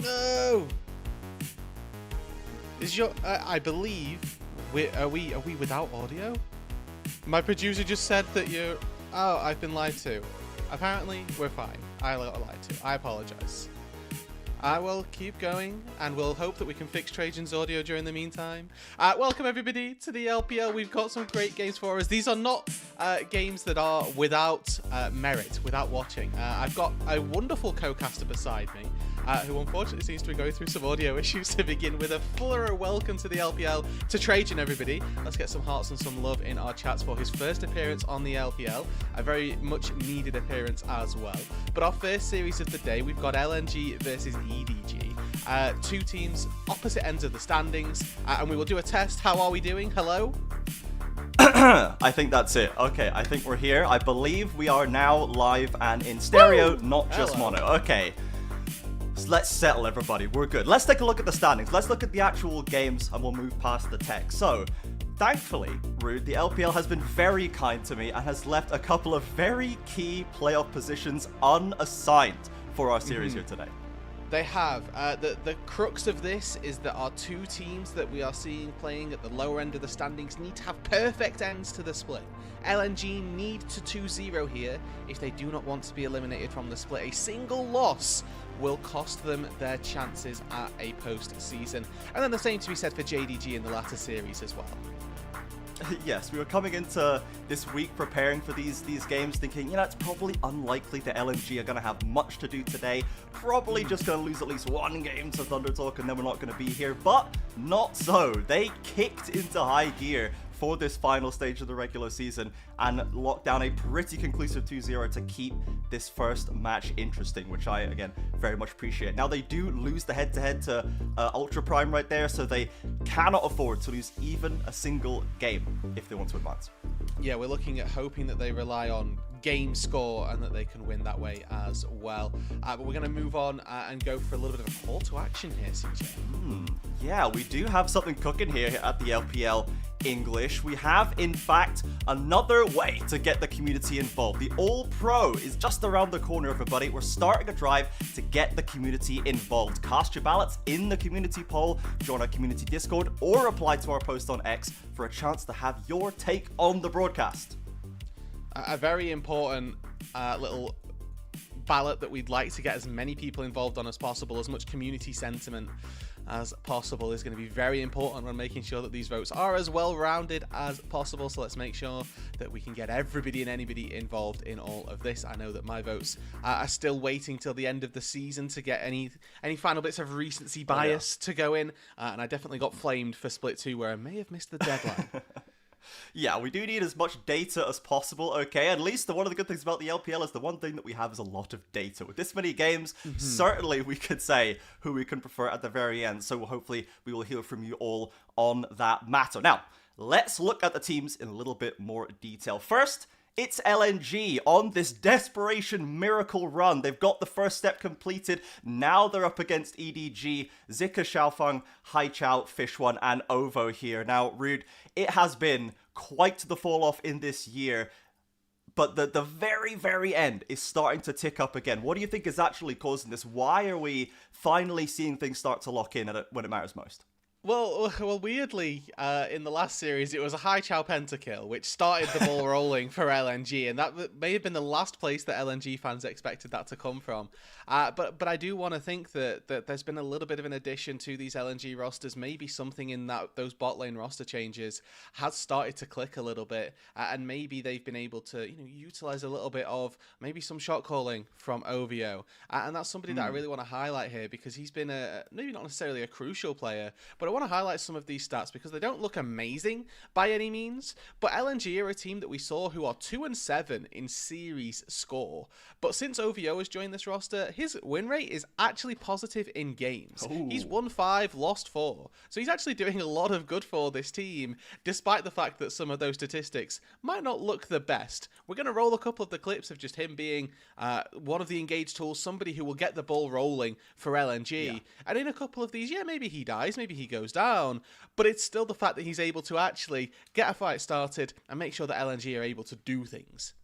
No. Is your? I believe. Are we without audio? My producer just said that you're. Oh, I've been lied to. Apparently, we're fine. I got lied to. I apologize. I will keep going, and we'll hope that we can fix Trajan's audio during the meantime. Welcome, everybody, to the LPL. We've got some great games for us. These are not games that are without merit, without watching. I've got a wonderful co-caster beside me, who unfortunately seems to be going through some audio issues to begin with. A thorough welcome to the LPL to Trajan, everybody. Let's get some hearts and some love in our chats for his first appearance on the LPL. A very much needed appearance as well. But our first series of the day, we've got LNG versus EDG. Two teams, opposite ends of the standings, and we will do a test. How are we doing? Hello? I think that's it. Okay, I think we're here. I believe we are now live and in stereo, not just mono. Okay, so let's settle everybody. We're good. Let's take a look at the standings. Let's look at the actual games and we'll move past the text. So, thankfully, Rude, the LPL has been very kind to me and has left a couple of very key playoff positions unassigned for our series here today. They have. The crux of this is that our two teams that we are seeing playing at the lower end of the standings need to have perfect ends to the split. LNG need to 2-0 here if they do not want to be eliminated from the split. A single loss will cost them their chances at a post-season. And then the same to be said for JDG in the latter series as well. Yes, we were coming into this week preparing for these games thinking, you know, it's probably unlikely that LNG are going to have much to do today. Probably just going to lose at least one game to Thunder Talk and then we're not going to be here. But not so. They kicked into high gear for this final stage of the regular season and locked down a pretty conclusive 2-0 to keep this first match interesting, which I, again, very much appreciate. Now, they do lose the head-to-head to Ultra Prime right there, so they cannot afford to lose even a single game if they want to advance. Yeah, we're looking at hoping that they rely on game score and that they can win that way as well. But we're going to move on and go for a little bit of a call to action here, CJ. Yeah, we do have something cooking here at the LPL English. We have, in fact, another way to get the community involved. The All Pro is just around the corner, everybody. We're starting a drive to get the community involved. Cast your ballots in the community poll, join our community Discord, or reply to our post on X for a chance to have your take on the broadcast. A very important little ballot that we'd like to get as many people involved on as possible. As much community sentiment as possible is going to be very important when making sure that these votes are as well rounded as possible. So let's make sure that we can get everybody and anybody involved in all of this. I know that my votes are still waiting till the end of the season to get any final bits of recency bias to go in, and I definitely got flamed for Split 2 where I may have missed the deadline. Yeah, we do need as much data as possible, okay? At least one of the good things about the LPL is the one thing that we have is a lot of data. With this many games, certainly we could say who we can prefer at the very end. So hopefully we will hear from you all on that matter. Now, let's look at the teams in a little bit more detail. First, it's LNG on this desperation miracle run. They've got the first step completed. Now they're up against EDG, Zika, Xiaofeng, Haichao, Fish1, and Ovo here. Now, Rude, it has been quite the fall off in this year, but the very, very end is starting to tick up again. What do you think is actually causing this? Why are we finally seeing things start to lock in when it matters most? Well, weirdly, in the last series, it was a Haichao pentakill, which started the ball rolling for LNG, and that may have been the last place that LNG fans expected that to come from. But I do want to think that there's been a little bit of an addition to these LNG rosters. Maybe something in those bot lane roster changes has started to click a little bit, and maybe they've been able to utilize a little bit of maybe some shot calling from OVO, and that's somebody that I really want to highlight here because he's been maybe not necessarily a crucial player, but I want to highlight some of these stats because they don't look amazing by any means, but LNG are a team that we saw who are 2-7 in series score, but since OVO has joined this roster, his win rate is actually positive in games. Ooh. He's won 5, lost 4, so he's actually doing a lot of good for this team, despite the fact that some of those statistics might not look the best. We're going to roll a couple of the clips of just him being one of the engaged tools, somebody who will get the ball rolling for LNG, and in a couple of these, maybe he dies, maybe he goes down, but it's still the fact that he's able to actually get a fight started and make sure that LNG are able to do things.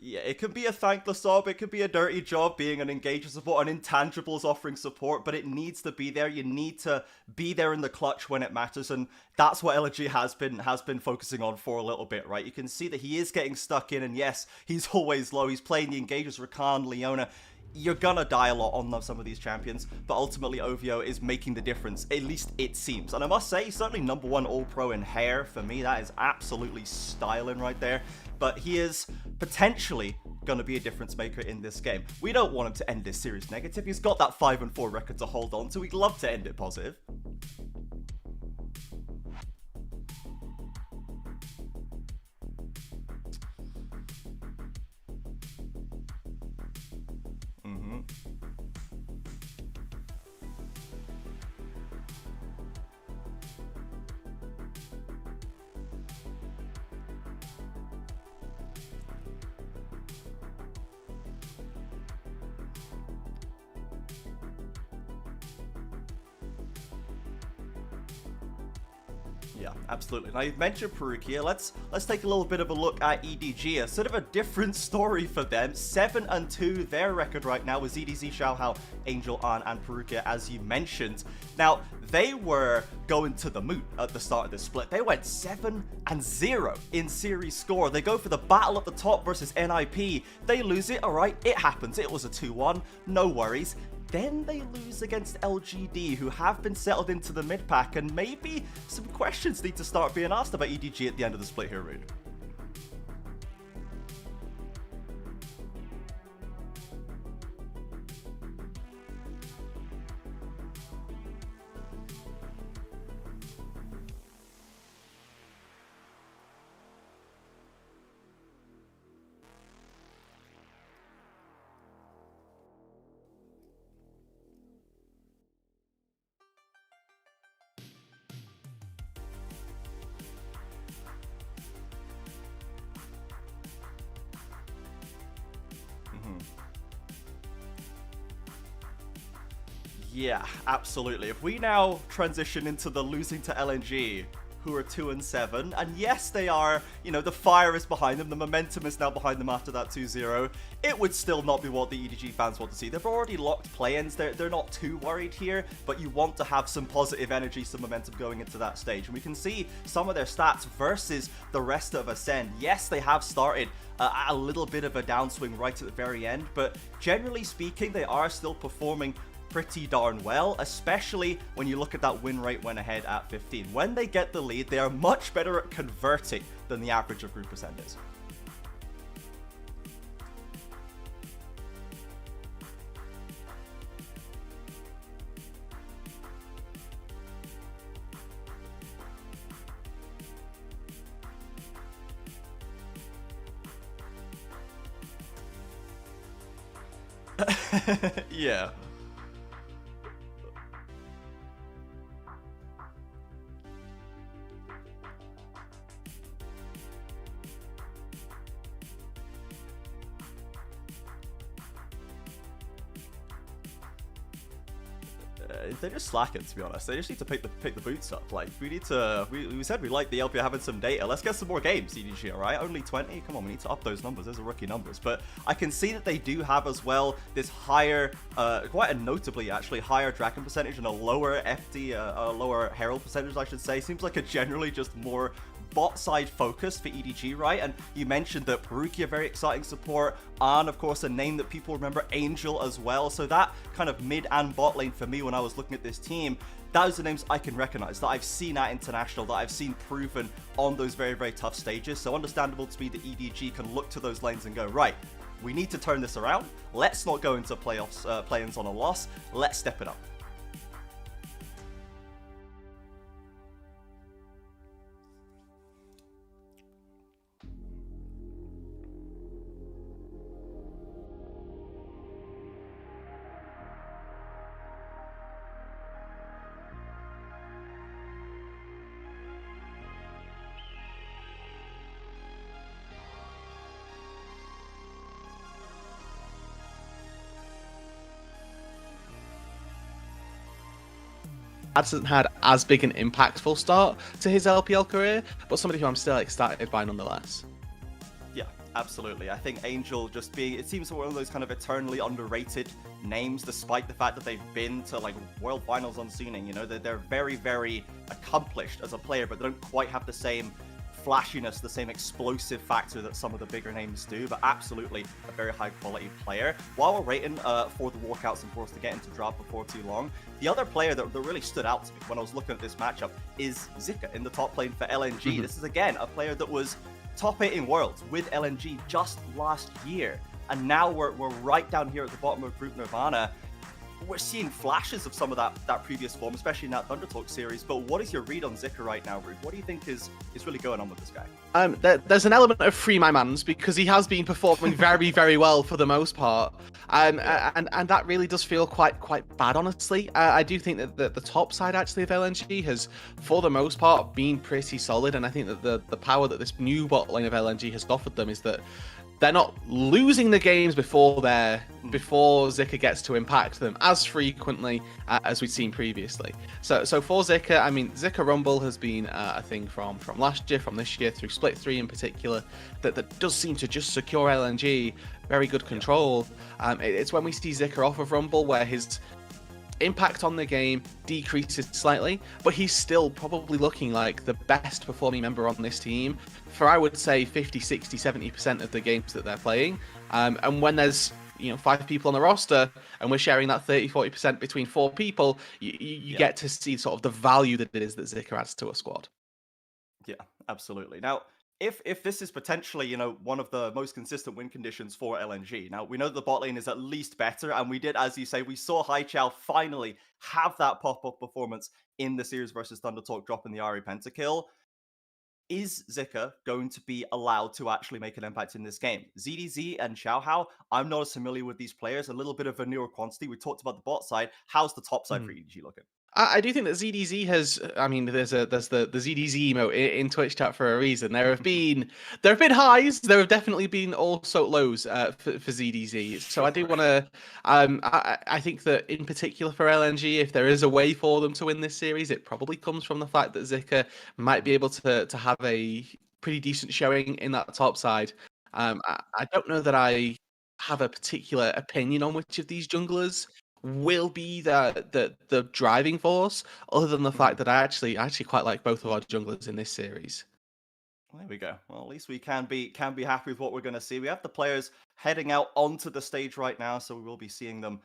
Yeah, it can be a thankless job, it could be a dirty job being an engager support, an intangibles offering support, but it needs to be there. You need to be there in the clutch when it matters, and that's what LNG has been focusing on for a little bit, right? You can see that he is getting stuck in, and yes, he's always low. He's playing the engagers, Rakan, Leona. You're gonna die a lot on some of these champions, but ultimately OVO is making the difference, at least it seems. And I must say, certainly #1 All-Pro in hair for me. That is absolutely styling right there. But he is potentially going to be a difference maker in this game. We don't want him to end this series negative. He's got that 5-4 record to hold on to. We'd love to end it positive. Yeah, absolutely. Now you've mentioned Perugia. Let's take a little bit of a look at EDG. A sort of a different story for them. 7-2 their record right now with EDG, Xiaohao, Angel, An, and Perugia, as you mentioned. Now they were going to the moon at the start of this split. They went 7-0 in series score. They go for the battle at the top versus NIP. They lose it. All right, it happens. It was a 2-1. No worries. Then they lose against LGD, who have been settled into the mid-pack, and maybe some questions need to start being asked about EDG at the end of the split here, Rude. Yeah, absolutely. If we now transition into the losing to LNG, who are 2-7, and yes, they are, you know, the fire is behind them, the momentum is now behind them after that 2-0, it would still not be what the EDG fans want to see. They've already locked play-ins, they're not too worried here, but you want to have some positive energy, some momentum going into that stage. And we can see some of their stats versus the rest of Ascend. Yes, they have started a little bit of a downswing right at the very end, but generally speaking, they are still performing pretty darn well, especially when you look at that win rate when ahead at 15. When they get the lead, they are much better at converting than the average of Group Ascend is. Yeah. They're just slacking, to be honest. They just need to pick the boots up. Like, we need to. We said we like the LPL having some data. Let's get some more games, EDG. All right, only 20. Come on, we need to up those numbers. Those are rookie numbers. But I can see that they do have as well this higher, quite a notably actually higher Dragon percentage and a lower FD, a lower Herald percentage, I should say. Seems like a generally just more bot side focus for EDG, right? And you mentioned that Perugia, very exciting support, and of course a name that people remember, Angel as well. So that kind of mid and bot lane for me when I was looking at this team, those are names I can recognize, that I've seen at International, that I've seen proven on those very, very tough stages. So understandable to me that EDG can look to those lanes and go, right, we need to turn this around. Let's not go into playoffs, play-ins on a loss. Let's step it up. Hasn't had as big an impactful start to his LPL career, but somebody who I'm still excited by nonetheless. Yeah, absolutely. I think Angel just being, it seems one of those kind of eternally underrated names, despite the fact that they've been to like World Finals unseening. You know, they're very, very accomplished as a player, but they don't quite have the same flashiness, the same explosive factor that some of the bigger names do, but absolutely a very high quality player. While we're waiting for the walkouts and for us to get into draft before too long, the other player that really stood out to me when I was looking at this matchup is Zika in the top lane for LNG. This is again a player that was top 8 in Worlds with LNG just last year, and now we're right down here at the bottom of Group Nirvana. We're seeing flashes of some of that previous form, especially in that Thunder Talk series. But what is your read on Zika right now, Rude? What do you think is really going on with this guy? There's an element of free my mans because he has been performing very, very well for the most part, and that really does feel quite bad, honestly. I do think that the top side actually of LNG has, for the most part, been pretty solid, and I think that the power that this new bot lane of LNG has offered them is that they're not losing the games before Zika gets to impact them as frequently as we've seen previously. So for Zika, I mean, Zika Rumble has been a thing from last year, from this year, through Split 3 in particular, that does seem to just secure LNG very good control. It's when we see Zika off of Rumble where his impact on the game decreases slightly, but he's still probably looking like the best performing member on this team for, I would say, 50, 60, 70% of the games that they're playing. And when there's 5 people on the roster and we're sharing that 30, 40% between 4 people, you get to see sort of the value that it is that Zika adds to a squad. Yeah, absolutely. Now, if this is potentially, one of the most consistent win conditions for LNG, now we know that the bot lane is at least better, and we did, as you say, we saw Haichao finally have that pop-up performance in the series versus Thunder Talk, dropping the Ari pentakill. Is Zika going to be allowed to actually make an impact in this game? ZDZ and Xiaohao, I'm not as familiar with these players, a little bit of a newer quantity. We talked about the bot side. How's the top side for EDG looking? I do think that ZDZ has. I mean, there's the ZDZ emote in Twitch chat for a reason. There have been highs. There have definitely been also lows for ZDZ. So I do want to. I think that in particular for LNG, if there is a way for them to win this series, it probably comes from the fact that Zika might be able to have a pretty decent showing in that top side. I don't know that I have a particular opinion on which of these junglers will be the driving force, other than the fact that I actually quite like both of our junglers in this series. There we go. Well, at least we can be happy with what we're going to see. We have the players heading out onto the stage right now, so we will be seeing them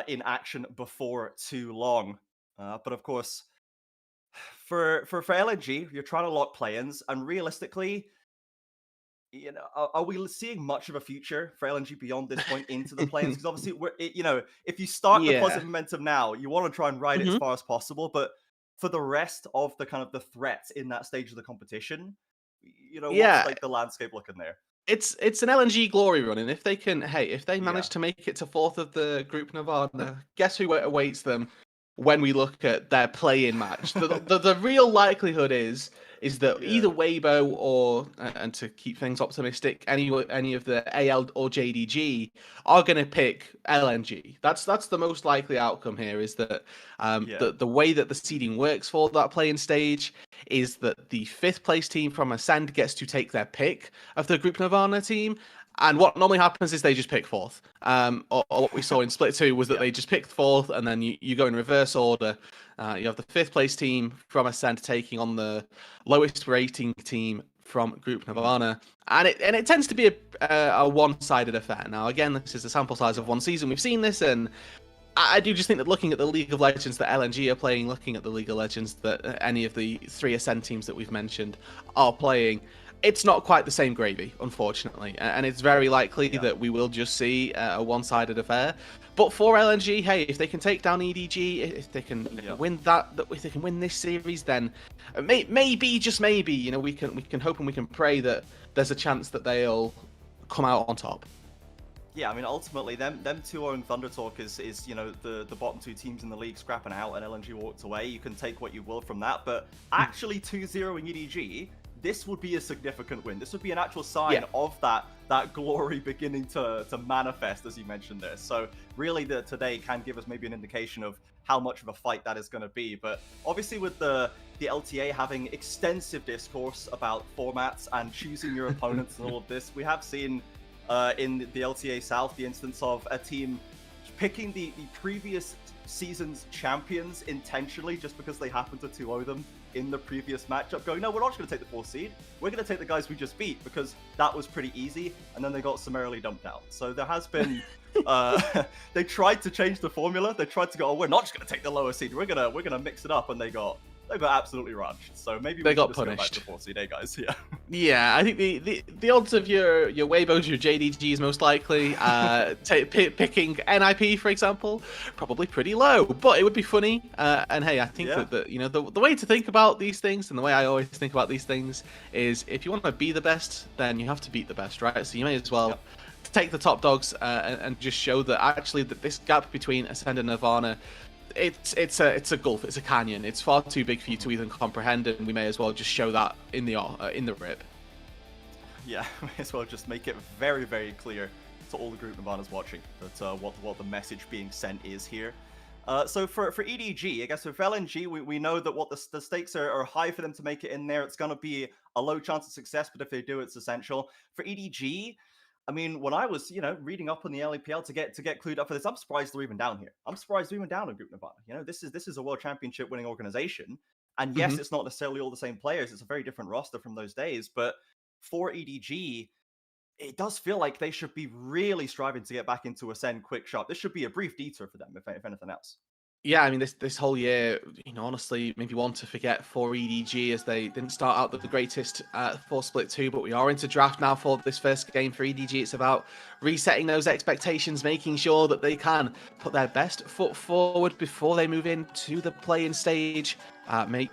in action before too long. But of course, for LNG, you're trying to lock play-ins, and realistically, are we seeing much of a future for LNG beyond this point into the play-ins? Because obviously, if you start the positive momentum now, you want to try and ride it as far as possible. But for the rest of the kind of the threats in that stage of the competition, what's like the landscape looking there? It's an LNG glory run, and if they manage to make it to 4th of the Group Nirvana, guess who awaits them when we look at their play-in match? The real likelihood is that either Weibo or, and to keep things optimistic, any of the AL or JDG are going to pick LNG. That's the most likely outcome here, is that the way that the seeding works for that play-in stage is that the 5th place team from Ascend gets to take their pick of the Group Nirvana team. And what normally happens is they just pick 4th. Or what we saw in Split 2 was that they just picked 4th, and then you go in reverse order. You have the 5th place team from Ascent taking on the lowest rating team from Group Nirvana. And it tends to be a one-sided affair. Now, again, this is a sample size of one season. We've seen this, and I do just think that looking at the League of Legends that LNG are playing, looking at the League of Legends that any of the 3 Ascent teams that we've mentioned are playing, it's not quite the same gravy, unfortunately, and it's very likely that we will just see a one-sided affair. But for LNG, hey, if they can take down EDG, if they can win if they can win this series, then maybe, just maybe, we can hope and we can pray that there's a chance that they'll come out on top. Yeah, I mean, ultimately, them 2-0 Thunder Talk is the bottom 2 teams in the league scrapping out, and LNG walked away. You can take what you will from that, but actually 2-0 in EDG this would be a significant win. This would be an actual sign of that glory beginning to manifest, as you mentioned there. So really, today can give us maybe an indication of how much of a fight that is going to be. But obviously, with the LTA having extensive discourse about formats and choosing your opponents and all of this, we have seen in the LTA South the instance of a team picking the previous season's champions intentionally just because they happen to 2-0 them in the previous matchup, going, no, we're not just going to take the 4th seed, we're going to take the guys we just beat because that was pretty easy, and then they got summarily dumped out. So there has been they tried to change the formula. They tried to go, oh, we're not just going to take the lower seed, we're gonna mix it up, and they got absolutely runched. So maybe they got punished. Go back to 4th seed, eh, guys? Yeah. Yeah, I think the odds of your Weibos, your JDGs most likely picking NIP, for example, probably pretty low. But it would be funny. And hey, I think that you know the way to think about these things, and the way I always think about these things, is if you want to be the best, then you have to beat the best, right? So you may as well take the top dogs and just show that actually that this gap between Ascend and Nirvana, it's a gulf, it's a canyon. It's far too big for you to even comprehend, and we may as well just show that in the rip. Yeah, may as well just make it very, very clear to all the group Nirvana's watching that what the message being sent is here. So for EDG, I guess with LNG, we know that what the stakes are high for them to make it in there. It's going to be a low chance of success, but if they do, it's essential. For EDG, I mean, when I was, reading up on the LPL to get clued up for this, I'm surprised they're even down here. I'm surprised they're even down in Group Nirvana. This is a World Championship winning organization. And yes, it's not necessarily all the same players. It's a very different roster from those days. But for EDG, it does feel like they should be really striving to get back into Ascend quick sharp. This should be a brief detour for them, if anything else. Yeah, I mean, this whole year, honestly, maybe one to forget for EDG, as they didn't start out the greatest for Split 2, but we are into draft now for this first game for EDG. It's about resetting those expectations, making sure that they can put their best foot forward before they move into the play-in stage, make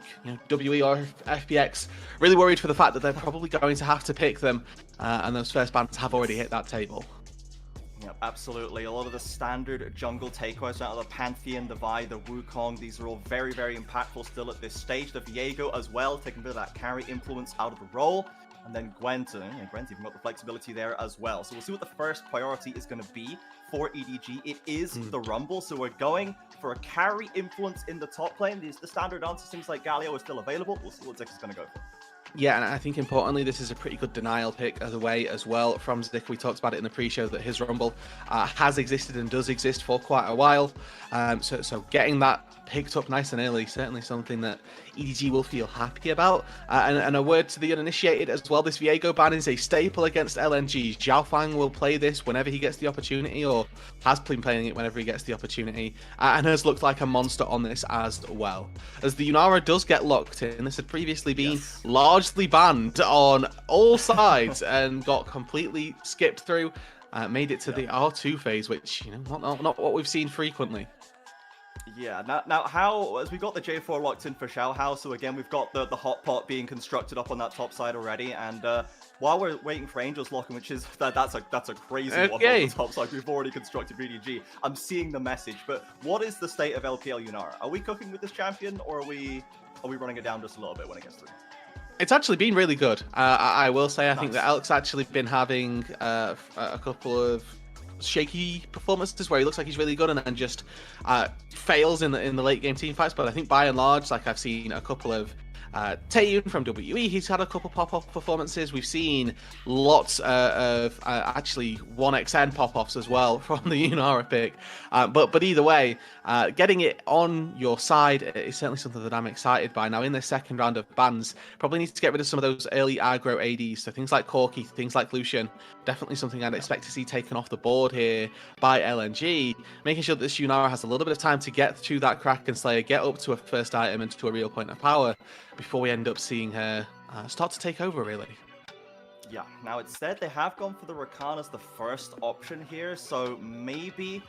WE or FPX really worried for the fact that they're probably going to have to pick them, and those first bans have already hit that table. Yep, absolutely. A lot of the standard jungle takeaways out of the Pantheon, the Vi, the Wukong, these are all very, very impactful still at this stage. The Viego as well, taking a bit of that carry influence out of the role. And then Gwent, Gwent's even got the flexibility there as well. So we'll see what the first priority is going to be for EDG. It is the Rumble, so we're going for a carry influence in the top lane. The standard answers, things like Galio, are still available. We'll see what Zik is going to go for. Yeah, and I think importantly, this is a pretty good denial pick as a way as well from Zik. We talked about it in the pre-show that his Rumble has existed and does exist for quite a while. So getting that picked up nice and early, certainly something that EDG will feel happy about. And a word to the uninitiated as well, this Viego ban is a staple against LNG. Xiaofang will play this whenever he gets the opportunity, or has been playing it whenever he gets the opportunity, and has looked like a monster on this as well. As the Yunara does get locked in, this had previously been largely banned on all sides and got completely skipped through, made it to the R2 phase, which, not what we've seen frequently. Yeah, now how, as we got the J4 locked in for Xiaohao, so again, we've got the hot pot being constructed up on that top side already, and while we're waiting for Angels locking, which is, that's a crazy one on the top side, we've already constructed EDG. I'm seeing the message, but what is the state of LPL Yunara? Are we cooking with this champion, or are we running it down just a little bit when it gets through? It's actually been really good. I will say, I think that Elk's actually been having a couple of shaky performances where he looks like he's really good and then just fails in the late game team fights. But I think by and large, like, I've seen a couple of Taeyun from WE, he's had a couple pop-off performances. We've seen lots of actually 1xN pop-offs as well from the Yunara pick. But either way, getting it on your side is certainly something that I'm excited by. Now, in this second round of bans, probably need to get rid of some of those early aggro ADs. So things like Corki, things like Lucian, definitely something I'd expect to see taken off the board here by LNG. Making sure that this Yunara has a little bit of time to get to that Kraken Slayer, get up to a first item and to a real point of power before we end up seeing her start to take over, really. Yeah, now instead they have gone for the Rakan as the first option here, so maybe,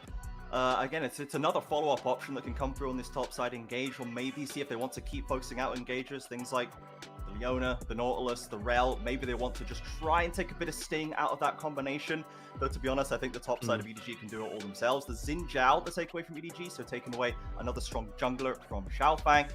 again, it's another follow-up option that can come through on this top side engage, or maybe see if they want to keep focusing out engagers, things like the Leona, the Nautilus, the Rel. Maybe they want to just try and take a bit of sting out of that combination, though to be honest, I think the top side of EDG can do it all themselves. The Xin Zhao, the takeaway from EDG, so taking away another strong jungler from Xiaofang.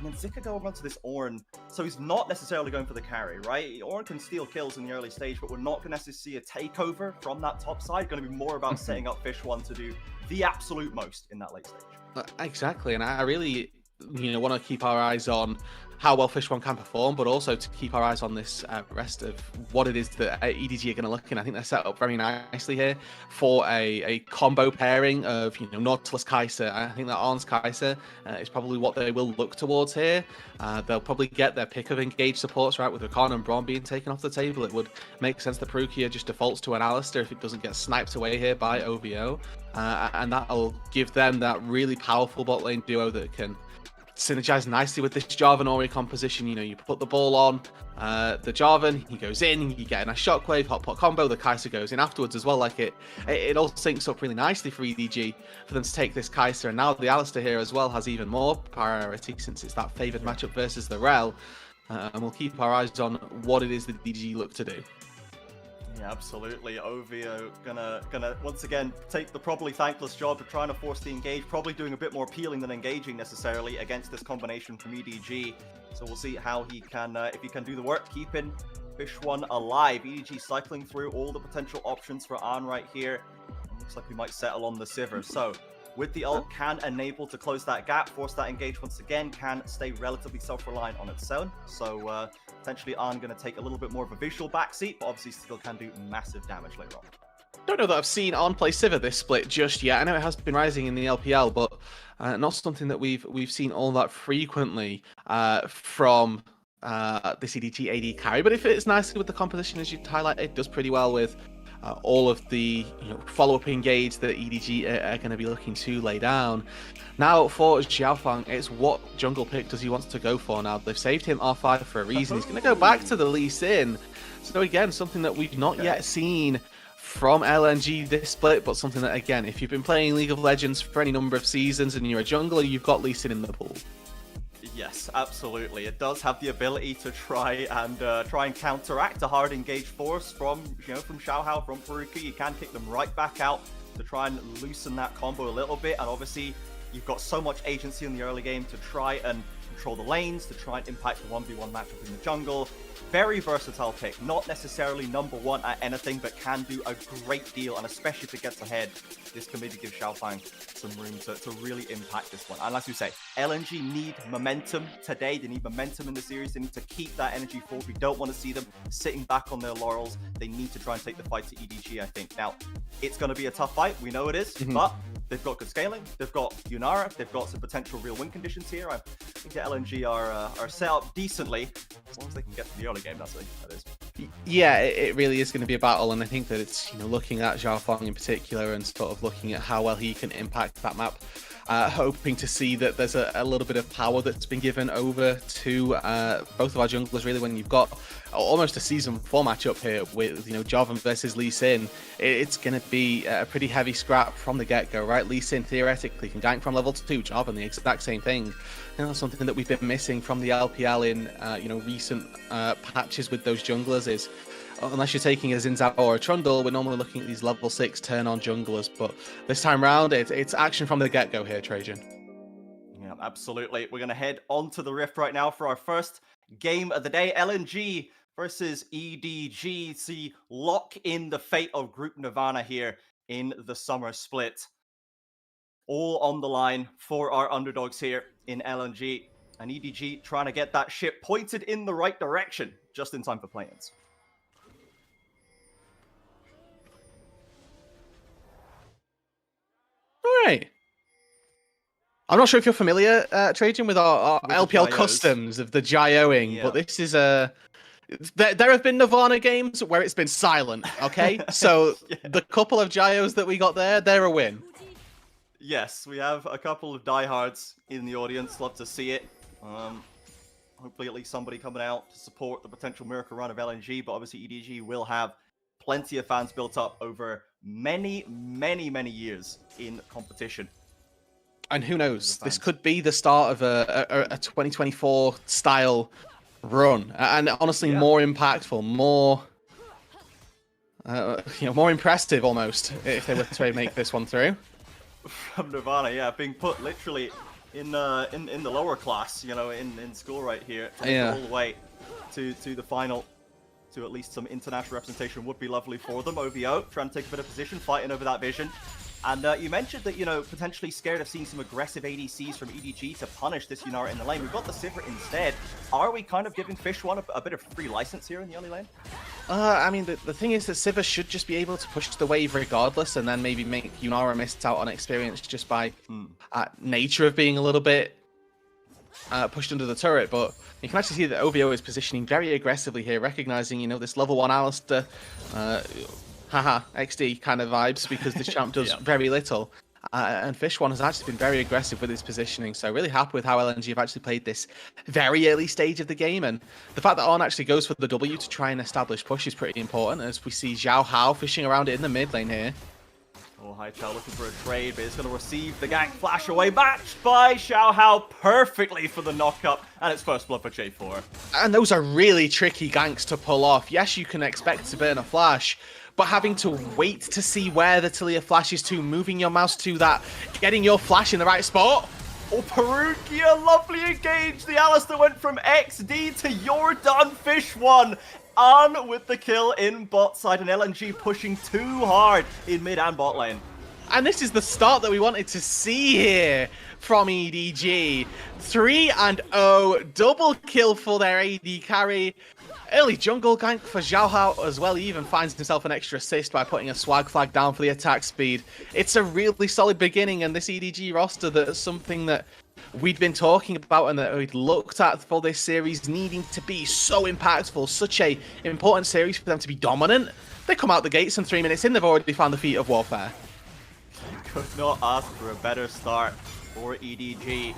And then Zika go over onto this Ornn, so he's not necessarily going for the carry, right? Ornn can steal kills in the early stage, but we're not going to necessarily see a takeover from that top side. Going to be more about setting up Fish One to do the absolute most in that late stage. Exactly, and I really, want to keep our eyes on how well Fish One can perform, but also to keep our eyes on this rest of what it is that EDG are going to look in. I think they're set up very nicely here for a combo pairing of Nautilus Kai'Sa. I think that Arn's Kai'Sa is probably what they will look towards here. They'll probably get their pick of engaged supports, right, with Rakan and Braum being taken off the table. It would make sense that Perukia just defaults to an Alistar if it doesn't get sniped away here by OVO. And that'll give them that really powerful bot lane duo that can synergize nicely with this Jarvan Ori composition. You put the ball on the Jarvan, he goes in, you get a nice shockwave, hot pot combo, the Kai'Sa goes in afterwards as well. Like it all syncs up really nicely for EDG for them to take this Kai'Sa, and now the Alistar here as well has even more priority since it's that favored matchup versus the Rel, and we'll keep our eyes on what it is that EDG look to do. Yeah, absolutely. OVO gonna once again take the probably thankless job of trying to force the engage, probably doing a bit more peeling than engaging necessarily against this combination from EDG. So we'll see how he can, if he can do the work, keeping Fish One alive. EDG cycling through all the potential options for Arn right here. Looks like we might settle on the Sivir. So with the ult, can enable to close that gap, force that engage once again, can stay relatively self-reliant on its own. So potentially Arn going to take a little bit more of a visual backseat, but obviously still can do massive damage later on. Don't know that I've seen Arn play Sivir this split just yet. I know it has been rising in the LPL, but not something that we've seen all that frequently from this EDG AD carry. But if it's nicely with the composition, as you highlighted, it does pretty well with all of the follow-up engage that EDG are going to be looking to lay down. Now for Xiaofang, it's what jungle pick does he want to go for now. They've saved him R5 for a reason. He's going to go back to the Lee Sin. So again, something that we've not yet seen from LNG this split, but something that, again, if you've been playing League of Legends for any number of seasons and you're a jungler, you've got Lee Sin in the pool. Yes, absolutely. It does have the ability to try and counteract a hard engaged force from Xiaohao, from Perukia. You can kick them right back out to try and loosen that combo a little bit. And obviously, you've got so much agency in the early game to try and control the lanes, to try and impact the 1v1 matchup in the jungle. Very versatile pick, not necessarily number one at anything, but can do a great deal, and especially if it gets ahead, this can maybe give Xiaofang some room to really impact this one. And as you say, LNG need momentum today. They need momentum in the series. They need to keep that energy forward. We don't want to see them sitting back on their laurels. They need to try and take the fight to EDG, I think. Now, it's going to be a tough fight. We know it is, but they've got good scaling. They've got Yunara. They've got some potential real win conditions here. I think the LNG are set up decently, as long as they can get to the early game. That is. Yeah, it really is going to be a battle, and I think that it's looking at Xiaofang in particular and sort of looking at how well he can impact that map. Hoping to see that there's a little bit of power that's been given over to both of our junglers, really, when you've got almost a Season 4 matchup here with, Jarvan versus Lee Sin. It's going to be a pretty heavy scrap from the get-go, right? Lee Sin theoretically can gank from level 2, Jarvan the exact same thing. Something that we've been missing from the LPL in, recent patches with those junglers is, unless you're taking a Xin Zhao or a Trundle, we're normally looking at these level 6 turn-on junglers, but this time round, it's action from the get-go here, Trajan. Yeah, absolutely. We're going to head on to the Rift right now for our first game of the day. LNG versus EDG. See, lock in the fate of Group Nirvana here in the summer split. All on the line for our underdogs here in LNG. And EDG trying to get that ship pointed in the right direction just in time for play-ins. All right. I'm not sure if you're familiar, Trajan, with our LPL customs of the gyroing, but this is a... There have been Nirvana games where it's been silent, okay? So the couple of gyros that we got there, they're a win. Yes, we have a couple of diehards in the audience. Love to see it. Hopefully at least somebody coming out to support the potential miracle run of LNG, but obviously EDG will have plenty of fans built up over many, many, many years in competition. And who knows, this could be the start of a 2024 style run, and honestly more impactful, more more impressive almost, if they were to make this one through. From Nirvana, being put literally in the lower class, you know, in school right here. To make it all the way to the final, to at least some international representation would be lovely for them. OVO trying to take a bit of position, fighting over that vision. And you mentioned that, you know, potentially scared of seeing some aggressive ADCs from EDG to punish this Yunara in the lane. We've got the Sivir instead. Are we kind of giving Fish One a bit of free license here in the early lane? I mean, the thing is that Sivir should just be able to push the wave regardless, and then maybe make Yunara miss out on experience just by nature of being a little bit pushed under the turret. But you can actually see that OVO is positioning very aggressively here, recognizing, you know, this level 1 Alistar, haha, XD kind of vibes, because this champ does very little. And Fish One has actually been very aggressive with his positioning, so really happy with how LNG have actually played this very early stage of the game. And the fact that On actually goes for the W to try and establish push is pretty important, as we see Xiao Hao fishing around it in the mid lane here. Oh, Haichao looking for a trade, but it's going to receive the gank flash away, matched by Xiao Hao perfectly for the knockup, and it's first blood for J4. And those are really tricky ganks to pull off. Yes, you can expect to burn a flash, but having to wait to see where the Taliyah flashes to, moving your mouse to that, getting your flash in the right spot. Oh, Perugia, lovely engage. The Alistar went from XD to you're done, Fish One. On with the kill in bot side, and LNG pushing too hard in mid and bot lane. And this is the start that we wanted to see here from EDG. 3-0, double kill for their AD carry. Early jungle gank for Xiao Hao as well. He even finds himself an extra assist by putting a swag flag down for the attack speed. It's a really solid beginning, and this EDG roster, that's something that we'd been talking about and that we'd looked at for this series needing to be so impactful, such a important series for them to be dominant. They come out the gates and 3 minutes in, they've already found the feat of warfare. Could not ask for a better start for EDG.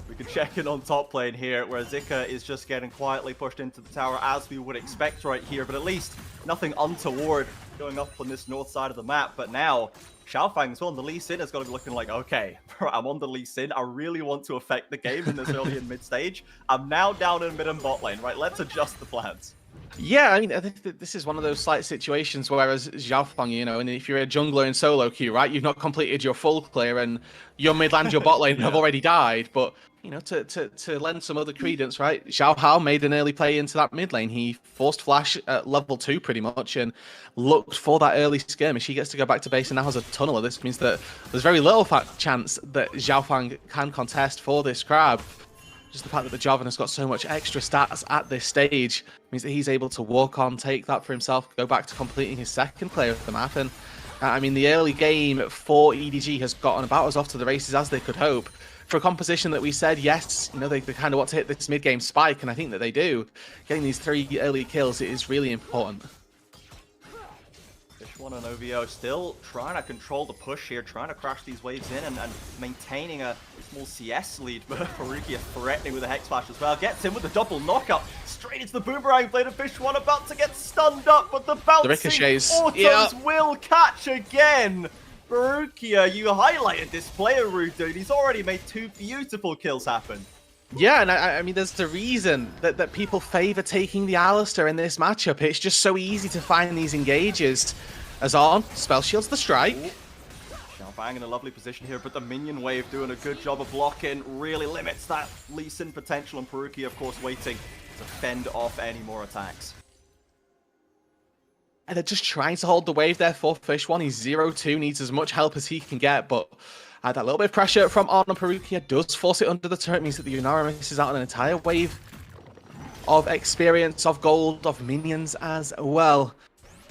We can check in on top lane here, where Zika is just getting quietly pushed into the tower, as we would expect right here, but at least nothing untoward going up on this north side of the map. But now, Xiaofang as well on the Lee Sin is going to be looking like, okay, I'm on the Lee Sin, I really want to affect the game in this early and mid stage. I'm now down in mid and bot lane, right? Let's adjust the plans. Yeah, I mean, I think that this is one of those slight situations where, as Xiaofang, you know, and if you're a jungler in solo queue, right, you've not completed your full clear and your mid and your bot lane have already died, but, you know, to lend some other credence, right, Xiao Hao made an early play into that mid lane. He forced flash at level 2 pretty much and looked for that early skirmish. He gets to go back to base and now has a tunneler. This means that there's very little chance that Xiaofang can contest for this crab. Just the fact that the Jarvan has got so much extra stats at this stage means that he's able to walk on, take that for himself, go back to completing his second play of the map. And I mean, the early game for EDG has gotten about as off to the races as they could hope. For a composition that we said, yes, you know, they kind of want to hit this mid-game spike, and I think that they do. Getting these 3 early kills is really important. One and OVO still trying to control the push here, trying to crash these waves in and maintaining a small CS lead, but Perugia threatening with a Hex Flash as well. Gets in with the double knockup, straight into the boomerang blade of Fish One, about to get stunned up, but the bouncing autos will catch again. Perugia, you highlighted this player, Rude, dude. He's already made 2 beautiful kills happen. Yeah, and I mean, there's the reason that people favor taking the Alistar in this matchup. It's just so easy to find these engages. As On spell shields the strike. Xiaofang in a lovely position here, but the minion wave doing a good job of blocking, really limits that Lee Sin potential, and Perugia, of course, waiting to fend off any more attacks. And they're just trying to hold the wave there for Fish One. He's 0-2, needs as much help as he can get, but that little bit of pressure from On and Perugia does force it under the turret, means that the Yunara misses out on an entire wave of experience, of gold, of minions as well.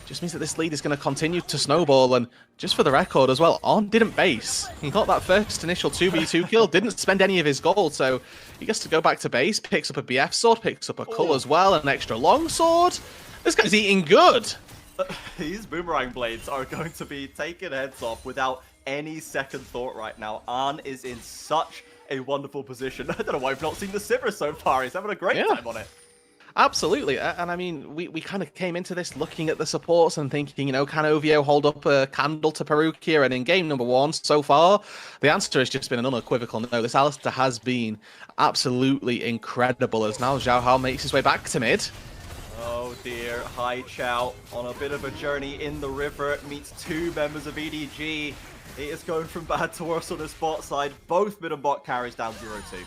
Just means that this lead is going to continue to snowball, and just for the record as well, On didn't base. He got that first initial 2v2 kill, didn't spend any of his gold, so he gets to go back to base, picks up a BF sword, picks up a cull as well, an extra long sword. This guy's eating good. These boomerang blades are going to be taking heads off without any second thought right now. An is in such a wonderful position. I don't know why I've not seen the Sivir so far. He's having a great time on it. Absolutely, and I mean, we kind of came into this looking at the supports and thinking, you know, can OVO hold up a candle to Perugia? And in game number 1 so far, the answer has just been an unequivocal no. This Alistar has been absolutely incredible, as now Xiao Hao makes his way back to mid. Oh dear, Hai Chao on a bit of a journey in the river, meets two members of EDG. It is going from bad to worse on this bot side. Both mid and bot carries down 0-2.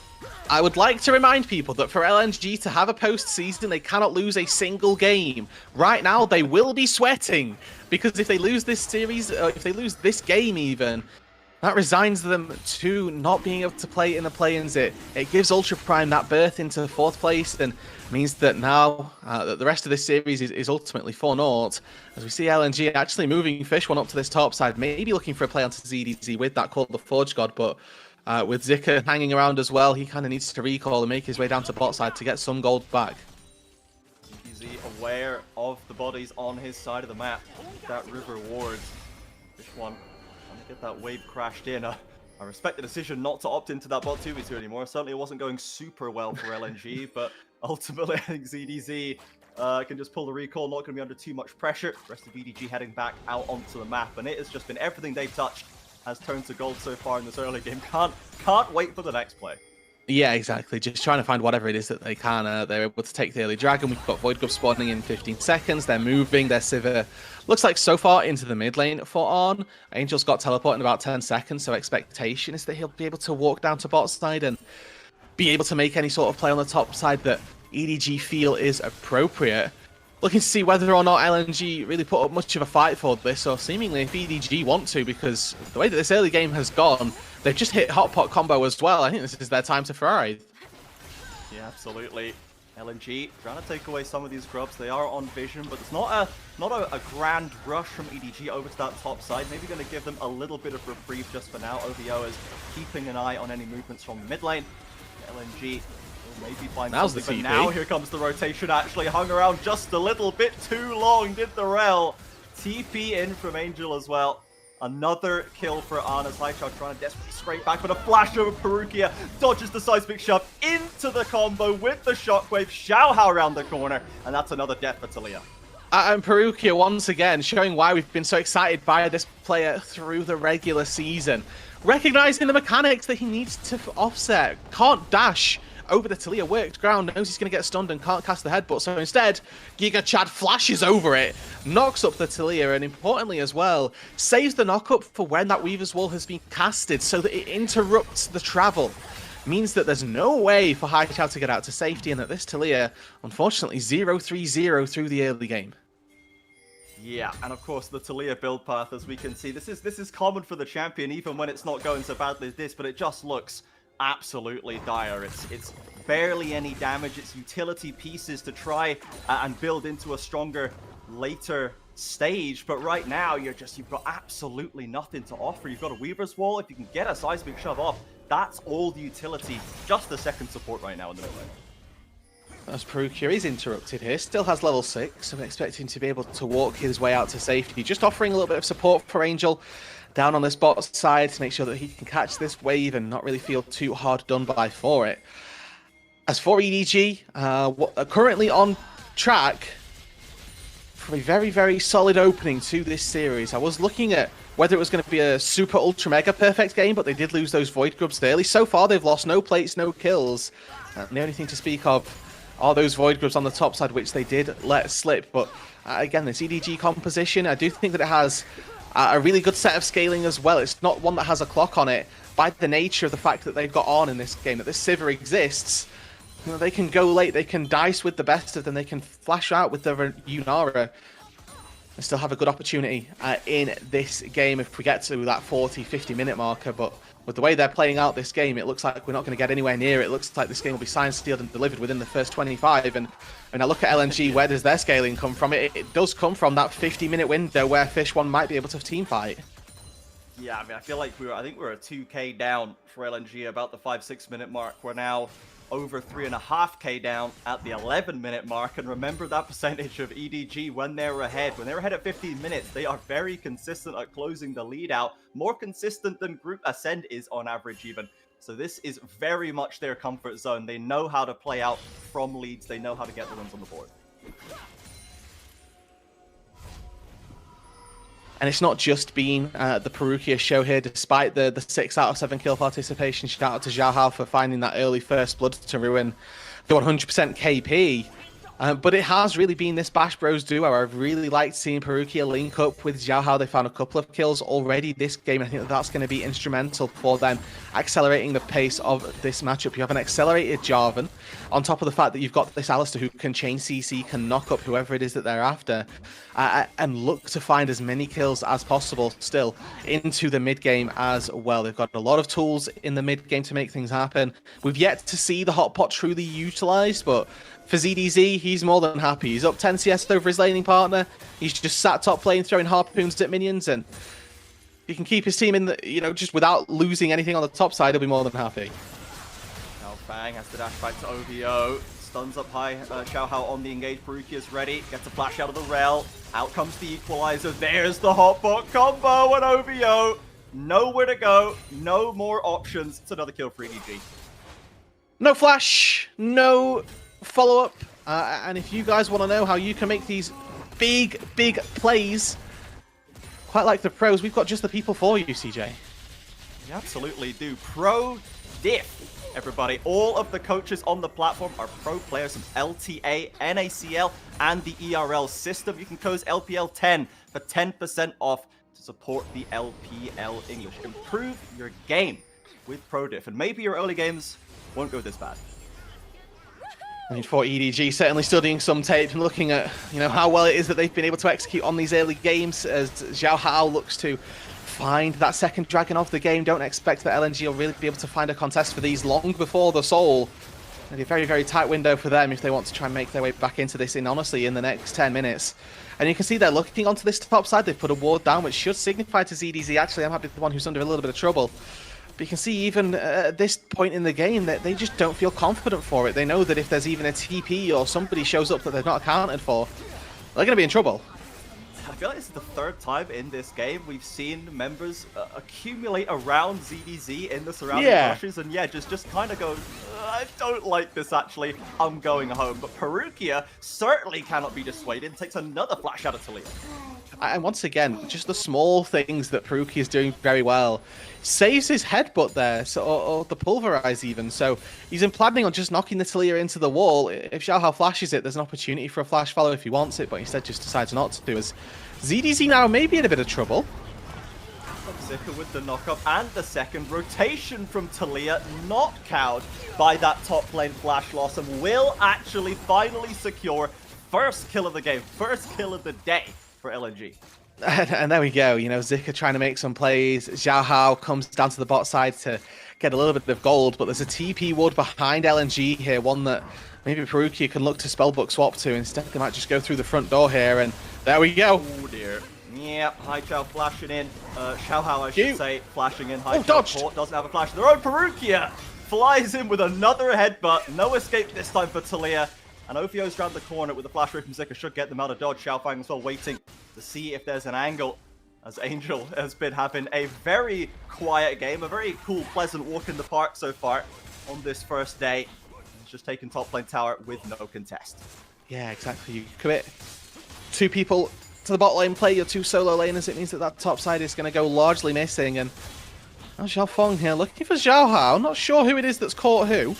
I would like to remind people that for LNG to have a postseason, they cannot lose a single game. Right now, they will be sweating, because if they lose this series, if they lose this game even, that resigns them to not being able to play in the play-ins. It gives Ultra Prime that berth into 4th place, and means that now the rest of this series is ultimately 4-0. As we see LNG actually moving Fish one up to this top side, maybe looking for a play onto ZDZ with that called the Forge God, but with Zika hanging around as well, he kind of needs to recall and make his way down to bot side to get some gold back. ZDZ aware of the bodies on his side of the map. That river wards. Fish one trying to get that wave crashed in. I respect the decision not to opt into that bot 2v2 anymore. Certainly it wasn't going super well for LNG, but ultimately I think ZDZ can just pull the recall, not going to be under too much pressure. The rest of EDG heading back out onto the map, and it has just been everything they've touched has turned to gold so far in this early game. Can't wait for the next play. Yeah, exactly. Just trying to find whatever it is that they can. They're able to take the early dragon. We've got Void Grub spawning in 15 seconds. They're moving. Their Sivir looks like so far into the mid lane for On. Angel's got teleport in about 10 seconds, so expectation is that he'll be able to walk down to bot side and be able to make any sort of play on the top side that EDG feel is appropriate. Looking to see whether or not LNG really put up much of a fight for this, or seemingly if EDG want to, because the way that this early game has gone, they've just hit Hot Pot combo as well. I think this is their time to thrive. Yeah, absolutely. LNG trying to take away some of these grubs. They are on vision, but it's not a grand rush from EDG over to that top side. Maybe going to give them a little bit of reprieve just for now. OVO is keeping an eye on any movements from the mid lane. LNG will maybe find something, but now here comes the rotation. Actually hung around just a little bit too long, did the rel. TP in from Angel as well. Another kill for Arna's Haichao trying to desperately scrape back, but a flash over Perukia dodges the seismic shove into the combo with the shockwave. Xiaohao around the corner, and that's another death for Taliyah. And Perukia once again showing why we've been so excited by this player through the regular season. Recognizing the mechanics that he needs to offset. Can't dash over the Taliyah worked ground, knows he's going to get stunned and can't cast the headbutt, so instead Giga Chad flashes over it, knocks up the Taliyah, and importantly as well, saves the knock-up for when that Weaver's Wall has been casted so that it interrupts the travel. Means that there's no way for Haichao to get out to safety, and that this Taliyah, unfortunately, 0-3-0 through the early game. Yeah, and of course the Taliyah build path, as we can see, this is common for the champion, even when it's not going so badly as this, but it just looks absolutely dire. It's barely any damage. It's utility pieces to try and build into a stronger later stage, but right now you've got absolutely nothing to offer. You've got a Weaver's Wall. If you can get a seismic shove off, that's all the utility. Just the second support right now in the mid lane. As Perukia is interrupted here, still has level 6, I'm expecting to be able to walk his way out to safety, just offering a little bit of support for Angel down on this bot side to make sure that he can catch this wave and not really feel too hard done by for it. As for EDG, currently on track for a very, very solid opening to this series. I was looking at whether it was going to be a super ultra mega perfect game, but they did lose those Void Grubs early. So far, they've lost no plates, no kills. The only thing to speak of are those Void Grubs on the top side, which they did let slip. But again, this EDG composition, I do think that it has a really good set of scaling as well. It's not one that has a clock on it. By the nature of the fact that they've got on in this game, that this Sivir exists, you know, they can go late, they can dice with the best of them, they can flash out with the Yunara, and still have a good opportunity in this game if we get to that 40-50 minute marker. But with the way they're playing out this game, it looks like we're not going to get anywhere near it. It looks like this game will be signed, sealed, and delivered within the first 25. And when I look at LNG, where does their scaling come from? It does come from that 50-minute window where Fish One might be able to team fight. Yeah, I mean, I feel like I think we're a 2k down for LNG about the 5-6 minute mark. We're now over 3.5k down at the 11-minute mark. And remember that percentage of EDG when they're ahead. When they're ahead at 15 minutes, they are very consistent at closing the lead out. More consistent than Group Ascend is on average even. So this is very much their comfort zone. They know how to play out from leads. They know how to get the wins on the board. And it's not just been the Perukia show here, despite the 6 out of 7 kill participation. Shout out to Xiaohao for finding that early first blood to ruin the 100% KP. But it has really been this Bash Bros duo. I've really liked seeing Perukia link up with Xiao Hao. They found a couple of kills already this game. I think that that's going to be instrumental for them accelerating the pace of this matchup. You have an accelerated Jarvan, on top of the fact that you've got this Alistar who can chain CC, can knock up whoever it is that they're after, and look to find as many kills as possible still into the mid game as well. They've got a lot of tools in the mid game to make things happen. We've yet to see the hot pot truly utilized, but for ZDZ, he's more than happy. He's up 10 CS over his laning partner. He's just sat top lane throwing harpoons at minions, and he can keep his team in the, just without losing anything on the top side. He'll be more than happy. Now Fang has to dash back to OVO. Stuns up high. Xiao Hao on the engage. Perukia's ready. Gets a flash out of the rail. Out comes the equalizer. There's the hotbot combo and OVO. Nowhere to go. No more options. It's another kill for EDG. No flash. No follow-up. And if you guys want to know how you can make these big plays, quite like the pros, we've got just the people for you, CJ. We absolutely do. Pro diff. Everybody, all of the coaches on the platform are pro players from LTA, NACL, and the ERL system. You can code LPL10 for 10% off to support the LPL English. Improve your game with prodiff, and maybe your early games won't go this bad. I mean, for EDG, certainly studying some tape and looking at, how well it is that they've been able to execute on these early games as Xiao Hao looks to find that second dragon of the game. Don't expect that LNG will really be able to find a contest for these long before the Soul. It'll be a very tight window for them if they want to try and make their way back into this honestly in the next 10 minutes. And you can see they're looking onto this top side. They've put a ward down, which should signify to ZDZ, actually, I might be the one who's under a little bit of trouble. But you can see even at this point in the game that they just don't feel confident for it. They know that if there's even a TP or somebody shows up that they're not accounted for, they're going to be in trouble. I feel like this is the third time in this game we've seen members accumulate around ZDZ in the surrounding rushes, and just kind of go, I don't like this actually, I'm going home. But Perukia certainly cannot be dissuaded and takes another flash out of Talia. And once again, just the small things that Perukia is doing very well. Saves his headbutt there, or the pulverize even. So he's planning on just knocking the Talia into the wall. If Xiao Hao flashes it, there's an opportunity for a flash follow if he wants it, but instead just decides not to. As ZDZ now may be in a bit of trouble. Zika with the knockup and the second rotation from Talia, not cowed by that top lane flash loss, and will actually finally secure first kill of the game, first kill of the day for LNG. And there we go, Zika trying to make some plays. Xiao Hao comes down to the bot side to get a little bit of gold, but there's a TP ward behind LNG here, one that maybe Perukia can look to spellbook swap to. Instead, they might just go through the front door here, and there we go. Oh dear. Yep, High Chow flashing in. Xiao Hao, I should say, flashing in. High Chow dodged. Port doesn't have a flash of their own. Perukia flies in with another headbutt. No escape this time for Talia. And OVO's round the corner with the flash ray from Zika should get them out of dodge. Xiao Fang as well waiting to see if there's an angle, as Angel has been having a very quiet game, a very cool, pleasant walk in the park so far on this first day. He's just taken top lane tower with no contest. Yeah, exactly. You commit two people to the bot lane, play your two solo laners. It means that top side is going to go largely missing. And Xiao Feng here looking for Xiao Hao. Not sure who it is that's caught who.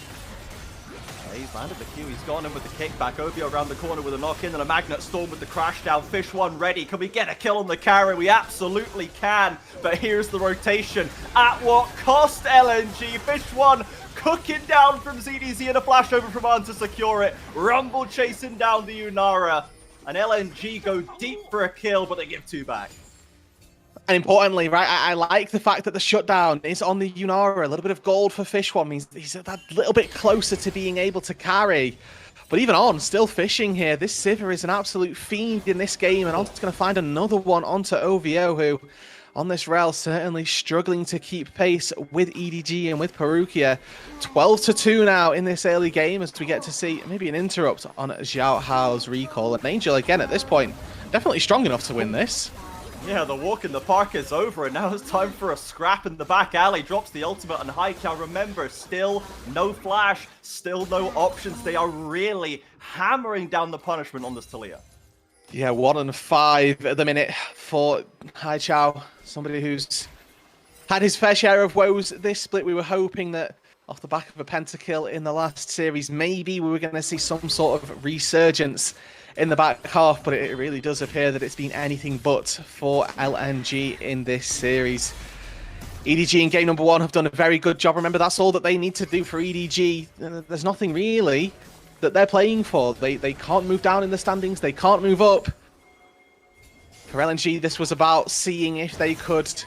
He's landed the Q, he's gone in with the kickback. OVO around the corner with a knock-in and a Magnet Storm with the crash down. Fish one ready. Can we get a kill on the carry? We absolutely can. But here's the rotation. At what cost, LNG? Fish one cooking down from ZDZ and a flash over from Arn to secure it. Rumble chasing down the Unara. And LNG go deep for a kill, but they give two back. And importantly, right, I like the fact that the shutdown is on the Unara. A little bit of gold for Fish One means he's that little bit closer to being able to carry. But even on, still fishing here. This Sivir is an absolute fiend in this game, and On's going to find another one onto OVO, who, on this rail, certainly struggling to keep pace with EDG and with Perukia. 12-2 now in this early game, as we get to see maybe an interrupt on Xiao Hao's recall. And Angel, again, at this point, definitely strong enough to win this. Yeah, the walk in the park is over, and now it's time for a scrap in the back alley. Drops the ultimate on Haikyao. Remember, still no flash, still no options. They are really hammering down the punishment on this Talia. Yeah, 1-5 at the minute for Haikyao. Somebody who's had his fair share of woes this split. We were hoping that off the back of a pentakill in the last series. Maybe we were going to see some sort of resurgence in the back half, but it really does appear that it's been anything but for LNG in this series. EDG in game number 1 have done a very good job. Remember, that's all that they need to do for EDG. There's nothing really that they're playing for. They can't move down in the standings. They can't move up. For LNG, this was about seeing if they could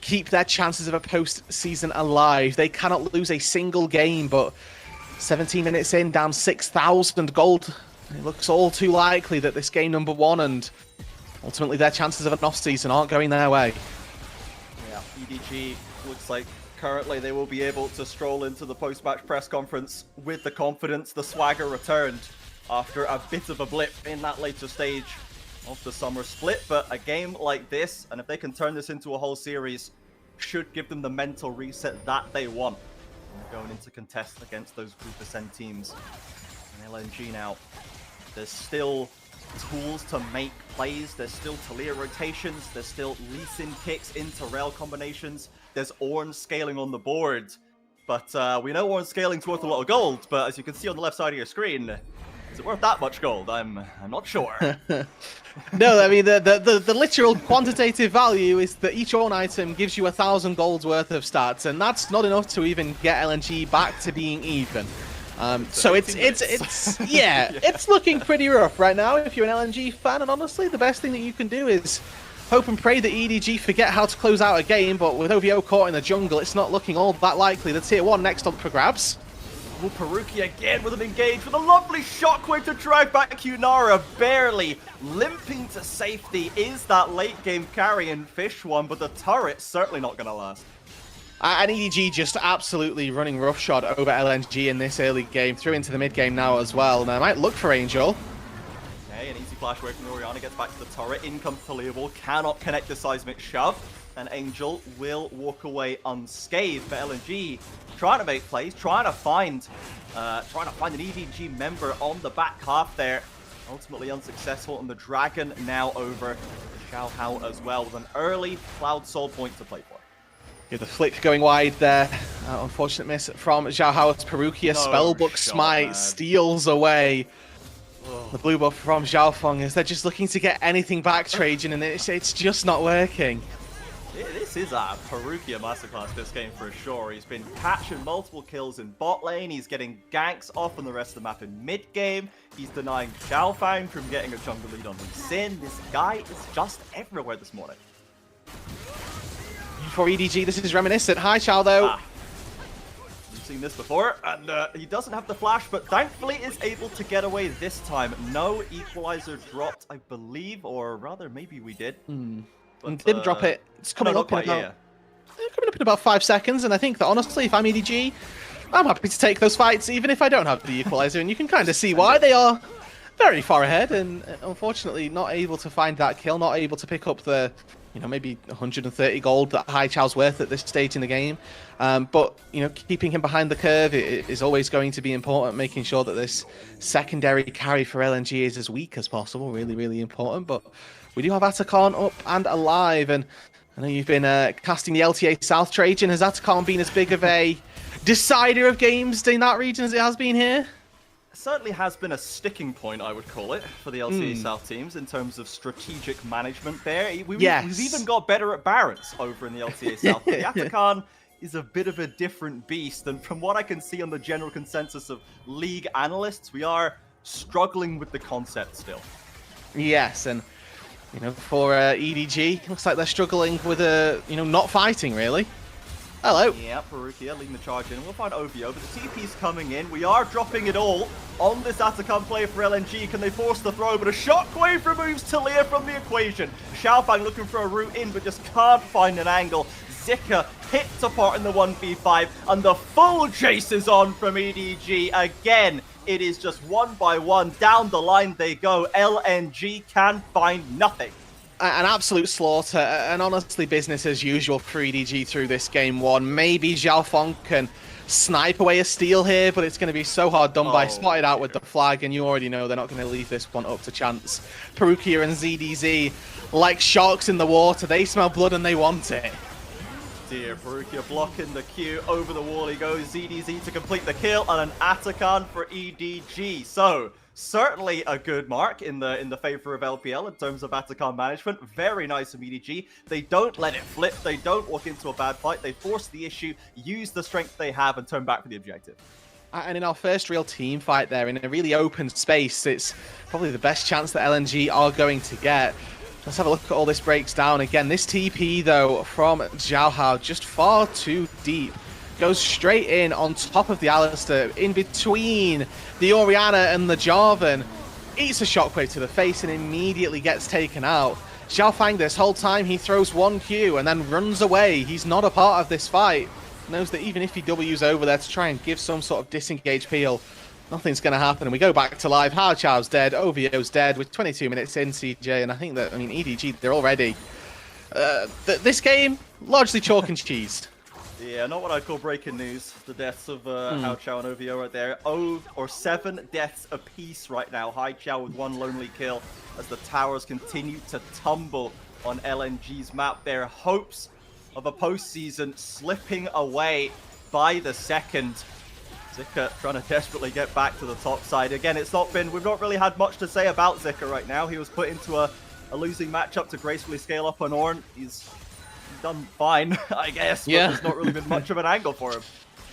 keep their chances of a postseason alive. They cannot lose a single game, but 17 minutes in, down 6,000 gold. It looks all too likely that this game number 1 and ultimately their chances of an off-season aren't going their way. Yeah, EDG looks like currently they will be able to stroll into the post-match press conference with the confidence. The swagger returned after a bit of a blip in that later stage of the summer split, but a game like this, and if they can turn this into a whole series, should give them the mental reset that they want. Going into contest against those Group Ascend teams. And LNG now, there's still tools to make plays, there's still Talia rotations, there's still Lee Sin kicks into rail combinations, there's Ornn scaling on the board, but we know Ornn scaling's worth a lot of gold, but as you can see on the left side of your screen, is it worth that much gold? I'm not sure. No, I mean, the literal quantitative value is that each Ornn item gives you 1,000 gold's worth of stats, and that's not enough to even get LNG back to being even. So it's yeah, it's looking pretty rough right now if you're an LNG fan, and honestly, the best thing that you can do is hope and pray that EDG forget how to close out a game, but with OVO caught in the jungle, it's not looking all that likely. The tier 1 next up for grabs. Oh, Peruki again with an engage with a lovely shockwave to drag back Yunara, barely limping to safety. Is that late game carry in Fish one, but the turret's certainly not going to last. And EDG just absolutely running roughshod over LNG in this early game, through into the mid game now as well. Now, I might look for Angel. Okay, an easy flash away from Oriana, gets back to the turret, in comes Taliable, cannot connect the seismic shove, and Angel will walk away unscathed. But LNG trying to make plays, trying to find an EDG member on the back half there. Ultimately unsuccessful, and the Dragon now over to Xiao Hao as well, with an early Cloud Soul point to play for. Yeah, the flick going wide there. Unfortunate miss from Xiao Hao's Perukia. Spellbook Smite steals away the blue buff from Xiao Feng as they're just looking to get anything back, Trajan, and it's just not working. This is a Perukia masterclass this game for sure. He's been catching multiple kills in bot lane. He's getting ganks off on the rest of the map in mid game. He's denying Xiao Fang from getting a jungle lead on Lee Sin. This guy is just everywhere this morning. For EDG, this is reminiscent. Hi, Xiao, though. We've seen this before, and he doesn't have the flash, but thankfully is able to get away this time. No equalizer dropped, I believe, or rather, maybe we did. But, didn't drop it. It's coming up in about, coming up in about 5 seconds, and I think that honestly, if I'm EDG, I'm happy to take those fights, even if I don't have the equalizer, and you can kind of see why. They are very far ahead, and unfortunately not able to find that kill, not able to pick up the, maybe 130 gold that Hai Chao's worth at this stage in the game. But, keeping him behind the curve is always going to be important, making sure that this secondary carry for LNG is as weak as possible. Really, really important. But we do have Atakan up and alive, and I know you've been casting the LTA South, Trajan. Has Atakan been as big of a decider of games in that region as it has been here? Certainly has been a sticking point, I would call it, for the LCA South teams in terms of strategic management there. We've even got better at Barons over in the LCA South. But the Atakan is a bit of a different beast, and from what I can see on the general consensus of league analysts, we are struggling with the concept still. Yes, and for EDG, looks like they're struggling with not fighting really. Hello. Yeah, Perukia leading the charge in. We'll find OVO, but the TP's coming in. We are dropping it all on this Atakan play for LNG. Can they force the throw? But a shockwave removes Talia from the equation. Xiaofang looking for a route in, but just can't find an angle. Zika hits apart in the 1v5, and the full chase is on from EDG. Again, it is just one by one. Down the line they go. LNG can find nothing. An absolute slaughter, and honestly business as usual for EDG through this game one. Maybe Xiao Feng can snipe away a steal here, but it's going to be so hard done by. Spotted out with the flag, and you already know they're not going to leave this one up to chance. Perukia and ZDZ, like sharks in the water, they smell blood and they want it. dear. Perukia blocking the Q. Over the wall he goes. ZDZ to complete the kill, and an Atakan for EDG. So, certainly a good mark in the favor of LPL in terms of Atakan management. Very nice from EDG. They don't let it flip. They don't walk into a bad fight. They force the issue, use the strength they have, and turn back for the objective. And in our first real team fight there, in a really open space, it's probably the best chance that LNG are going to get. Let's have a look at all this breaks down. Again, this TP, though, from Xiaohao, just far too deep. Goes straight in on top of the Alistair, in between the Orianna and the Jarvan. Eats a shockwave to the face and immediately gets taken out. Xiaofang, this whole time, he throws one Q and then runs away. He's not a part of this fight. Knows that even if he W's over there to try and give some sort of disengage peel, nothing's going to happen. And we go back to live. Hao Chao's dead. OVO's dead with 22 minutes in, CJ. And I think that, EDG, they're already... this game, largely chalk and cheese. Yeah, not what I'd call breaking news. The deaths of Hao Chao and OVO right there. 7 deaths apiece right now. Hai Chao with 1 lonely kill as the towers continue to tumble on LNG's map. Their hopes of a postseason slipping away by the second. Zika trying to desperately get back to the top side. Again, we've not really had much to say about Zika right now. He was put into a losing matchup to gracefully scale up on Ornn. He's done fine, I guess, but there's not really been much of an angle for him.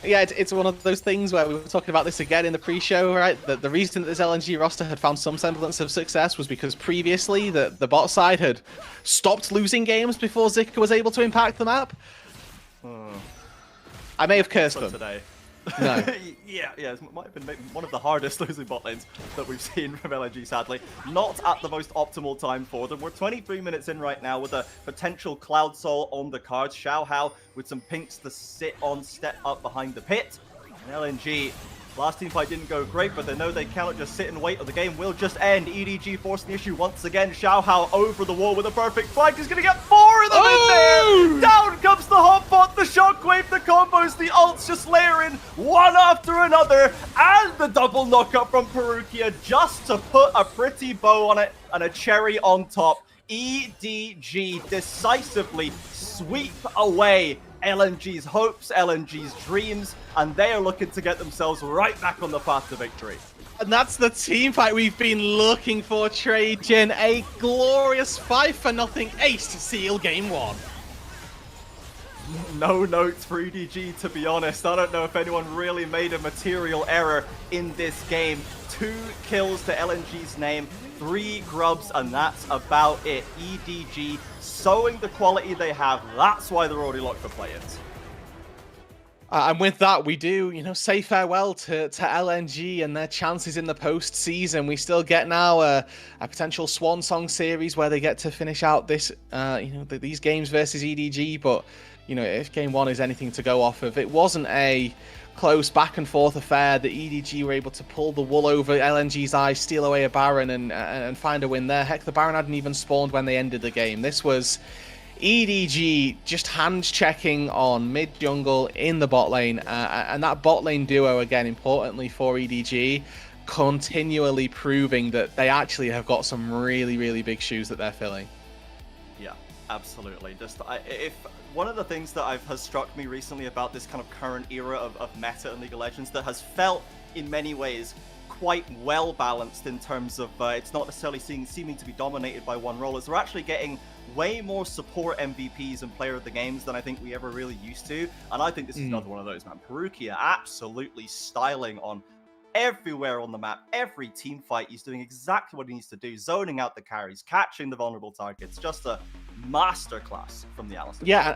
Yeah, it's one of those things where we were talking about this again in the pre-show, right? The reason that this LNG roster had found some semblance of success was because previously the bot side had stopped losing games before Zika was able to impact the map. I may have cursed them. Today. No. yeah, it might have been maybe one of the hardest losing bot lanes that we've seen from LNG, sadly. Not at the most optimal time for them. We're 23 minutes in right now with a potential Cloud Soul on the cards. Xiaohao with some pinks to sit on, step up behind the pit. And LNG, last team fight didn't go great, but they know they cannot just sit and wait or the game will just end. EDG forcing the issue once again. Xiaohao over the wall with a perfect flank. He's going to get 4 of them in there. Down comes the hotbot, the shockwave, the combos, the ults just layering one after another. And the double knockup from Perukia just to put a pretty bow on it and a cherry on top. EDG decisively sweep away LNG's hopes, LNG's dreams, and they are looking to get themselves right back on the path to victory. And that's the team fight we've been looking for, Trajan. A glorious 5-0 ace to seal game 1. No notes for EDG, to be honest. I don't know if anyone really made a material error in this game. 2 kills to LNG's name, 3 grubs, and that's about it. EDG showing the quality they have. That's why they're already locked for play-ins. And with that, we do, say farewell to LNG and their chances in the postseason. We still get now a potential swan song series where they get to finish out this, these games versus EDG. But, if game 1 is anything to go off of, it wasn't a close back and forth affair that EDG were able to pull the wool over LNG's eyes, steal away a Baron and find a win there. Heck, the Baron hadn't even spawned when they ended the game. This was EDG just hand checking on mid jungle in the bot lane, and that bot lane duo, again, importantly for EDG, continually proving that they actually have got some really, really big shoes that they're filling. Yeah, absolutely. If one of the things that has struck me recently about this kind of current era of meta in League of Legends that has felt in many ways quite well balanced in terms of it's not necessarily seeming to be dominated by one role, is we're actually getting way more support MVPs and player of the games than I think we ever really used to, and I think this is another one of those, man. Perukia absolutely styling on everywhere on the map, every team fight. He's doing exactly what he needs to do, zoning out the carries, catching the vulnerable targets. Just a masterclass from the Alistair. Yeah,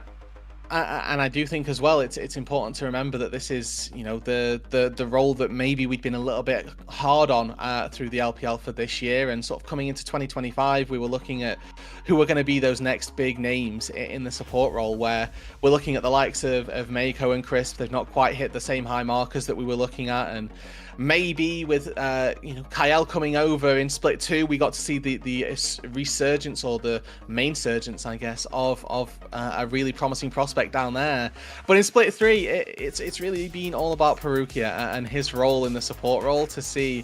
and I do think as well it's important to remember that this is the role that maybe we'd been a little bit hard on through the LPL for this year, and sort of coming into 2025 we were looking at who were going to be those next big names in the support role, where we're looking at the likes of Meiko and Crisp. They've not quite hit the same high markers that we were looking at, and maybe with Kael coming over in Split 2, we got to see the resurgence, or the main surgence, I guess, of a really promising prospect down there. But in Split 3, it's really been all about Perukia and his role in the support role, to see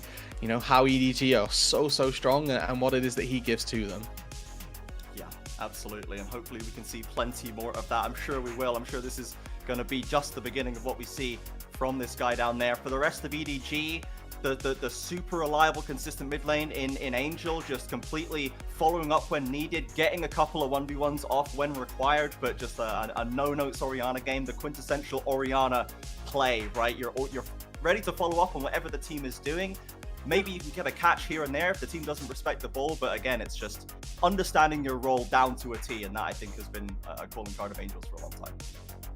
how EDG are so strong and what it is that he gives to them. Yeah, absolutely, and hopefully we can see plenty more of that. I'm sure we will. I'm sure this is going to be just the beginning of what we see from this guy down there. For the rest of EDG, the super reliable, consistent mid lane in Angel, just completely following up when needed, getting a couple of 1v1s off when required, but just a no-notes Orianna game, the quintessential Orianna play, right? You're ready to follow up on whatever the team is doing. Maybe you can get a catch here and there if the team doesn't respect the ball, but again, it's just understanding your role down to a T, and that I think has been a calling card of Angels for a long time.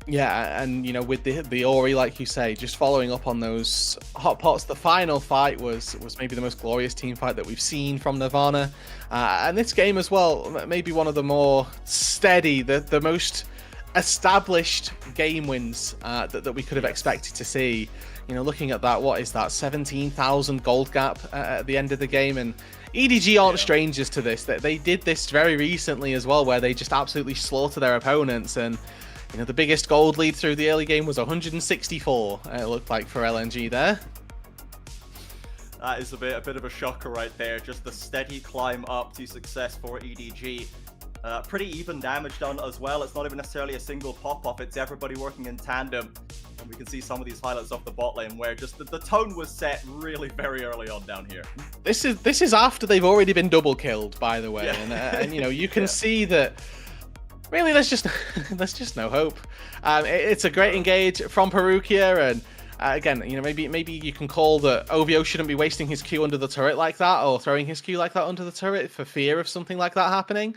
Yeah, and you know, with the Ori, like you say, just following up on those hot pots, the final fight was maybe the most glorious team fight that we've seen from Nirvana, and this game as well, maybe one of the more steady, the most established game wins that we could have expected to see. You know, looking at that, what is that, 17,000 gold gap at the end of the game, and EDG aren't strangers to this. They did this very recently as well, where they just absolutely slaughter their opponents, and you know, the biggest gold lead through the early game was 164, it looked like, for LNG there. That is a bit of a shocker right there. Just the steady climb up to success for EDG. Pretty even damage done as well. It's not even necessarily a single pop-off. It's everybody working in tandem. And we can see some of these highlights off the bot lane where just the tone was set really very early on down here. This is after they've already been double killed, by the way. Yeah. And you know, you can see that really, there's just no hope. It's a great engage from Perukia, and again, you know, maybe you can call that OVO shouldn't be wasting his Q under the turret like that, or throwing his Q like that under the turret for fear of something like that happening.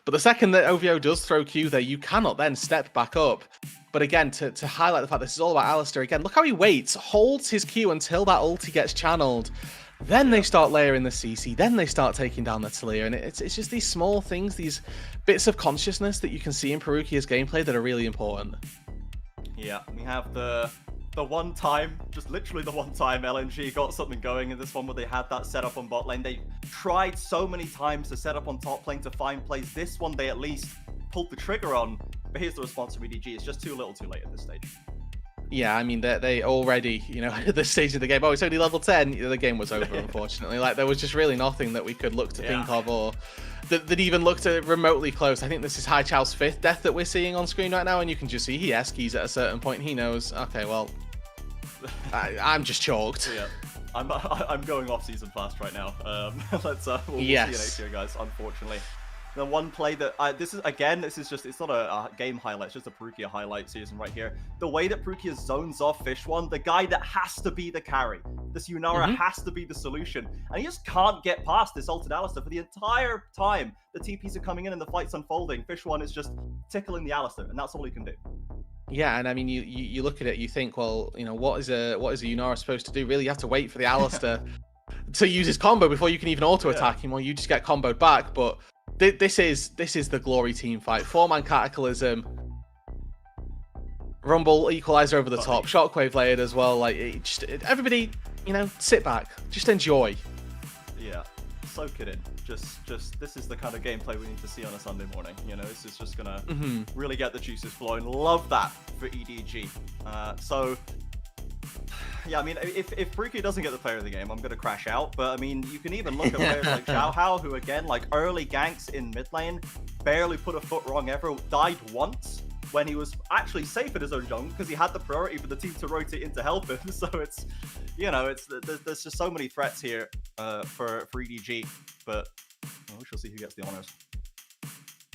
But the second that OVO does throw Q there, you cannot then step back up. But again, to highlight the fact this is all about Alistar, again, look how he waits, holds his Q until that ulti gets channeled. Then they start layering the CC, then they start taking down the Talia, and it's just these small things, these bits of consciousness that you can see in Perukia's gameplay that are really important. Yeah, we have the one time, just literally the one time LNG got something going in this one where they had that set up on bot lane. They tried so many times to set up on top lane to find plays. This one they at least pulled the trigger on, but here's the response from EDG. It's just too little too late at this stage. Yeah, I mean, they already, you know, at this stage of the game, oh, it's only level 10, the game was over, unfortunately. Like, there was just really nothing that we could look to think of, or that even looked remotely close. I think this is Hai Chao's 5th death that we're seeing on screen right now, and you can just see he S-keys at a certain point. He knows, okay, well, I'm just chalked. Yeah, I'm going off season fast right now. We'll see you next year, guys, unfortunately. The one play that this is just, it's not a game highlight, it's just a Perukia highlight season right here. The way that Perukia zones off Fish One, the guy that has to be the carry, this Yunara has to be the solution, and he just can't get past this ulted Alistar for the entire time the TPs are coming in and the fight's unfolding. Fish One is just tickling the Alistar, and that's all he can do. Yeah, and I mean, you look at it, you think, well, you know, what is a Yunara supposed to do? Really, you have to wait for the Alistar to use his combo before you can even auto attack him, or you just get comboed back. But this is the glory team fight. 4-man Cataclysm, Rumble, Equalizer over the top, Shockwave layered as well. Like, everybody, you know, sit back, just enjoy. Yeah, soak it in. Just this is the kind of gameplay we need to see on a Sunday morning. You know, this is just gonna really get the juices flowing. Love that for EDG. So yeah, I mean, if Perukia doesn't get the player of the game, I'm gonna crash out. But I mean, you can even look at players like Xiao Hao, who again, like early ganks in mid lane, barely put a foot wrong ever, died once when he was actually safe in his own jungle because he had the priority for the team to rotate in to help him. So it's, you know, there's just so many threats here for EDG, but we shall see who gets the honors.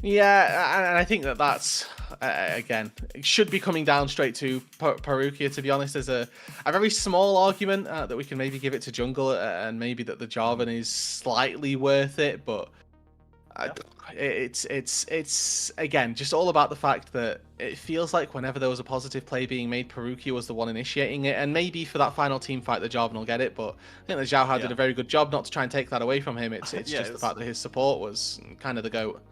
Yeah, and I think that's, again, it should be coming down straight to Perukia, to be honest. There's a very small argument that we can maybe give it to jungle, and maybe that the Jarvan is slightly worth it, but it's again, just all about the fact that it feels like whenever there was a positive play being made, Perukia was the one initiating it, and maybe for that final team fight, the Jarvan will get it, but I think that Xiao Hao did a very good job not to try and take that away from him. It's just the fact that his support was kind of the GOAT.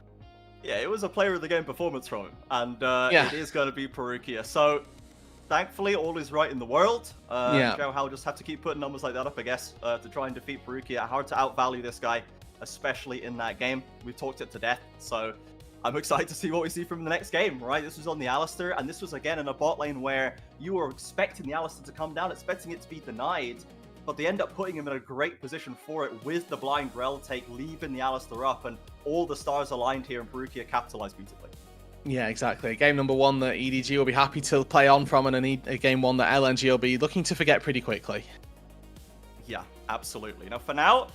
Yeah, it was a player of the game performance from him, and it is going to be Perukia. So, thankfully, all is right in the world. Xiao Hao just have to keep putting numbers like that up, I guess, to try and defeat Perukia. Hard to outvalue this guy, especially in that game. We've talked it to death, so I'm excited to see what we see from the next game, right? This was on the Alistar, and this was, again, in a bot lane where you were expecting the Alistar to come down, expecting it to be denied. but they end up putting him in a great position for it with the blind Rel take, leaving the Alistar up, and all the stars aligned here, and Barukia capitalized beautifully. Yeah, exactly. Game number 1 that EDG will be happy to play on from, and a game 1 that LNG will be looking to forget pretty quickly. Yeah, absolutely. Now, for now,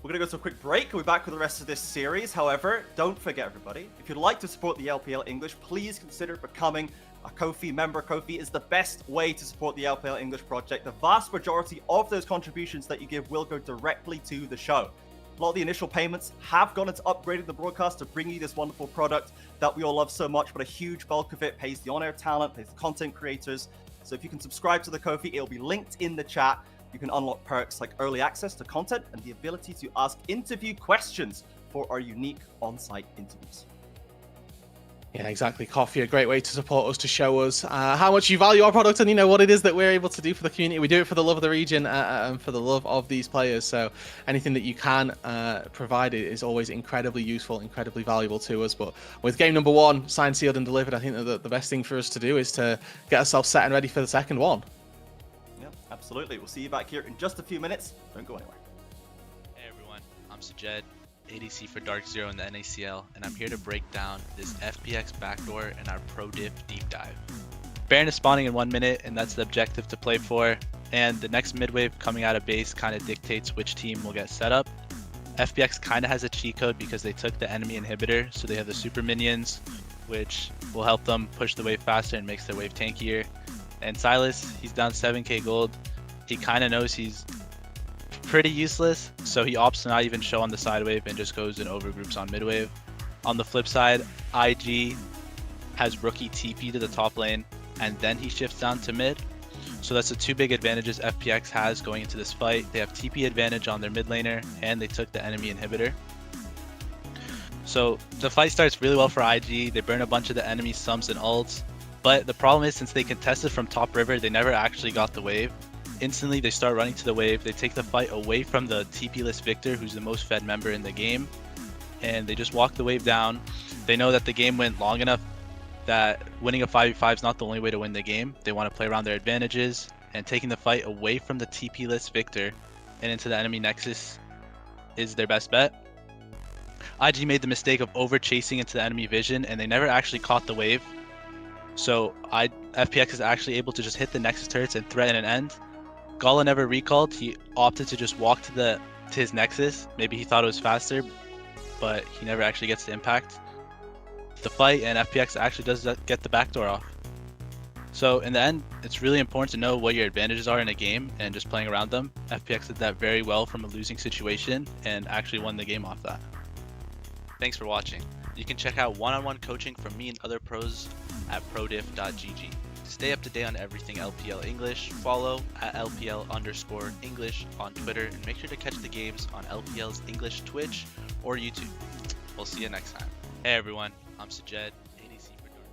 we're going to go to a quick break. We'll be back with the rest of this series. However, don't forget, everybody, if you'd like to support the LPL English, please consider becoming a Ko-fi member. Ko-fi is the best way to support the LPL English project. The vast majority of those contributions that you give will go directly to the show. A lot of the initial payments have gone into upgrading the broadcast to bring you this wonderful product that we all love so much, but a huge bulk of it pays the on-air talent, pays the content creators. So if you can subscribe to the Ko-fi, it'll be linked in the chat. You can unlock perks like early access to content and the ability to ask interview questions for our unique on-site interviews. Yeah, exactly. Coffee, a great way to support us, to show us how much you value our product and, you know, what it is that we're able to do for the community. We do it for the love of the region and for the love of these players. So anything that you can provide is always incredibly useful, incredibly valuable to us. But with game number 1 signed, sealed and delivered, I think that the best thing for us to do is to get ourselves set and ready for the second one. Yeah, absolutely. We'll see you back here in just a few minutes. Don't go anywhere. Hey everyone, I'm Sajed, ADC for Dark Zero in the NACL, and I'm here to break down this FPX backdoor and our prodiff deep dive. Baron is spawning in 1 minute, and that's the objective to play for, and the next mid wave coming out of base kind of dictates which team will get set up. FPX kind of has a cheat code because they took the enemy inhibitor, so they have the super minions, which will help them push the wave faster and makes their wave tankier. And Silas, he's down 7k gold. He kind of knows he's pretty useless, so he opts to not even show on the side wave and just goes and overgroups on mid wave. On the flip side, IG has rookie TP to the top lane, and then he shifts down to mid. So that's the 2 big advantages FPX has going into this fight. They have TP advantage on their mid laner, and they took the enemy inhibitor. So the fight starts really well for IG. They burn a bunch of the enemy sums and ults, but the problem is, since they contested from top river, they never actually got the wave. Instantly, they start running to the wave. They take the fight away from the TP-less Victor, who's the most fed member in the game, and they just walk the wave down. They know that the game went long enough that winning a 5v5 is not the only way to win the game. They want to play around their advantages, and taking the fight away from the TP-less Victor and into the enemy nexus is their best bet. IG made the mistake of over-chasing into the enemy vision, and they never actually caught the wave. So FPX is actually able to just hit the nexus turrets and threaten an end. Gala never recalled. He opted to just walk to his nexus. Maybe he thought it was faster, but he never actually gets the impact the fight, and FPX actually does get the backdoor off. So in the end, it's really important to know what your advantages are in a game and just playing around them. FPX did that very well from a losing situation and actually won the game off that. Thanks for watching. You can check out one-on-one coaching from me and other pros at prodiff.gg. To stay up to date on everything LPL English, follow at LPL_English on Twitter, and make sure to catch the games on LPL's English Twitch or YouTube. We'll see you next time. Hey everyone, I'm Sajed, ADC for Dark.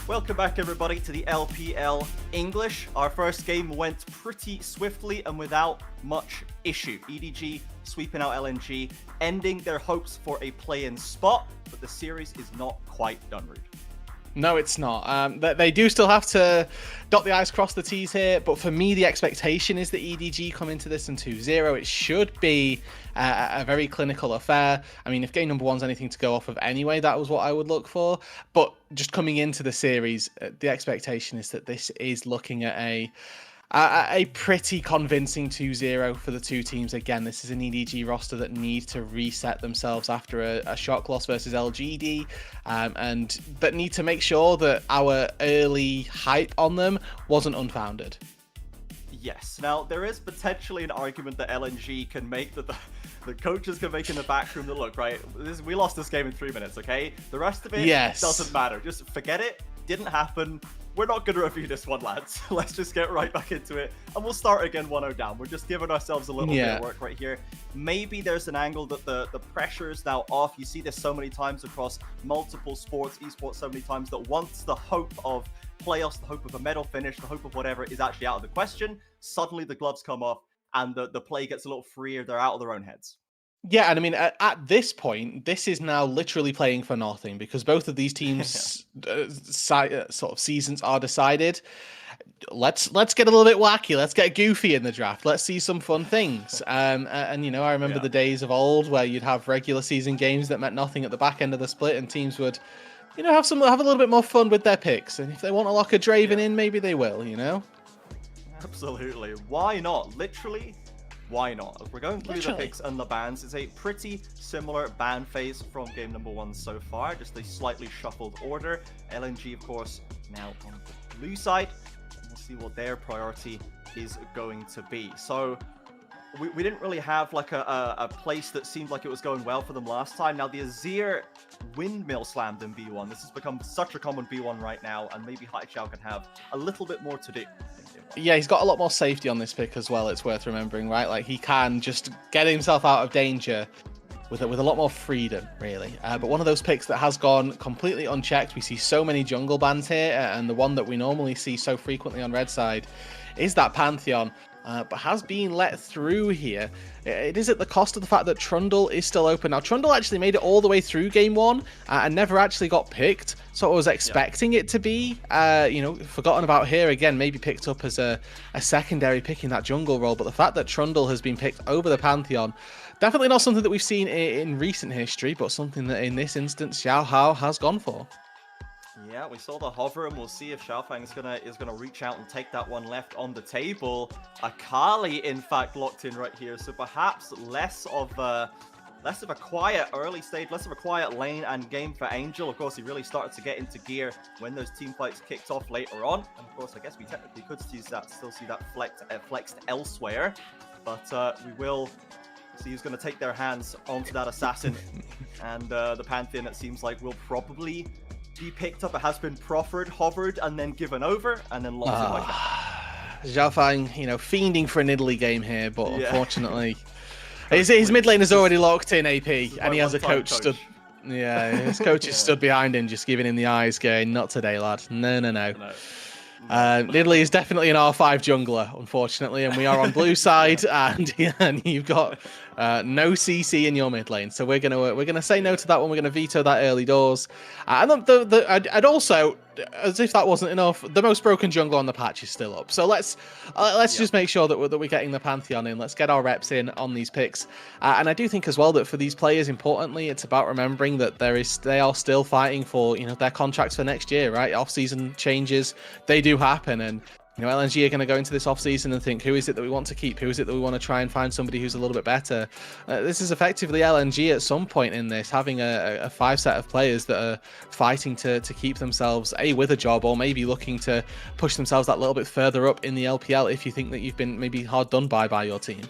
Welcome back, everybody, to the LPL English. Our first game went pretty swiftly and without much issue. EDG sweeping out LNG, ending their hopes for a play-in spot, but the series is not quite done, Rude. No, it's not. They do still have to dot the I's, cross the T's here, but for me, the expectation is that EDG come into this in 2-0. It should be a very clinical affair. I mean, if game number one's anything to go off of anyway, that was what I would look for. But just coming into the series, the expectation is that this is looking at a pretty convincing 2-0 for the two teams. Again, this is an EDG roster that need to reset themselves after a shock loss versus LGD, but need to make sure that our early hype on them wasn't unfounded. Yes. Now, there is potentially an argument that LNG can make, that the coaches can make in the back room. To look, right, we lost this game in 3 minutes, okay? The rest of it doesn't matter. Just forget it. Didn't happen. We're not going to review this one, lads. Let's just get right back into it. And we'll start again 1-0 down. We're just giving ourselves a little bit of work right here. Maybe there's an angle that the pressure is now off. You see this so many times across multiple sports, esports, so many times, that once the hope of playoffs, the hope of a medal finish, the hope of whatever is actually out of the question, suddenly the gloves come off and the play gets a little freer. They're out of their own heads. Yeah, and I mean, at this point, this is now literally playing for nothing, because both of these teams' sort of seasons are decided. Let's get a little bit wacky. Let's get goofy in the draft. Let's see some fun things. And you know, I remember the days of old where you'd have regular season games that meant nothing at the back end of the split, and teams would, you know, have a little bit more fun with their picks. And if they want to lock a Draven in, maybe they will. You know. Absolutely. Why not? Literally. Why not? As we're going through the picks and the bans, it's a pretty similar ban phase from game number one so far, just a slightly shuffled order. LNG, of course, now on the blue side. We'll see what their priority is going to be. So we didn't really have like a place that seemed like it was going well for them last time. Now the Azir windmill slammed in B1. This has become such a common B1 right now, and maybe Haichao can have a little bit more to do. Yeah, he's got a lot more safety on this pick as well, it's worth remembering, right? Like, he can just get himself out of danger with a lot more freedom, really. But one of those picks that has gone completely unchecked, we see so many jungle bans here, and the one that we normally see so frequently on red side is that Pantheon. But has been let through here. It is at the cost of the fact that Trundle is still open. Now, Trundle actually made it all the way through game one and never actually got picked. So I was expecting it to be, you know, forgotten about here again, maybe picked up as a secondary pick in that jungle role. But the fact that Trundle has been picked over the Pantheon, definitely not something that we've seen in recent history, but something that in this instance, Xiao Hao has gone for. Yeah, we saw the hover, and we'll see if Xiaofang is gonna reach out and take that one left on the table. Akali, in fact, locked in right here, so perhaps less of a quiet early stage, less of a quiet lane and game for Angel. Of course, he really started to get into gear when those team fights kicked off later on. And of course, I guess we technically could still see that flexed elsewhere, but we will see who's going to take their hands onto that assassin. And the Pantheon, it seems like, will probably be picked up. It has been proffered, hovered, and then given over, and then locked in like that. Xiaofang, you know, fiending for an Italy game here, but unfortunately, his mid lane is already locked in, AP, and he has a coach stood. Yeah, his coach is stood behind him, just giving him the eyes, going, "Not today, lad. No. Italy is definitely an R5 jungler, unfortunately, and we are on blue side, and you've got no CC in your mid lane, so we're gonna say no to that one. We're gonna veto that early doors, and I'd also, as if that wasn't enough, the most broken jungler on the patch is still up. So let's just make sure that we're getting the Pantheon in. Let's get our reps in on these picks, and I do think as well that for these players, importantly, it's about remembering that they are still fighting for, you know, their contracts for next year, right? Off-season changes, they do happen, and you know, LNG are going to go into this off-season and think, who is it that we want to keep? Who is it that we want to try and find somebody who's a little bit better? This is effectively LNG at some point in this, having a five set of players that are fighting to keep themselves, with a job, or maybe looking to push themselves that little bit further up in the LPL if you think that you've been maybe hard done by your team.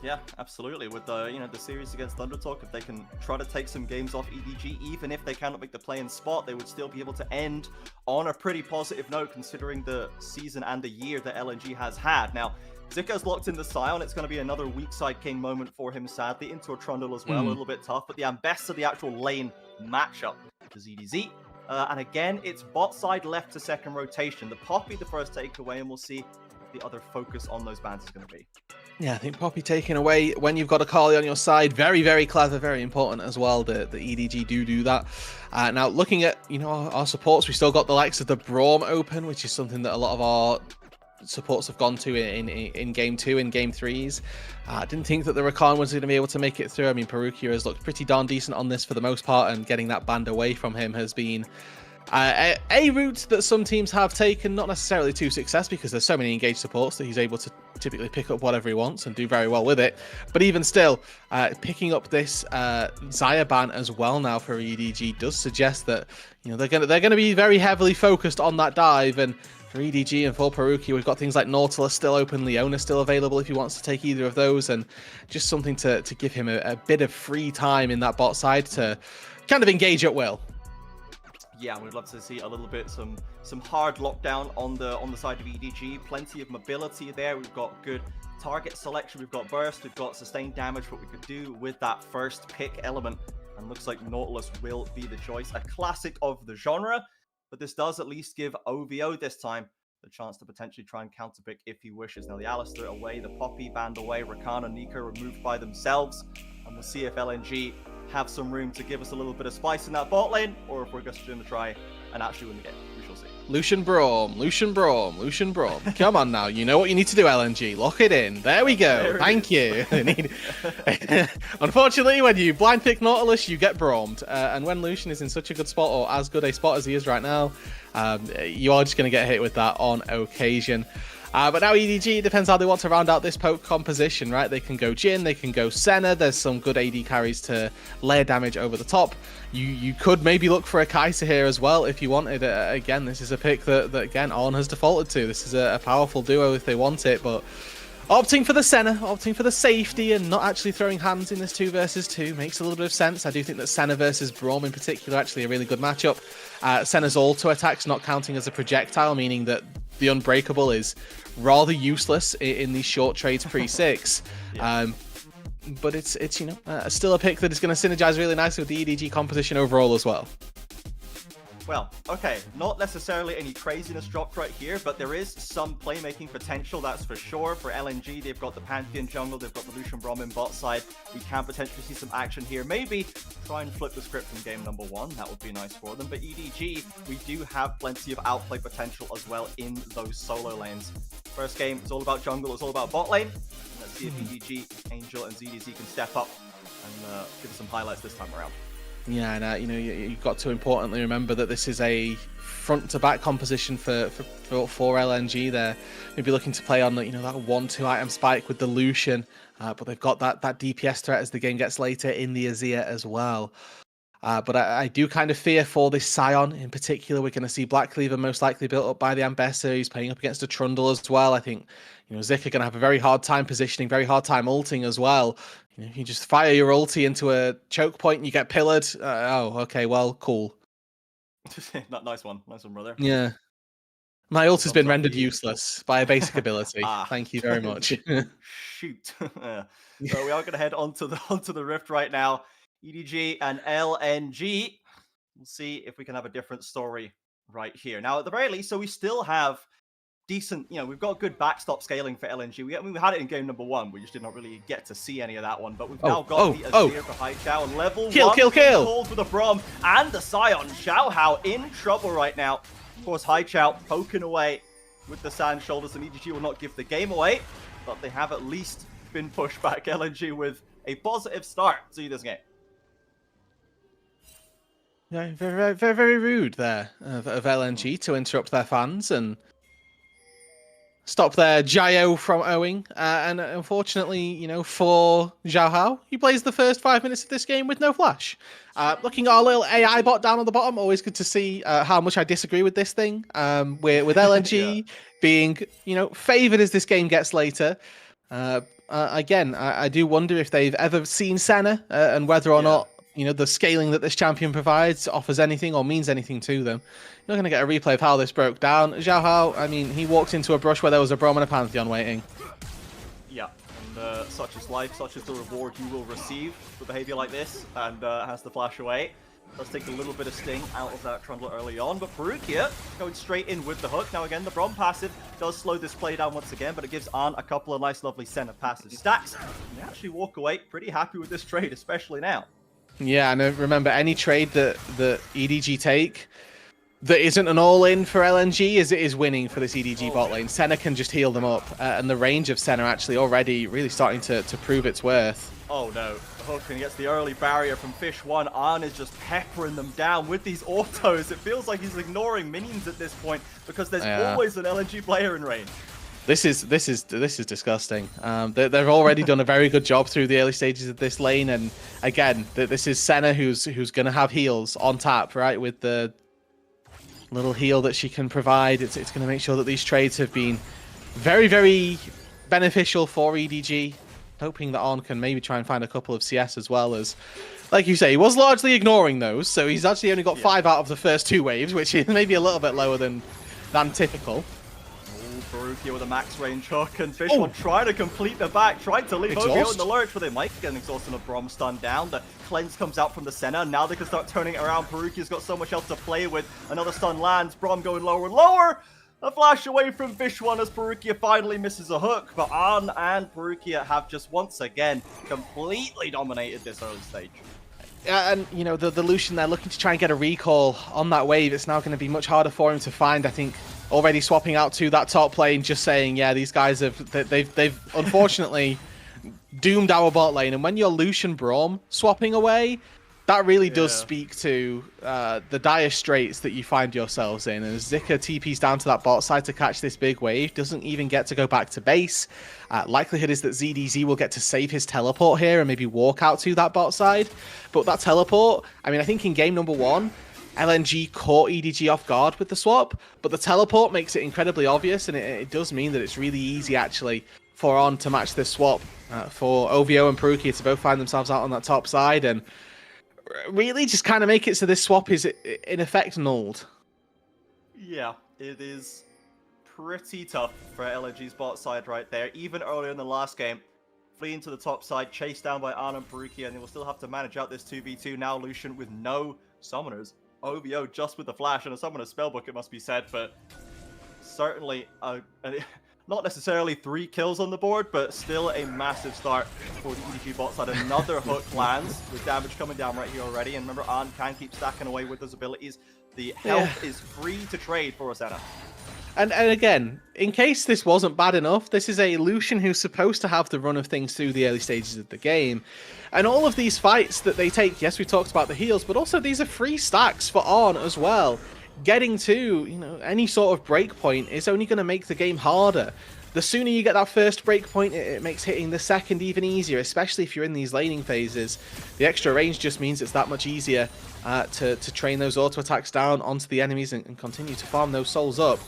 Yeah, absolutely. With the series against Thundertalk, if they can try to take some games off EDG, even if they cannot make the play-in spot, they would still be able to end on a pretty positive note, considering the season and the year that LNG has had. Now, Zika's locked in the Scion. It's going to be another weak side king moment for him, sadly. Into a Trundle as well, a little bit tough. But the best of the actual lane matchup is EDZ. And again, it's bot side left to second rotation. The Poppy, the first takeaway, and we'll see the other focus on those bans is going to be. Yeah, I think Poppy taken away when you've got a Carly on your side. Very, very clever, very important as well. The EDG do that. Now, looking at, you know, our supports, we still got the likes of the Braum open, which is something that a lot of our supports have gone to in game 2 and game 3s. I didn't think that the Rakan was going to be able to make it through. I mean, Perukia has looked pretty darn decent on this for the most part, and getting that band away from him has been a route that some teams have taken, not necessarily to success, because there's so many engaged supports that he's able to typically pick up whatever he wants and do very well with it. But even still, picking up this Xayah ban as well now for EDG does suggest that, you know, they're gonna be very heavily focused on that dive. And for EDG and for Perukia, we've got things like Nautilus still open, Leona still available if he wants to take either of those, and just something to give him a bit of free time in that bot side to kind of engage at will. Yeah, we'd love to see a little bit some hard lockdown on the side of EDG. Plenty of mobility there. We've got good target selection. We've got burst. We've got sustained damage. What we could do with that first pick element, and looks like Nautilus will be the choice. A classic of the genre, but this does at least give OVO this time the chance to potentially try and counterpick if he wishes. Now the Alistar away, the Poppy banned away, Rakan and Nika removed by themselves, and we'll see if LNG have some room to give us a little bit of spice in that bot lane, or if we're just going to try and actually win the game. We shall see. Lucian Braum, Lucian Braum, Lucian Braum. Come on now, you know what you need to do, LNG. Lock it in. There we go. Thank you. Unfortunately, when you blind pick Nautilus, you get Braumed. And when Lucian is in such a good spot, or as good a spot as he is right now, you are just going to get hit with that on occasion. But now EDG, depends how they want to round out this poke composition, right? They can go Jhin, they can go Senna. There's some good AD carries to layer damage over the top. You could maybe look for a Kai'Sa here as well if you wanted. Again, this is a pick that again, On has defaulted to. This is a powerful duo if they want it, but opting for the Senna, opting for the safety and not actually throwing hands in this 2 versus 2 makes a little bit of sense. I do think that Senna versus Braum in particular actually a really good matchup. Senna's auto attack's not counting as a projectile, meaning that the Unbreakable is rather useless in these short trades pre-6. Yeah. But it's you know, still a pick that is going to synergize really nicely with the EDG composition overall as well. Well, okay, not necessarily any craziness dropped right here, but there is some playmaking potential, that's for sure. For LNG, they've got the Pantheon jungle, they've got the Lucian Braum in bot side. We can potentially see some action here. Maybe try and flip the script from game number 1. That would be nice for them. But EDG, we do have plenty of outplay potential as well in those solo lanes. First game, it's all about jungle, it's all about bot lane. Let's see if EDG, Angel, and ZDZ can step up and give us some highlights this time around. Yeah, and you know, you've got to importantly remember that this is a front-to-back composition for LNG. They're maybe looking to play on, you know, that 1-2 item spike with the Lucian, but they've got that DPS threat as the game gets later in the Azir as well. But I do kind of fear for this Sion in particular. We're going to see Black Cleaver most likely built up by the Ambessa. He's playing up against a Trundle as well. I think, you know, Zik are going to have a very hard time positioning, very hard time ulting as well. You know, you just fire your ulti into a choke point and you get pillared. Oh, okay, well, cool. Nice one, brother. Yeah. My ult has been rendered useless by a basic ability. Thank you very much. Shoot. So we are going to head onto the Rift right now. EDG and LNG. We'll see if we can have a different story right here. Now, at the very least, so we still have decent, you know, we've got good backstop scaling for LNG. We had it in game number 1. We just did not really get to see any of that one, but we've now got the Azir for Haichao and level 1. Kill. Calls with the Braum and the Sion. Xiaohao in trouble right now. Of course, Haichao poking away with the sand shoulders, and EDG will not give the game away, but they have at least been pushed back. LNG with a positive start to this game. Yeah, very, very, very rude there of LNG to interrupt their fans and stop their Jayo from owing. And unfortunately, you know, for Xiaohao, he plays the first 5 minutes of this game with no flash. Looking at our little AI bot down on the bottom, always good to see how much I disagree with this thing. With LNG being, you know, favoured as this game gets later. Again, I do wonder if they've ever seen Senna and whether or not, you know, the scaling that this champion provides offers anything or means anything to them. You're going to get a replay of how this broke down. Xiaohao, I mean, he walked into a brush where there was a Braum and a Pantheon waiting. Yeah, and such is life, such is the reward you will receive for behavior like this, and has to flash away. Let's take a little bit of sting out of that Trundle early on, but Perukia going straight in with the hook. Now again, the Brom passive does slow this play down once again, but it gives An a couple of nice, lovely center passive stacks. And they actually walk away pretty happy with this trade, especially now. Yeah, and remember, any trade that the EDG take that isn't an all-in for LNG is winning for this EDG bot lane. Senna can just heal them up, and the range of Senna actually already really starting to prove its worth. Oh no, the hook and he gets the early barrier from Fish 1. An is just peppering them down with these autos. It feels like he's ignoring minions at this point because there's always an LNG player in range. This is disgusting. They've already done a very good job through the early stages of this lane, and again, this is Senna who's going to have heals on tap, right? With the little heal that she can provide, it's going to make sure that these trades have been very, very beneficial for EDG. Hoping that On can maybe try and find a couple of CS as well, as, like you say, he was largely ignoring those, so he's actually only got 5 out of the first 2 waves, which is maybe a little bit lower than typical. Perukia with a max range hook, and Fish 1 trying to complete the back, trying to leave OVO in the lurch, but they might get an exhaustion of Brom stun down. The cleanse comes out from the center, and now they can start turning it around. Perukia's got so much else to play with. Another stun lands, Brom going lower and lower. A flash away from Fish 1 as Perukia finally misses a hook, but An and Perukia have just once again completely dominated this early stage. Yeah, and you know, the Lucian there looking to try and get a recall on that wave. It's now going to be much harder for him to find. I think already swapping out to that top lane, just saying, yeah, these guys they've unfortunately doomed our bot lane. And when you're Lucian Braum swapping away, that really does speak to the dire straits that you find yourselves in. And Zika TP's down to that bot side to catch this big wave, doesn't even get to go back to base. Likelihood is that ZDZ will get to save his teleport here and maybe walk out to that bot side. But that teleport, I mean, I think in game number 1, LNG caught EDG off guard with the swap, but the teleport makes it incredibly obvious, and it does mean that it's really easy actually for On to match this swap, for OVO and Perukia to both find themselves out on that top side, and really just kind of make it so this swap is in effect nulled. Yeah, it is pretty tough for LNG's bot side right there. Even earlier in the last game, fleeing to the top side, chased down by An and Perukia, and they will still have to manage out this 2v2. Now Lucian with no summoners. OVO just with the flash and a summoner spellbook, it must be said, but certainly not necessarily 3 kills on the board, but still a massive start for the EDG bot side. Another hook lands with damage coming down right here already, and remember, An can keep stacking away with those abilities. The health is free to trade for Rosanna. And again, in case this wasn't bad enough, this is a Lucian who's supposed to have the run of things through the early stages of the game. And all of these fights that they take, yes, we talked about the heals, but also these are free stacks for On as well. Getting to, you know, any sort of break point is only going to make the game harder. The sooner you get that first break point, it makes hitting the second even easier, especially if you're in these laning phases. The extra range just means it's that much easier to train those auto attacks down onto the enemies and continue to farm those souls up.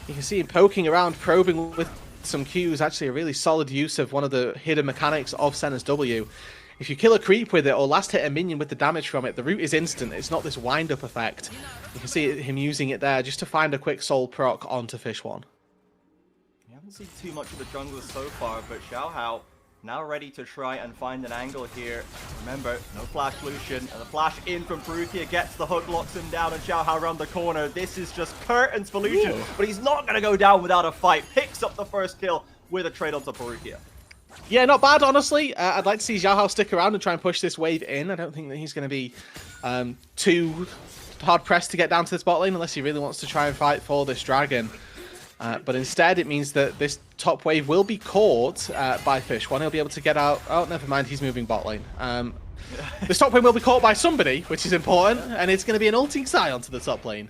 You can see him poking around, probing with some Qs, actually a really solid use of one of the hidden mechanics of Senna's W. If you kill a creep with it or last hit a minion with the damage from it, the root is instant. It's not this wind-up effect. You can see him using it there just to find a quick soul proc onto Fish 1. We haven't seen too much of the junglers so far, but Xiaohao now ready to try and find an angle here. Remember, no flash Lucian, and the flash in from Perukia gets the hook, locks him down, and Xiaohao around the corner. This is just curtains for Lucian, but he's not going to go down without a fight. Picks up the first kill with a trade onto Perukia. Yeah, not bad, honestly. I'd like to see Xiaohao stick around and try and push this wave in. I don't think that he's going to be too hard-pressed to get down to this bot lane unless he really wants to try and fight for this dragon. But instead, it means that this top wave will be caught by Fish 1. He'll be able to get out. Oh, never mind. He's moving bot lane. This top wave will be caught by somebody, which is important, and it's going to be an ulting Psy onto the top lane.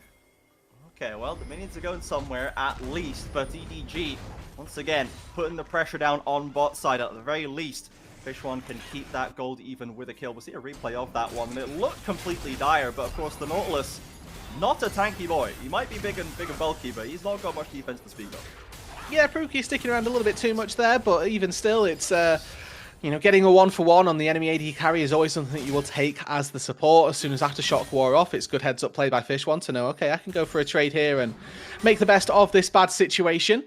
Okay, well, the minions are going somewhere at least, but EDG, once again, putting the pressure down on bot side at the very least. Fish 1 can keep that gold even with a kill. We'll see a replay of that one, and it looked completely dire, but of course the Nautilus, not a tanky boy. He might be big and bulky, but he's not got much defense to speak of. Yeah, Perukia sticking around a little bit too much there, but even still, it's you know, getting a 1-for-1 on the enemy AD carry is always something that you will take as the support. As soon as Aftershock wore off, it's good heads-up play by Fish 1 to know, okay, I can go for a trade here and make the best of this bad situation.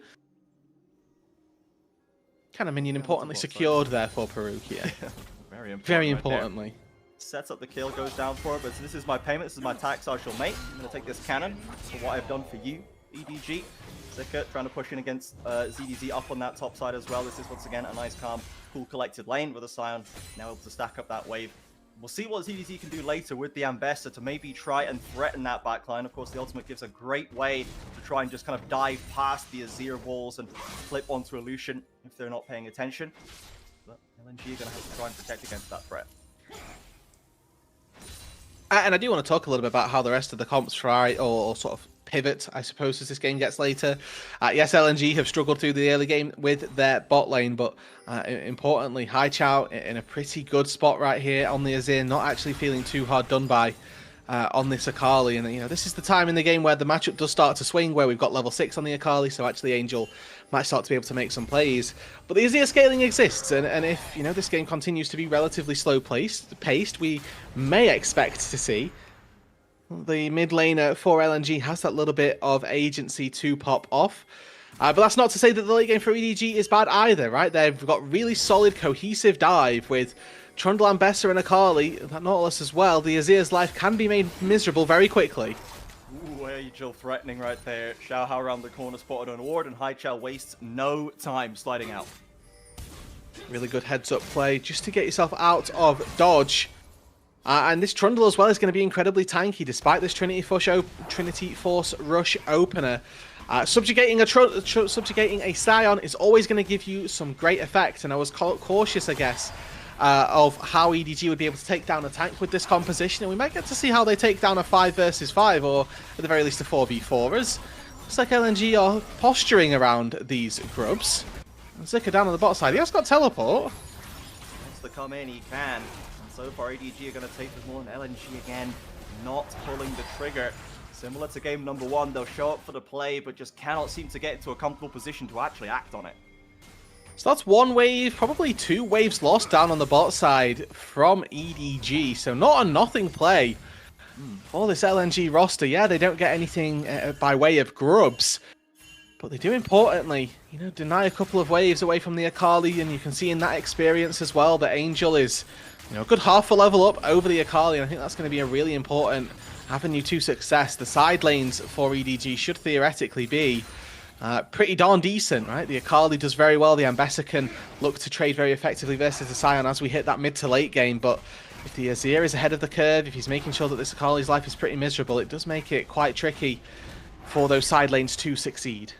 Kind of minion importantly secured there for Perukia. Very important. Very importantly. Sets up the kill, goes down for it, but this is my payment, this is my tax I shall make. I'm going to take this cannon for what I've done for you, EDG. Zika trying to push in against ZDZ up on that top side as well. This is once again a nice, calm, cool, collected lane with a Scion now able to stack up that wave. We'll see what ZDZ can do later with the Ambessa to maybe try and threaten that backline. Of course, the ultimate gives a great way to try and just kind of dive past the Azir walls and flip onto a Lucian if they're not paying attention. But LNG are going to have to try and protect against that threat. And I do want to talk a little bit about how the rest of the comps try or sort of pivot, I suppose, as this game gets later. Yes, LNG have struggled through the early game with their bot lane, but importantly, HiChao in a pretty good spot right here on the Azir, not actually feeling too hard done by on this Akali. And, you know, this is the time in the game where the matchup does start to swing, where we've got level 6 on the Akali, so actually Angel might start to be able to make some plays. But the Azir scaling exists, and if, you know, this game continues to be relatively slow paced, we may expect to see the mid laner for LNG has that little bit of agency to pop off. But that's not to say that the late game for EDG is bad either, right? They've got really solid, cohesive dive with Trundle, Ambessa, and Akali, that Nautilus as well. The Azir's life can be made miserable very quickly. Ooh, Angel threatening right there. Xiaohao around the corner, spotted on a ward, and HiChao wastes no time sliding out. Really good heads-up play just to get yourself out of dodge. And this Trundle as well is going to be incredibly tanky, despite this Trinity Force Rush opener. Subjugating a Scion is always going to give you some great effect, and I was cautious, I guess, of how EDG would be able to take down a tank with this composition, and we might get to see how they take down a 5 versus 5, or at the very least a 4v4. As looks like LNG are posturing around these grubs. And Zika down on the bot side, he has got teleport. Wants to come in, he can. So far, EDG are going to take this more, and LNG again not pulling the trigger. Similar to game number 1, they'll show up for the play, but just cannot seem to get into a comfortable position to actually act on it. So that's one wave, probably 2 waves lost down on the bot side from EDG. So not a nothing play for this LNG roster. Yeah, they don't get anything by way of grubs, but they do importantly, you know, deny a couple of waves away from the Akali, and you can see in that experience as well that Angel is, you know, a good half a level up over the Akali, and I think that's going to be a really important avenue to success. The side lanes for EDG should theoretically be pretty darn decent, right? The Akali does very well, the Ambessa can look to trade very effectively versus the Scion as we hit that mid to late game, but if the Azir is ahead of the curve, if he's making sure that this Akali's life is pretty miserable, it does make it quite tricky for those side lanes to succeed.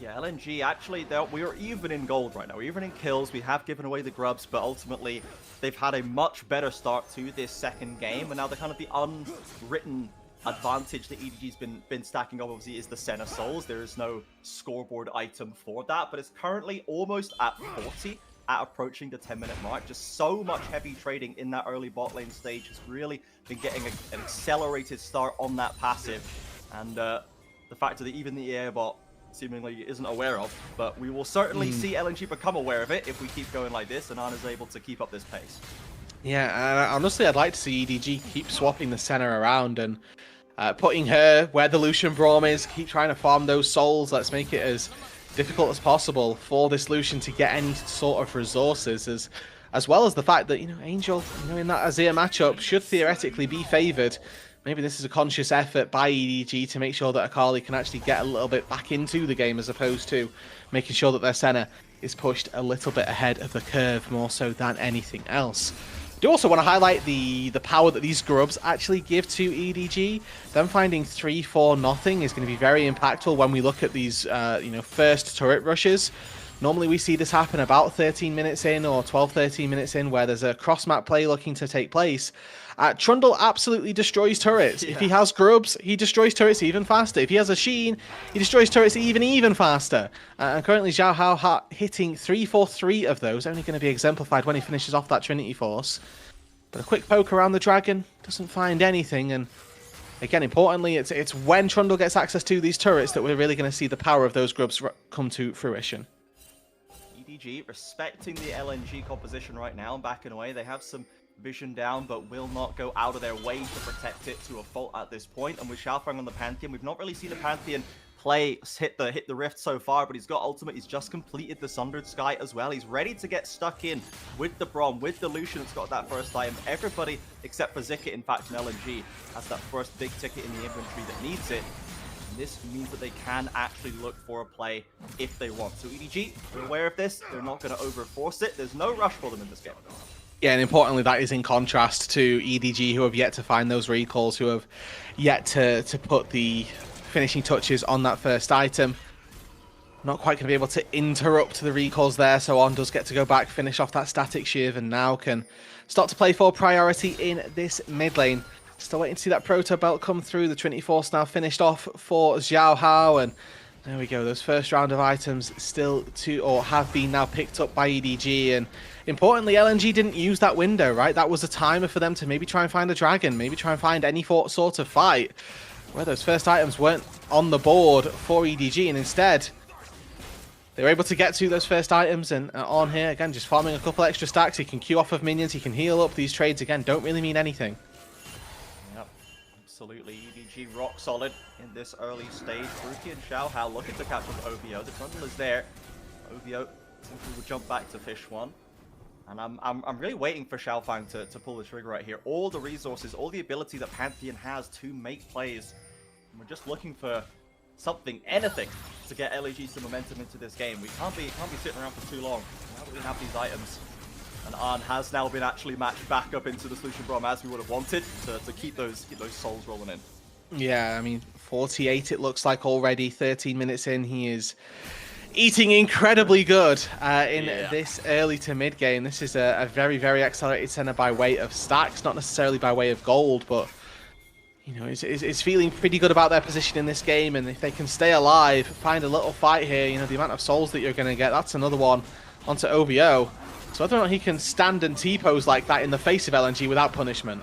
Yeah, LNG, actually, we are even in gold right now. We're even in kills. We have given away the grubs, but ultimately, they've had a much better start to this second game. And now the kind of the unwritten advantage that EDG's been stacking up, obviously, is the Senna Souls. There is no scoreboard item for that, but it's currently almost at 40, at approaching the 10-minute mark. Just so much heavy trading in that early bot lane stage has really been getting an accelerated start on that passive. And the factor that even the EA bot seemingly isn't aware of, but we will certainly see LNG become aware of it if we keep going like this and aren't as able to keep up this pace. Yeah, and honestly, I'd like to see EDG keep swapping the center around and putting her where the Lucian Braum is, keep trying to farm those souls. Let's make it as difficult as possible for this Lucian to get any sort of resources, as well as the fact that, you know, Angel, you know, in that Azir matchup should theoretically be favored. Maybe this is a conscious effort by EDG to make sure that Akali can actually get a little bit back into the game, as opposed to making sure that their Senna is pushed a little bit ahead of the curve more so than anything else. I do also want to highlight the power that these grubs actually give to EDG. Them finding 3-4 nothing is going to be very impactful when we look at these you know, first turret rushes. Normally we see this happen about 13 minutes in or 12-13 minutes in, where there's a cross-map play looking to take place. Trundle absolutely destroys turrets. Yeah. If he has grubs, he destroys turrets even faster. If he has a Sheen, he destroys turrets even faster. And currently Xiaohao hitting 3-4-3 of those, only going to be exemplified when he finishes off that Trinity Force. But a quick poke around the dragon, doesn't find anything, and again, importantly, it's when Trundle gets access to these turrets that we're really going to see the power of those grubs come to fruition. EDG respecting the LNG composition right now and backing away. They have some vision down, but will not go out of their way to protect it to a fault at this point. And with Xiaofeng on the Pantheon, we've not really seen a Pantheon play hit the rift so far, but he's got ultimate. He's just completed the Sundered Sky as well. He's ready to get stuck in with the Braum, with the Lucian that's got that first item. Everybody except for Zika, in fact, in LNG, has that first big ticket in the inventory that needs it. And this means that they can actually look for a play if they want. So EDG, they're aware of this. They're not going to overforce it. There's no rush for them in this game. Yeah, and importantly, that is in contrast to EDG, who have yet to find those recalls, who have yet to put the finishing touches on that first item. Not quite going to be able to interrupt the recalls there, so On does get to go back, finish off that static shiv, and now can start to play for priority in this mid lane. Still waiting to see that Proto Belt come through. The 24's now finished off for Xiao Hao, and there we go. Those first round of items still have been now picked up by EDG, and importantly, LNG didn't use that window, right? That was a timer for them to maybe try and find a dragon, maybe try and find any sort of fight, where those first items weren't on the board for EDG, and instead they were able to get to those first items. And On here, again, just farming a couple extra stacks. He can queue off of minions, he can heal up. These trades, again, don't really mean anything. Yep, absolutely. EDG rock solid in this early stage. Rookie and Xiao Hao looking to catch up to OVO. The trundle is there. OVO simply will jump back to Fish 1. And I'm really waiting for Xiaofang to pull the trigger right here. All the resources, all the ability that Pantheon has to make plays. And we're just looking for something, anything, to get LEG some momentum into this game. We can't be sitting around for too long. Now that we have these items. And Arn has now been actually matched back up into the Solution Braum as we would have wanted to keep those souls rolling in. Yeah, I mean, 48 it looks like already. 13 minutes in, he is eating incredibly good in this early to mid game. This is a very, very accelerated center by way of stacks, not necessarily by way of gold, but you know, it's feeling pretty good about their position in this game. And if they can stay alive, find a little fight here, you know, the amount of souls that you're going to get, that's another one onto OVO. So whether or not he can stand and T-pose like that in the face of LNG without punishment.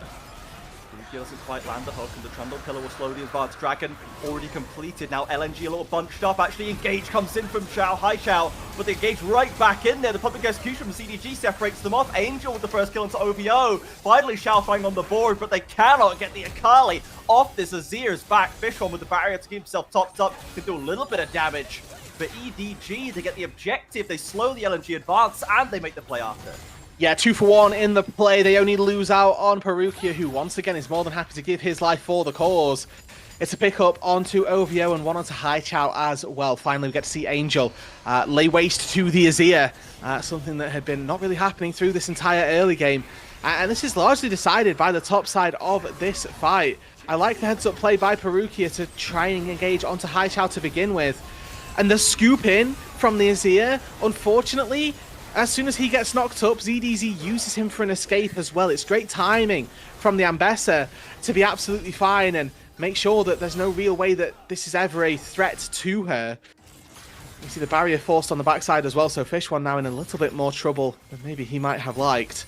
He doesn't quite land the hook, and the Trundle Killer will slowly advance. Dragon already completed. Now LNG a little bunched up. Actually, Engage comes in from Xiao. Hi, Xiao. But they engage right back in there. The public execution from CDG separates them off. Angel with the first kill into OVO. Finally, Xiaofang on the board, but they cannot get the Akali off this Azir's back. Fishon with the barrier to keep himself topped up. Can do a little bit of damage. But EDG, they get the objective. They slow the LNG advance, and they make the play after. Yeah, 2 for 1 in the play. They only lose out on Perukia, who once again is more than happy to give his life for the cause. It's a pick up onto OVO and one onto Haichao as well. Finally, we get to see Angel lay waste to the Azir, something that had been not really happening through this entire early game. And this is largely decided by the top side of this fight. I like the heads-up play by Perukia to try and engage onto Haichao to begin with. And the scoop in from the Azir, unfortunately, as soon as he gets knocked up, ZDZ uses him for an escape as well. It's great timing from the Ambessa to be absolutely fine and make sure that there's no real way that this is ever a threat to her. You see the barrier forced on the backside as well, so Fish One now in a little bit more trouble than maybe he might have liked.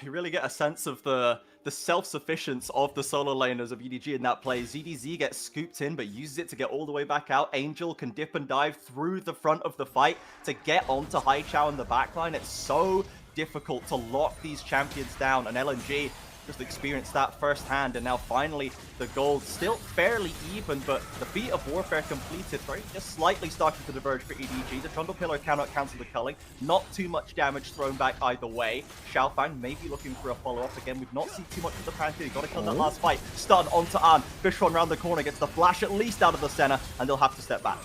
You really get a sense of the self-sufficiency of the solo laners of EDG in that play. ZDZ gets scooped in, but uses it to get all the way back out. Angel can dip and dive through the front of the fight to get onto Haichao in the backline. It's so difficult to lock these champions down, and LNG just experienced that firsthand, and now finally the gold still fairly even, but the feat of warfare completed, very just slightly starting to diverge for EDG. The Trundle Pillar cannot cancel the culling, not too much damage thrown back either way. Xiaofang may be looking for a follow-up again. We've not seen too much of the Pantheon. Got to kill that last fight. Stun onto An. Fishron round the corner, gets the flash at least out of the center, and they'll have to step back.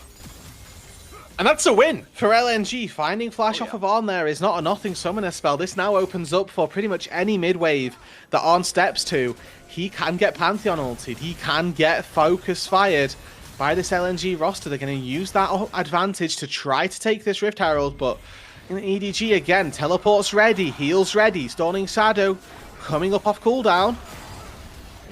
And that's a win for LNG. Finding Flash off of Arn there is not a nothing summoner spell. This now opens up for pretty much any mid-wave that Arn steps to. He can get Pantheon ulted. He can get Focus fired by this LNG roster. They're going to use that advantage to try to take this Rift Herald, but EDG again, teleports ready, heals ready, Storming Shadow coming up off cooldown.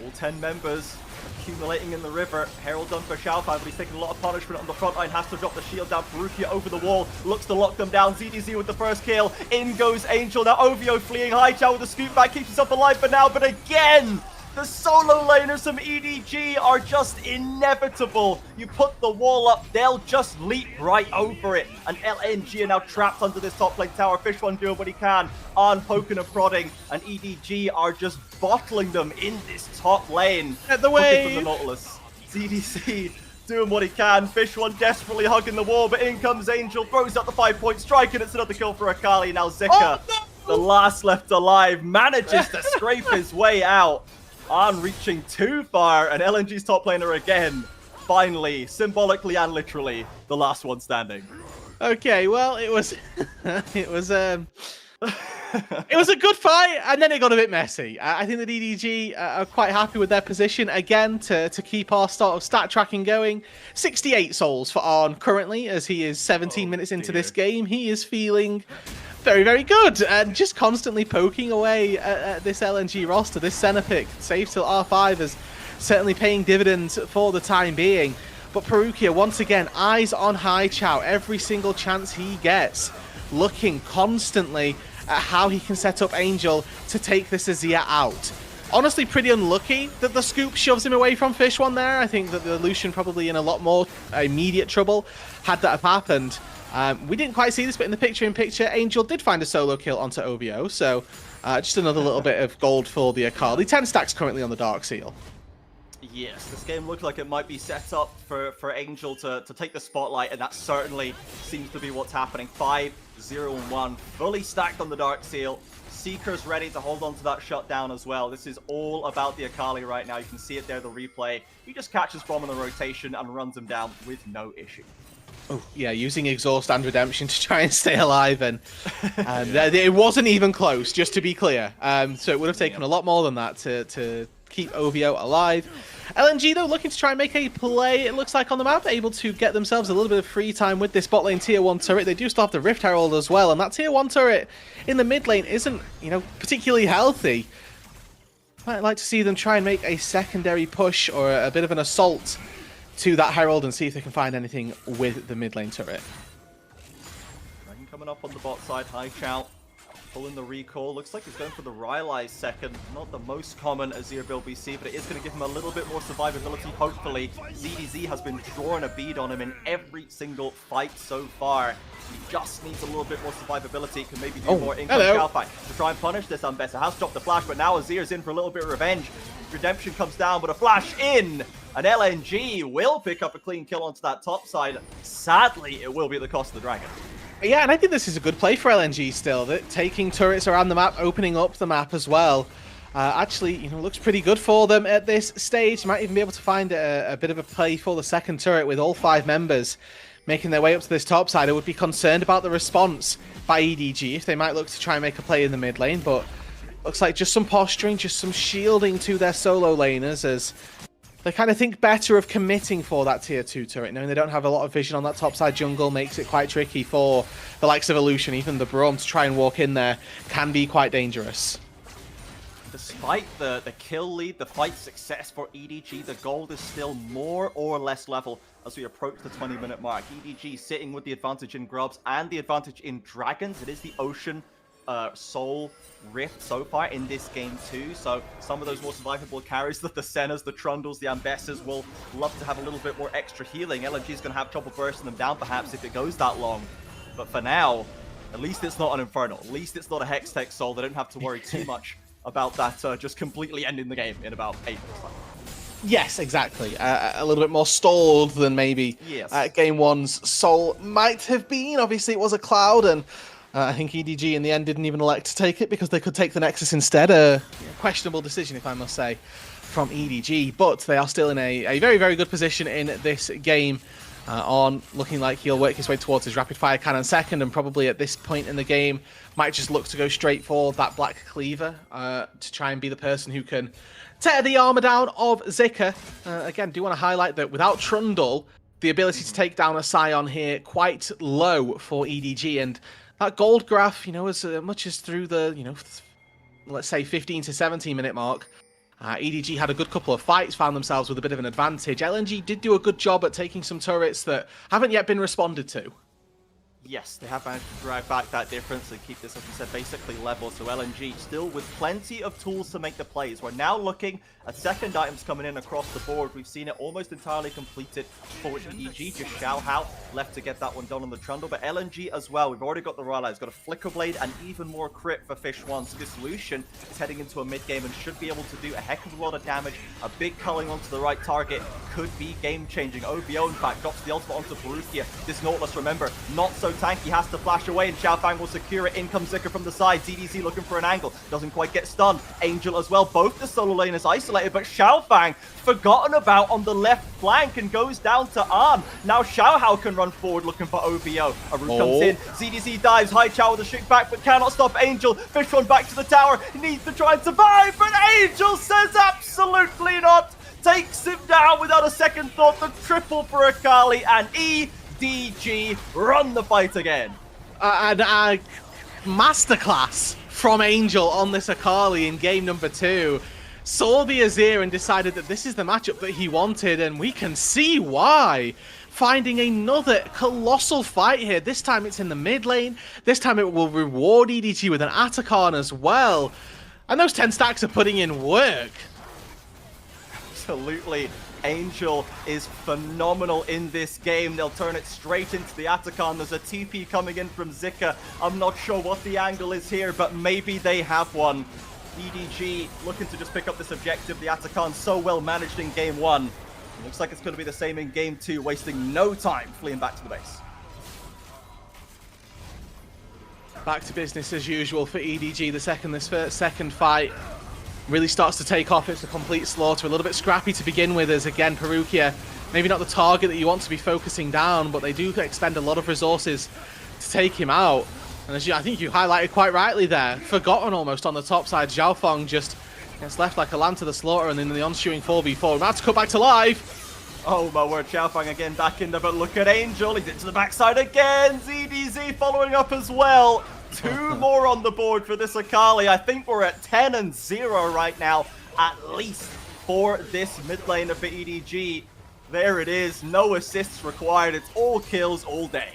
All 10 members accumulating in the river. Herald done for Xiaofang, but he's taking a lot of punishment on the front line. Has to drop the shield down. Perukia over the wall. Looks to lock them down. ZDZ with the first kill. In goes Angel. Now OVO fleeing. Haichao with the scoop back. Keeps himself alive for now. But again, the solo laners from EDG are just inevitable. You put the wall up, they'll just leap right over it. And LNG are now trapped under this top lane tower. Fish One doing what he can. Arn poking and prodding. And EDG are just bottling them in this top lane. Get the wave! From the Nautilus. ZDC doing what he can. Fish one desperately hugging the wall, but in comes Angel, throws out the 5-point strike, and it's another kill for Akali. Now Zika, the last left alive, manages to scrape his way out. Arn reaching too far, and LNG's top laner again. Finally, symbolically and literally, the last one standing. Okay, well, it was it was a good fight, and then it got a bit messy. I think the EDG are quite happy with their position again to keep our sort of stat tracking going. 68 souls for Arn currently, as he is 17 minutes into this game. He is feeling very, very good, and just constantly poking away at this LNG roster. This center pick, save till R5, is certainly paying dividends for the time being. But Perukia, once again, eyes on High Chow every single chance he gets, looking constantly at how he can set up Angel to take this Azir out. Honestly, pretty unlucky that the scoop shoves him away from Fish one there. I think that the Lucian probably in a lot more immediate trouble had that have happened. We didn't quite see this, but in the picture-in-picture, Angel did find a solo kill onto OVO, so just another little bit of gold for the Akali. 10 stacks currently on the Dark Seal. Yes, this game looked like it might be set up for Angel to take the spotlight, and that certainly seems to be what's happening. 5-0-1, fully stacked on the Dark Seal. Seeker's ready to hold on to that shutdown as well. This is all about the Akali right now. You can see it there, the replay. He just catches Bomb in the rotation and runs him down with no issue. Oh, yeah, using Exhaust and Redemption to try and stay alive, and it wasn't even close, just to be clear. So it would have taken a lot more than that to keep OVO alive. LNG, though, looking to try and make a play, it looks like, on the map, able to get themselves a little bit of free time with this bot lane tier 1 turret. They do still have the Rift Herald as well, and that tier 1 turret in the mid lane isn't, you know, particularly healthy. Might like to see them try and make a secondary push or a bit of an assault to that Herald and see if they can find anything with the mid lane turret. Dragon coming up on the bot side, High Chow pulling the recall. Looks like he's going for the Rylai's second. Not the most common Azir build we see, but it is going to give him a little bit more survivability, hopefully. ZDZ has been drawing a bead on him in every single fight so far. He just needs a little bit more survivability. Can maybe do more income Chow fight to try and punish this Ambessa. Has dropped the flash, but now Azir's in for a little bit of revenge. Redemption comes down, but a flash in. And LNG will pick up a clean kill onto that top side. Sadly, it will be at the cost of the Dragon. Yeah, and I think this is a good play for LNG still. That taking turrets around the map, opening up the map as well. Actually, you know, looks pretty good for them at this stage. Might even be able to find a bit of a play for the second turret with all 5 members making their way up to this top side. I would be concerned about the response by EDG if they might look to try and make a play in the mid lane, but looks like just some posturing, just some shielding to their solo laners as they kind of think better of committing for that tier 2 turret, knowing they don't have a lot of vision on that top side jungle makes it quite tricky for the likes of Illusion. Even the Braum to try and walk in there can be quite dangerous. Despite the kill lead, the fight success for EDG, the gold is still more or less level as we approach the 20-minute mark. EDG sitting with the advantage in Grubs and the advantage in Dragons. It is the Ocean Soul Rift so far in this game too, so some of those more survivable carries, the Sennas, the Trundles, the Ambessas will love to have a little bit more extra healing. LNG is going to have trouble bursting them down perhaps if it goes that long, but for now, at least it's not an Infernal, at least it's not a Hextech Soul. They don't have to worry too much about that just completely ending the game in about 8 minutes time. Yes, exactly. A little bit more stalled than maybe Game 1's Soul might have been. Obviously it was a Cloud, and I think EDG in the end didn't even elect to take it because they could take the Nexus instead. A questionable decision, if I must say, from EDG. But they are still in a very, very good position in this game. On looking like he'll work his way towards his rapid fire cannon second, and probably at this point in the game might just look to go straight for that Black Cleaver to try and be the person who can tear the armor down of Zika. Again, do want to highlight that without Trundle, the ability to take down a Scion here quite low for EDG, and that gold graph, you know, as much as through the, you know, let's say 15 to 17 minute mark, EDG had a good couple of fights, found themselves with a bit of an advantage. LNG did do a good job at taking some turrets that haven't yet been responded to. Yes, they have managed to drag back that difference and keep this, as we said, basically level. So LNG still with plenty of tools to make the plays. We're now looking at second items coming in across the board. We've seen it almost entirely completed for EDG. Just Xiao Hao left to get that one done on the Trundle. But LNG as well. We've already got the Rylai. It's got a Flicker Blade and even more crit for Fish 1. So this Lucian is heading into a mid game and should be able to do a heck of a lot of damage. A big culling onto the right target could be game-changing. OBO, in fact, drops the ultimate onto Perukia. This Nautilus, remember, not so tanky, has to flash away, and Xiaofang will secure it. In comes Zika from the side. ZDZ looking for an angle. Doesn't quite get stunned. Angel as well. Both the solo lane is isolated, but Xiaofang forgotten about on the left flank and goes down to Arn. Now Xiao Hao can run forward looking for OBO. Aru comes in. ZDZ dives. High Chow with a shoot back, but cannot stop Angel. Fish one back to the tower. He needs to try and survive, but Angel says absolutely not. Takes him down without a second thought. The triple for Akali, and EDG run the fight again. Masterclass from Angel on this Akali in game number 2. Saw the Azir and decided that this is the matchup that he wanted, and we can see why. Finding another colossal fight here. This time it's in the mid lane. This time it will reward EDG with an Atakan as well. And those 10 stacks are putting in work. Absolutely. Angel is phenomenal in this game. They'll turn it straight into the Atakan. There's a TP coming in from Zika. I'm not sure what the angle is here, but maybe they have one. EDG looking to just pick up this objective. The Atakan so well managed in game 1. Looks like it's going to be the same in game 2, wasting no time fleeing back to the base. Back to business as usual for EDG. The second this second fight really starts to take off. It's a complete slaughter. A little bit scrappy to begin with, as again Perukia, maybe not the target that you want to be focusing down, but they do expend a lot of resources to take him out. And as I think you highlighted quite rightly there, forgotten almost on the top side. Xiaofang just gets left like a lamb to the slaughter, and then the ensuing 4v4. We're about to cut back to live. Oh my word, Xiaofang again back in there, but look at Angel. He's into the backside again. ZDZ following up as well. 2 more on the board for this Akali. I think we're at 10-0 right now, at least for this mid laner for EDG. There it is. No assists required. It's all kills all day.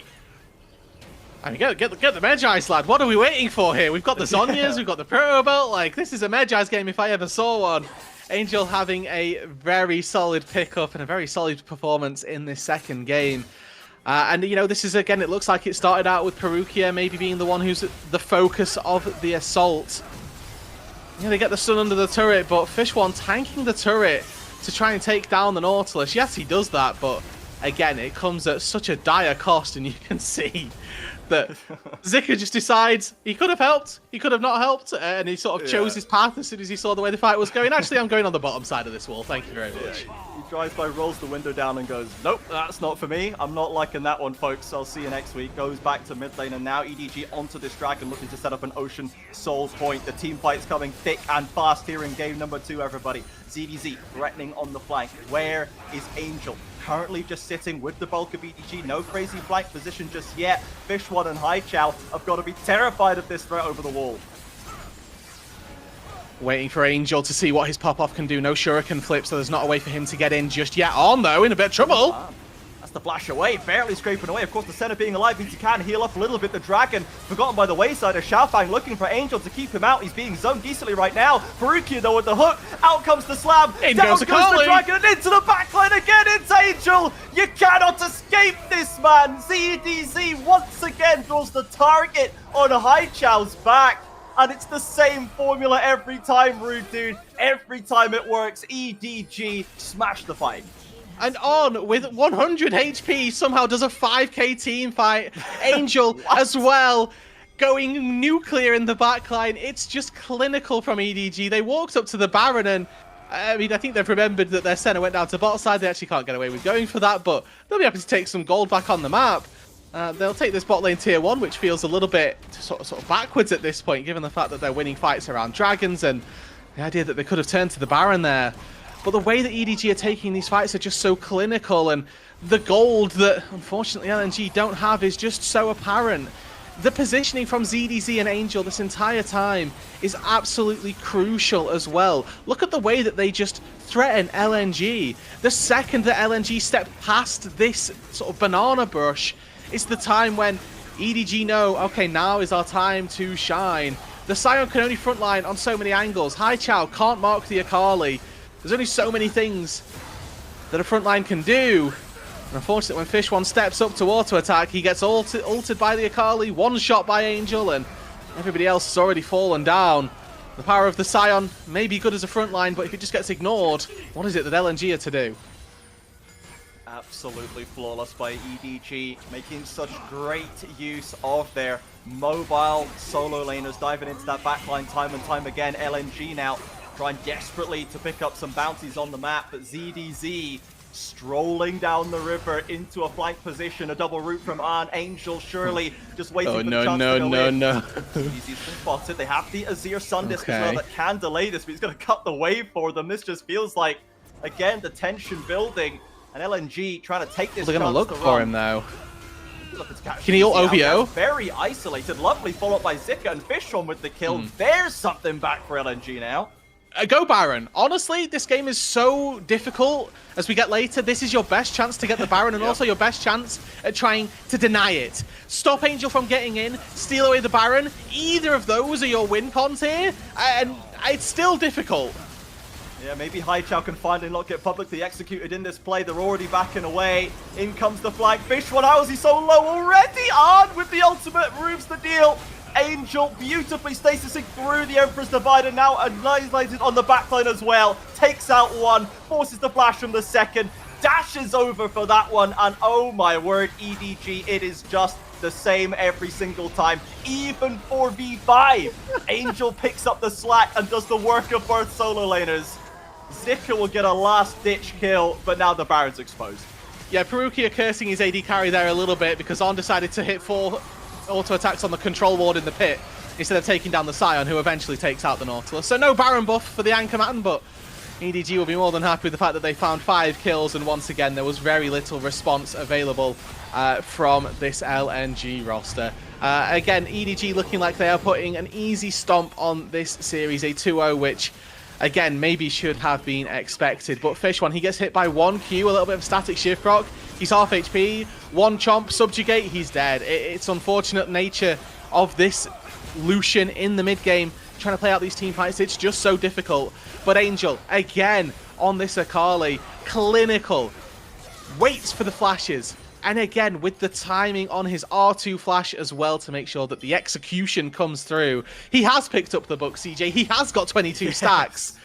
I mean, get the Medjai's, lad. What are we waiting for here? We've got the Zonyas, we've got the Proto Belt. Like, this is a Medjai's game if I ever saw one. Angel having a very solid pickup and a very solid performance in this second game. And, you know, this is, again, it looks like it started out with Perukia maybe being the one who's the focus of the assault. Yeah, they get the stun under the turret, but Fish One tanking the turret to try and take down the Nautilus. Yes, he does that, but, again, it comes at such a dire cost, and you can see that Zika just decides he could have helped, he could have not helped, and he sort of chose his path as soon as he saw the way the fight was going. Actually, I'm going on the bottom side of this wall, thank you very much. He drives by, rolls the window down and goes, nope, that's not for me. I'm not liking that one, folks. I'll see you next week. Goes back to mid lane, and now EDG onto this dragon, looking to set up an Ocean Souls point. The team fight's coming thick and fast here in game number 2, everybody. ZDZ threatening on the flank. Where is Angel? Currently just sitting with the bulk of EDG. No crazy flank position just yet. Fish One and High Chow have got to be terrified of this threat over the wall. Waiting for Angel to see what his pop-off can do. No shuriken flip, so there's not a way for him to get in just yet. On, though, in a bit of trouble. That's the flash away, barely scraping away. Of course, the center being alive means he can heal up a little bit. The dragon forgotten by the wayside of Xiaofang, looking for Angel to keep him out. He's being zoned decently right now. Perukia, though, with the hook. Out comes the slam. In Down goes the Akali. dragon and into the backline again. It's Angel. You cannot escape this man. ZDZ once again draws the target on High Chow's back. And it's the same formula every time, Rude Dude. Every time it works, EDG smash the fight. And On, with 100 HP, somehow does a 5k team fight. Angel as well, going nuclear in the backline. It's just clinical from EDG. They walked up to the Baron, and I mean, I think they've remembered that their center went down to bot side. They actually can't get away with going for that, but they'll be happy to take some gold back on the map. They'll take this bot lane tier 1, which feels a little bit sort of backwards at this point, given the fact that they're winning fights around dragons and the idea that they could have turned to the Baron there. But the way that EDG are taking these fights are just so clinical, and the gold that, unfortunately, LNG don't have is just so apparent. The positioning from ZDZ and Angel this entire time is absolutely crucial as well. Look at the way that they just threaten LNG. The second that LNG step past this sort of banana bush, it's the time when EDG know, okay, now is our time to shine. The Sion can only frontline on so many angles. Hai Chao can't mark the Akali. There's only so many things that a frontline can do. And unfortunately, when Fish One steps up to auto-attack, he gets ulted by the Akali, one shot by Angel, and everybody else has already fallen down. The power of the Sion may be good as a frontline, but if it just gets ignored, what is it that LNG are to do? Absolutely flawless by EDG, making such great use of their mobile solo laners, diving into that backline time and time again. LNG now trying desperately to pick up some bounties on the map, but ZDZ strolling down the river into a flank position, a double route from Arn. Angel surely just waiting for the chance to go in. No. He's been spotted. They have the Azir Sundisk as well that can delay this, but he's going to cut the wave for them. This just feels like, again, the tension building, and LNG trying to take this. They're going to look for him now. Can he ult OVO? Very isolated. Lovely follow-up by Zika, and Fishon with the kill. There's something back for LNG now. Go Baron. Honestly, this game is so difficult as we get later. This is your best chance to get the Baron and also your best chance at trying to deny it. Stop Angel from getting in, steal away the Baron. Either of those are your win cons here, and it's still difficult. Yeah, maybe Hai Chao can finally not get publicly executed in this play. They're already backing away. In comes the flank. Fish One, how is he so low already? Arn with the ultimate moves the deal. Angel beautifully stasising through the Emperor's Divide and now annihilated on the backline as well. Takes out one, forces the flash from the second, dashes over for that one, and oh my word, EDG, it is just the same every single time. Even 4v5, Angel picks up the slack and does the work of both solo laners. Zika will get a last-ditch kill, but now the Baron's exposed. Yeah, Perukia cursing his AD carry there a little bit because Arn decided to hit 4 auto-attacks on the control ward in the pit instead of taking down the Sion, who eventually takes out the Nautilus. So no Baron buff for the Anchor Man, but EDG will be more than happy with the fact that they found 5 kills, and once again there was very little response available from this LNG roster. Again, EDG looking like they are putting an easy stomp on this series, a 2-0, which again maybe should have been expected. But Fish One, he gets hit by 1 Q, a little bit of static shift proc. He's half HP, 1 chomp, subjugate, he's dead. It's unfortunate nature of this Lucian in the mid game, trying to play out these team fights. It's just so difficult. But Angel, again, on this Akali, clinical, waits for the flashes. And again, with the timing on his R2 flash as well to make sure that the execution comes through. He has picked up the book, CJ. He has got 22 stacks.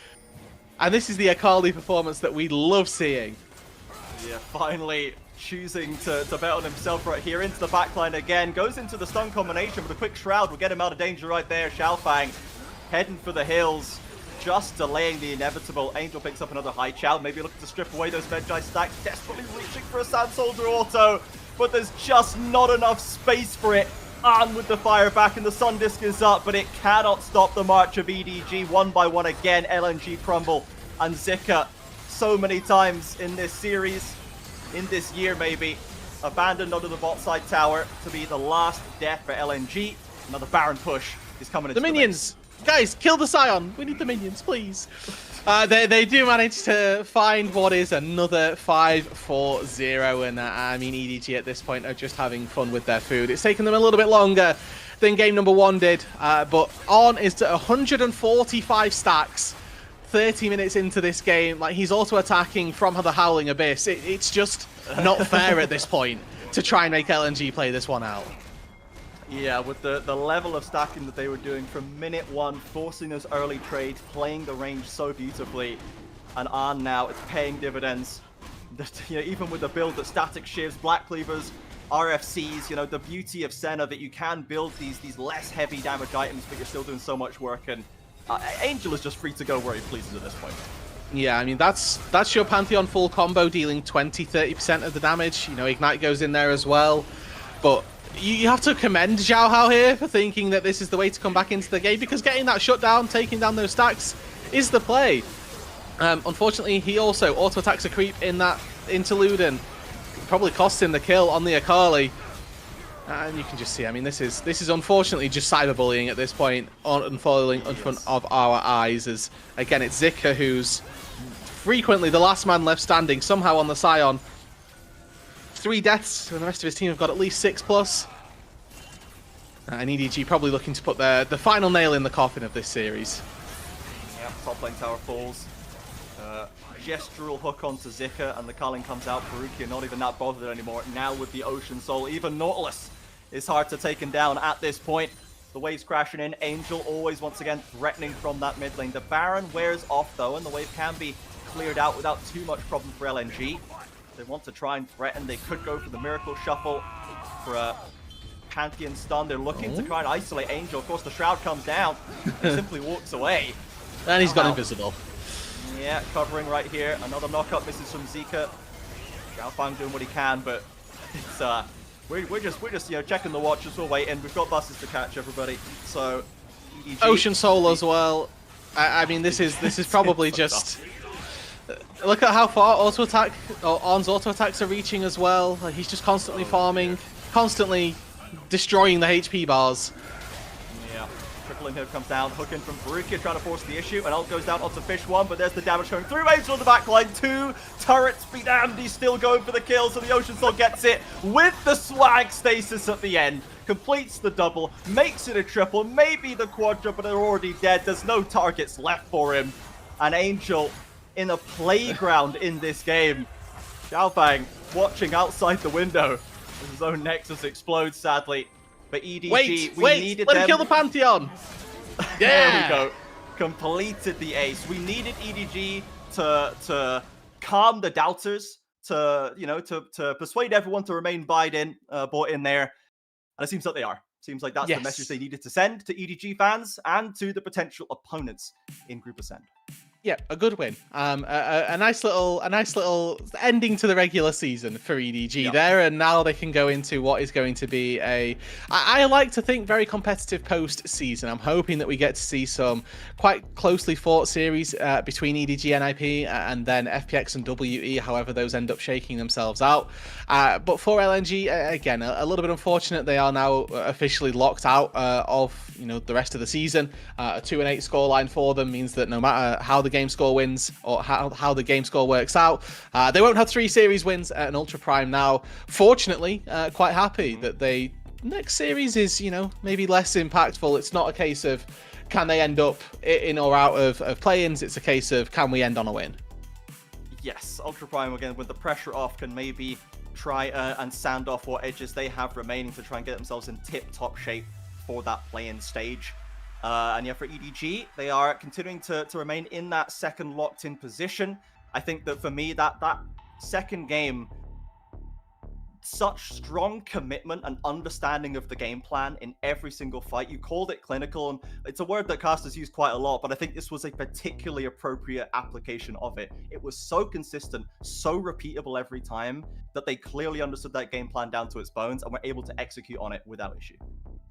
And this is the Akali performance that we love seeing. Yeah, finally choosing to bet on himself right here. Into the backline again. Goes into the stun combination with a quick shroud. Will get him out of danger right there. Xiaofang heading for the hills. Just delaying the inevitable. Angel picks up another Hai Chao. Maybe looking to strip away those Medjai stacks. Desperately reaching for a Sand Soldier auto. But there's just not enough space for it. On with the fire back and the Sun Disc is up. But it cannot stop the march of EDG. One by one again. LNG crumble. And Zika, so many times in this series, in this year maybe, abandoned under the bot side tower to be the last death for LNG. Another Baron push is coming into the minions. Guys, kill the Sion. We need the minions, please. They do manage to find what is another 5-4-0, and I mean, EDG at this point are just having fun with their food. It's taken them a little bit longer than game number 1 did, but Arn is to 145 stacks. 30 minutes into this game, like he's also attacking from the Howling Abyss. It's just not fair at this point to try and make LNG play this one out. Yeah, with the level of stacking that they were doing from minute 1, forcing those early trades, playing the range so beautifully, and Arn now, it's paying dividends. You know, even with the build that static shifts, Black Cleavers, RFCs, you know, the beauty of Senna that you can build these less heavy damage items, but you're still doing so much work, and Angel is just free to go where he pleases at this point. Yeah, I mean, that's your Pantheon full combo, dealing 20-30% of the damage. You know, Ignite goes in there as well. But you have to commend Xiao Hao here for thinking that this is the way to come back into the game, because getting that shutdown, taking down those stacks, is the play. Unfortunately, he also auto-attacks a creep in that interlude and probably cost him the kill on the Akali. And you can just see, I mean, this is unfortunately just cyberbullying at this point, unfolding in front of our eyes. As again, it's Zika who's frequently the last man left standing, somehow on the Sion. 3 deaths, and the rest of his team have got at least 6+. And EDG probably looking to put the final nail in the coffin of this series. Yep, top lane tower falls. Gestural hook onto Zika, and the Culling comes out. Perukia not even that bothered anymore. Now with the Ocean Soul, even Nautilus is hard to take him down at this point. The wave's crashing in. Angel always once again threatening from that mid lane. The Baron wears off though, and the wave can be cleared out without too much problem for LNG. They want to try and threaten. They could go for the Miracle Shuffle for a Pantheon stun. They're looking to try and isolate Angel. Of course, the Shroud comes down. He simply walks away. And he's gone invisible. Yeah, covering right here. Another knockup misses from Zika. Xiaofang doing what he can, but it's we're just checking the watches. We're waiting. We've got buses to catch, everybody. So EDG, Ocean Soul as well. I mean, this is probably just. Look at how far auto attack or Ornn's auto attacks are reaching as well. Like, he's just constantly farming, constantly destroying the HP bars. Yeah, triple inhib comes down, hook in from Perukia, trying to force the issue, and ult goes down onto Fish 1, but there's the damage going through. Angel on the back line, 2 turrets be damned, he's still going for the kill, so the Ocean Soul gets it with the swag stasis at the end. Completes the double, makes it a triple, maybe the quadra, but they're already dead. There's no targets left for him. And Angel in a playground in this game. Xiaofang watching outside the window as his own Nexus explodes, sadly. But EDG, we needed let them. him kill the Pantheon! Yeah! There we go. Completed the ace. We needed EDG to calm the doubters, to persuade everyone to remain bought in there. And it seems like they are. Seems like that's the message they needed to send to EDG fans and to the potential opponents in Group Ascend. Yeah, a good win. A nice little ending to the regular season for EDG there, and now they can go into what is going to be I like to think, very competitive post-season. I'm hoping that we get to see some quite closely fought series between EDG and IP, and then FPX and WE, however those end up shaking themselves out. But for LNG, again, a little bit unfortunate. They are now officially locked out of the rest of the season. A 2-8 scoreline for them means that no matter how the game score wins or how the game score works out, they won't have 3 series wins at an Ultra Prime now. Fortunately, quite happy that they next series is maybe less impactful. It's not a case of can they end up in or out of play-ins. It's a case of can we end on a win. Yes, Ultra Prime again with the pressure off can maybe try and sand off what edges they have remaining to try and get themselves in tip-top shape for that play-in stage. And yeah, for EDG, they are continuing to remain in that second locked-in position. I think that for me, that second game, such strong commitment and understanding of the game plan in every single fight. You called it clinical, and it's a word that casters use quite a lot, but I think this was a particularly appropriate application of it. It was so consistent, so repeatable every time, that they clearly understood that game plan down to its bones and were able to execute on it without issue.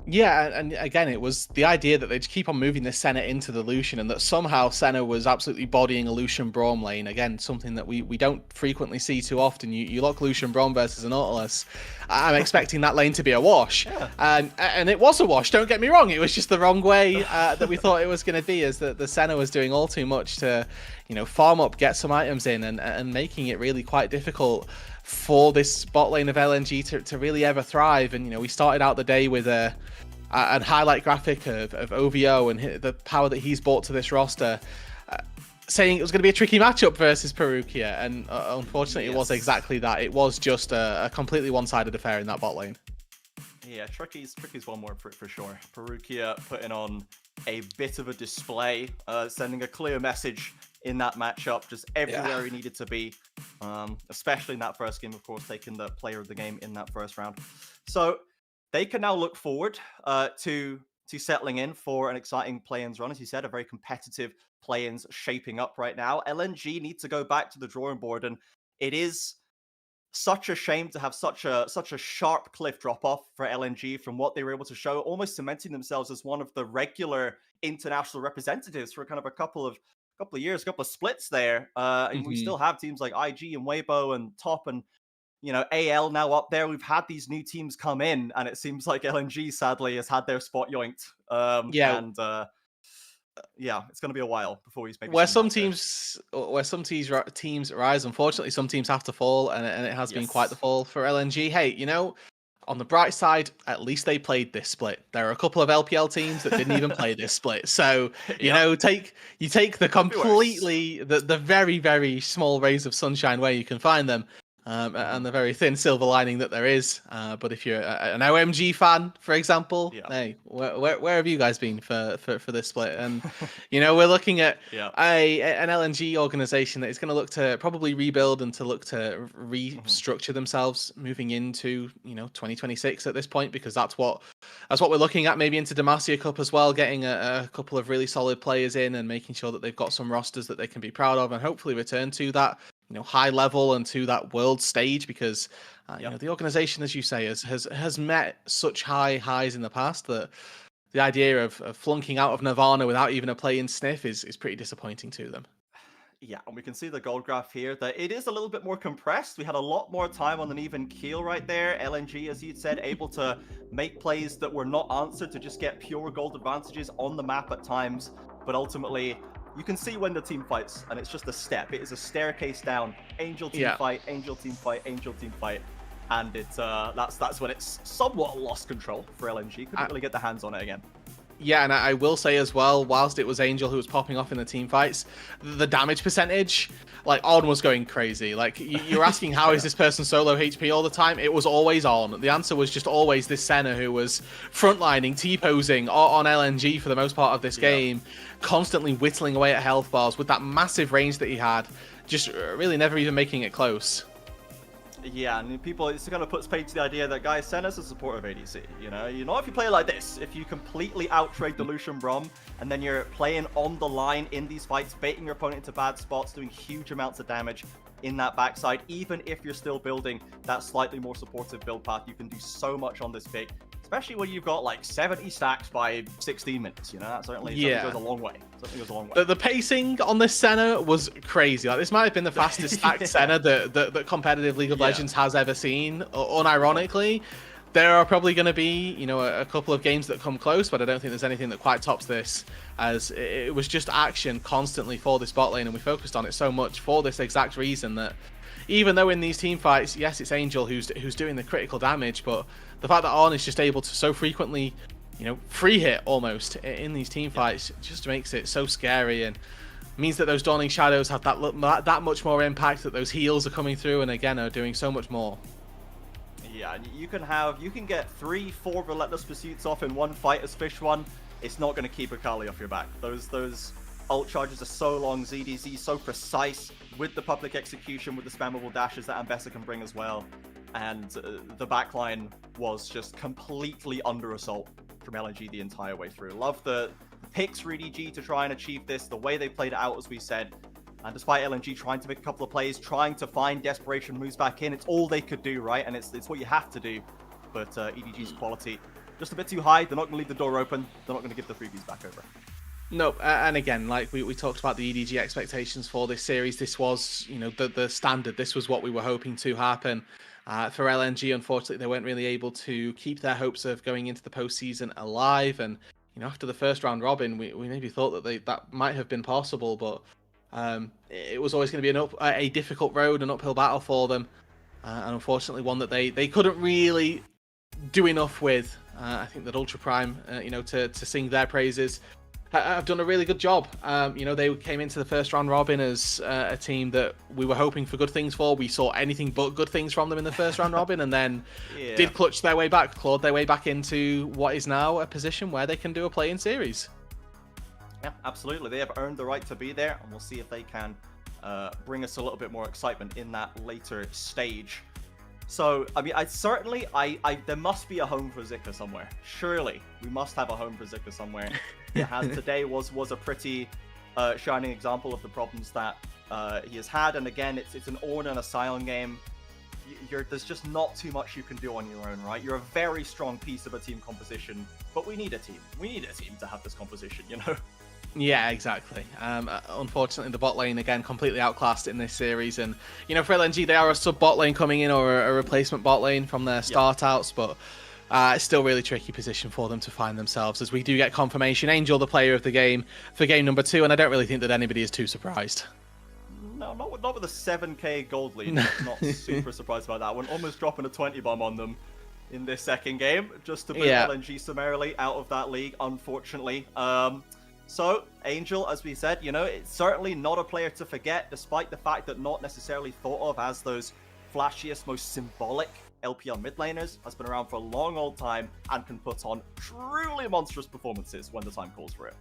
Yeah, and again, it was the idea that they'd keep on moving the Senna into the Lucian, and that somehow Senna was absolutely bodying a Lucian Braum lane. Again, something that we don't frequently see too often. You lock Lucian Braum versus a Nautilus, I'm expecting that lane to be a wash. Yeah. And it was a wash, don't get me wrong. It was just the wrong way that we thought it was going to be, as the Senna was doing all too much to, farm up, get some items in, and making it really quite difficult for this bot lane of LNG to really ever thrive. And, we started out the day with a highlight graphic of OVO and the power that he's brought to this roster, saying it was going to be a tricky matchup versus Perukia, and unfortunately it was exactly that. It was just a completely one-sided affair in that bot lane. Yeah, tricky's one word for sure. Perukia putting on a bit of a display, sending a clear message in that matchup, just everywhere he needed to be, especially in that first game, of course, taking the player of the game in that first round. So they can now look forward to settling in for an exciting play-ins run. As you said, a very competitive play-ins shaping up right now. LNG need to go back to the drawing board, and it is such a shame to have such a sharp cliff drop-off for LNG from what they were able to show, almost cementing themselves as one of the regular international representatives for kind of a couple of years, a couple of splits there. And we still have teams like IG and Weibo and Top and AL now up there. We've had these new teams come in, and it seems like LNG sadly has had their spot yoinked. It's going to be a while before he's maybe where some teams rise. Unfortunately, some teams have to fall, and it has been quite the fall for LNG. Hey, on the bright side, at least they played this split. There are a couple of LPL teams that didn't even play this split. So, you know, take the completely, the very, very small rays of sunshine where you can find them. And the very thin silver lining that there is. But if you're an OMG fan, for example, hey, where have you guys been for this split? And, you know, we're looking at an LNG organization that is going to look to probably rebuild and to look to restructure themselves moving into, you know, 2026 at this point, because that's what we're looking at, maybe into Demacia Cup as well, getting a couple of really solid players in and making sure that they've got some rosters that they can be proud of and hopefully return to that, you know, high level and to that world stage, because you know, the organization, as you say, has met such high highs in the past that the idea of flunking out of Nirvana without even a play-in sniff is pretty disappointing to them. Yeah, and we can see the gold graph here that it is a little bit more compressed. We had a lot more time on an even keel right there. LNG, as you'd said, able to make plays that were not answered to just get pure gold advantages on the map at times, but ultimately you can see when the team fights, and it's just a step. It is a staircase down. Angel team fight, Angel team fight, Angel team fight, and it's that's when it's somewhat lost control for LNG. Couldn't really get their hands on it again. Yeah, and I will say as well, whilst it was Angel who was popping off in the team fights, the damage percentage, like, On was going crazy. Like, you're asking how is this person solo HP all the time? It was always On. The answer was just always this Senna who was frontlining, T-posing on LNG for the most part of this game, constantly whittling away at health bars with that massive range that he had, just really never even making it close. Yeah, and people, it's kind of puts paid to the idea that, guys, Senna's a supportive ADC. You know, if you play like this, if you completely outtrade the Lucian Brom, and then you're playing on the line in these fights, baiting your opponent into bad spots, doing huge amounts of damage in that backside, even if you're still building that slightly more supportive build path, you can do so much on this pick, especially when you've got like 70 stacks by 16 minutes. You know, that certainly goes a long way. The pacing on this Senna was crazy. Like, this might have been the fastest stacked Senna that competitive League of Legends has ever seen. Unironically, there are probably going to be, you know, a couple of games that come close, but I don't think there's anything that quite tops this, as it was just action constantly for this bot lane, and we focused on it so much for this exact reason that even though in these team fights, yes, it's Angel who's doing the critical damage, but the fact that On is just able to so frequently, you know, free hit almost in these team fights just makes it so scary, and means that those Dawning Shadows have that much more impact, that those heals are coming through and again are doing so much more. Yeah, you can get 3-4 Relentless Pursuits off in one fight as Fish One. It's not going to keep Akali off your back. Those ult charges are so long, ZDZ so precise with the public execution, with the spammable dashes that Ambessa can bring as well. And the backline was just completely under assault from LNG the entire way through. Love the picks for EDG to try and achieve this, the way they played it out, as we said. And despite LNG trying to make a couple of plays, trying to find desperation moves back in, it's all they could do, right? And it's what you have to do. But EDG's quality just a bit too high. They're not going to leave the door open. They're not going to give the freebies back over. No, and again, like we talked about the EDG expectations for this series, this was, you know, the standard. This was what we were hoping to happen. For LNG, unfortunately, they weren't really able to keep their hopes of going into the postseason alive. And, you know, after the first round robin, we maybe thought that might have been possible, but it was always going to be a difficult road, an uphill battle for them. And unfortunately, one that they couldn't really do enough with. I think that Ultra Prime, you know, to sing their praises, have done a really good job. You know, they came into the first round robin as a team that we were hoping for good things for. We saw anything but good things from them in the first round robin, and then did clutch their way back, clawed their way back into what is now a position where they can do a play-in series. Yeah, absolutely. They have earned the right to be there, and we'll see if they can bring us a little bit more excitement in that later stage. So, I mean, there must be a home for Zika somewhere. Surely, we must have a home for Zika somewhere. Today was a pretty shining example of the problems that he has had. And again, it's an Ornn and a Sion game. There's just not too much you can do on your own, right? You're a very strong piece of a team composition, but we need a team. We need a team to have this composition, you know? Yeah, exactly. Unfortunately, the bot lane, again, completely outclassed in this series. And, you know, for LNG, they are a sub-bot lane coming in, or a replacement bot lane from their start-outs, but it's still a really tricky position for them to find themselves, as we do get confirmation. Angel, the player of the game, for game number 2, and I don't really think that anybody is too surprised. No, not with a 7k gold lead. Not super surprised about that one. Almost dropping a 20 bomb on them. in this second game, just to move Yeah. LNG summarily out of that league, unfortunately. So, Angel, as we said, you know, it's certainly not a player to forget, despite the fact that not necessarily thought of as those flashiest, most symbolic LPL mid laners, has been around for a long old time and can put on truly monstrous performances when the time calls for it.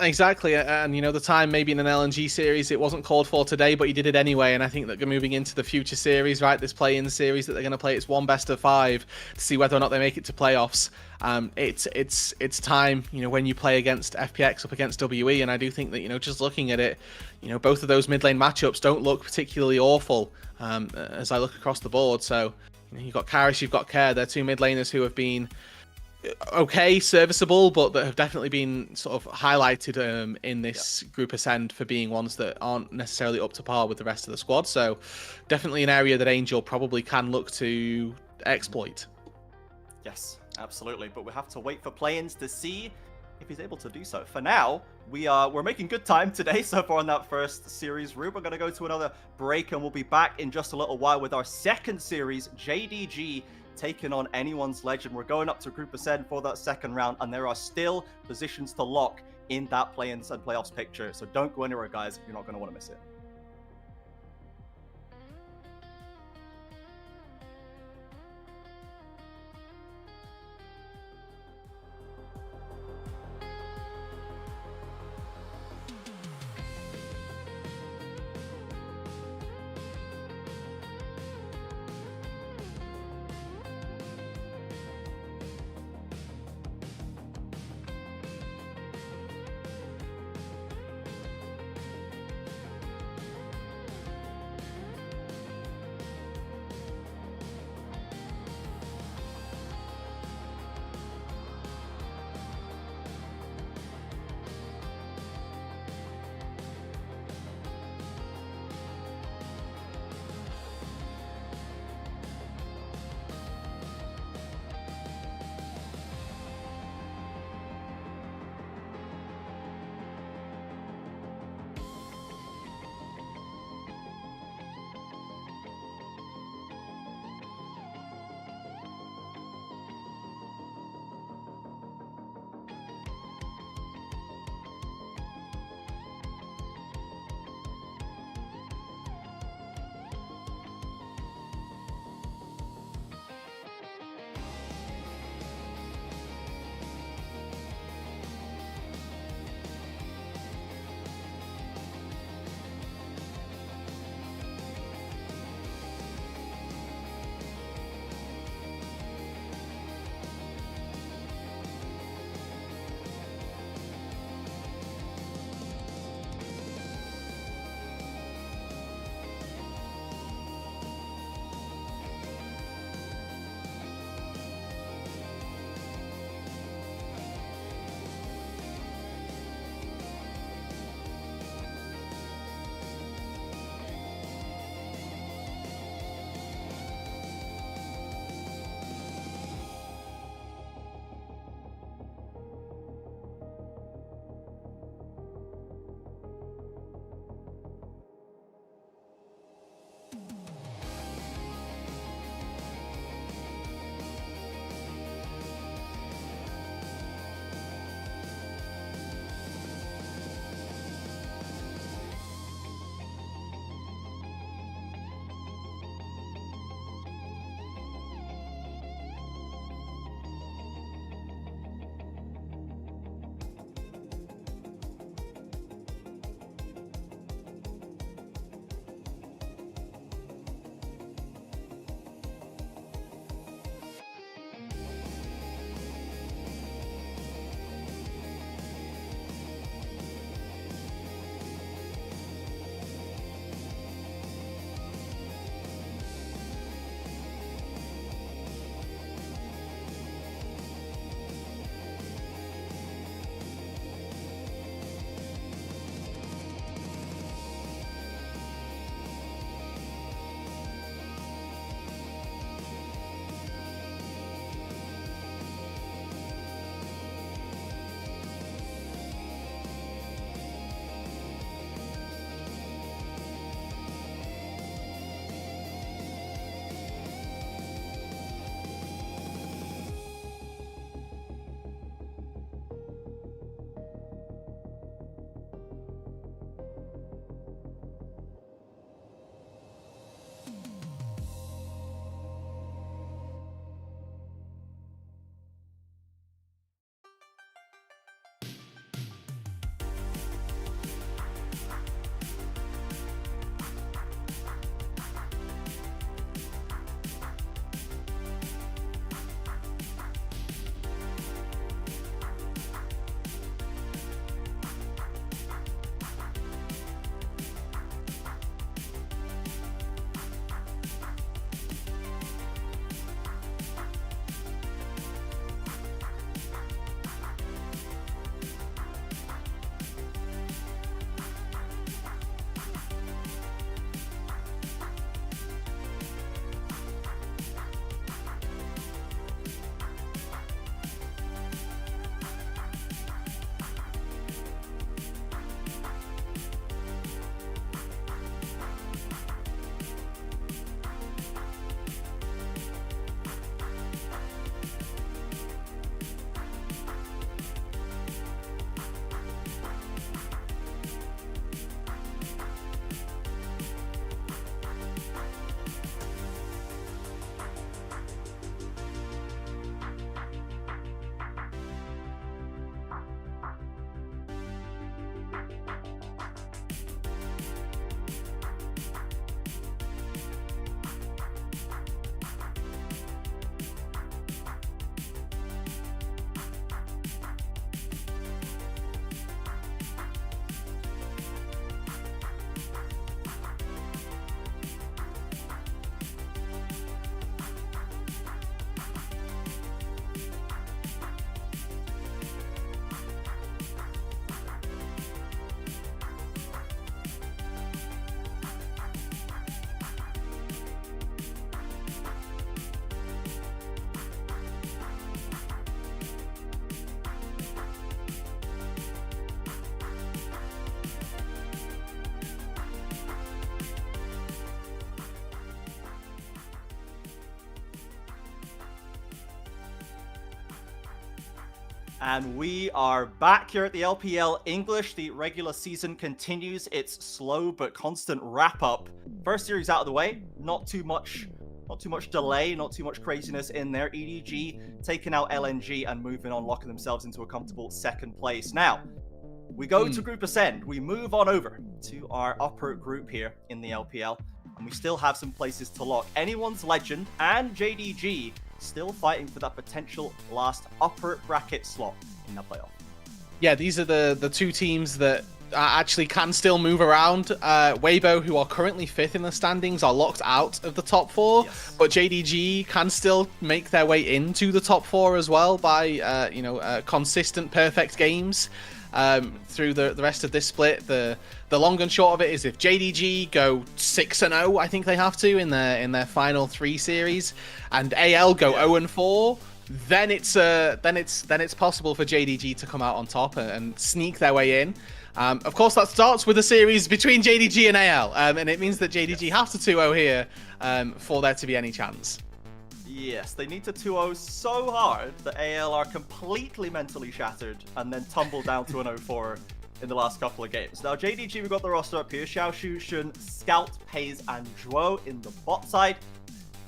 Exactly, and you know, the time maybe in an LNG series it wasn't called for today, but he did it anyway. And I think that moving into the future series, right, this play-in series that they're going to play, it's one best of 5 to see whether or not they make it to playoffs. It's time, you know, when you play against FPX up against WE, and I do think that, you know, just looking at it, you know, both of those mid lane matchups don't look particularly awful as I look across the board. So, you know, you've got Karish, you've got Care, they're two mid laners who have been okay, serviceable, but that have definitely been sort of highlighted in this group ascend for being ones that aren't necessarily up to par with the rest of the squad. So definitely an area that Angel probably can look to exploit. Yes, absolutely. But we have to wait for play-ins to see if he's able to do so. For now, we're making good time today so far on that first series route. We're going to go to another break, and we'll be back in just a little while with our second series, JDG taking on Anyone's Legend. We're going up to Group Ascend for that second round, and there are still positions to lock in that play-ins and playoffs picture. So don't go anywhere, guys. You're not going to want to miss it. And we are back here at the LPL English. The regular season continues its slow but constant wrap-up. First series out of the way, not too much delay, not too much craziness in there. EDG taking out LNG and moving on, locking themselves into a comfortable second place. Now, we go to Group Ascend. We move on over to our upper group here in the LPL, and we still have some places to lock. Anyone's Legend and JDG still fighting for that potential last upper bracket slot in the playoff. Yeah, these are the two teams that actually can still move around. Weibo, who are currently 5th in the standings, are locked out of the top 4, Yes. but JDG can still make their way into the top 4 as well by consistent perfect games through the rest of this split. The long and short of it is if JDG go 6-0, I think they have to in their final 3 series, and AL go 0-4, then it's possible for JDG to come out on top and sneak their way in. Of course, that starts with a series between JDG and AL, and it means that JDG have to 2-0 here for there to be any chance. Yes, they need to 2-0 so hard that AL are completely mentally shattered and then tumble down to an 0-4 in the last couple of games. Now, JDG, we've got the roster up here. Xiaoshu, Shun, Scout, Pays, and Zhuo in the bot side.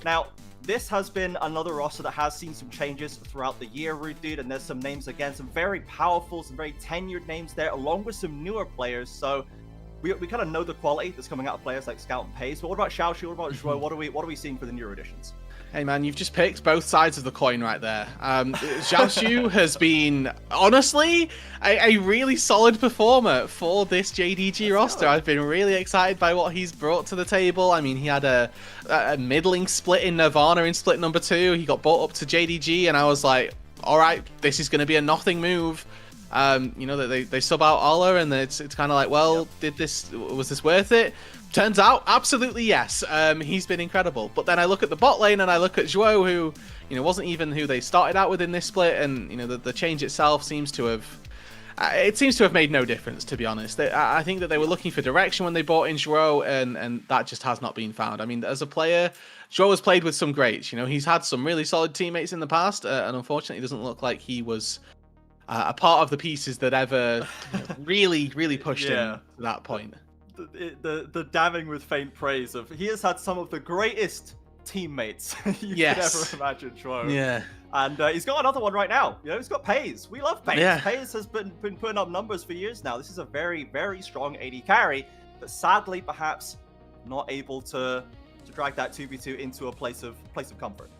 Now, this has been another roster that has seen some changes throughout the year, Root Dude, and there's some names again, some very powerful, some very tenured names there, along with some newer players. So we kind of know the quality that's coming out of players like Scout and Pays. But what about Xiaoshu? What about Zhuo? What are we seeing for the newer additions? Hey man, you've just picked both sides of the coin right there. Xiaoshu has been, honestly, a really solid performer for this JDG roster. I've been really excited by what he's brought to the table. I mean, he had a middling split in Nirvana in split number 2. He got brought up to JDG, and I was like, all right, this is going to be a nothing move. That they sub out Ola, and it's kind of like, well, was this worth it? Turns out, absolutely yes. He's been incredible. But then I look at the bot lane and I look at Zhuo, who, wasn't even who they started out with in this split, and the change itself seems to have made no difference, to be honest. I think that they were looking for direction when they brought in Zhuo, and that just has not been found. I mean, as a player, Zhuo has played with some greats. He's had some really solid teammates in the past, and unfortunately, it doesn't look like he was a part of the pieces that ever really, really pushed him to that point. The damning with faint praise of he has had some of the greatest teammates you could ever imagine, Zhuo. Yeah. And he's got another one right now. He's got Pays. We love Pays. Yeah. Pays has been putting up numbers for years now. This is a very, very strong AD carry, but sadly, perhaps not able to drag that 2v2 into a place of comfort.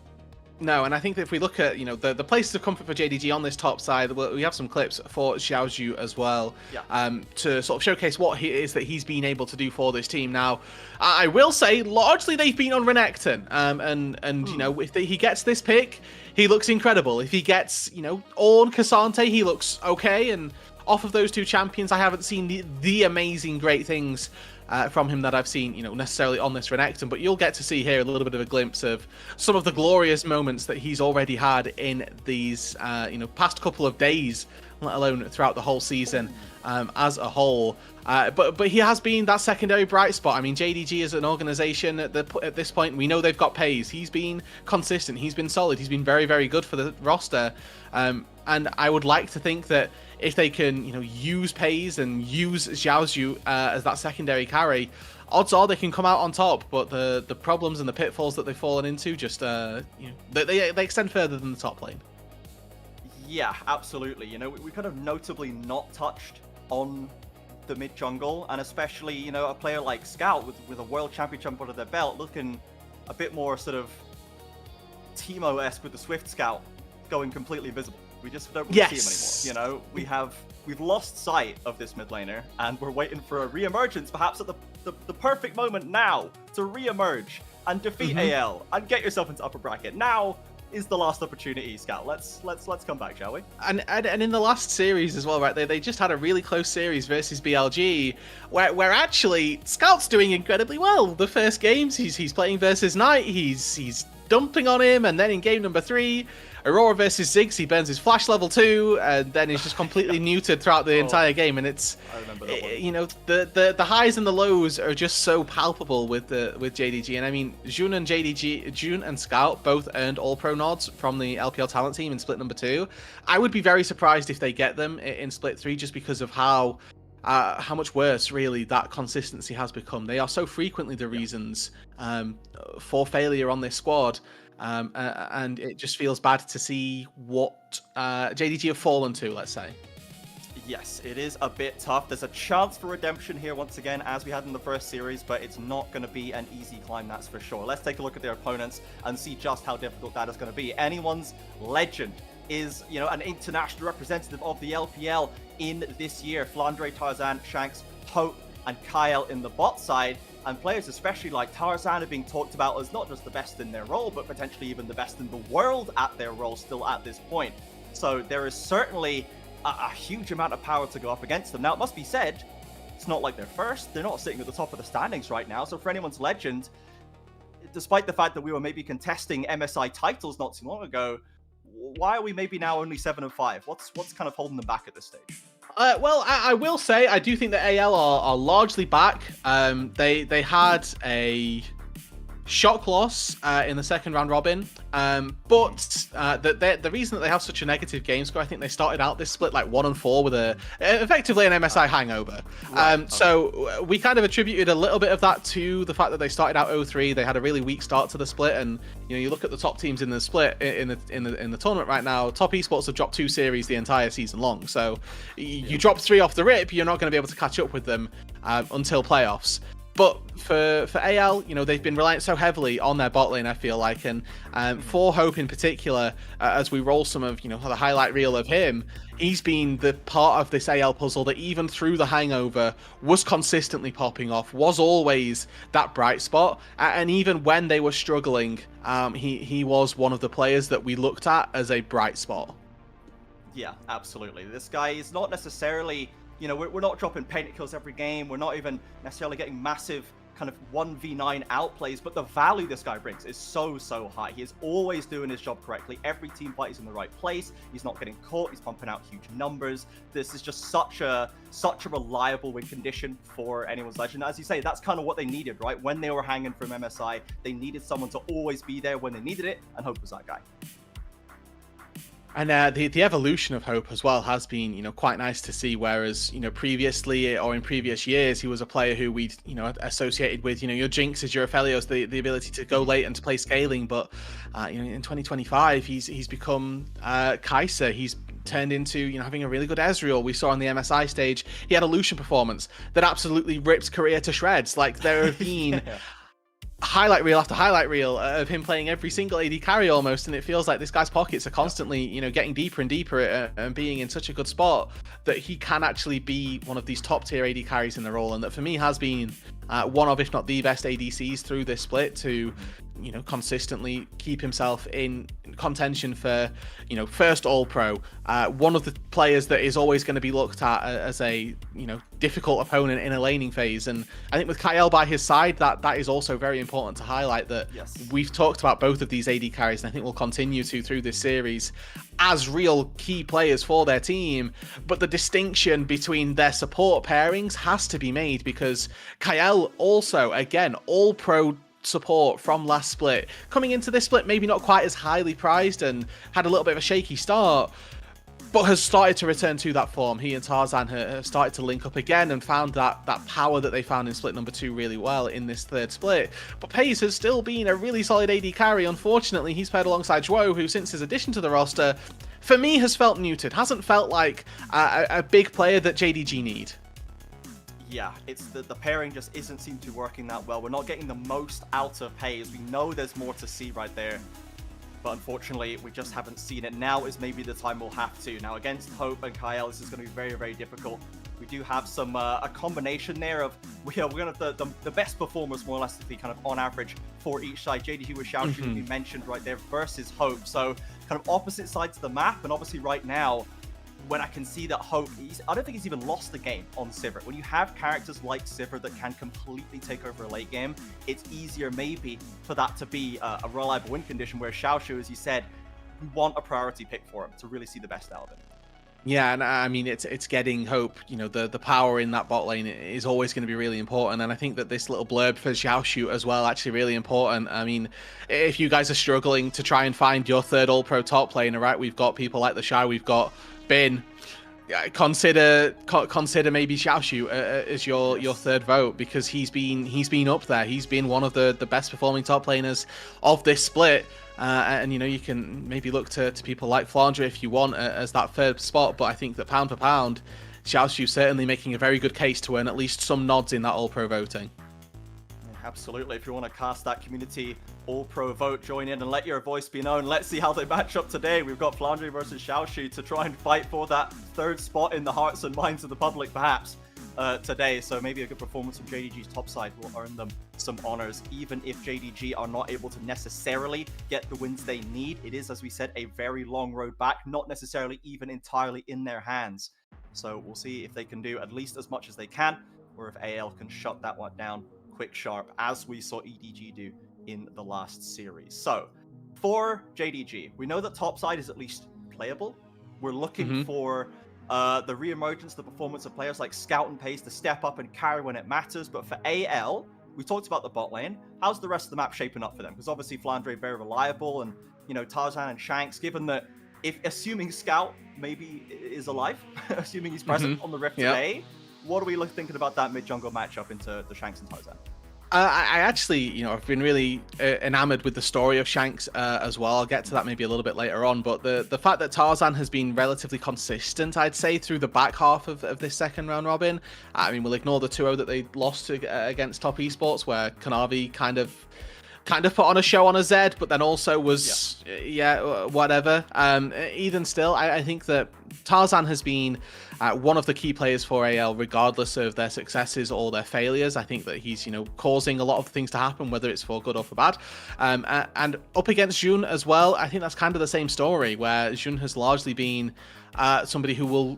No, and I think that if we look at the places of comfort for JDG on this top side, we have some clips for Xiaozhu as well, to sort of showcase what it is that he's been able to do for this team. Now, I will say, largely they've been on Renekton, and if he gets this pick, he looks incredible. If he gets Ornn, Cassante, he looks okay. And off of those two champions, I haven't seen the amazing great things from him that I've seen, necessarily on this Renekton, but you'll get to see here a little bit of a glimpse of some of the glorious moments that he's already had in these, past couple of days, let alone throughout the whole season as a whole. But he has been that secondary bright spot. I mean, JDG as an organization at this point, we know they've got Pays. He's been consistent. He's been solid. He's been very, very good for the roster. And I would like to think that if they can, use Pays and use Xiaozhu as that secondary carry, odds are they can come out on top. But the problems and the pitfalls that they've fallen into just, they extend further than the top lane. Yeah, absolutely. We kind of notably not touched on the mid jungle, and especially, a player like Scout with a world championship under their belt, looking a bit more sort of Teemo-esque with the Swift Scout going completely invisible. We just don't really see him anymore. We've lost sight of this mid laner, and we're waiting for a re-emergence, perhaps at the perfect moment now to re-emerge and defeat AL and get yourself into upper bracket. Now is the last opportunity, Scout. Let's come back, shall we? And in the last series as well, right? They just had a really close series versus BLG, where actually Scout's doing incredibly well. The first games, he's playing versus Knight. He's dumping on him, and then in game number 3, Aurora versus Ziggs, he burns his flash level 2, and then he's just completely neutered throughout the entire game. And it's, I remember that one. you know, the highs and the lows are just so palpable with JDG. And I mean, Jun and Scout both earned All Pro nods from the LPL talent team in split number 2. I would be very surprised if they get them in split 3, just because of how much worse really that consistency has become. They are so frequently the reasons for failure on this squad. And it just feels bad to see what JDG have fallen to, let's say. Yes, it is a bit tough. There's a chance for redemption here once again, as we had in the first series, but it's not going to be an easy climb, that's for sure. Let's take a look at their opponents and see just how difficult that is going to be. Anyone's legend is, you know, an international representative of the LPL in this year. Flandre, Tarzan, Shanks, Hope, and Kyle in the bot side. And players especially like Tarzan are being talked about as not just the best in their role, but potentially even the best in the world at their role still at this point. So there is certainly a huge amount of power to go up against them. Now, it must be said, it's not like they're first. They're not sitting at the top of the standings right now. So for anyone's legend, despite the fact that we were maybe contesting MSI titles not too long ago, why are we maybe now only 7-5? What's kind of holding them back at this stage? Well, I will say I do think that AL are largely back. They had a shock loss in the second round robin, but the reason that they have such a negative game score, I think they started out this split like 1-4 with effectively an MSI hangover. Right. So we kind of attributed a little bit of that to the fact that they started out 0-3. They had a really weak start to the split, and you know, you look at the top teams in the split in the tournament right now. Top esports have dropped 2 series the entire season long. So you drop 3 off the rip, you're not going to be able to catch up with them until playoffs. But for AL, you know, they've been reliant so heavily on their bot lane, I feel like, and for Hope in particular, as we roll some of, you know, the highlight reel of him, he's been the part of this AL puzzle that even through the hangover was consistently popping off, was always that bright spot, and even when they were struggling, he was one of the players that we looked at as a bright spot. Yeah, absolutely. This guy is not necessarily, you know, we're not dropping pentakills every game. We're not even necessarily getting massive kind of 1v9 outplays, but the value this guy brings is so high. He is always doing his job correctly. Every team fight is in the right place. He's not getting caught. He's pumping out huge numbers. This is just such a reliable win condition for anyone's legend. As you say, that's kind of what they needed, right? When they were hanging from MSI, they needed someone to always be there when they needed it, and Hope was that guy. And the evolution of Hope as well has been, you know, quite nice to see. Whereas, you know, previously or in previous years, he was a player who we'd, you know, associated with, you know, your Jinxes, your Aphelios, the ability to go late and to play scaling. But, you know, in 2025, he's become Kai'Sa. He's turned into, you know, having a really good Ezreal. We saw on the MSI stage, he had a Lucian performance that absolutely ripped Korea to shreds. Like, there have been... Yeah. Highlight reel after highlight reel of him playing every single AD carry almost, and it feels like this guy's pockets are constantly, you know, getting deeper and deeper and being in such a good spot that he can actually be one of these top tier AD carries in the role, and that for me has been one of, if not the best ADCs through this split to, you know, consistently keep himself in contention for, you know, first All Pro. One of the players that is always going to be looked at as a, you know, difficult opponent in a laning phase. And I think with Kyle by his side, that is also very important to highlight that. Yes. We've talked about both of these AD carries, and I think we'll continue to through this series as real key players for their team. But the distinction between their support pairings has to be made, because Kyle also, again, All Pro support from last split, coming into this split maybe not quite as highly prized and had a little bit of a shaky start, but has started to return to that form. He and Tarzan have started to link up again and found that power that they found in split number 2 really well in this third split. But Paze has still been a really solid AD carry. Unfortunately, he's paired alongside Zhuo, who since his addition to the roster, for me, has felt neutered, hasn't felt like a big player that JDG need. Yeah, it's the pairing just isn't seem to working that well. We're not getting the most out of Paze. We know there's more to see right there, but unfortunately, we just haven't seen it. Now is maybe the time we'll have to. Now, against Hope and Kyle, this is going to be very difficult. We do have some a combination there of we're going to the best performers more or less kind of on average for each side. JDG with Xiao Zhu, we mentioned right there, versus Hope. So kind of opposite sides of the map, and obviously right now, when I can see that Hope, I don't think he's even lost the game on Sivir. When you have characters like Sivir that can completely take over a late game, it's easier maybe for that to be a reliable win condition, where Xiaoshu, as you said, we want a priority pick for him to really see the best out of him. Yeah, and I mean, it's getting Hope, the power in that bot lane is always going to be really important, and I think that this little blurb for Xiaoshu as well, actually really important. I mean, if you guys are struggling to try and find your third all-pro top laner, right, we've got people like the Shy, we've got Bin, consider maybe Xiaoshu as your third vote, because he's been up there, he's been one of the best performing top laners of this split. And you can maybe look to people like Flandre if you want as that third spot, but I think that pound for pound, Xiaoshu certainly making a very good case to earn at least some nods in that All-Pro voting. Absolutely. If you want to cast that community All-Pro vote, join in and let your voice be known. Let's see how they match up today. We've got Flandre versus Xiaoshu to try and fight for that third spot in the hearts and minds of the public, perhaps. Today, so maybe a good performance from JDG's top side will earn them some honors, even if JDG are not able to necessarily get the wins they need. It is, as we said, a very long road back, not necessarily even entirely in their hands. So we'll see if they can do at least as much as they can, or if AL can shut that one down quick sharp, as we saw EDG do in the last series. So for JDG, we know that top side is at least playable. We're looking for the re-emergence, the performance of players like Scout and Pace to step up and carry when it matters. But for AL, we talked about the bot lane. How's the rest of the map shaping up for them? Because obviously Flandre very reliable, and Tarzan and Shanks, given that assuming Scout maybe is alive, assuming he's present on the Rift today, what are we thinking about that mid-jungle matchup into the Shanks and Tarzan? I actually, I've been really enamored with the story of Shanks as well. I'll get to that maybe a little bit later on. But the fact that Tarzan has been relatively consistent, I'd say, through the back half of this second round robin. I mean, we'll ignore the 2-0 that they lost against Top Esports, where Kanavi kind of put on a show on a Z, but then also was, whatever. Even still, I think that Tarzan has been one of the key players for AL, regardless of their successes or their failures. I think that he's, causing a lot of things to happen, whether it's for good or for bad. And up against Jun as well, I think that's kind of the same story, where Jun has largely been somebody who will,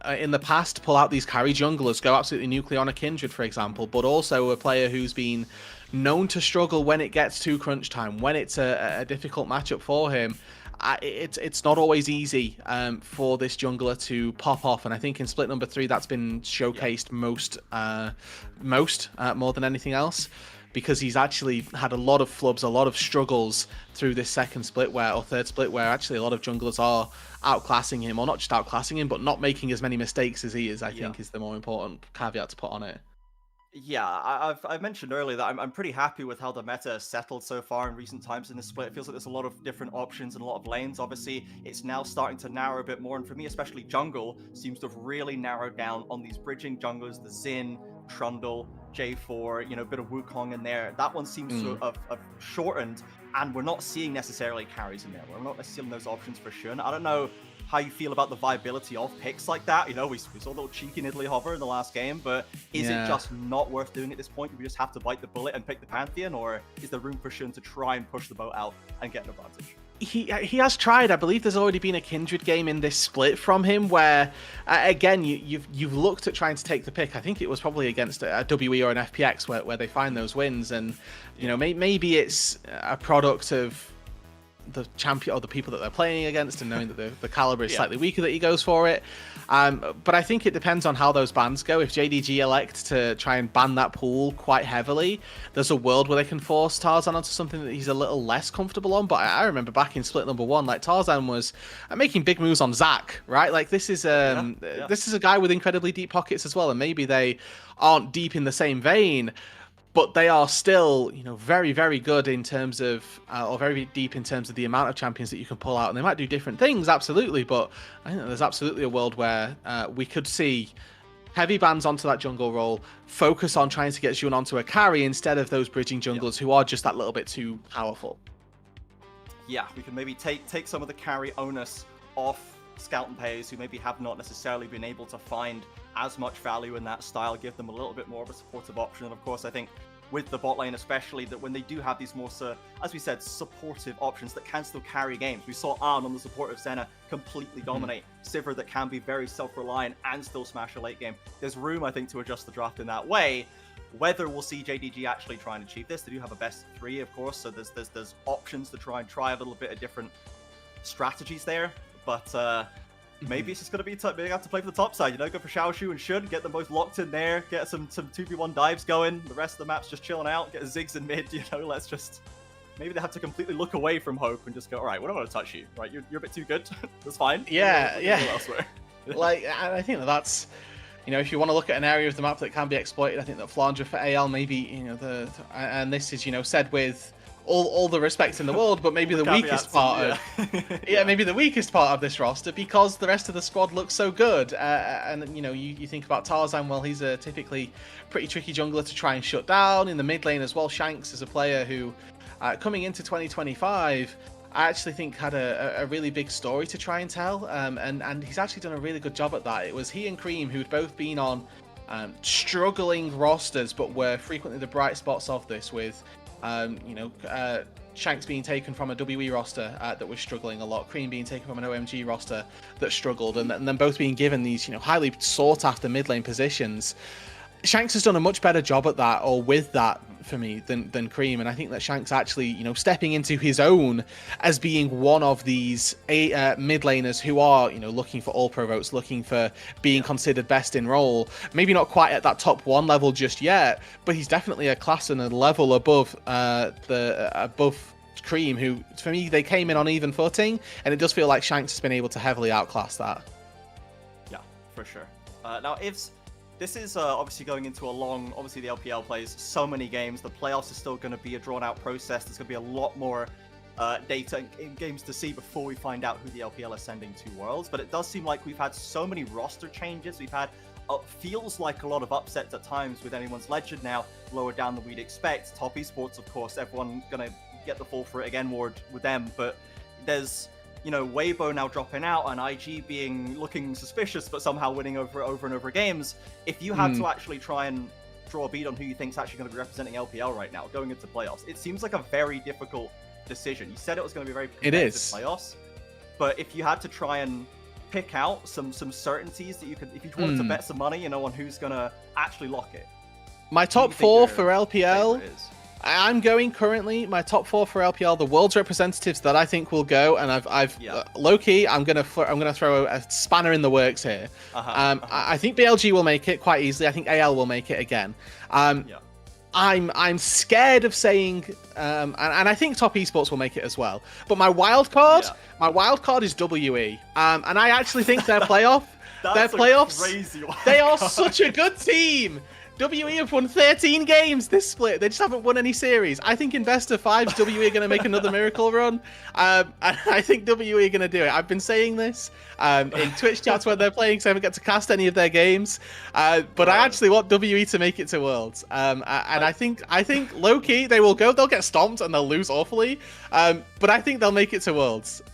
in the past, pull out these carry junglers, go absolutely nuclear on a Kindred, for example, but also a player who's been known to struggle when it gets to crunch time, when it's a difficult matchup for him. It's not always easy for this jungler to pop off, and I think in split number 3 that's been showcased most more than anything else, because he's actually had a lot of flubs, a lot of struggles through this second split or third split, where actually a lot of junglers are outclassing him, or not just outclassing him, but not making as many mistakes as he is. I think is the more important caveat to put on it. Yeah, I've mentioned earlier that I'm pretty happy with how the meta has settled so far in recent times in this split. It feels like there's a lot of different options and a lot of lanes. Obviously, it's now starting to narrow a bit more, and for me, especially jungle, seems to have really narrowed down on these bridging junglers, the Xin, Trundle, J4, a bit of Wukong in there. That one seems to have shortened, and we're not seeing necessarily carries in there. We're not seeing those options for Shun. I don't know how you feel about the viability of picks like that. We saw a little cheeky Nidalee hover in the last game, but is it just not worth doing at this point? Do we just have to bite the bullet and pick the Pantheon, or is there room for Shun to try and push the boat out and get an advantage? He has tried. I believe there's already been a Kindred game in this split from him where, again, you've looked at trying to take the pick. I think it was probably against a WE or an FPX where they find those wins, and maybe it's a product of the champion or the people that they're playing against, and knowing that the caliber is slightly weaker, that he goes for it. But I think it depends on how those bans go. If JDG elect to try and ban that pool quite heavily, there's a world where they can force Tarzan onto something that he's a little less comfortable on. But I remember back in split number 1, like, Tarzan was making big moves on Zac, right? Like, this is this is a guy with incredibly deep pockets as well, and maybe they aren't deep in the same vein, but they are still, very, very good in terms of, or very deep in terms of the amount of champions that you can pull out. And they might do different things, absolutely, but I think there's absolutely a world where we could see heavy bans onto that jungle role, focus on trying to get Jun onto a carry instead of those bridging junglers who are just that little bit too powerful. Yeah, we can maybe take some of the carry onus off Scout and Pace, who maybe have not necessarily been able to find as much value in that style, give them a little bit more of a supportive option. And of course, I think with the bot lane, especially that when they do have these more, as we said, supportive options that can still carry games. We saw Arn on the support of Senna completely dominate. Sivir that can be very self-reliant and still smash a late game. There's room, I think, to adjust the draft in that way. Whether we'll see JDG actually try and achieve this, they do have a best of 3, of course, so there's options to try a little bit of different strategies there, but maybe it's just going to be they have to play for the top side, you know, go for Xiaoshu and Shun, get them both locked in there, get some 2v1 dives going, the rest of the map's just chilling out, get a Ziggs in mid, you know, let's just... Maybe they have to completely look away from Hope and just go, alright, we're not going to touch you, right, you're a bit too good, that's fine. Yeah. Elsewhere. Like, I think that's... You know, if you want to look at an area of the map that can be exploited, I think that Flandre for AL maybe, you know, and this is, you know, said with all the respect in the world, but maybe the weakest part of maybe the weakest part of this roster, because the rest of the squad looks so good. And you know, you think about Tarzan, well, he's a typically pretty tricky jungler to try and shut down. In the mid lane as well, Shanks is a player who, coming into 2025, I actually think had a really big story to try and tell, and he's actually done a really good job at that. It was he and Cream who'd both been on struggling rosters, but were frequently the bright spots of this, with you know, Shanks being taken from a WE roster that was struggling a lot, Cream being taken from an OMG roster that struggled, and then both being given these, you know, highly sought after mid lane positions. Shanks has done a much better job at that, or with that, for me, than Cream, and I think that Shanks actually, you know, stepping into his own as being one of these mid laners who are, you know, looking for all pro votes, looking for being considered best in role. Maybe not quite at that top 1 level just yet, but he's definitely a class and a level above above Cream, who, for me, they came in on even footing, and it does feel like Shanks has been able to heavily outclass that. Yeah, for sure. Now, this is obviously going into a long... Obviously, the LPL plays so many games. The playoffs is still going to be a drawn-out process. There's going to be a lot more data in games to see before we find out who the LPL is sending to Worlds. But it does seem like we've had so many roster changes. We've had... feels like a lot of upsets at times with anyone's Legend now lower down than we'd expect. Top Esports, of course, everyone going to get the fall for it again more with them. But there's... You know, Weibo now dropping out and IG looking suspicious, but somehow winning over and over games. If you had to actually try and draw a bead on who you think's actually going to be representing LPL right now, going into playoffs, it seems like a very difficult decision. You said it was going to be very competitive playoffs, but if you had to try and pick out some certainties that you could, if you wanted to bet some money, you know, on who's going to actually lock it. My top 4 for LPL. I'm going currently, my top 4 for LPL, the world's representatives that I think will go, and I've low-key, I'm gonna throw a spanner in the works here. I think BLG will make it quite easily. I think AL will make it again. I'm scared of saying, and I think Top Esports will make it as well. But my wild card is WE, and I actually think their playoffs, crazy they are such a good team. WE have won 13 games this split. They just haven't won any series. I think in best of 5s, WE are going to make another miracle run. And I think WE are going to do it. I've been saying this in Twitch chats when they're playing, so I haven't got to cast any of their games. But I actually want WE to make it to Worlds. And I think low-key, they will go. They'll get stomped and they'll lose awfully. But I think they'll make it to Worlds.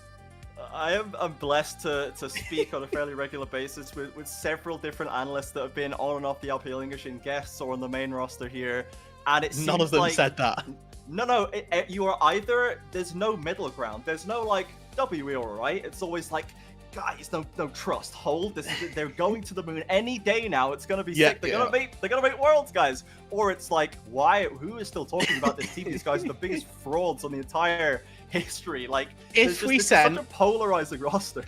I'm blessed to speak on a fairly regular basis with several different analysts that have been on and off the LPL English in guests or on the main roster here, and it seems none of them like, said that. No, you are either, there's no middle ground. There's no like WE alright. It's always like, guys, no trust. Hold this. They're going to the moon any day now. It's gonna be sick. They're gonna make Worlds, guys. Or it's like, why? Who is still talking about this team? These guys are the biggest frauds on the entire history. Like, if we sent such a polarizing roster.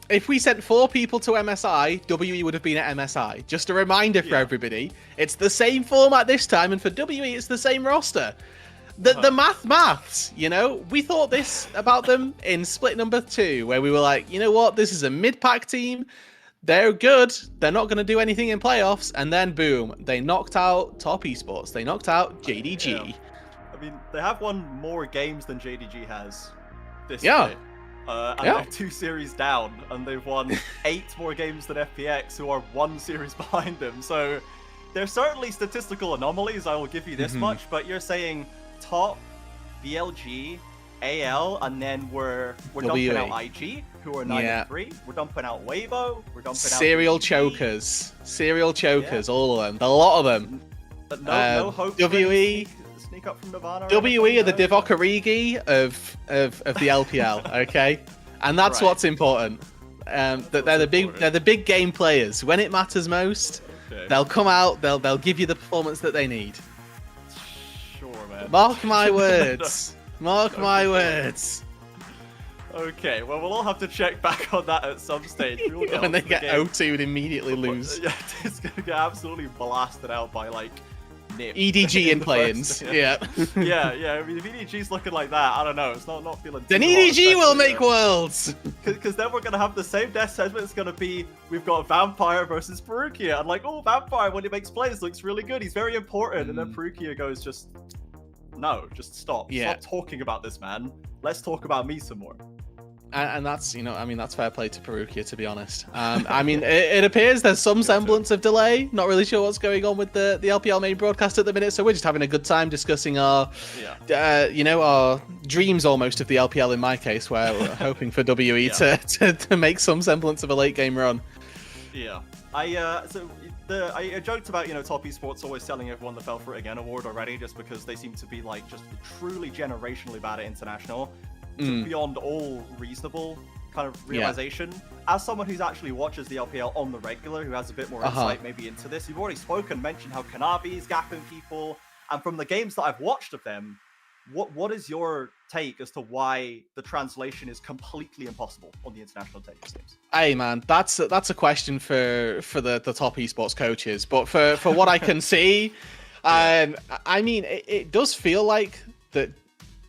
If we sent 4 people to MSI, WE would have been at MSI. Just a reminder for everybody. It's the same format this time, and for WE, it's the same roster. The maths, you know, we thought this about them in split number 2, where we were like, you know what, this is a mid-pack team. They're good. They're not going to do anything in playoffs. And then, boom, they knocked out Top Esports. They knocked out JDG. Yeah. I mean, they have won more games than JDG has this split. And they're 2 series down, and they've won 8 more games than FPX, who are 1 series behind them. So they're certainly statistical anomalies, I will give you this much, but you're saying Top, BLG, AL, and then we're dumping out IG, who are 9-3. We're dumping out Weibo. We're dumping Serial out chokers. Serial chokers, all of them. A lot of them. But no hope. WE. Sneak up from Nirvana. WE are the Divock Origi of the LPL, okay, and that's Right. what's important. That they're the big game players. When it matters most, Okay. they'll come out. They'll give you the performance that they need. Sure, man. Mark my words. Mark my words. Okay, well, we'll all have to check back on that at some stage. We'll get When they onto the get game. O2 and immediately lose. Yeah, it's gonna get absolutely blasted out by like Nip. EDG in the play-ins. first- Yeah. yeah. I mean, if EDG's looking like that, I don't know. It's not feeling. Then too hot, EDG will especially, make worlds. Because then we're gonna have the same death sentiment. It's gonna be we've got Vampire versus Perukia, and like, oh, Vampire when he makes plays looks really good. He's very important, and then Perukia goes just no, just stop. Yeah. Stop talking about this, man. Let's talk about me some more. And that's, I mean, that's fair play to Perukia, to be honest. I mean, it appears there's some semblance of delay. Not really sure what's going on with the LPL main broadcast at the minute, so we're just having a good time discussing our, our dreams almost of the LPL in my case, where we're hoping for WE to make some semblance of a late game run. Yeah. I joked about, Top Esports always selling everyone the Fell for It Again award already, just because they seem to be like just truly generationally bad at international. Beyond all reasonable kind of realization. As someone who's actually watches the LPL on the regular, who has a bit more insight maybe into this, you've already mentioned how Kanavi's gapping people, and from the games that I've watched of them, what is your take as to why the translation is completely impossible on the international tape games? Hey man, that's a question for the top esports coaches, but for what I can see, I mean, it does feel like that.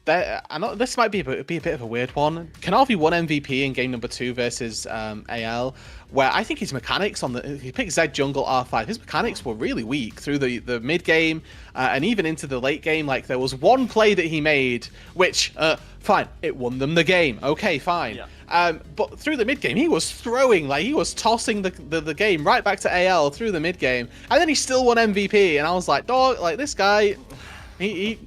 I know this might be a bit of a weird one. Kanavi won MVP in game number 2 versus AL, where I think his mechanics he picked Zed jungle R5. His mechanics were really weak through the mid game and even into the late game. Like there was one play that he made, which fine, it won them the game. Okay, fine. Yeah. But through the mid game, he was throwing, like he was tossing the game right back to AL through the mid game, and then he still won MVP. And I was like, dog, like this guy, he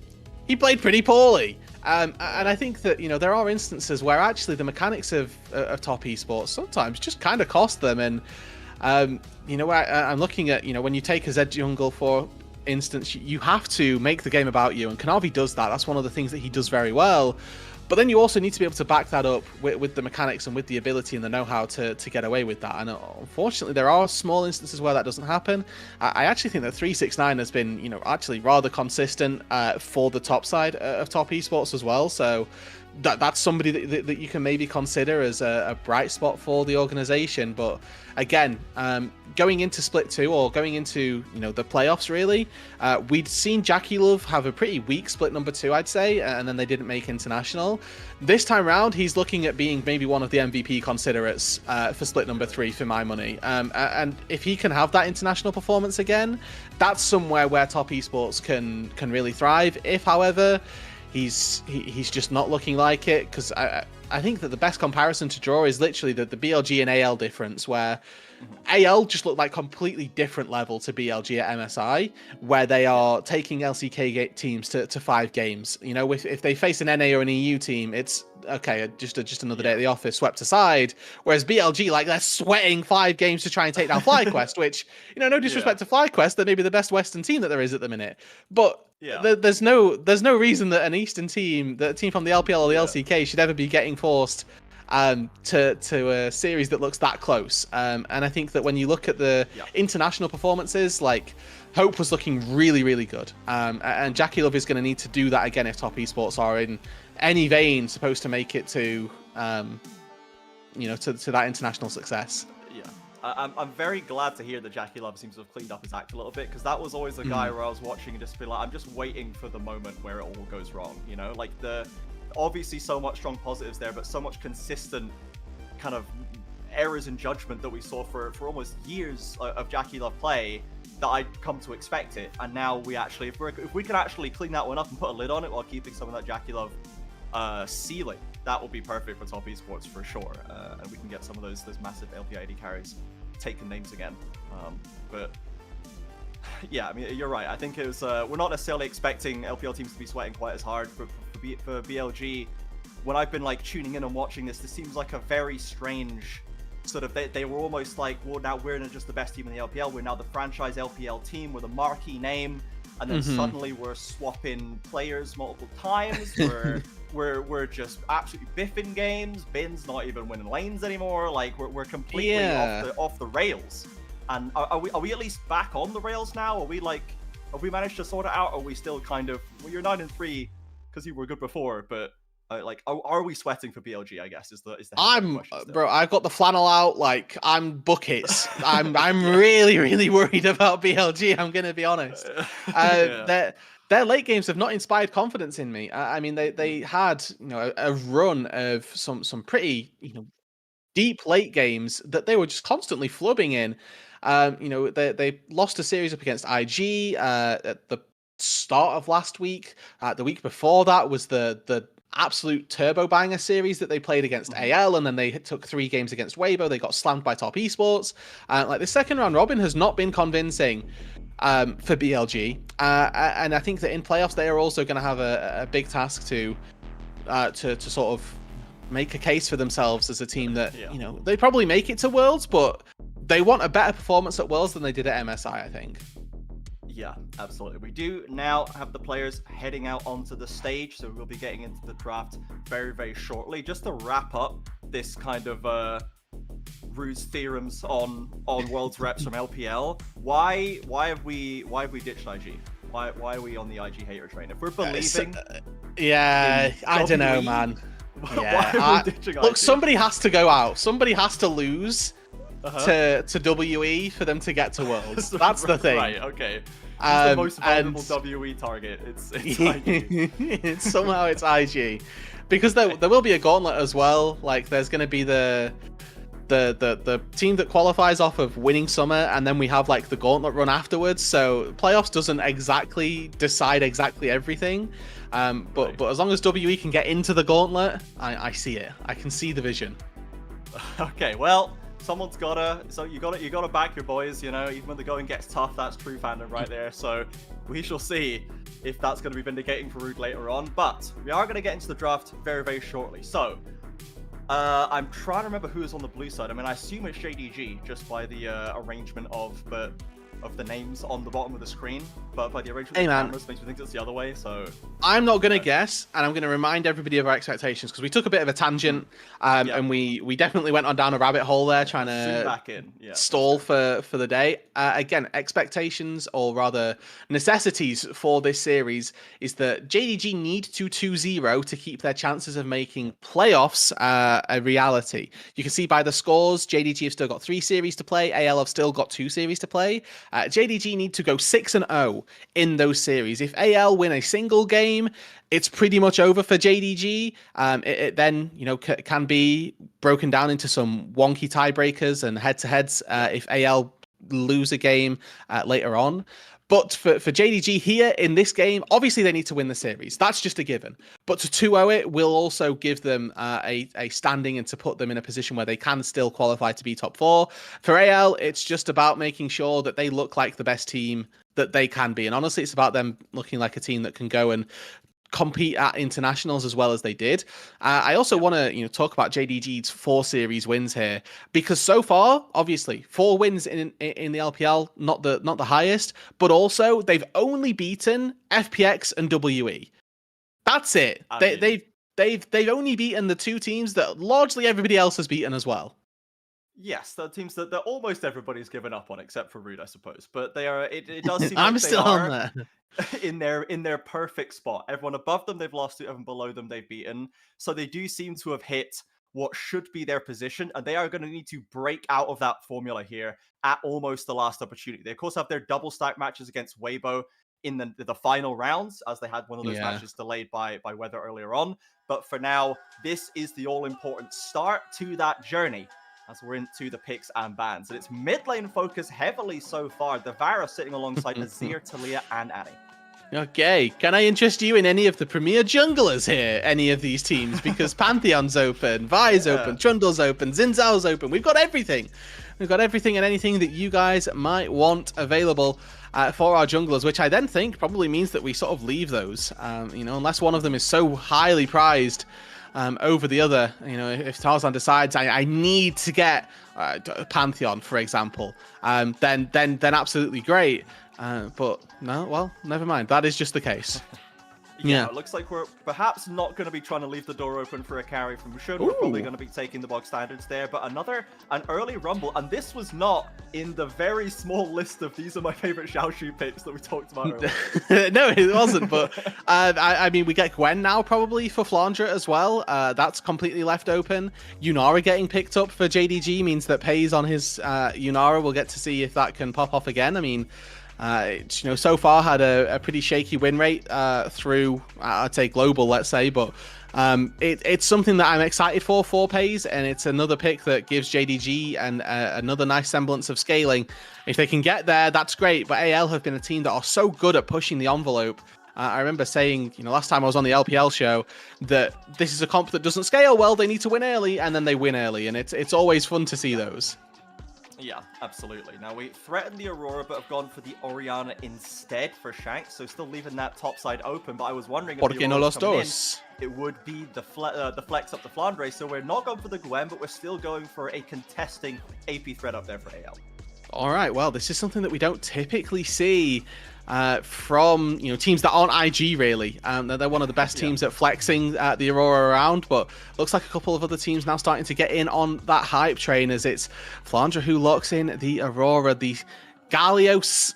played pretty poorly. And I think that, there are instances where actually the mechanics of top esports sometimes just kind of cost them. And, I'm looking at, when you take a Zed jungle, for instance, you have to make the game about you. And Kanavi does that. That's one of the things that he does very well. But then you also need to be able to back that up with the mechanics and with the ability and the know-how to get away with that. And unfortunately, there are small instances where that doesn't happen. I actually think that 369 has been, actually rather consistent for the top side of top esports as well. So that's somebody that you can maybe consider as a bright spot for the organization. But again, going into Split 2 or going into the playoffs, really, we'd seen Jackie Love have a pretty weak Split number 2, I'd say, and then they didn't make international. This time round, he's looking at being maybe one of the MVP considerates for Split number 3 for my money. And if he can have that international performance again, that's somewhere where top esports can really thrive. If, however, he's just not looking like it, because I think that the best comparison to draw is literally the BLG and AL difference, where AL just looked like completely different level to BLG at MSI, where they are taking LCK teams to 5 games. If they face an NA or an EU team, it's okay, just another day at the office, swept aside. Whereas BLG, like, they're sweating 5 games to try and take down FlyQuest, which, no disrespect to FlyQuest, they're maybe the best Western team that there is at the minute. But there's no reason that an Eastern team, that a team from the LPL or the LCK, should ever be getting forced to a series that looks that close. And I think that when you look at the international performances, like, Hope was looking really, really good. And Jackie Love is going to need to do that again if top esports are in any vein supposed to make it to to that international success. I'm very glad to hear that Jackie Love seems to have cleaned up his act a little bit, because that was always a guy where I was watching and just be like, I'm just waiting for the moment where it all goes wrong. Like, obviously so much strong positives there, but so much consistent kind of errors in judgment that we saw for almost years of Jackie Love play, that I'd come to expect it. And now we actually, if we can actually clean that one up and put a lid on it while keeping some of that Jackie Love ceiling, that will be perfect for top esports for sure. And we can get some of those massive LPL AD carries taking names again. But yeah, I mean, you're right. I think it was we're not necessarily expecting LPL teams to be sweating quite as hard for BLG. When I've been like tuning in and watching this seems like a very strange sort of, they were almost like, well, now we're not just the best team in the LPL, we're now the franchise LPL team with a marquee name. and then suddenly we're swapping players multiple times. We're just absolutely biffing games. Bin's not even winning lanes anymore. Like we're completely off the rails. And are we at least back on the rails now? Are we like, have we managed to sort it out? Or are we still kind of, well, you're 9-3 because you were good before, but like, are we sweating for BLG? I guess is the I'm question bro. I've got the flannel out. Like I'm buckets. I'm really worried about BLG. I'm gonna be honest. Their late games have not inspired confidence in me. I mean, they had a run of some pretty deep late games that they were just constantly flubbing in. They lost a series up against IG at the start of last week. The week before that was the absolute turbo banger series that they played against AL, and then they took 3 games against Weibo. They got slammed by Top Esports. Like the second round robin has not been convincing for BLG, and I think that in playoffs they are also going to have a big task to sort of make a case for themselves as a team that they probably make it to Worlds, but they want a better performance at Worlds than they did at MSI, I think. Yeah, absolutely. We do now have the players heading out onto the stage, so we'll be getting into the draft very shortly. Just to wrap up this kind of ruse theorems on Worlds reps from LPL. Why have we ditched IG? Why are we on the IG hater train? If we're believing, I don't know, man. Why are we ditching look, IG? somebody has to go out. Somebody has to lose to WE for them to get to Worlds. That's the thing. Right. Okay. The most vulnerable WE target. It's IG. Somehow it's IG, because there will be a gauntlet as well. Like there's going to be the team that qualifies off of winning summer, and then we have like the gauntlet run afterwards. So playoffs doesn't exactly decide everything. But as long as WE can get into the gauntlet, I see it. I can see the vision. Okay, well, someone's gotta. So you gotta back your boys. Even when the going gets tough, that's true fandom right there. So we shall see if that's going to be vindicating for Rude later on. But we are going to get into the draft very shortly. So I'm trying to remember who is on the blue side. I mean, I assume it's JDG just by the arrangement of the names on the bottom of the screen, but by the arrangement of the cameras makes me think it's the other way. So I'm not going to guess, and I'm going to remind everybody of our expectations, because we took a bit of a tangent, and we definitely went on down a rabbit hole there trying to stall for the day. Again, expectations, or rather necessities for this series, is that JDG need to 2-0 to keep their chances of making playoffs a reality. You can see by the scores, JDG have still got 3 series to play, AL have still got 2 series to play. JDG need to go 6-0 in those series. If AL win a single game, it's pretty much over for JDG. It then can be broken down into some wonky tiebreakers and head-to-heads if AL lose a game later on. But for JDG here in this game, obviously they need to win the series. That's just a given. But to 2-0 it will also give them a standing and to put them in a position where they can still qualify to be top 4. For AL, it's just about making sure that they look like the best team that they can be. And honestly, it's about them looking like a team that can go and compete at internationals as well as they did. I also want to talk about JDG's 4 series wins here, because so far, obviously, 4 wins in the LPL, not the highest, but also they've only beaten FPX and WE. That's it. They've only beaten the 2 teams that largely everybody else has beaten as well. Yes, the teams that almost everybody's given up on, except for Rude, I suppose. But they are. It does seem like I'm still on there. in their perfect spot. Everyone above them they've lost to, everyone below them they've beaten. So they do seem to have hit what should be their position, and they are going to need to break out of that formula here at almost the last opportunity. They of course have their double stack matches against Weibo in the final rounds, as they had one of those matches delayed by weather earlier on. But for now, this is the all-important start to that journey, as we're into the picks and bans. And it's mid lane focus heavily so far. The Vara sitting alongside Azir, Talia, and Annie. Okay, can I interest you in any of the premier junglers here? Any of these teams? Because Pantheon's open, Vi's open, Trundle's open, Xin Zhao's open. We've got everything. We've got everything and anything that you guys might want available for our junglers, which I then think probably means that we sort of leave those, unless one of them is so highly prized over the other. If Tarzan decides I need to get Pantheon, for example, then absolutely great. But no, well, never mind. That is just the case. Yeah, it looks like we're perhaps not going to be trying to leave the door open for a carry from Shun. We're probably going to be taking the bog standards there, but an early rumble, and this was not in the very small list of these are my favorite Xiaoshu picks that we talked about earlier. No, it wasn't, but I mean, we get Gwen now probably for Flandre as well. That's completely left open. Yunara getting picked up for JDG means that Pays on his Yunara. We'll get to see if that can pop off again. I mean, so far had a pretty shaky win rate through, I'd say, global, let's say, but it's something that I'm excited for Pays, and it's another pick that gives JDG and another nice semblance of scaling. If they can get there, that's great, but AL have been a team that are so good at pushing the envelope. I remember saying, last time I was on the LPL show, that this is a comp that doesn't scale well, they need to win early, and then they win early, and it's always fun to see those. Yeah, absolutely. Now, we threatened the Aurora, but have gone for the Orianna instead for Shanks, so still leaving that top side open, but I was wondering if the Aurora's coming in, it would be the flex up the Flandre, so we're not going for the Gwen, but we're still going for a contesting AP threat up there for AL. All right, well, this is something that we don't typically see from teams that aren't IG really. They're one of the best teams at flexing the Aurora around, but looks like a couple of other teams now starting to get in on that hype train, as it's Flandre who locks in the Aurora. The Gallios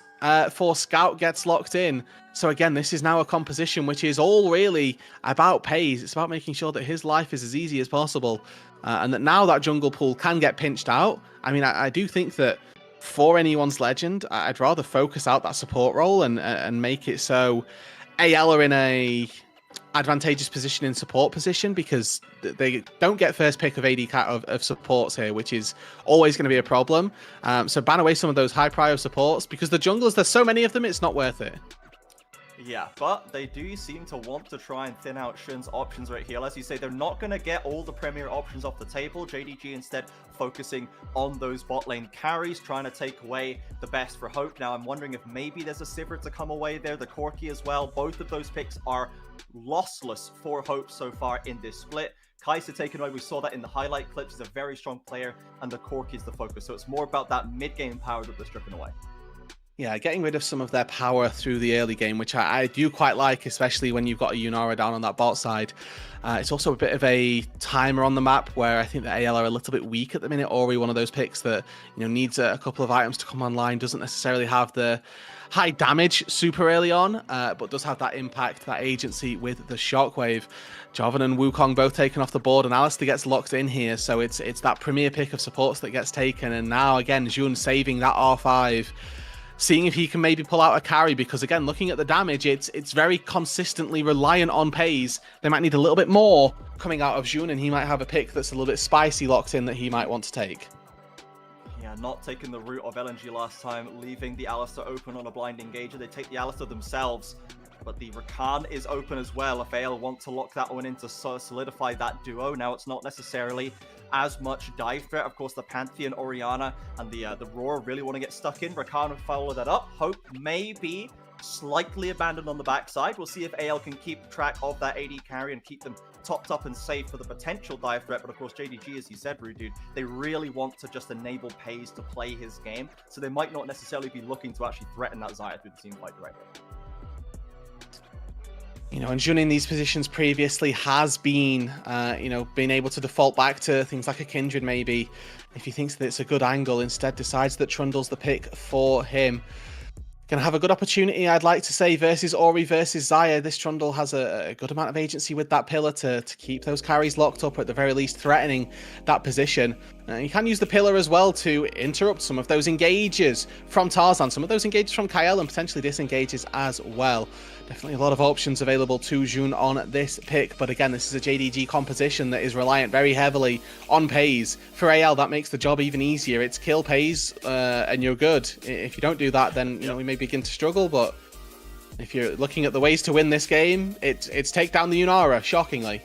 for Scout gets locked in. So again, this is now a composition which is all really about Pays. It's about making sure that his life is as easy as possible, and that now that jungle pool can get pinched out. I mean, I do think that for anyone's legend, I'd rather focus out that support role and make it so AL are in a advantageous position in support position, because they don't get first pick of AD of supports here, which is always going to be a problem. So ban away some of those high prio supports, because the junglers, there's so many of them, it's not worth it. Yeah, but they do seem to want to try and thin out Shun's options right here. As you say, they're not going to get all the premier options off the table. JDG instead focusing on those bot lane carries, trying to take away the best for Hope. Now, I'm wondering if maybe there's a Sivir to come away there, the Corki as well. Both of those picks are lossless for Hope so far in this split. Kai'Sa taken away, we saw that in the highlight clips. He's a very strong player, and the Corki is the focus. So it's more about that mid-game power that they're stripping away. Yeah, getting rid of some of their power through the early game, which I do quite like, especially when you've got a Yunara down on that bot side. It's also a bit of a timer on the map, where I think that AL are a little bit weak at the minute. Ori, one of those picks that needs a couple of items to come online, doesn't necessarily have the high damage super early on, but does have that impact, that agency with the shockwave. Joven and Wukong both taken off the board, and Alistair gets locked in here, so it's that premier pick of supports that gets taken, and now again Jun saving that R5. Seeing if he can maybe pull out a carry, because again, looking at the damage, it's very consistently reliant on Pays. They might need a little bit more coming out of Jun, and he might have a pick that's a little bit spicy locked in that he might want to take. Yeah, not taking the route of LNG last time, leaving the Alistair open on a blind engager. They take the Alistair themselves, but the Rakan is open as well if AL want to lock that one in to solidify that duo. Now, it's not necessarily as much dive threat. Of course, the Pantheon, Orianna, and the Roar really want to get stuck in. Rakan would follow that up. Hope may be slightly abandoned on the backside. We'll see if AL can keep track of that AD carry and keep them topped up and safe for the potential dive threat. But of course, JDG, as you said, Rude Dude, they really want to just enable Pays to play his game. So they might not necessarily be looking to actually threaten that Xayah through the team fight directly. And Jun in these positions previously has been, being able to default back to things like a Kindred maybe, if he thinks that it's a good angle, instead decides that Trundle's the pick for him. Gonna have a good opportunity, I'd like to say, versus Ori versus Xayah. This Trundle has a good amount of agency with that pillar to keep those carries locked up, or at the very least threatening that position. You can use the pillar as well to interrupt some of those engages from Tarzan, some of those engages from Kael, and potentially disengages as well. Definitely a lot of options available to Jun on this pick, but again, this is a JDG composition that is reliant very heavily on Pays. For AL, that makes the job even easier. It's kill Pays, and you're good. If you don't do that, then we may begin to struggle, but if you're looking at the ways to win this game, it's take down the Yunara, shockingly.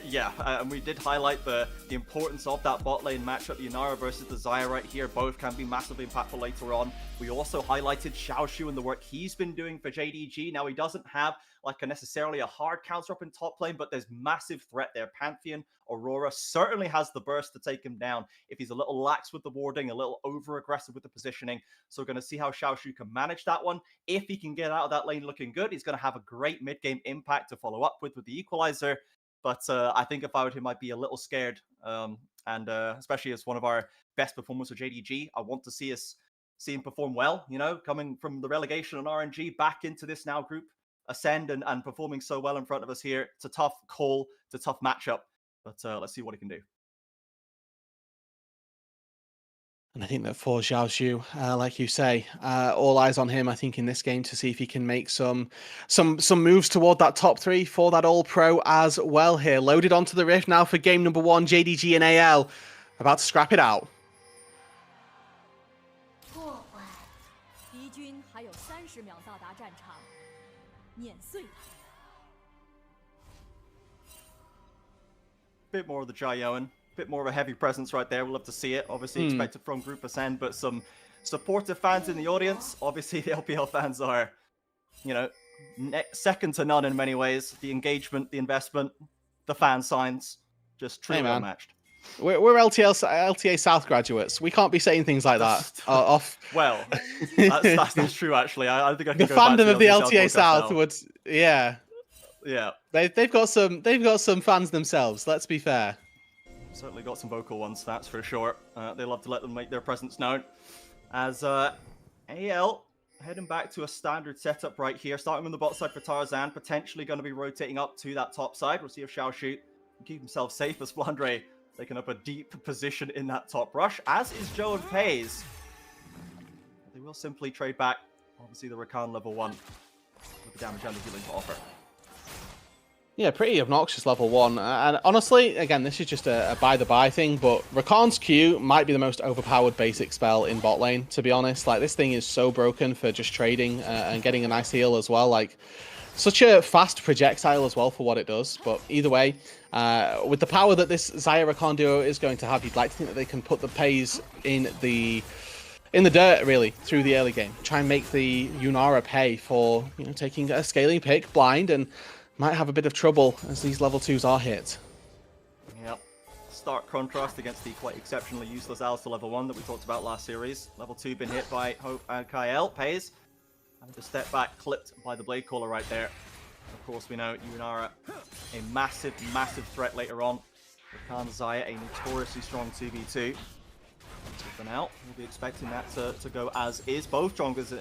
yeah, and we did highlight the importance of that bot lane matchup, Yunara versus the Xayah right here. Both can be massively impactful later on. We also highlighted Xiaoshu and the work he's been doing for JDG. Now, he doesn't have like necessarily a hard counter up in top lane, but there's massive threat there. Pantheon, Aurora certainly has the burst to take him down if he's a little lax with the warding, a little over-aggressive with the positioning. So we're going to see how Xiaoshu can manage that one. If he can get out of that lane looking good, he's going to have a great mid-game impact to follow up with the equalizer. But I think if I were him, I'd be a little scared. Especially as one of our best performers with JDG, I want to see him perform well, you know, coming from the relegation on RNG back into this now group ascend and performing so well in front of us here. It's a tough call, it's a tough matchup, but let's see what he can do. And I think that for Xiaoshu, like you say, all eyes on him, I think, in this game to see if he can make some moves toward that top 3 for that All-Pro as well here. Loaded onto the Rift now for game number 1, JDG and AL. About to scrap it out. Bit more of the Jayoan. Bit more of a heavy presence right there. We'll love to see it. Obviously expected from Group Ascend, but some supportive fans in the audience. Obviously, the LPL fans are, you know, second to none in many ways. The engagement, the investment, the fan signs, just truly unmatched. We're LTA South graduates. We can't be saying things like that. Well, that's true, actually. I think I can the go back fandom to of the LTA South now. would, yeah. They've got some fans themselves. Let's be fair. Certainly got some vocal ones, that's for sure. They love to let them make their presence known. As AL heading back to a standard setup right here, starting on the bot side for Tarzan, potentially going to be rotating up to that top side. We'll see if Xiaoshu can keep himself safe as Flandre taking up a deep position in that top rush, as is Joe and Pays. They will simply trade back, obviously, the Rakan level 1 with the damage and the healing to offer. Yeah, pretty obnoxious level 1. And honestly, again, this is just a by-the-by thing, but Rakan's Q might be the most overpowered basic spell in bot lane, to be honest. Like, this thing is so broken for just trading and getting a nice heal as well. Like, such a fast projectile as well for what it does. But either way, with the power that this Xayah Rakan duo is going to have, you'd like to think that they can put the Pays in the dirt, really, through the early game. Try and make the Yunara pay for, you know, taking a scaling pick blind, and might have a bit of trouble as these level 2s are hit. Yep. Stark contrast against the quite exceptionally useless Alistar level 1 that we talked about last series. Level 2 been hit by Hope and Kael. Pays having to step back, clipped by the Blade Caller right there. Of course, we know Yunara a massive, massive threat later on. Rakan Xayah, a notoriously strong 2v2. So for now, we'll be expecting that to go as is. Both junglers,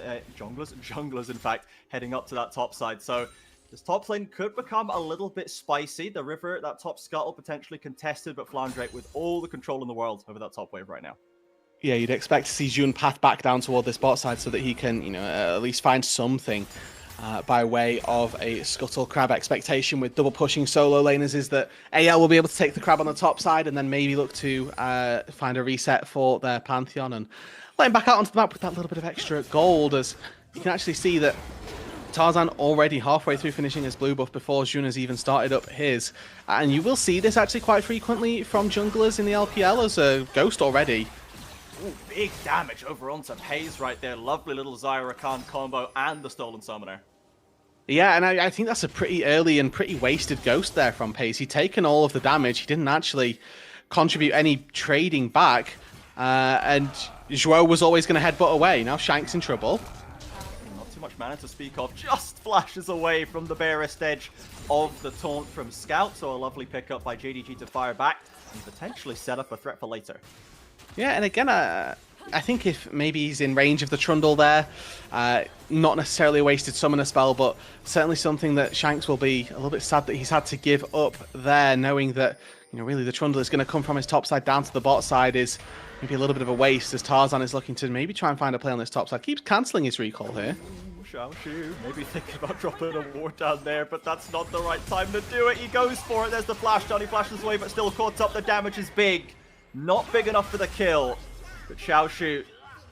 in fact, heading up to that top side. So this top lane could become a little bit spicy. The river, that top scuttle, potentially contested, but Flandre with all the control in the world over that top wave right now. Yeah, you'd expect to see Jun path back down toward this bot side so that he can, you know, at least find something by way of a scuttle crab. Expectation with double pushing solo laners is that AL will be able to take the crab on the top side and then maybe look to find a reset for their Pantheon and let him back out onto the map with that little bit of extra gold, as you can actually see that Tarzan already halfway through finishing his blue buff before Jun has even started up his. And you will see this actually quite frequently from junglers in the LPL as a Ghost already. Ooh, big damage over onto Pays right there. Lovely little Xayah Rakan combo and the Stolen Summoner. Yeah, and I think that's a pretty early and pretty wasted Ghost there from Pays. He'd taken all of the damage. He didn't actually contribute any trading back. And Zhuo was always going to headbutt away. Now Shank's in trouble. Too much mana to speak of, just flashes away from the barest edge of the taunt from Scout, so a lovely pickup by JDG to fire back and potentially set up a threat for later. Yeah, and again, I think if maybe he's in range of the Trundle there, not necessarily a wasted summoner spell, but certainly something that Shanks will be a little bit sad that he's had to give up there, knowing that, you know, really the Trundle is going to come from his top side down to the bot side is maybe a little bit of a waste, as Tarzan is looking to maybe try and find a play on this top side. Keeps cancelling his recall here. Xiaoshu maybe thinking about dropping a ward down there, but that's not the right time to do it. He goes for it. There's the flash down. He flashes away, but still caught up. The damage is big. Not big enough for the kill. But Xiaoshu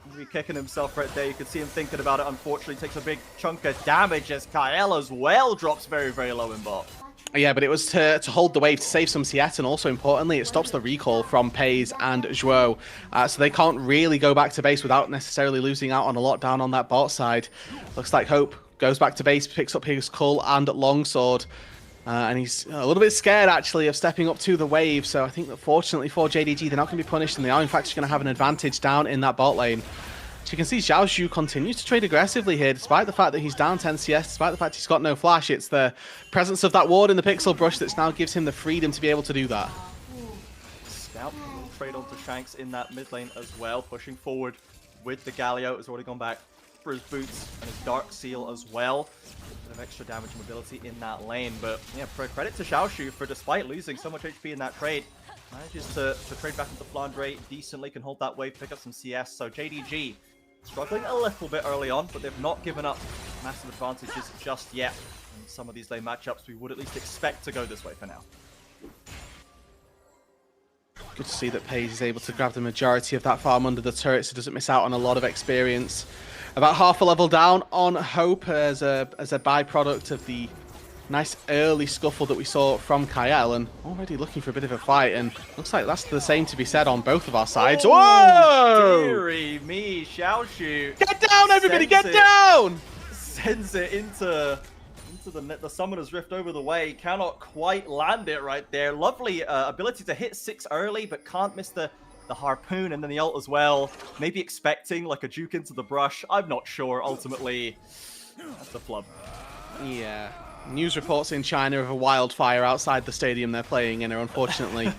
will be kicking himself right there. You can see him thinking about it. Unfortunately, takes a big chunk of damage as Kael as well drops very, very low in bot. Yeah, but it was to hold the wave to save some CS, and also importantly, it stops the recall from Pays and Zhuo. So they can't really go back to base without necessarily losing out on a lot down on that bot side. Looks like Hope goes back to base, picks up his Cull and Longsword. And he's a little bit scared, actually, of stepping up to the wave. So I think that fortunately for JDG, they're not going to be punished, and they are, in fact, going to have an advantage down in that bot lane. So you can see Xiao Zhu continues to trade aggressively here, despite the fact that he's down 10 CS, despite the fact he's got no flash. It's the presence of that ward in the pixel brush that now gives him the freedom to be able to do that. Scout will trade onto Shanks in that mid lane as well, pushing forward with the Galio. Has already gone back for his boots and his Dark Seal as well. A bit of extra damage and mobility in that lane, but yeah, credit to Xiao Zhu for, despite losing so much HP in that trade, manages to trade back into Flandre decently, can hold that wave, pick up some CS. So JDG struggling a little bit early on, but they've not given up massive advantages just yet. And some of these lane matchups we would at least expect to go this way for now. Good to see that Pays is able to grab the majority of that farm under the turret, so doesn't miss out on a lot of experience. About half a level down on Hope as a byproduct of the nice early scuffle that we saw from Kael, and already looking for a bit of a fight, and looks like that's the same to be said on both of our sides. Oh, whoa! Dearie me, Xiao Zhu. Get down, everybody, get down! Sends it into the Summoner's Rift over the way. Cannot quite land it right there. Lovely ability to hit 6 early, but can't miss the harpoon and then the ult as well. Maybe expecting like a juke into the brush. I'm not sure. Ultimately, that's a flub. Yeah. News reports in China of a wildfire outside the stadium they're playing in are unfortunately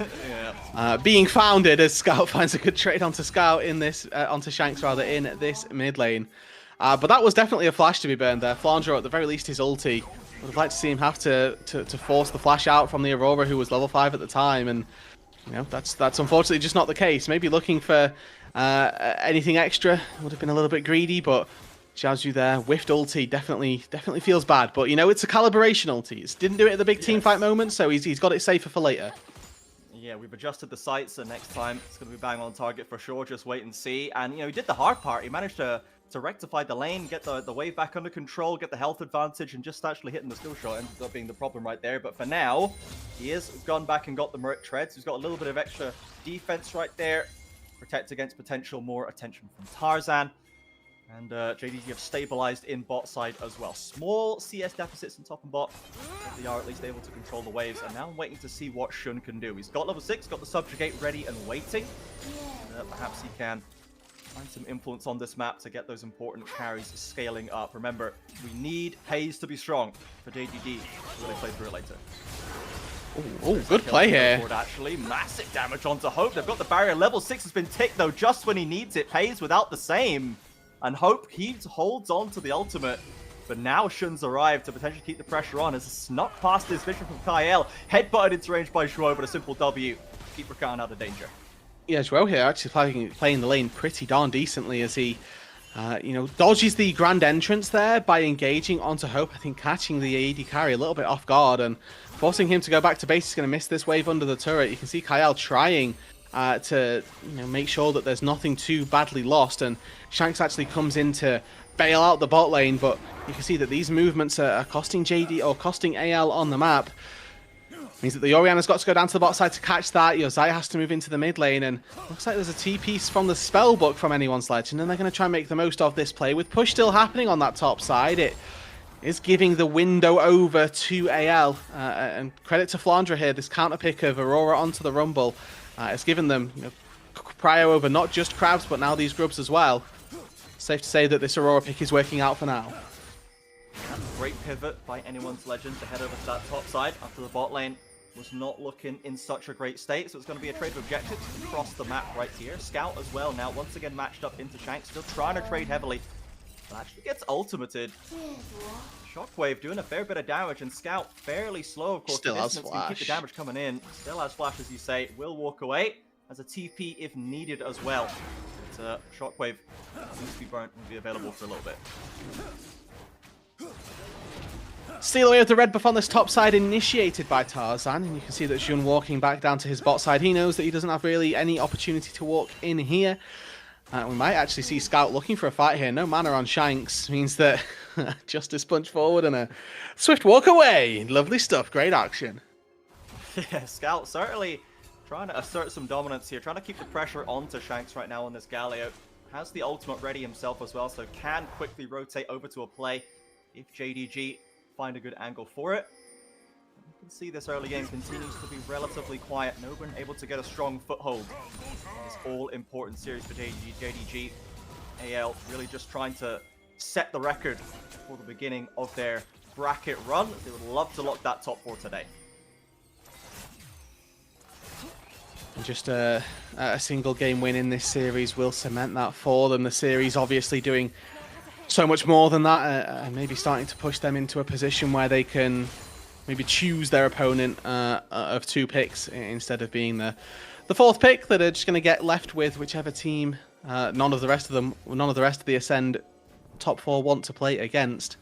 being founded as Scout finds a good trade onto Scout in this, onto Shanks rather, in this mid lane. But that was definitely a flash to be burned there. Flandre, at the very least, his ulti. Would have liked to see him have to force the flash out from the Aurora, who was level 5 at the time, and you know that's unfortunately just not the case. Maybe looking for anything extra would have been a little bit greedy, but Xiao Zhu there, whiffed ulti, definitely feels bad. But you know, it's a calibration ulti. It didn't do it at the big team fight moment, so he's got it safer for later. Yeah, we've adjusted the sights, so next time it's going to be bang on target for sure. Just wait and see. And you know, he did the hard part. He managed to rectify the lane, get the wave back under control, get the health advantage, and just actually hitting the skill shot ended up being the problem right there. But for now, he has gone back and got the Merc Treads. He's got a little bit of extra defense right there, protect against potential more attention from Tarzan. And JDG have stabilized in bot side as well. Small CS deficits in top and bot, but they are at least able to control the waves. And now I'm waiting to see what Shun can do. He's got level 6, got the Subjugate ready and waiting. Perhaps he can find some influence on this map to get those important carries scaling up. Remember, we need Pays to be strong for JDG to really play through it later. Oh, good play here. Actually, massive damage onto Hope. They've got the barrier. Level 6 has been ticked though, just when he needs it. Pays without the same. And Hope holds on to the ultimate. But now Shun's arrived to potentially keep the pressure on as he snuck past his vision from Kael. Headbutted into range by Zhuo, but a simple W. Keep Rakan out of danger. Yeah, Zhuo here actually playing the lane pretty darn decently as he, you know, dodges the grand entrance there by engaging onto Hope. I think catching the AD carry a little bit off guard and forcing him to go back to base. He's going to miss this wave under the turret. You can see Kael trying to make sure that there's nothing too badly lost, and Shanks actually comes in to bail out the bot lane, but you can see that these movements are costing JD or costing AL on the map. Means that the Orianna's got to go down to the bot side to catch that. Zaya has to move into the mid lane, and looks like there's a T-piece from the spell book from anyone's legend, and they're going to try and make the most of this play. With push still happening on that top side, it is giving the window over to AL, and credit to Flandre here, this counter pick of Aurora onto the Rumble. It's given them prio over not just crabs, but now these grubs as well. Safe to say that this Aurora pick is working out for now. Great pivot by anyone's legend to head over to that top side after the bot lane was not looking in such a great state. So it's going to be a trade of objectives across the map right here. Scout as well now, once again matched up into Shanks, still trying to trade heavily. But actually gets ultimated. Shockwave doing a fair bit of damage, and Scout fairly slow, of course. Still has Can flash. keep the damage coming in. Still has flash, as you say. Will walk away as a TP if needed as well. But Shockwave needs to be burnt and be available for a little bit. Steal away with the red buff on this top side initiated by Tarzan, and you can see that Xun walking back down to his bot side. He knows that he doesn't have really any opportunity to walk in here. We might actually see Scout looking for a fight here. No mana on Shanks means that Justice punch forward and a swift walk away. Lovely stuff. Great action. Yeah, Scout certainly trying to assert some dominance here, trying to keep the pressure onto Shanks right now on this Galio. Has the ultimate ready himself as well, so can quickly rotate over to a play if JDG find a good angle for it. You can see this early game continues to be relatively quiet. No one able to get a strong foothold in this all-important series for JDG. AL really just trying to set the record for the beginning of their bracket run. They would love to lock that top 4 today. Just a single game win in this series will cement that for them. The series obviously doing so much more than that, and maybe starting to push them into a position where they can maybe choose their opponent of 2 picks instead of being the 4th pick that are just going to get left with whichever team none of the rest of the Ascend top 4 want to play against.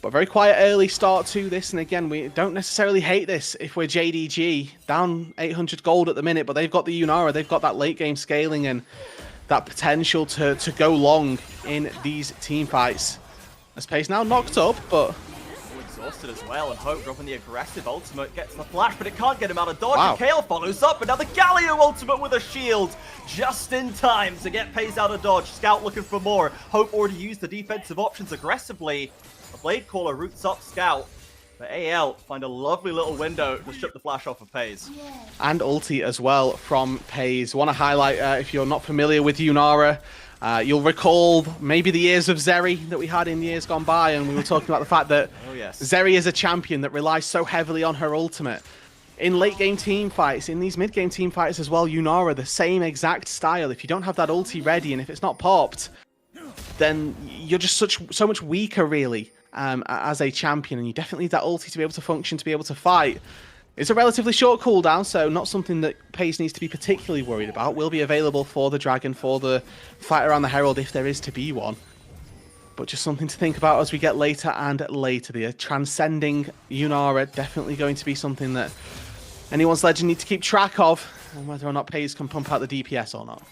But very quiet early start to this, and again, we don't necessarily hate this if we're JDG. Down 800 gold at the minute, but they've got the Yunara, they've got that late game scaling and that potential to go long in these team fights. As Pace now knocked up, but... exhausted as well, and Hope dropping the aggressive ultimate, gets the flash, but it can't get him out of dodge, Wow. and Kale follows up, but now the Galio ultimate with a shield, just in time to get Pace out of dodge. Scout looking for more. Hope already used the defensive options aggressively. The Blade Caller roots up Scout, but AL find a lovely little window to strip the flash off of Pace. And ulti as well from Pace. Want to highlight, if you're not familiar with Yunara, you'll recall maybe the years of Zeri that we had in years gone by, and we were talking about the fact that Oh, yes. Zeri is a champion that relies so heavily on her ultimate. In late game team fights, in these mid game team fights as well, Yunara, the same exact style. If you don't have that ulti ready and if it's not popped, then you're just so much weaker really as a champion, and you definitely need that ulti to be able to function, to be able to fight. It's a relatively short cooldown, so not something that Pace needs to be particularly worried about. Will be available for the Dragon, for the fight around the Herald if there is to be one. But just something to think about as we get later and later. The transcending Yunara definitely going to be something that anyone's Legend need to keep track of, and whether or not Pace can pump out the DPS or not.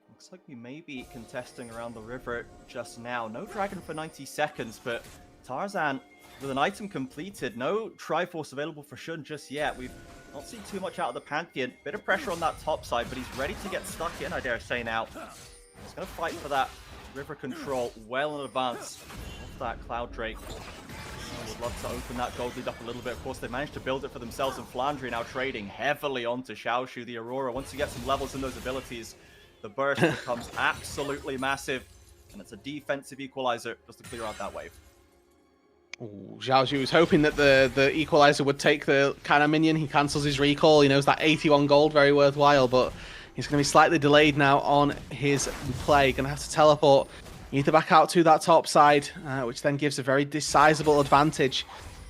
Looks like we may be contesting around the river just now. No Dragon for 90 seconds, but Tarzan with an item completed. No Triforce available for Shun just yet. We've not seen too much out of the Pantheon. Bit of pressure on that top side, but he's ready to get stuck in, I dare say now. He's going to fight for that river control well in advance of that Cloud Drake. Would love to open that gold lead up a little bit. Of course, they managed to build it for themselves, and Flandry now trading heavily onto Xiaoshu, the Aurora. Once you get some levels in those abilities, the burst becomes absolutely massive, and it's a defensive equalizer just to clear out that wave. Ooh, Xiaoxu was hoping that the equalizer would take the kind of minion. He cancels his recall. He knows that 81 gold, very worthwhile, but he's going to be slightly delayed now on his play. Going to have to teleport either back out to that top side, which then gives a very sizable advantage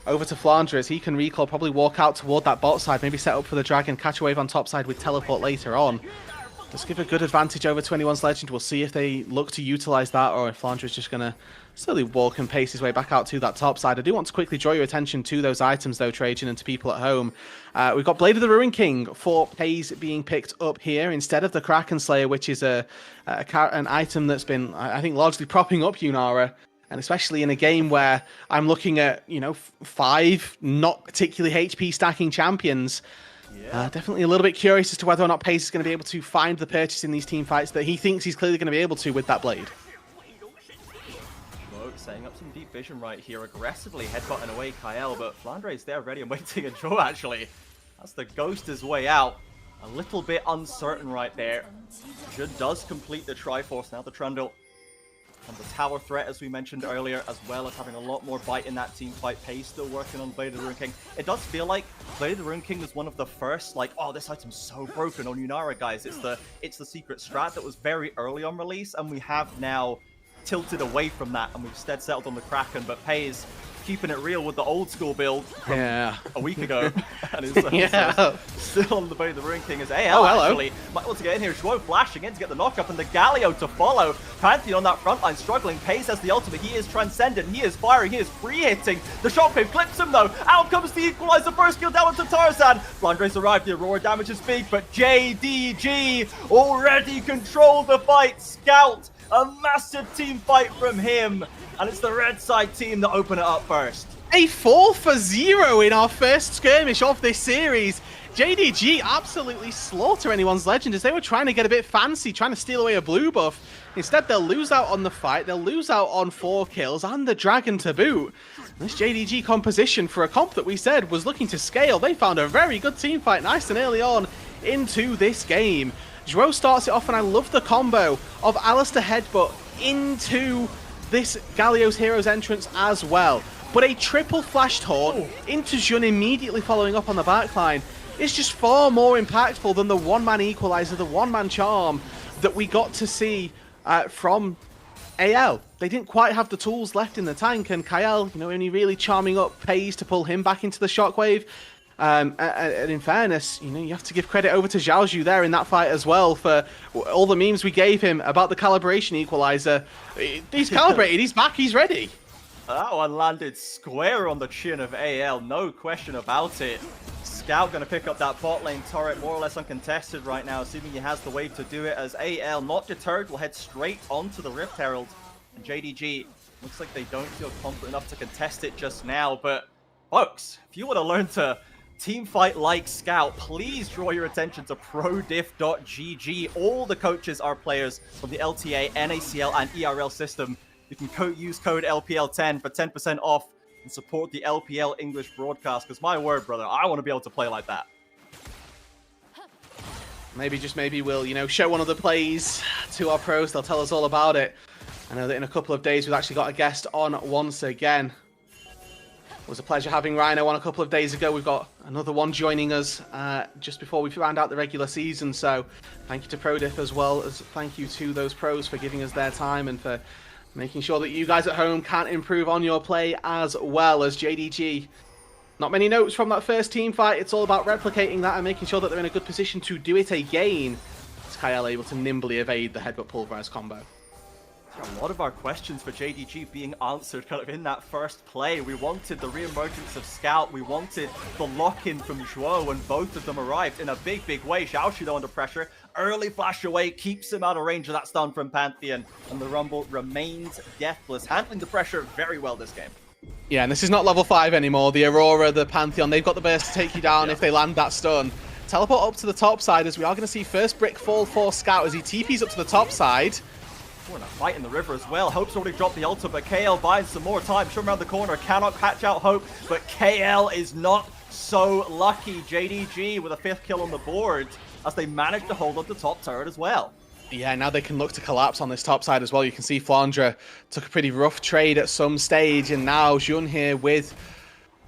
over to Flandre, as he can recall, probably walk out toward that bot side, maybe set up for the Dragon, catch a wave on top side with teleport later on. Does give a good advantage over to anyone's Legend. We'll see if they look to utilize that, or if Flandre is just going to slowly walk and pace his way back out to that top side. I do want to quickly draw your attention to those items, though, Trajan, and to people at home. We've got Blade of the Ruin King for Pace being picked up here instead of the Kraken Slayer, which is an item that's been, I think, largely propping up Yunara. And especially in a game where I'm looking at, 5 not particularly HP stacking champions. Yeah. Definitely a little bit curious as to whether or not Pace is going to be able to find the purchase in these team fights that he thinks he's clearly going to be able to with that Blade. Woke setting up some deep vision right here, aggressively headbutting away Kael, but Flandre's there ready and waiting a draw, actually. That's the ghost his way out. A little bit uncertain right there. Jud does complete the Triforce, now the Trundle. And the tower threat, as we mentioned earlier, as well as having a lot more bite in that team fight. Pace still working on Blade of the Ruin King. It does feel like Blade of the Ruin King was one of the first, oh, this item's so broken on Yunara, guys. It's the secret strat that was very early on release, and we have now tilted away from that, and we've instead settled on the Kraken, but Pays keeping it real with the old school build from a week ago. And still on the boat of the Ruin King as AL actually might want to get in here. Shuo flashing in to get the knock up and the Galio to follow. Pantheon on that front line struggling. Pays has the ultimate. He is transcendent. He is firing. He is free hitting. The shockwave clips him though. Out comes the equalizer. First kill down to Tarzan. Flandre's arrived. The Aurora damage is big, but JDG already controlled the fight. Scout, a massive team fight from him. And it's the red side team that open it up first. A 4-for-0 in our first skirmish of this series. JDG absolutely slaughter anyone's legend as they were trying to get a bit fancy, trying to steal away a blue buff. Instead, they'll lose out on the fight, they'll lose out on 4 kills and the dragon to boot. This JDG composition for a comp that we said was looking to scale, they found a very good team fight nice and early on into this game. Zhuo starts it off, and I love the combo of Alistair Headbutt into this Galio's Heroes entrance as well. But a triple flash taunt into Jun immediately following up on the backline is just far more impactful than the one-man equalizer, the one-man charm that we got to see from AL. They didn't quite have the tools left in the tank, and Kael, only really charming up Pays to pull him back into the shockwave. And in fairness, you have to give credit over to Zhaozhu there in that fight as well for all the memes we gave him about the calibration equalizer. He's calibrated, he's back, he's ready. That one landed square on the chin of AL, no question about it. Scout going to pick up that bot lane turret more or less uncontested right now, assuming he has the wave to do it, as AL, not deterred, will head straight onto the Rift Herald. And JDG, looks like they don't feel confident enough to contest it just now, but folks, if you want to learn to team fight like Scout, please draw your attention to prodiff.gg. All the coaches are players from the LTA, NACL, and ERL system. You can use code LPL10 for 10% off and support the LPL English broadcast, because my word, brother, I want to be able to play like that. Maybe we'll, show one of the plays to our pros. They'll tell us all about it. I know that in a couple of days we've actually got a guest on once again. It was a pleasure having Rhino on a couple of days ago. We've got another one joining us just before we round out the regular season. So thank you to prodiff, as well as thank you to those pros for giving us their time and for making sure that you guys at home can improve on your play as well. As JDG, not many notes from that first team fight. It's all about replicating that and making sure that they're in a good position to do it again. Is Kael able to nimbly evade the headbutt pulverize combo? A lot of our questions for JDG being answered kind of in that first play. We wanted the re-emergence of Scout. We wanted the lock-in from Zhuo, and both of them arrived in a big, big way. Zhaozhu, though, under pressure. Early flash away, keeps him out of range of that stun from Pantheon. And the Rumble remains deathless, handling the pressure very well this game. Yeah, and this is not level 5 anymore. The Aurora, the Pantheon, they've got the burst to take you down if they land that stun. Teleport up to the top side, as we are going to see first brick fall for Scout as he TPs up to the top side. We're in a fight in the river as well. Hope's already dropped the ult, but KL buys some more time. Show him around the corner, cannot patch out Hope, but KL is not so lucky. JDG with a 5th kill on the board as they manage to hold up the top turret as well. Yeah, now they can look to collapse on this top side as well. You can see Flandre took a pretty rough trade at some stage, and now Jun here with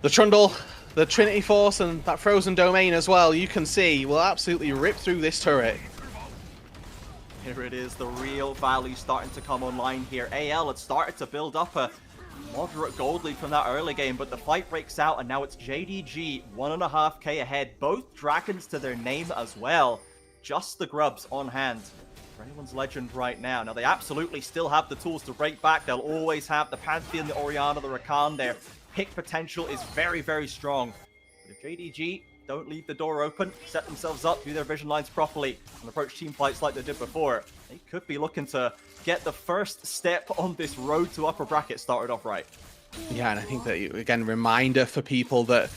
the Trundle, the Trinity Force, and that Frozen Domain as well. You can see will absolutely rip through this turret. Here it is, the real value starting to come online here. AL had started to build up a moderate gold lead from that early game, but the fight breaks out, and now it's JDG 1.5k ahead. Both dragons to their name as well. Just the grubs on hand for anyone's legend right now. Now, they absolutely still have the tools to break back. They'll always have the Pantheon, the Orianna, the Rakan there. Pick potential is very, very strong. But if JDG don't leave the door open, set themselves up, do their vision lines properly, and approach team fights like they did before, they could be looking to get the first step on this road to upper bracket started off right. Yeah, and I think that, again, reminder for people that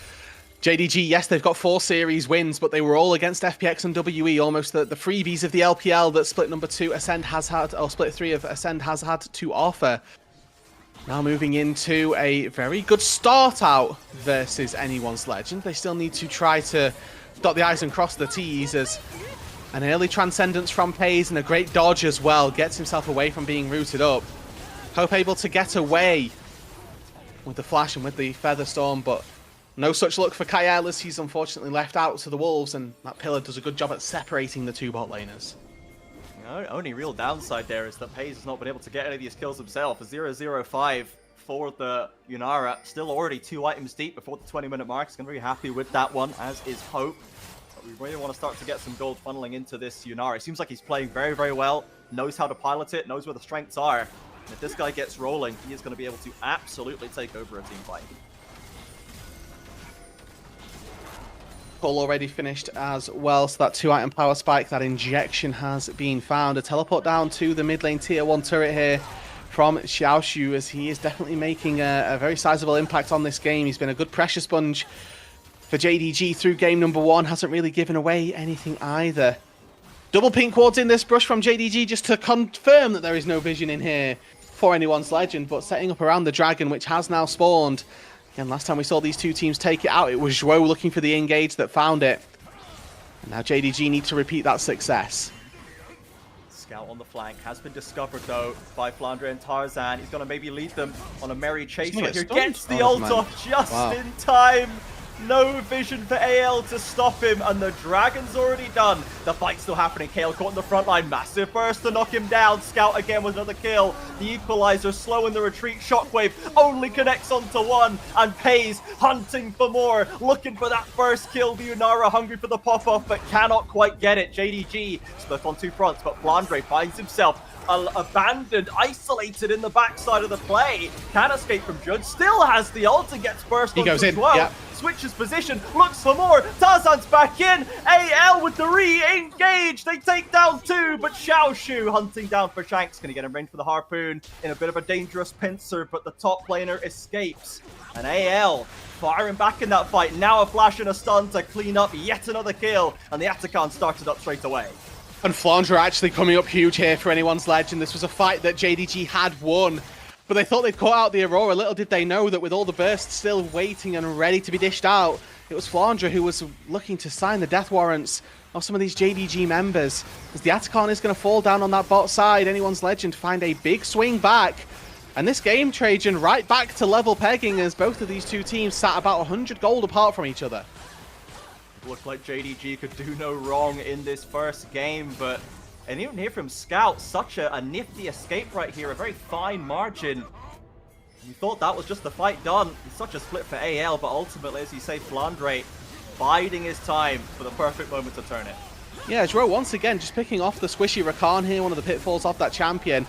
JDG, yes, they've got 4 series wins, but they were all against FPX and WE, almost the freebies of the LPL that Split number 2 Ascend has had, or Split 3 of Ascend has had to offer. Now moving into a very good start out versus anyone's legend. They still need to try to dot the I's and cross the T's, as an early transcendence from Pays and a great dodge as well gets himself away from being rooted up. Hope able to get away with the flash and with the Feather Storm, but no such luck for Kael, as he's unfortunately left out to the Wolves, and that pillar does a good job at separating the 2 bot laners. Only real downside there is that Paze has not been able to get any of these kills himself. A 0-0-5 for the Yunara. Still already 2 items deep before the 20-minute mark. He's going to be happy with that one, as is Hope. But we really want to start to get some gold funneling into this Yunara. It seems like he's playing very, very well. Knows how to pilot it, knows where the strengths are. And if this guy gets rolling, he is going to be able to absolutely take over a team fight. Call already finished as well, so that 2-item power spike, that injection has been found. A teleport down to the mid lane tier 1 turret here from Xiaoshu, as he is definitely making a very sizable impact on this game. He's been a good pressure sponge for JDG through game number 1, hasn't really given away anything either. Double pink wards in this brush from JDG just to confirm that there is no vision in here for anyone's legend, but setting up around the dragon, which has now spawned. Again, last time we saw these two teams take it out, it was Zhuo looking for the engage that found it. And now JDG need to repeat that success. Scout on the flank has been discovered, though, by Flandre and Tarzan. He's going to maybe lead them on a merry chase right here. Gets the ult off just in time. No vision for AL to stop him, and the Dragon's already done. The fight's still happening. Kale caught in the front line. Massive burst to knock him down. Scout again with another kill. The equalizer slowing the retreat. Shockwave only connects onto one, and Paze hunting for more. Looking for that first kill. The Yunara hungry for the pop-off, but cannot quite get it. JDG split on 2 fronts, but Flandre finds himself abandoned, isolated in the backside of the play. Can escape from Judge. Still has the ult and gets burst onto as well. Yeah. Switches position, looks for more. Tarzan's back in. AL with the re-engage. They take down 2, but Xiaoshu hunting down for Shanks. Gonna get him range for the harpoon in a bit of a dangerous pincer, but the top laner escapes. And AL firing back in that fight. Now a flash and a stun to clean up yet another kill. And the Atakan starts it up straight away. And Flandre actually coming up huge here for anyone's legend. This was a fight that JDG had won, but they thought they'd caught out the Aurora. Little did they know that with all the bursts still waiting and ready to be dished out, it was Flandre who was looking to sign the death warrants of some of these JDG members. As the Atakan is going to fall down on that bot side, anyone's legend find a big swing back. And this game, Trajan, right back to level pegging as both of these two teams sat about 100 gold apart from each other. Looked like JDG could do no wrong in this first game, but and even here from Scout, such a nifty escape right here, a very fine margin. You thought that was just the fight done. It's such a split for AL, but ultimately, as you say, Flandre biding his time for the perfect moment to turn it. Yeah, Zhuo once again just picking off the squishy Rakan here, one of the pitfalls off that champion.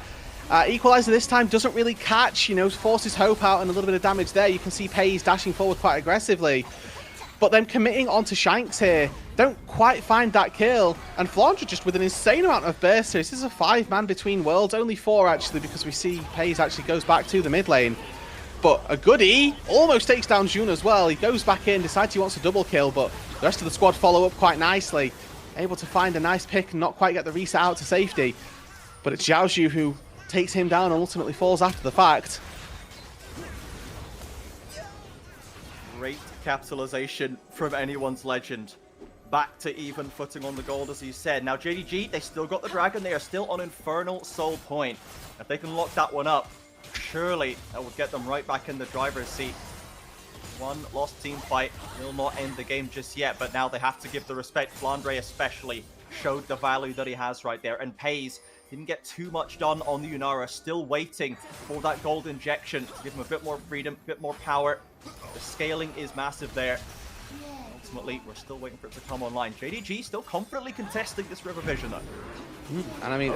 Equalizer this time doesn't really catch, you know, forces Hope out and a little bit of damage there. You can see Paze dashing forward quite aggressively. But then committing onto Shanks here, don't quite find that kill. And Flandre just with an insane amount of burst here. This is a 5-man between worlds, only 4 actually, because we see Paze actually goes back to the mid lane. But a good E, almost takes down Jun as well. He goes back in, decides he wants a double kill, but the rest of the squad follow up quite nicely. Able to find a nice pick and not quite get the reset out to safety. But it's Xiaoshu who takes him down and ultimately falls after the fact. Great capitalization from anyone's legend. Back to even footing on the gold, as you said. Now JDG, they still got the dragon. They are still on Infernal Soul Point. If they can lock that one up, surely that will get them right back in the driver's seat. One lost team fight will not end the game just yet, but now they have to give the respect. Flandre especially showed the value that he has right there. And Paze didn't get too much done on the Yunara, still waiting for that gold injection to give him a bit more freedom, a bit more power. The scaling is massive there. Ultimately, we're still waiting for it to come online. JDG still confidently contesting this River Vision, though. And I mean,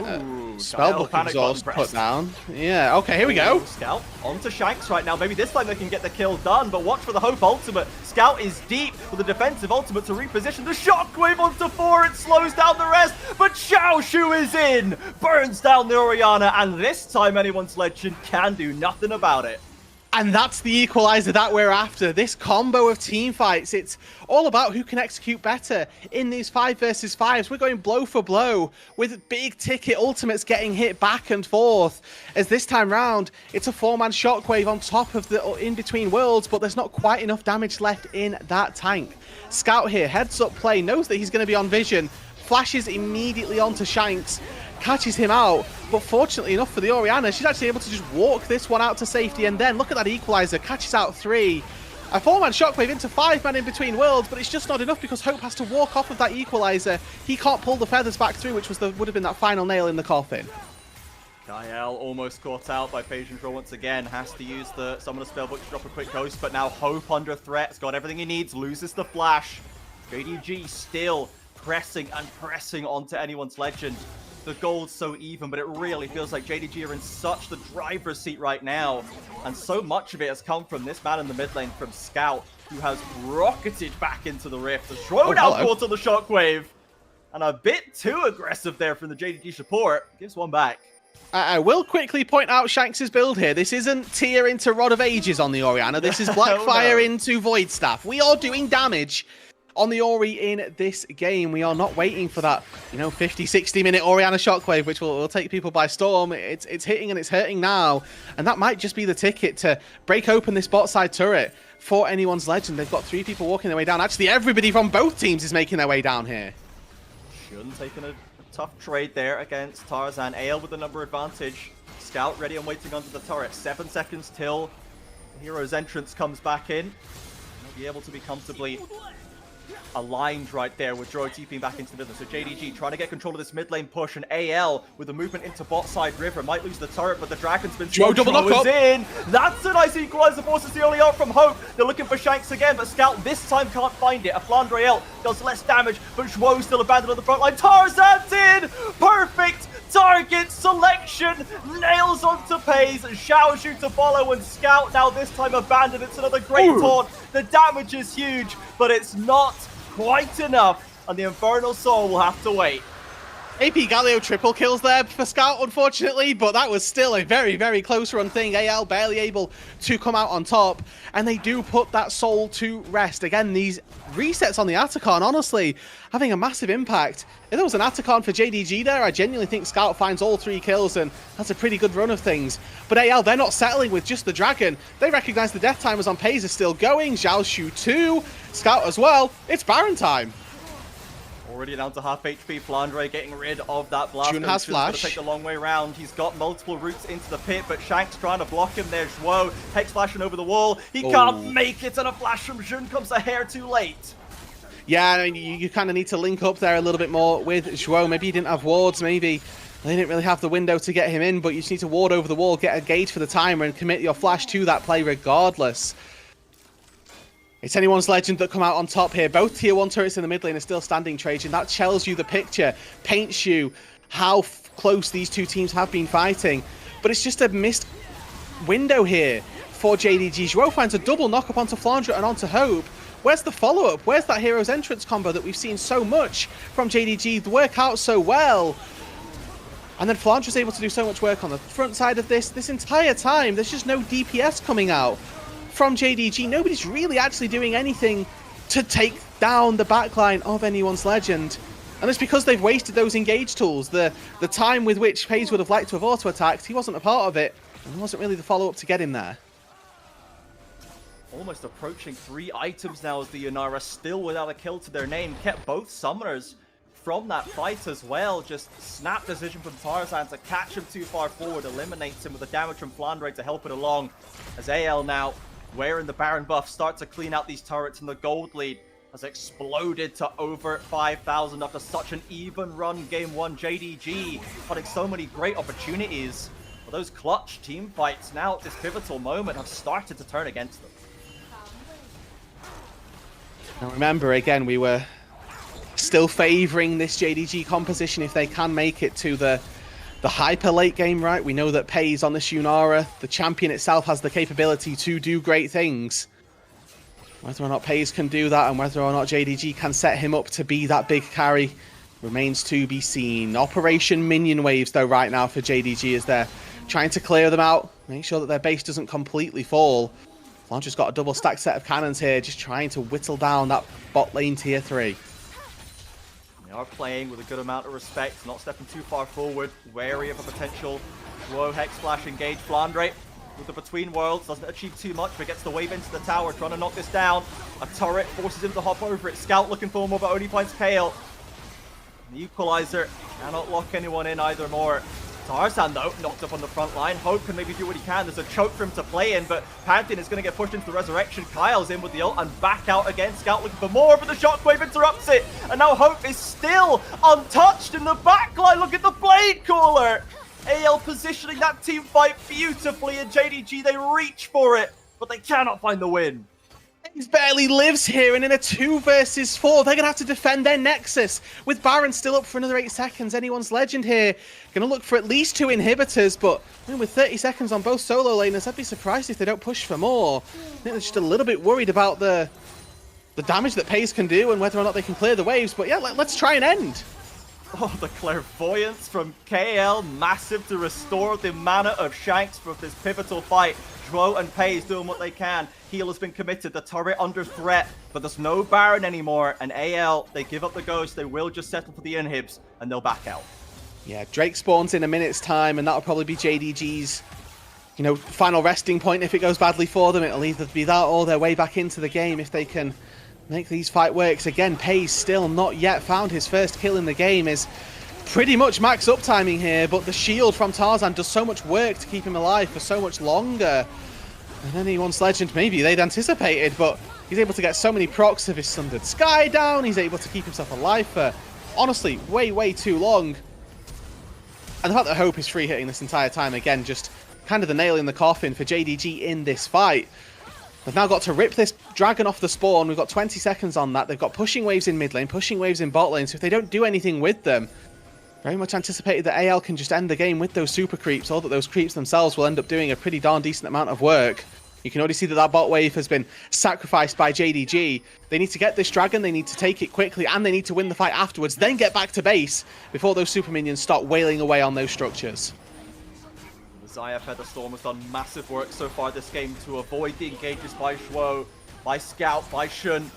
Spellbook exhaust put down. Yeah, okay, here we go. Scout onto Shanks right now. Maybe this time they can get the kill done, but watch for the Hope ultimate. Scout is deep with a defensive ultimate to reposition. The Shockwave onto 4, it slows down the rest, but Xiaoshu is in! Burns down the Orianna, and this time anyone's legend can do nothing about it. And that's the equalizer that we're after. This combo of team fights, it's all about who can execute better in these 5 versus 5s. We're going blow for blow with big ticket ultimates getting hit back and forth. As this time round, it's a 4-man Shockwave on top of the in-between worlds, but there's not quite enough damage left in that tank. Scout here, heads up play, knows that he's going to be on vision, flashes immediately onto Shanks, catches him out, but fortunately enough for the Orianna, she's actually able to just walk this one out to safety, and then look at that equalizer, catches out 3, A 4-man Shockwave into 5-man in between worlds, but it's just not enough because Hope has to walk off of that equalizer. He can't pull the feathers back through, which would have been that final nail in the coffin. Kael almost caught out by Patient Draw once again. Has to use the Summoner Spellbook to drop a quick ghost, but now Hope under threat. Has got everything he needs, loses the flash. JDG still pressing and pressing onto anyone's legend. The gold's so even, but it really feels like JDG are in such the driver's seat right now. And so much of it has come from this man in the mid lane, from Scout, who has rocketed back into the rift. The Shroud now caught on the Shockwave. And a bit too aggressive there from the JDG support. Gives one back. I will quickly point out Shanks' build here. This isn't tier into Rod of Ages on the Orianna. This is Blackfire into Void Staff. We are doing damage on the Ori in this game. We are not waiting for that, 50, 60-minute Orianna Shockwave, which will take people by storm. It's hitting and it's hurting now. And that might just be the ticket to break open this bot side turret for anyone's legend. They've got 3 people walking their way down. Actually, everybody from both teams is making their way down here. Shun taking a tough trade there against Tarzan. Ale with the number advantage. Scout ready and waiting onto the turret. 7 seconds till the hero's entrance comes back in. They'll be able to be comfortably aligned right there with Droid TPing back into the business. So JDG trying to get control of this mid lane push, and AL with the movement into bot side river might lose the turret, but the Dragon's been double knock up in. That's a nice equalizer. Forces the only art from Hope. They're looking for Shanks again, but Scout this time can't find it. A Flandre does less damage, but Zhuo still abandoned on the front line. Tarzan's in! Perfect target selection, nails onto Pays, Xiaozhu to follow, and Scout now this time abandoned. It's another great taunt. The damage is huge, but it's not quite enough, and the Infernal Soul will have to wait. AP Galio triple kills there for Scout, unfortunately, but that was still a very, very close run thing. AL barely able to come out on top, and they do put that soul to rest. Again, these resets on the Atacon, honestly, having a massive impact. If there was an Atacon for JDG there, I genuinely think Scout finds all 3 kills, and that's a pretty good run of things. But AL, they're not settling with just the Dragon. They recognize the death timers on Pays are still going. Xiaoshu too, Scout as well. It's Baron time. Already down to half HP. Flandre getting rid of that blast. Jun has flash. Take the long way round. He's got multiple routes into the pit, but Shanks trying to block him there. Zhuo hex flashing over the wall. He can't make it, and a flash from Jun comes a hair too late. Yeah, I mean, you kind of need to link up there a little bit more with Zhuo. Maybe he didn't have wards. Maybe they didn't really have the window to get him in, but you just need to ward over the wall, get a gauge for the timer, and commit your flash to that play regardless. It's anyone's legend that come out on top here. Both tier 1 turrets in the mid lane are still standing, Trajan. That tells you the picture, paints you how close these 2 teams have been fighting. But it's just a missed window here for JDG. Zhuo finds a double knock up onto Flandre and onto Hope. Where's the follow-up? Where's that hero's entrance combo that we've seen so much from JDG work out so well? And then Flandre's able to do so much work on the front side of this entire time. There's just no DPS coming out from JDG. Nobody's really actually doing anything to take down the backline of anyone's legend. And it's because they've wasted those engage tools. The time with which Pays would have liked to have auto-attacked, he wasn't a part of it. And there wasn't really the follow-up to get him there. Almost approaching 3 items now as the Yunara still without a kill to their name. Kept both summoners from that fight as well. Just snap decision from Tarzan to catch him too far forward. Eliminates him with the damage from Flandre to help it along. As AL now wearing the Baron buff, start to clean out these turrets, and the gold lead has exploded to over 5,000 after such an even run game 1. JDG having so many great opportunities. But those clutch team fights now at this pivotal moment have started to turn against them. Now remember, again, we were still favouring this JDG composition if they can make it to the hyper late game, right? We know that Pays on this Yunara, the champion itself, has the capability to do great things. Whether or not Pays can do that and whether or not JDG can set him up to be that big carry remains to be seen. Operation Minion Waves, though, right now for JDG as they're trying to clear them out, make sure that their base doesn't completely fall. Flandre's got a double stacked set of cannons here, just trying to whittle down that bot lane tier 3. They are playing with a good amount of respect, not stepping too far forward, wary of a potential Zhuo hex flash engage. Flandre with the Between Worlds, doesn't achieve too much, but gets the wave into the tower, trying to knock this down. A turret forces him to hop over it. Scout looking for more, but only finds Kael. The equalizer cannot lock anyone in either more. Tarzan, though, knocked up on the front line. Hope can maybe do what he can. There's a choke for him to play in, but Pantheon is going to get pushed into the Resurrection. Kyle's in with the ult and back out again. Scout looking for more, but the Shockwave interrupts it. And now Hope is still untouched in the backline. Look at the Blade Caller. AL positioning that team fight beautifully, and JDG, they reach for it, but they cannot find the win. He barely lives here, and in a 2 versus 4, they're going to have to defend their Nexus. With Baron still up for another 8 seconds, anyone's legend here. Going to look for at least 2 inhibitors, but I mean, with 30 seconds on both solo laners, I'd be surprised if they don't push for more. I think they're just a little bit worried about the damage that Paze can do and whether or not they can clear the waves. But yeah, let's try and end. Oh, the clairvoyance from KL, massive to restore the mana of Shanks for this pivotal fight. Zhuo and Paze doing what they can. Heal has been committed, the turret under threat, but there's no Baron anymore, and AL, they give up the ghost, they will just settle for the inhibs, and they'll back out. Yeah, Drake spawns in a minute's time, and that'll probably be JDG's, you know, final resting point if it goes badly for them. It'll either be that or their way back into the game if they can make these fight works. Again, Paze still not yet found his first kill in the game, is pretty much max up timing here, but the shield from Tarzan does so much work to keep him alive for so much longer than anyone's legend maybe they'd anticipated, but he's able to get so many procs of his Sundered Sky down. He's able to keep himself alive for, honestly, way too long. And the fact that Hope is free hitting this entire time, again, just kind of the nail in the coffin for JDG in this fight. They've now got to rip this dragon off the spawn. We've got 20 seconds on that. They've got pushing waves in mid lane, pushing waves in bot lane, so if they don't do anything with them, very much anticipated that AL can just end the game with those super creeps, or that those creeps themselves will end up doing a pretty darn decent amount of work. You can already see that bot wave has been sacrificed by JDG. They need to get this dragon, they need to take it quickly, and they need to win the fight afterwards, then get back to base before those super minions start wailing away on those structures. Zaya Featherstorm has done massive work so far this game to avoid the engages by Zhuo, by Scout, by Shun.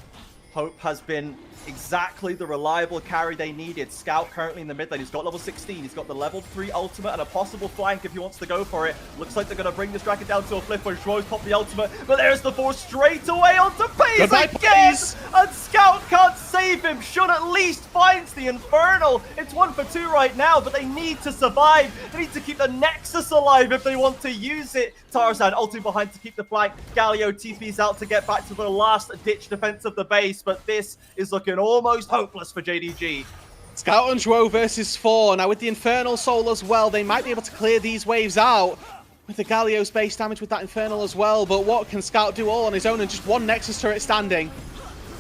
Hope has been exactly the reliable carry they needed. Scout currently in the mid lane. He's got level 16. He's got the level 3 ultimate and a possible flank if he wants to go for it. Looks like they're going to bring this dragon down to a flip where Zhuo's popped the ultimate. But there's the force straight away onto Paze again! And Scout can't save him. Shun at least finds the Infernal. It's 1 for 2 right now, but they need to survive. They need to keep the Nexus alive if they want to use it. Tarzan ulting behind to keep the flank. Galio TP's out to get back to the last ditch defense of the base, but this is looking almost hopeless for JDG. Scout and Zhuo versus 4. Now with the Infernal Soul as well, they might be able to clear these waves out with the Galio's base damage with that Infernal as well. But what can Scout do all on his own and just one Nexus turret standing?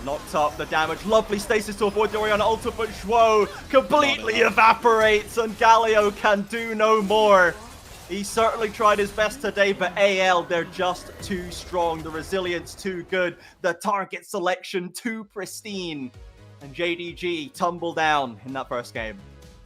Knocked up the damage. Lovely stasis to avoid the Orion ultimate, but Zhuo completely evaporates and Galio can do no more. He certainly tried his best today, but AL, they're just too strong. The resilience too good. The target selection too pristine. And JDG tumble down in that first game.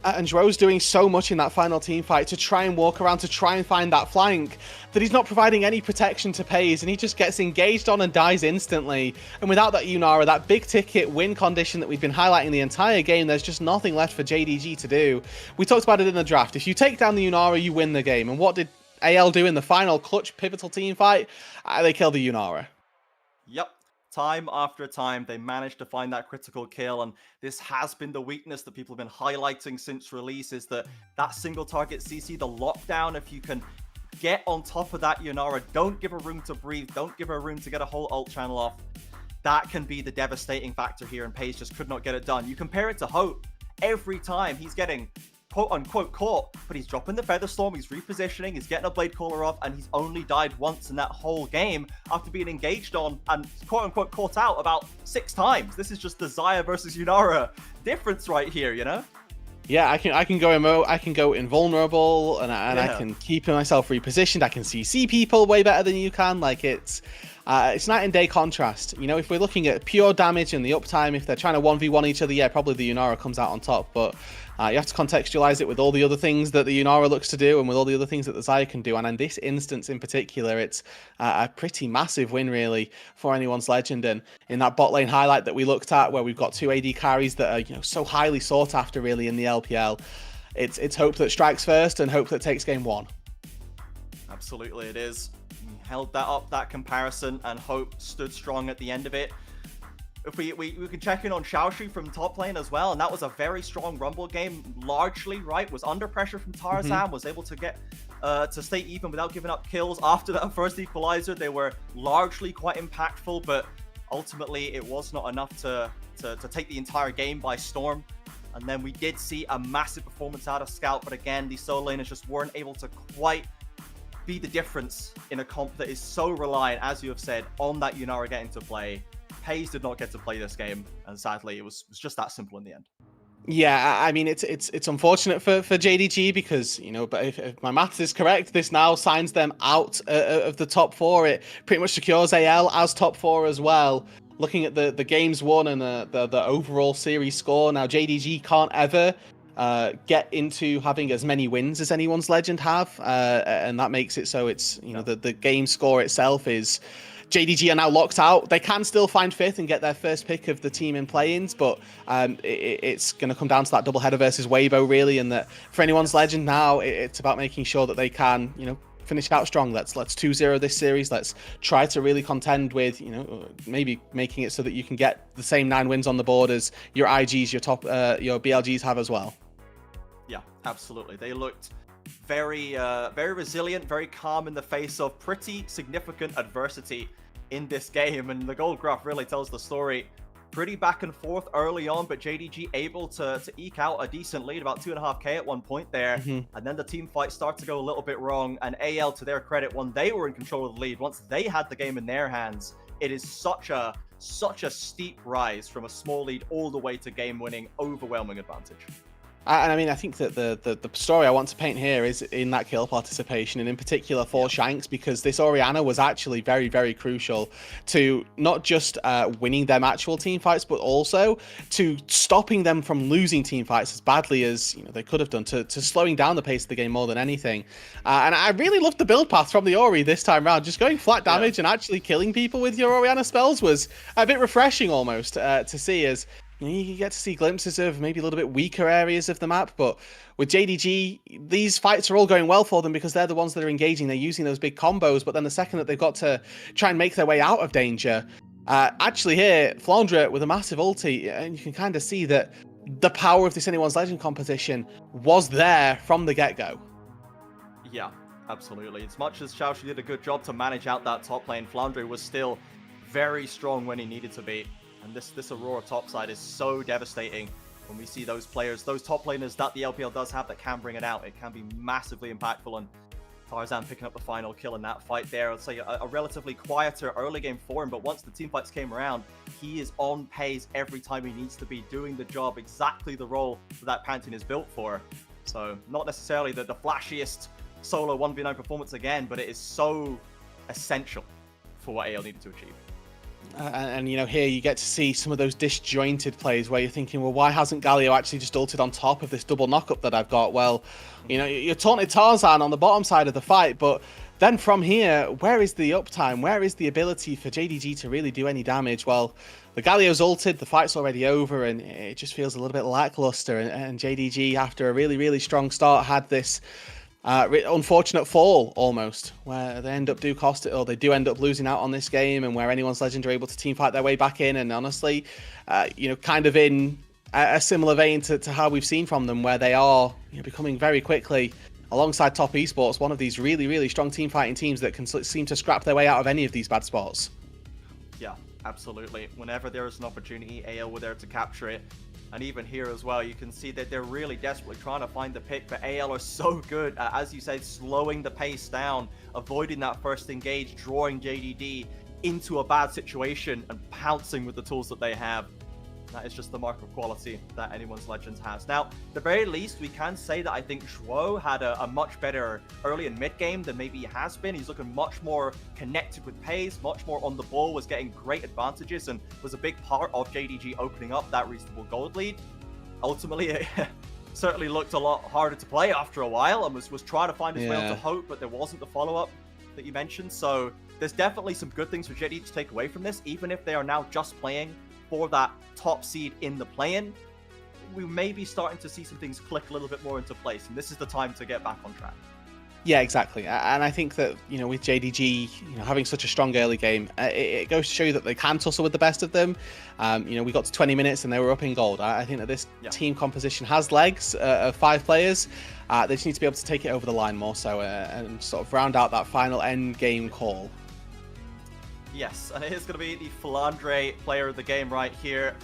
And Zhuo's doing so much in that final team fight to try and walk around, to try and find that flank, that he's not providing any protection to Paze, and he just gets engaged on and dies instantly. And without that Yunara, that big ticket win condition that we've been highlighting the entire game, there's just nothing left for JDG to do. We talked about it in the draft. If you take down the Yunara, you win the game. And what did AL do in the final clutch pivotal team fight? They killed the Yunara. Yep. Time after time, they managed to find that critical kill, and this has been the weakness that people have been highlighting since release, is that single target CC, the lockdown, if you can get on top of that Yunara, don't give her room to breathe, don't give her room to get a whole ult channel off, that can be the devastating factor here, and Paze just could not get it done. You compare it to Hope, every time he's getting quote-unquote caught, but he's dropping the Featherstorm, he's repositioning, he's getting a Blade Caller off, and he's only died once in that whole game after being engaged on and quote-unquote caught out about 6 times. This is just the Zaya versus Yunara difference right here, you know? Yeah, I can go invulnerable, and I can keep myself repositioned. I can CC people way better than you can. Like, it's night and day contrast. You know, if we're looking at pure damage and the uptime, if they're trying to 1v1 each other, yeah, probably the Yunara comes out on top. But you have to contextualize it with all the other things that the Yunara looks to do and with all the other things that the Zaya can do. And in this instance in particular, it's a pretty massive win, really, for anyone's legend. And in that bot lane highlight that we looked at, where we've got 2 AD carries that are, you know, so highly sought after, really, in the LPL, it's Hope that strikes first and Hope that takes game 1. Absolutely, it is. He held that up, that comparison, and Hope stood strong at the end of it. if we can check in on Xiaoxu from top lane as well, and that was a very strong Rumble game, largely, right? Was under pressure from Tarzan, was able to get to stay even without giving up kills. After that first equalizer, they were largely quite impactful, but ultimately it was not enough to take the entire game by storm. And then we did see a massive performance out of Scout, but again, the solo laners just weren't able to quite be the difference in a comp that is so reliant, as you have said, on that Yunara getting to play. Paze did not get to play this game, and sadly, it was just that simple in the end. Yeah, I mean, it's unfortunate for JDG because, you know, but if my maths is correct, this now signs them out of the top 4. It pretty much secures AL as top 4 as well. Looking at the games won and the overall series score, now JDG can't ever get into having as many wins as anyone's legend have, and that makes it so it's, you know, the game score itself is JDG are now locked out. They can still find 5th and get their first pick of the team in play-ins, but it's going to come down to that doubleheader versus Weibo, really, and that for anyone's legend now, it's about making sure that they can, you know, finish out strong. Let's 2-0 this series. Let's try to really contend with, you know, maybe making it so that you can get the same 9 wins on the board as your IGs, your top, your BLGs have as well. Yeah, absolutely. They looked very resilient, very calm in the face of pretty significant adversity in this game, and the gold graph really tells the story. Pretty back and forth early on, but JDG able to eke out a decent lead, about 2.5k at one point there, and then the team fight starts to go a little bit wrong, and AL, to their credit, when they were in control of the lead, once they had the game in their hands, it is such a steep rise from a small lead all the way to game-winning, overwhelming advantage. And I mean, I think that the story I want to paint here is in that kill participation, and in particular for Shanks, because this Orianna was actually very, very crucial to not just winning them actual team fights, but also to stopping them from losing team fights as badly as, you know, they could have done, to slowing down the pace of the game more than anything. And I really loved the build path from the Ori this time round. Just going flat damage and actually killing people with your Orianna spells was a bit refreshing almost to see, as you get to see glimpses of maybe a little bit weaker areas of the map, but with JDG, these fights are all going well for them because they're the ones that are engaging. They're using those big combos, but then the second that they've got to try and make their way out of danger, actually here, Flandre with a massive ulti, and you can kind of see that the power of this Anyone's Legend composition was there from the get-go. Yeah, absolutely. As much as Xiaoxu did a good job to manage out that top lane, Flandre was still very strong when he needed to be. And this Aurora topside is so devastating when we see those players, those top laners that the LPL does have that can bring it out. It can be massively impactful, and Tarzan picking up the final kill in that fight there. I'd say a relatively quieter early game for him, but once the team fights came around, he is on pace every time he needs to be, doing the job, exactly the role that Pantheon is built for. So not necessarily the flashiest solo 1v9 performance again, but it is so essential for what AL needed to achieve. And you know, here you get to see some of those disjointed plays where you're thinking, well, why hasn't Galio actually just ulted on top of this double knockup that I've got? Well, you know, you're taunted Tarzan on the bottom side of the fight, but then from here, where is the uptime? Where is the ability for JDG to really do any damage? Well, the Galio's ulted, the fight's already over, and it just feels a little bit lackluster. And JDG, after a really, really strong start, had this unfortunate fall almost, where they end up they do end up losing out on this game, and where Anyone's Legend are able to team fight their way back in. And honestly, you know, kind of in a similar vein to how we've seen from them, where they are, you know, becoming very quickly, alongside Top Esports, one of these really, really strong team fighting teams that can seem to scrap their way out of any of these bad spots. Yeah, absolutely. Whenever there is an opportunity, AL were there to capture it. And even here as well, you can see that they're really desperately trying to find the pick, but AL are so good at, as you said, slowing the pace down, avoiding that first engage, drawing JDD into a bad situation and pouncing with the tools that they have. That is just the mark of quality that Anyone's Legends has. Now, at the very least, we can say that I think Zhuo had a much better early and mid game than maybe he has been. He's looking much more connected with pace, much more on the ball, was getting great advantages, and was a big part of JDG opening up that reasonable gold lead. Ultimately, it certainly looked a lot harder to play after a while, and was trying to find his way onto hope, but there wasn't the follow-up that you mentioned. So there's definitely some good things for JDG to take away from this, even if they are now just playing for that top seed in the play-in. We may be starting to see some things click a little bit more into place, and this is the time to get back on track. Yeah, exactly. And I think that, with JDG, having such a strong early game, it goes to show you that they can tussle with the best of them. We got to 20 minutes and they were up in gold. I think that this team composition has legs of 5 players. They just need to be able to take it over the line more so and sort of round out that final end game call. Yes, and it is going to be the Flandre player of the game right here.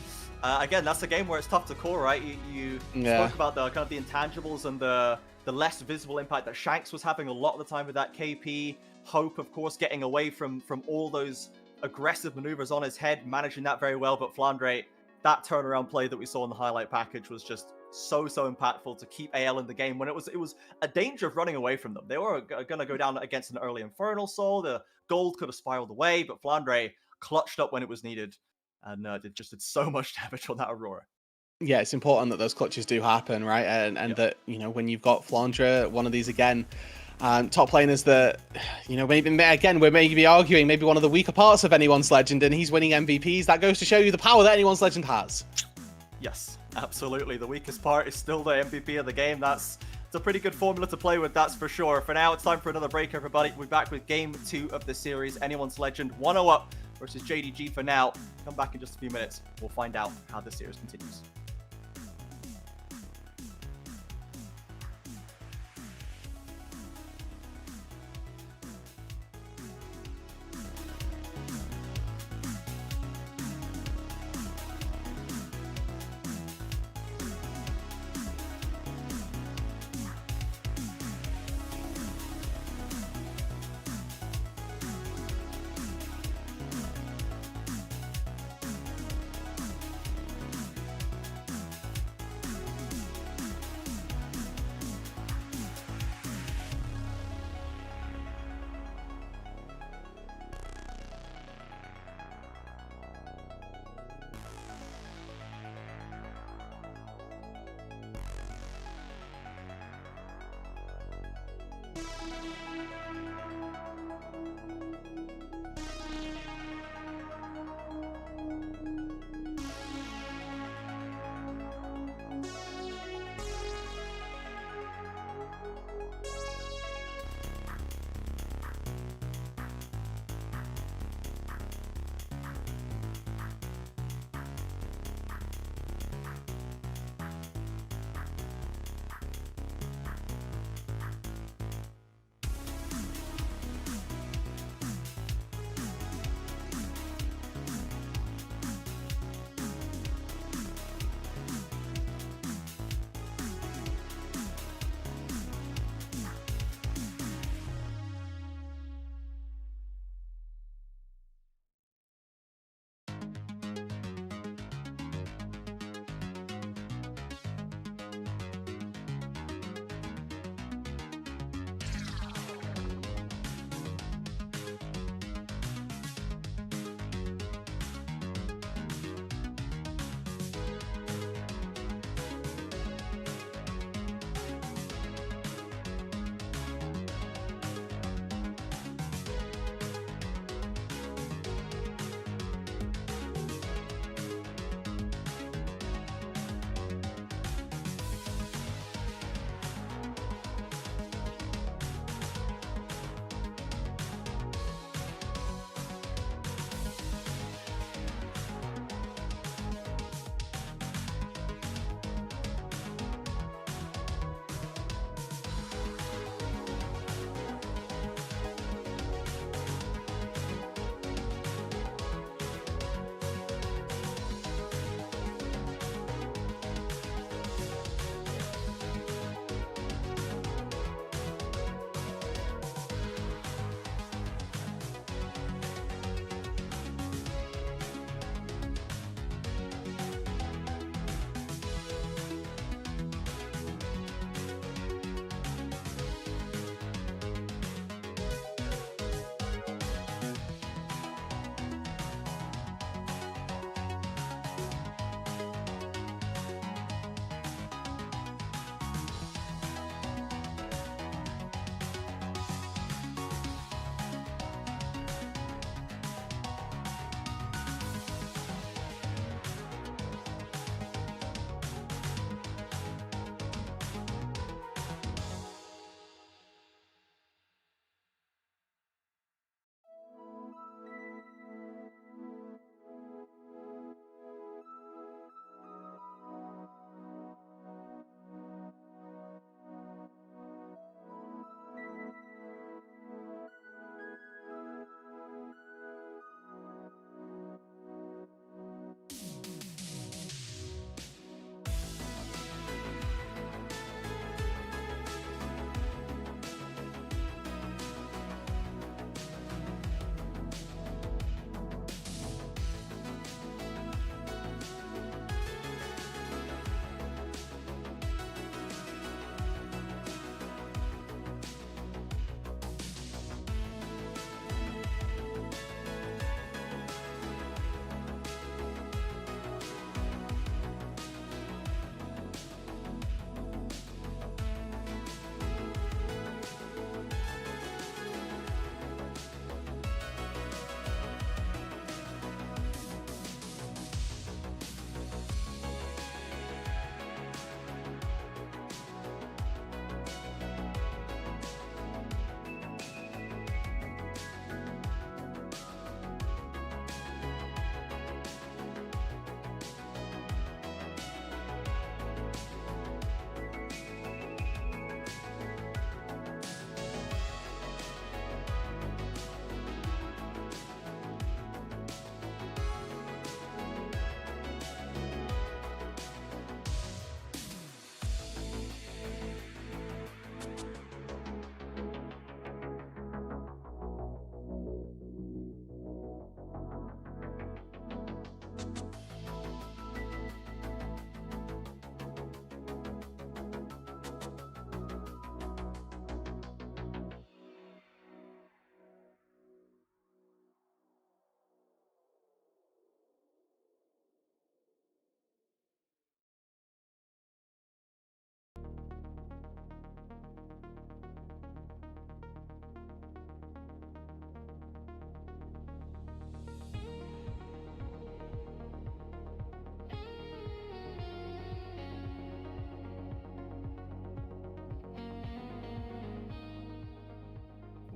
Again, that's a game where it's tough to call, right? You spoke about the kind of the intangibles and the less visible impact that Shanks was having a lot of the time with that KP. Hope, of course, getting away from all those aggressive maneuvers on his head, managing that very well. But Flandre, that turnaround play that we saw in the highlight package was just so impactful to keep AL in the game when it was a danger of running away from them. They were going to go down against an early Infernal Soul. The gold could have spiraled away, but Flandre clutched up when it was needed and did so much damage on that Aurora. Yeah, it's important that those clutches do happen, right? And that, when you've got Flandre, one of these again, top laners that, maybe again, we're maybe arguing maybe one of the weaker parts of anyone's legend, and he's winning MVPs. That goes to show you the power that anyone's legend has. Yes, absolutely. The weakest part is still the MVP of the game. It's a pretty good formula to play with, that's for sure. For now, it's time for another break, everybody. We'll be back with game 2 of the series. Anyone's legend 1-0 up versus JDG for now. Come back in just a few minutes. We'll find out how the series continues.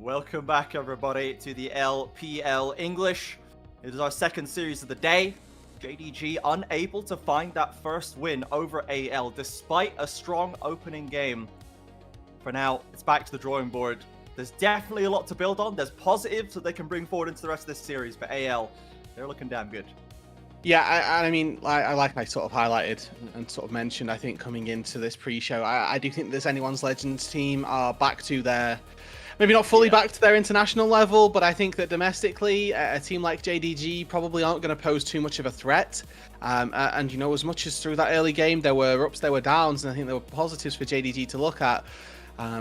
Welcome back, everybody, to the LPL English. It is our second series of the day. JDG unable to find that first win over AL despite a strong opening game. For now, it's back to the drawing board. There's definitely a lot to build on. There's positives that they can bring forward into the rest of this series, but AL, they're looking damn good. Yeah, I mean, like I sort of highlighted and sort of mentioned, I think coming into this pre-show, I do think this Anyone's Legends team are back to their, maybe not fully back to their international level, but I think that domestically, a team like JDG probably aren't going to pose too much of a threat. And, you know, as much as through that early game, there were ups, there were downs, and I think there were positives for JDG to look at.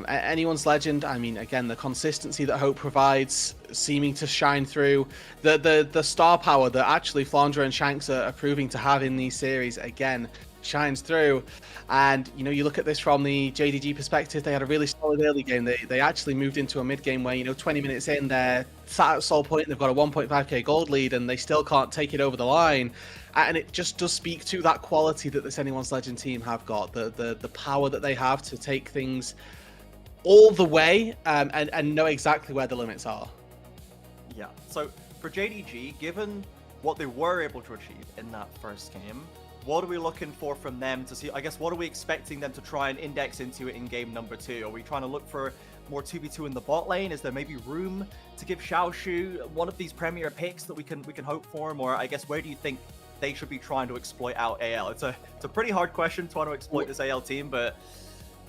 Anyone's Legend, I mean, again, the consistency that Hope provides seeming to shine through. The star power that actually Flandre and Shanks are proving to have in these series, again, shines through. And, you know, you look at this from the JDG perspective, they had a really solid early game. They actually moved into a mid-game where, you know, 20 minutes in, they're sat at Soul Point, they've got a 1.5k gold lead, and they still can't take it over the line. And it just does speak to that quality that this Anyone's Legend team have got, the power that they have to take things all the way and know exactly where the limits are. Yeah, so for JDG, given what they were able to achieve in that first game, what are we looking for from them to see? I guess, what are we expecting them to try and index into it in game number 2? Are we trying to look for more 2v2 in the bot lane? Is there maybe room to give Xiaoshu one of these premier picks that we can hope for him? Or I guess, where do you think they should be trying to exploit out AL? It's a pretty hard question trying to exploit this AL team, but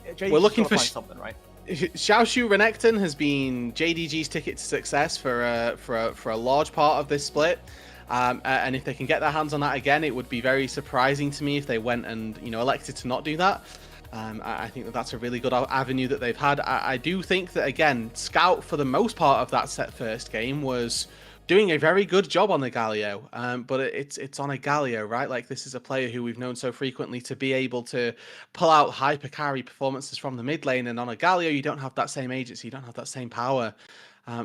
JDG's we're looking for find something, right? Xiaoshu Renekton has been JDG's ticket to success for a large part of this split, and if they can get their hands on that again, it would be very surprising to me if they went and, you know, elected to not do that. I think that that's a really good avenue that they've had. I do think that, again, Scout for the most part of that set first game was doing a very good job on the Galio, but it's on a Galio, right? Like, this is a player who we've known so frequently to be able to pull out hyper carry performances from the mid lane, and on a Galio you don't have that same agency, you don't have that same power.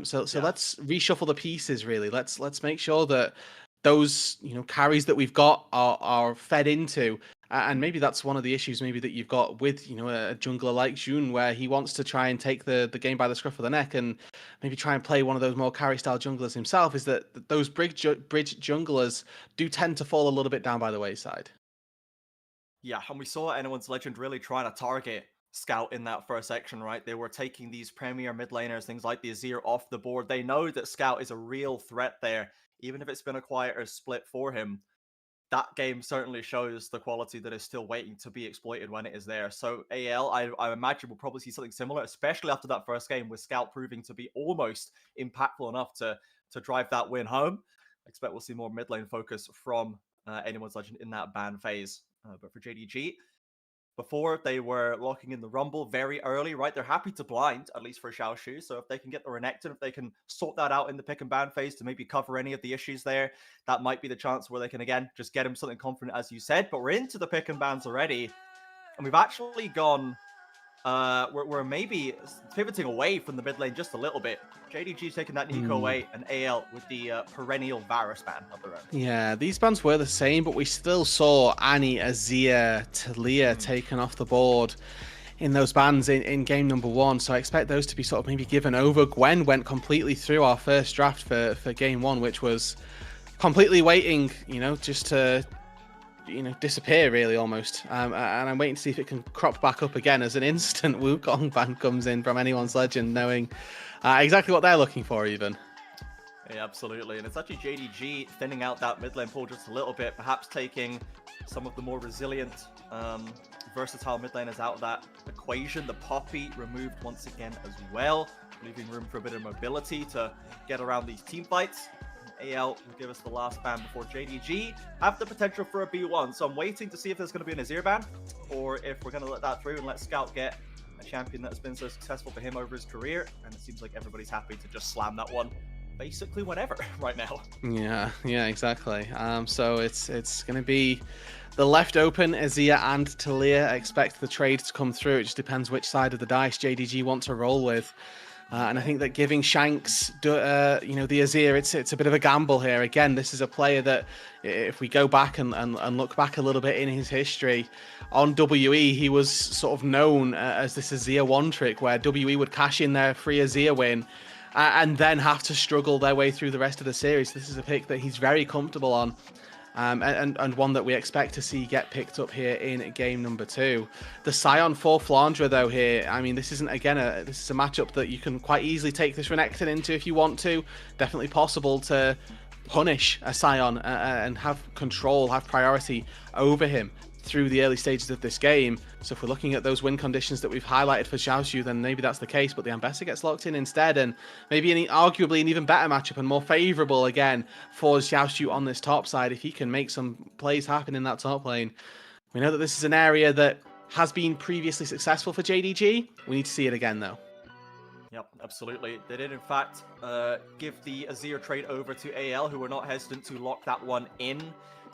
So let's reshuffle the pieces, really. Let's make sure that those, you know, carries that we've got are fed into. And maybe that's one of the issues maybe that you've got with, you know, a jungler like Jun, where he wants to try and take the game by the scruff of the neck and maybe try and play one of those more carry style junglers himself, is that those bridge junglers do tend to fall a little bit down by the wayside. Yeah, and we saw Anyone's Legend really trying to target Scout in that first section, right? They were taking these premier mid laners, things like the Azir, off the board. They know that Scout is a real threat there, even if it's been a quieter split for him. That game certainly shows the quality that is still waiting to be exploited when it is there. So AL, I imagine we'll probably see something similar, especially after that first game, with Scout proving to be almost impactful enough to drive that win home. I expect we'll see more mid lane focus from Anyone's Legend in that ban phase. But for JDG, before they were locking in the Rumble very early, right? They're happy to blind, at least for Xiaoshu. So if they can get the Renekton, if they can sort that out in the pick and ban phase to maybe cover any of the issues there, that might be the chance where they can, again, just get him something confident, as you said. But we're into the pick and bans already. And we've actually gone, we're maybe pivoting away from the mid lane just a little bit. JDG's taking that Nico away, and AL with the perennial Varus ban of their own. Yeah, these bans were the same, but we still saw Annie, Azir, Talia taken off the board in those bans in game number 1. So I expect those to be sort of maybe given over. Gwen went completely through our first draft for game 1, which was completely waiting, you know, just to, you know, disappear really almost. And I'm waiting to see if it can crop back up again as an instant Wukong ban comes in from Anyone's Legend, knowing exactly what they're looking for even. Yeah, absolutely. And it's actually JDG thinning out that mid lane pool just a little bit, perhaps taking some of the more resilient, versatile mid laners out of that equation. The Poppy removed once again as well, leaving room for a bit of mobility to get around these team fights. AL will give us the last ban before JDG have the potential for a B1. So I'm waiting to see if there's going to be an Azir ban, or if we're going to let that through and let Scout get a champion that's been so successful for him over his career. And it seems like everybody's happy to just slam that one basically whenever right now. Yeah, exactly. So it's going to be the left open Azir and Talia. I expect the trade to come through. It just depends which side of the dice JDG want to roll with. And I think that giving Shanks, you know, the Azir, it's a bit of a gamble here. Again, this is a player that, if we go back and look back a little bit in his history, on WE, he was sort of known as this Azir one trick, where WE would cash in their free Azir win, and then have to struggle their way through the rest of the series. This is a pick that he's very comfortable on. And one that we expect to see get picked up here in game number 2. The Sion for Flandre, though, here, I mean, this isn't, again, this is a matchup that you can quite easily take this Renekton into if you want to. Definitely possible to punish a Sion and have control, have priority over him through the early stages of this game. So if we're looking at those win conditions that we've highlighted for Xiaoxu, then maybe that's the case, but the Ambessa gets locked in instead, and maybe arguably an even better matchup and more favourable again for Xiaoxu on this top side if he can make some plays happen in that top lane. We know that this is an area that has been previously successful for JDG. We need to see it again, though. Yep, absolutely. They did, in fact, give the Azir trade over to AL, who were not hesitant to lock that one in.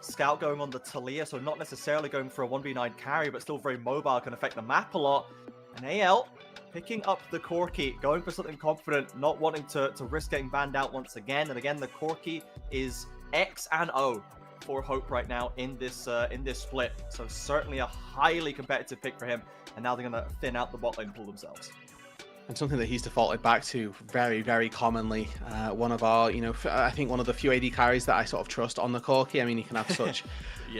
Scout going on the Talia, so not necessarily going for a 1v9 carry, but still very mobile, can affect the map a lot. And AL picking up the Corki, going for something confident, not wanting to risk getting banned out once again. And again, the Corki is X and O for Hope right now in this split. So certainly a highly competitive pick for him. And now they're going to thin out the bot lane pool themselves. And something that he's defaulted back to very, very commonly. One of our, I think one of the few AD carries that I sort of trust on the Corki. I mean, he can have such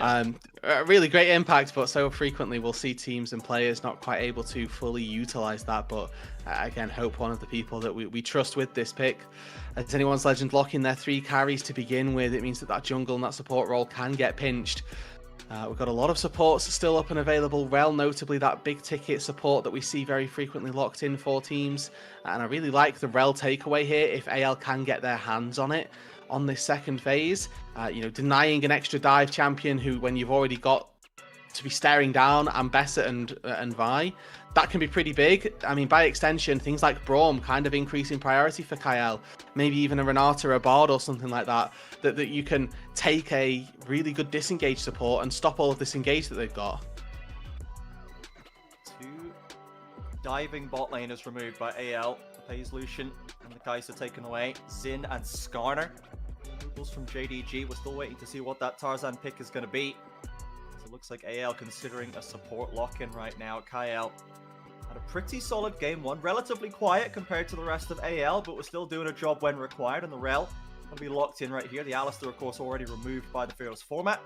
a really great impact, but so frequently we'll see teams and players not quite able to fully utilize that. But again, Hope, one of the people that we trust with this pick. As anyone's legend locking their 3 carries to begin with, it means that jungle and that support role can get pinched. We've got a lot of supports still up and available, Rel notably that big ticket support that we see very frequently locked in for teams. And I really like the Rel takeaway here if AL can get their hands on it on this second phase. Denying an extra dive champion who, when you've already got to be staring down Ambessa and Vi, that can be pretty big. I mean, by extension, things like Braum kind of increasing priority for Kael. Maybe even a Renata or a Bard or something like that you can take a really good disengage support and stop all of this engage that they've got. 2 diving bot laners removed by AL. Plays Lucian and the Kai'Sa taken away. Xin and Skarner. Removals from JDG. We're still waiting to see what that Tarzan pick is going to be. So it looks like AL considering a support lock-in right now. Kael had a pretty solid game 1. Relatively quiet compared to the rest of AL, but we're still doing a job when required. And the Rel will be locked in right here. The Alistar, of course, already removed by the Fearless format.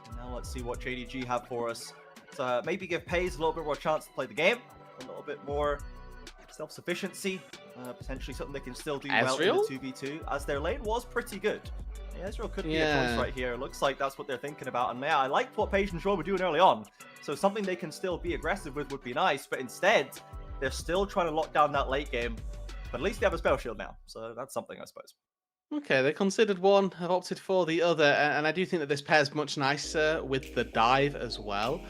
And now let's see what JDG have for us. So maybe give Paze a little bit more chance to play the game. A little bit more self-sufficiency. Potentially something they can still do well in the 2v2, as their lane was pretty good. Yeah, Ezreal could be a choice right here. Looks like that's what they're thinking about. And yeah, I liked what Paige and Shaw were doing early on. So something they can still be aggressive with would be nice. But instead, they're still trying to lock down that late game. But at least they have a spell shield now. So that's something, I suppose. Okay, they considered one, have opted for the other, and I do think that this pairs much nicer with the dive as well.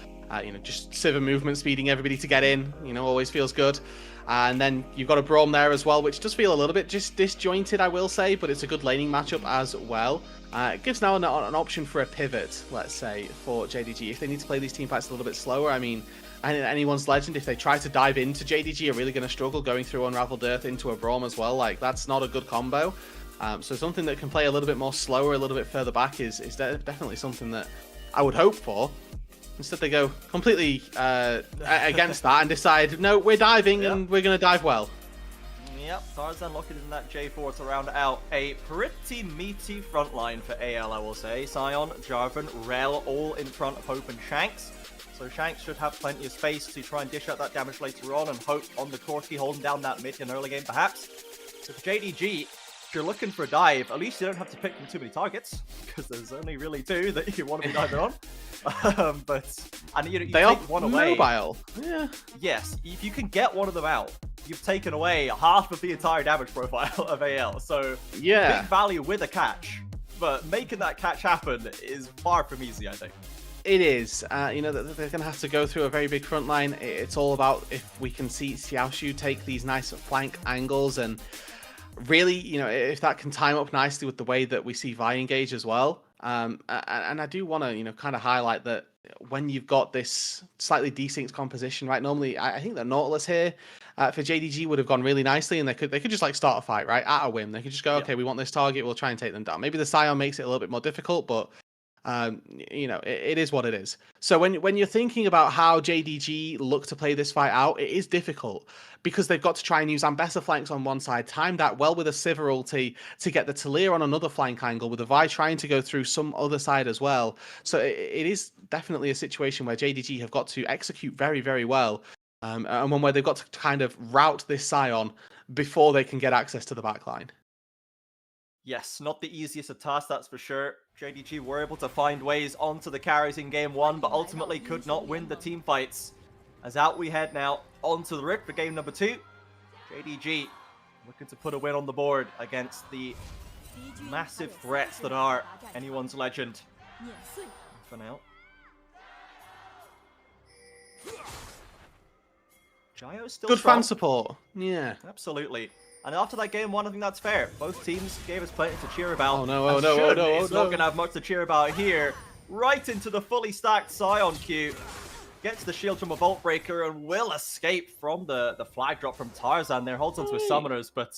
Just Sivir movement, speeding everybody to get in, always feels good. And then you've got a Braum there as well, which does feel a little bit just disjointed, I will say, but it's a good laning matchup as well. It gives now an option for a pivot, let's say, for JDG. If they need to play these team fights a little bit slower, I mean, anyone's legend, if they try to dive into JDG, are really going to struggle going through Unraveled Earth into a Braum as well. Like, that's not a good combo. So something that can play a little bit more slower, a little bit further back is definitely something that I would hope for. Instead, they go completely against that and decide, no, we're diving and we're going to dive well. Yep, Tarzan locking in that J4 to round out a pretty meaty front line for AL, I will say. Sion, Jarvan, Rel, all in front of Hope and Shanks. So Shanks should have plenty of space to try and dish out that damage later on, and Hope on the Corki holding down that mid in early game, perhaps. So for JDG, if you're looking for a dive, at least you don't have to pick from too many targets, because there's only really 2 that you want to be diving on. You they are take one away. Mobile. Yeah. Yes, if you can get one of them out, you've taken away half of the entire damage profile of AL. So big value with a catch, but making that catch happen is far from easy, I think. It is. They're going to have to go through a very big front line. It's all about if we can see Xiaoxu take these nice flank angles, and really, if that can time up nicely with the way that we see Vi engage as well. And I do want to, kind of highlight that when you've got this slightly desynced composition, right? Normally, I think that Nautilus here for JDG would have gone really nicely, and they could just like start a fight, right? At a whim, they could just go, okay, we want this target, we'll try and take them down. Maybe the Sion makes it a little bit more difficult, but You know, it is what it is. So when you're thinking about how JDG look to play this fight out, it is difficult because they've got to try and use Ambessa flanks on one side, time that well with a Sivir ulti to get the Talir on another flank angle, with the Vi trying to go through some other side as well. So it is definitely a situation where JDG have got to execute very, very well, and one where they've got to kind of route this Sion before they can get access to the backline. Yes, not the easiest of tasks, that's for sure. JDG were able to find ways onto the carries in game 1, but ultimately could not win the team fights. As out we head now onto the Rift for game number 2. JDG looking to put a win on the board against the massive threats that are anyone's legend. For now. Jayo's still Good strong. fan support. Yeah. Absolutely. And after that game 1, I think that's fair. Both teams gave us plenty to cheer about. Oh no, oh no, oh no, oh It's no. not going to have much to cheer about here. Right into the fully stacked Sion queue. Gets the shield from a Vault Breaker and will escape from the flag drop from Tarzan there. Holds onto his summoners, but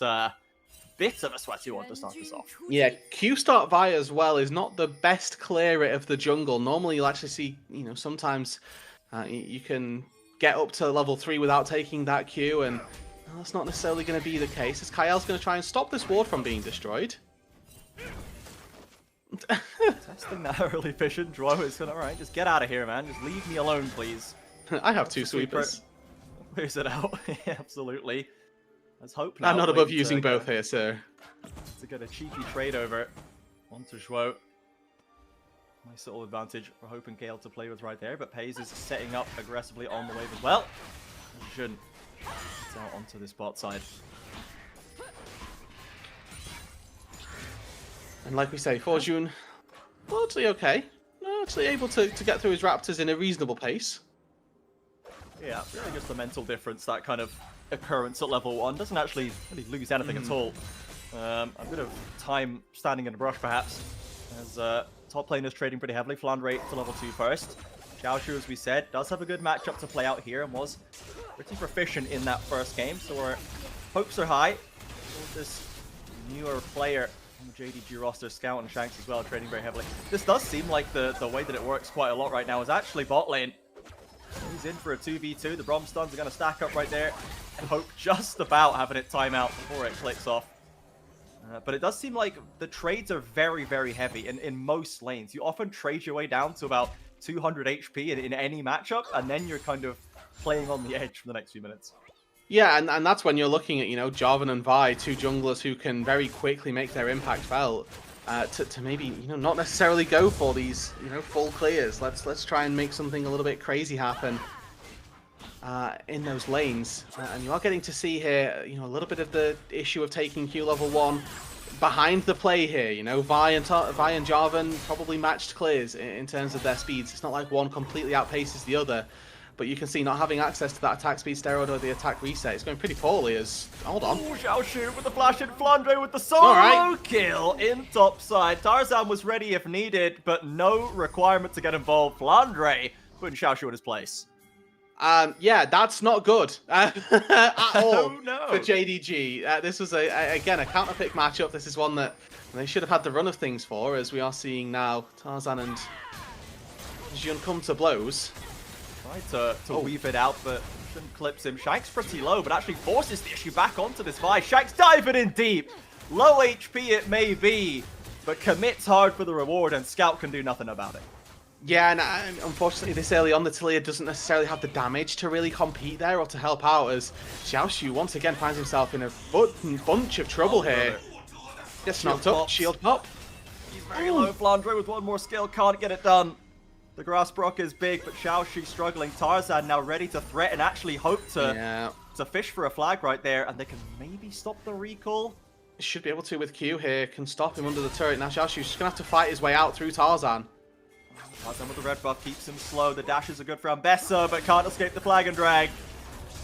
bit of a sweaty one to start this off. Yeah, Q start Vi as well is not the best clear rate of the jungle. Normally you'll actually see, you know, sometimes you can get up to level 3 without taking that Q, and that's not necessarily going to be the case, as Kael's going to try and stop this ward from being destroyed. Testing that early vision. Dro is going to, alright, just get out of here, man. Just leave me alone, please. I have 2 sweepers. Clears it out. Yeah, absolutely. Let's hope now. I'm not above using both here, sir. To get a cheeky trade over onto Zhuo. Nice little advantage we're hoping Gale to play with right there, but Pays is setting up aggressively on the wave as well. Shouldn't get out onto this bot side. And like we say, Fortune, largely okay. Actually able to get through his Raptors in a reasonable pace. Yeah, really just the mental difference, that kind of occurrence at level 1. Doesn't actually really lose anything at all. A bit of time standing in the brush, perhaps, as top lane is trading pretty heavily. Flandre to level 2 first. Xiaoshu, as we said, does have a good matchup to play out here and was pretty proficient in that first game, so our hopes are high for this newer player on the JDG roster. Scout and Shanks as well, trading very heavily. This does seem like the way that it works quite a lot right now is actually bot lane. He's in for a 2v2. The Bromstuns are going to stack up right there and hope just about having it time out before it clicks off. But it does seem like the trades are very, very heavy in most lanes. You often trade your way down to about 200 HP in any matchup, and then you're kind of playing on the edge for the next few minutes. Yeah, and that's when you're looking at, you know, Jarvan and Vi, 2 junglers who can very quickly make their impact felt. To maybe, you know, not necessarily go for these, you know, full clears. Let's try and make something a little bit crazy happen in those lanes. And you are getting to see here, you know, a little bit of the issue of taking Q level 1 behind the play here. You know, Vi and Jarvan probably matched clears in terms of their speeds. It's not like one completely outpaces the other. But you can see not having access to that attack speed steroid or the attack reset, it's going pretty poorly as... Hold on. Ooh, Xiaoshu with the flash in, Flandre with the solo kill in top side. Tarzan was ready if needed, but no requirement to get involved. Flandre putting Xiaoshu in his place. Yeah, that's not good at all no. for JDG. This was, again, a counter-pick matchup. This is one that they should have had the run of things for, as we are seeing now Tarzan and Jun come to blows. Tried to weave it out, but shouldn't clips him. Shanks pretty low, but actually forces the issue back onto this Vi. Shanks diving in deep. Low HP it may be, but commits hard for the reward, and Scout can do nothing about it. Yeah, and unfortunately this early on, the Talia doesn't necessarily have the damage to really compete there or to help out, as Xiaoshu once again finds himself in a bunch of trouble here. Gets knocked up, shield pop. He's very low. Flandre with one more skill, can't get it done. The grass brock is big, but Xiaoshu struggling. Tarzan now ready to threaten, actually hope to fish for a flag right there, and they can maybe stop the recall. Should be able to with Q here, can stop him under the turret. Now Xiaoshu's just going to have to fight his way out through Tarzan. Tarzan with the red buff keeps him slow. The dashes are good for Ambessa, but can't escape the flag and drag.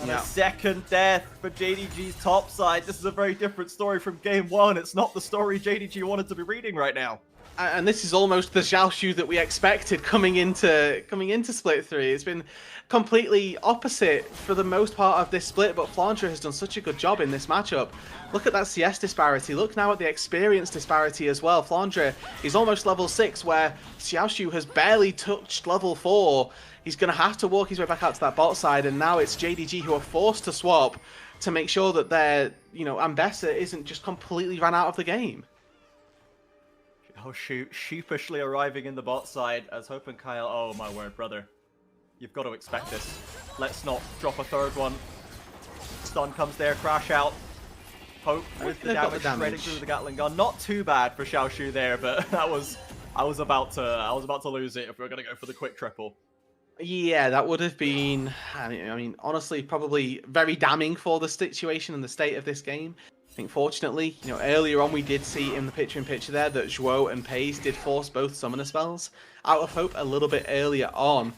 And a second death for JDG's top side. This is a very different story from game 1. It's not the story JDG wanted to be reading right now. And this is almost the Xiaoshu that we expected coming into Split 3. It's been completely opposite for the most part of this split, but Flandre has done such a good job in this matchup look at that CS disparity. Look now at the experience disparity as well. Flandre is almost level 6, where Xiaoshu has barely touched level 4. He's going to have to walk his way back out to that bot side, and now it's JDG who are forced to swap to make sure that their, Ambessa isn't just completely run out of the game. Oh shoot, sheepishly arriving in the bot side as Hope and Kyle, oh my word, brother. You've got to expect this. Let's not drop a third one. Stun comes there, crash out. Hope with the damage, shredding through the Gatling gun. Not too bad for Xiaoshu there, but I was about to lose it if we were gonna go for the quick triple. Yeah, that would have been, I mean, honestly, probably very damning for the situation and the state of this game. I think fortunately, earlier on we did see in the picture-in-picture there that Zhuo and Pays did force both summoner spells out of Hope a little bit earlier on.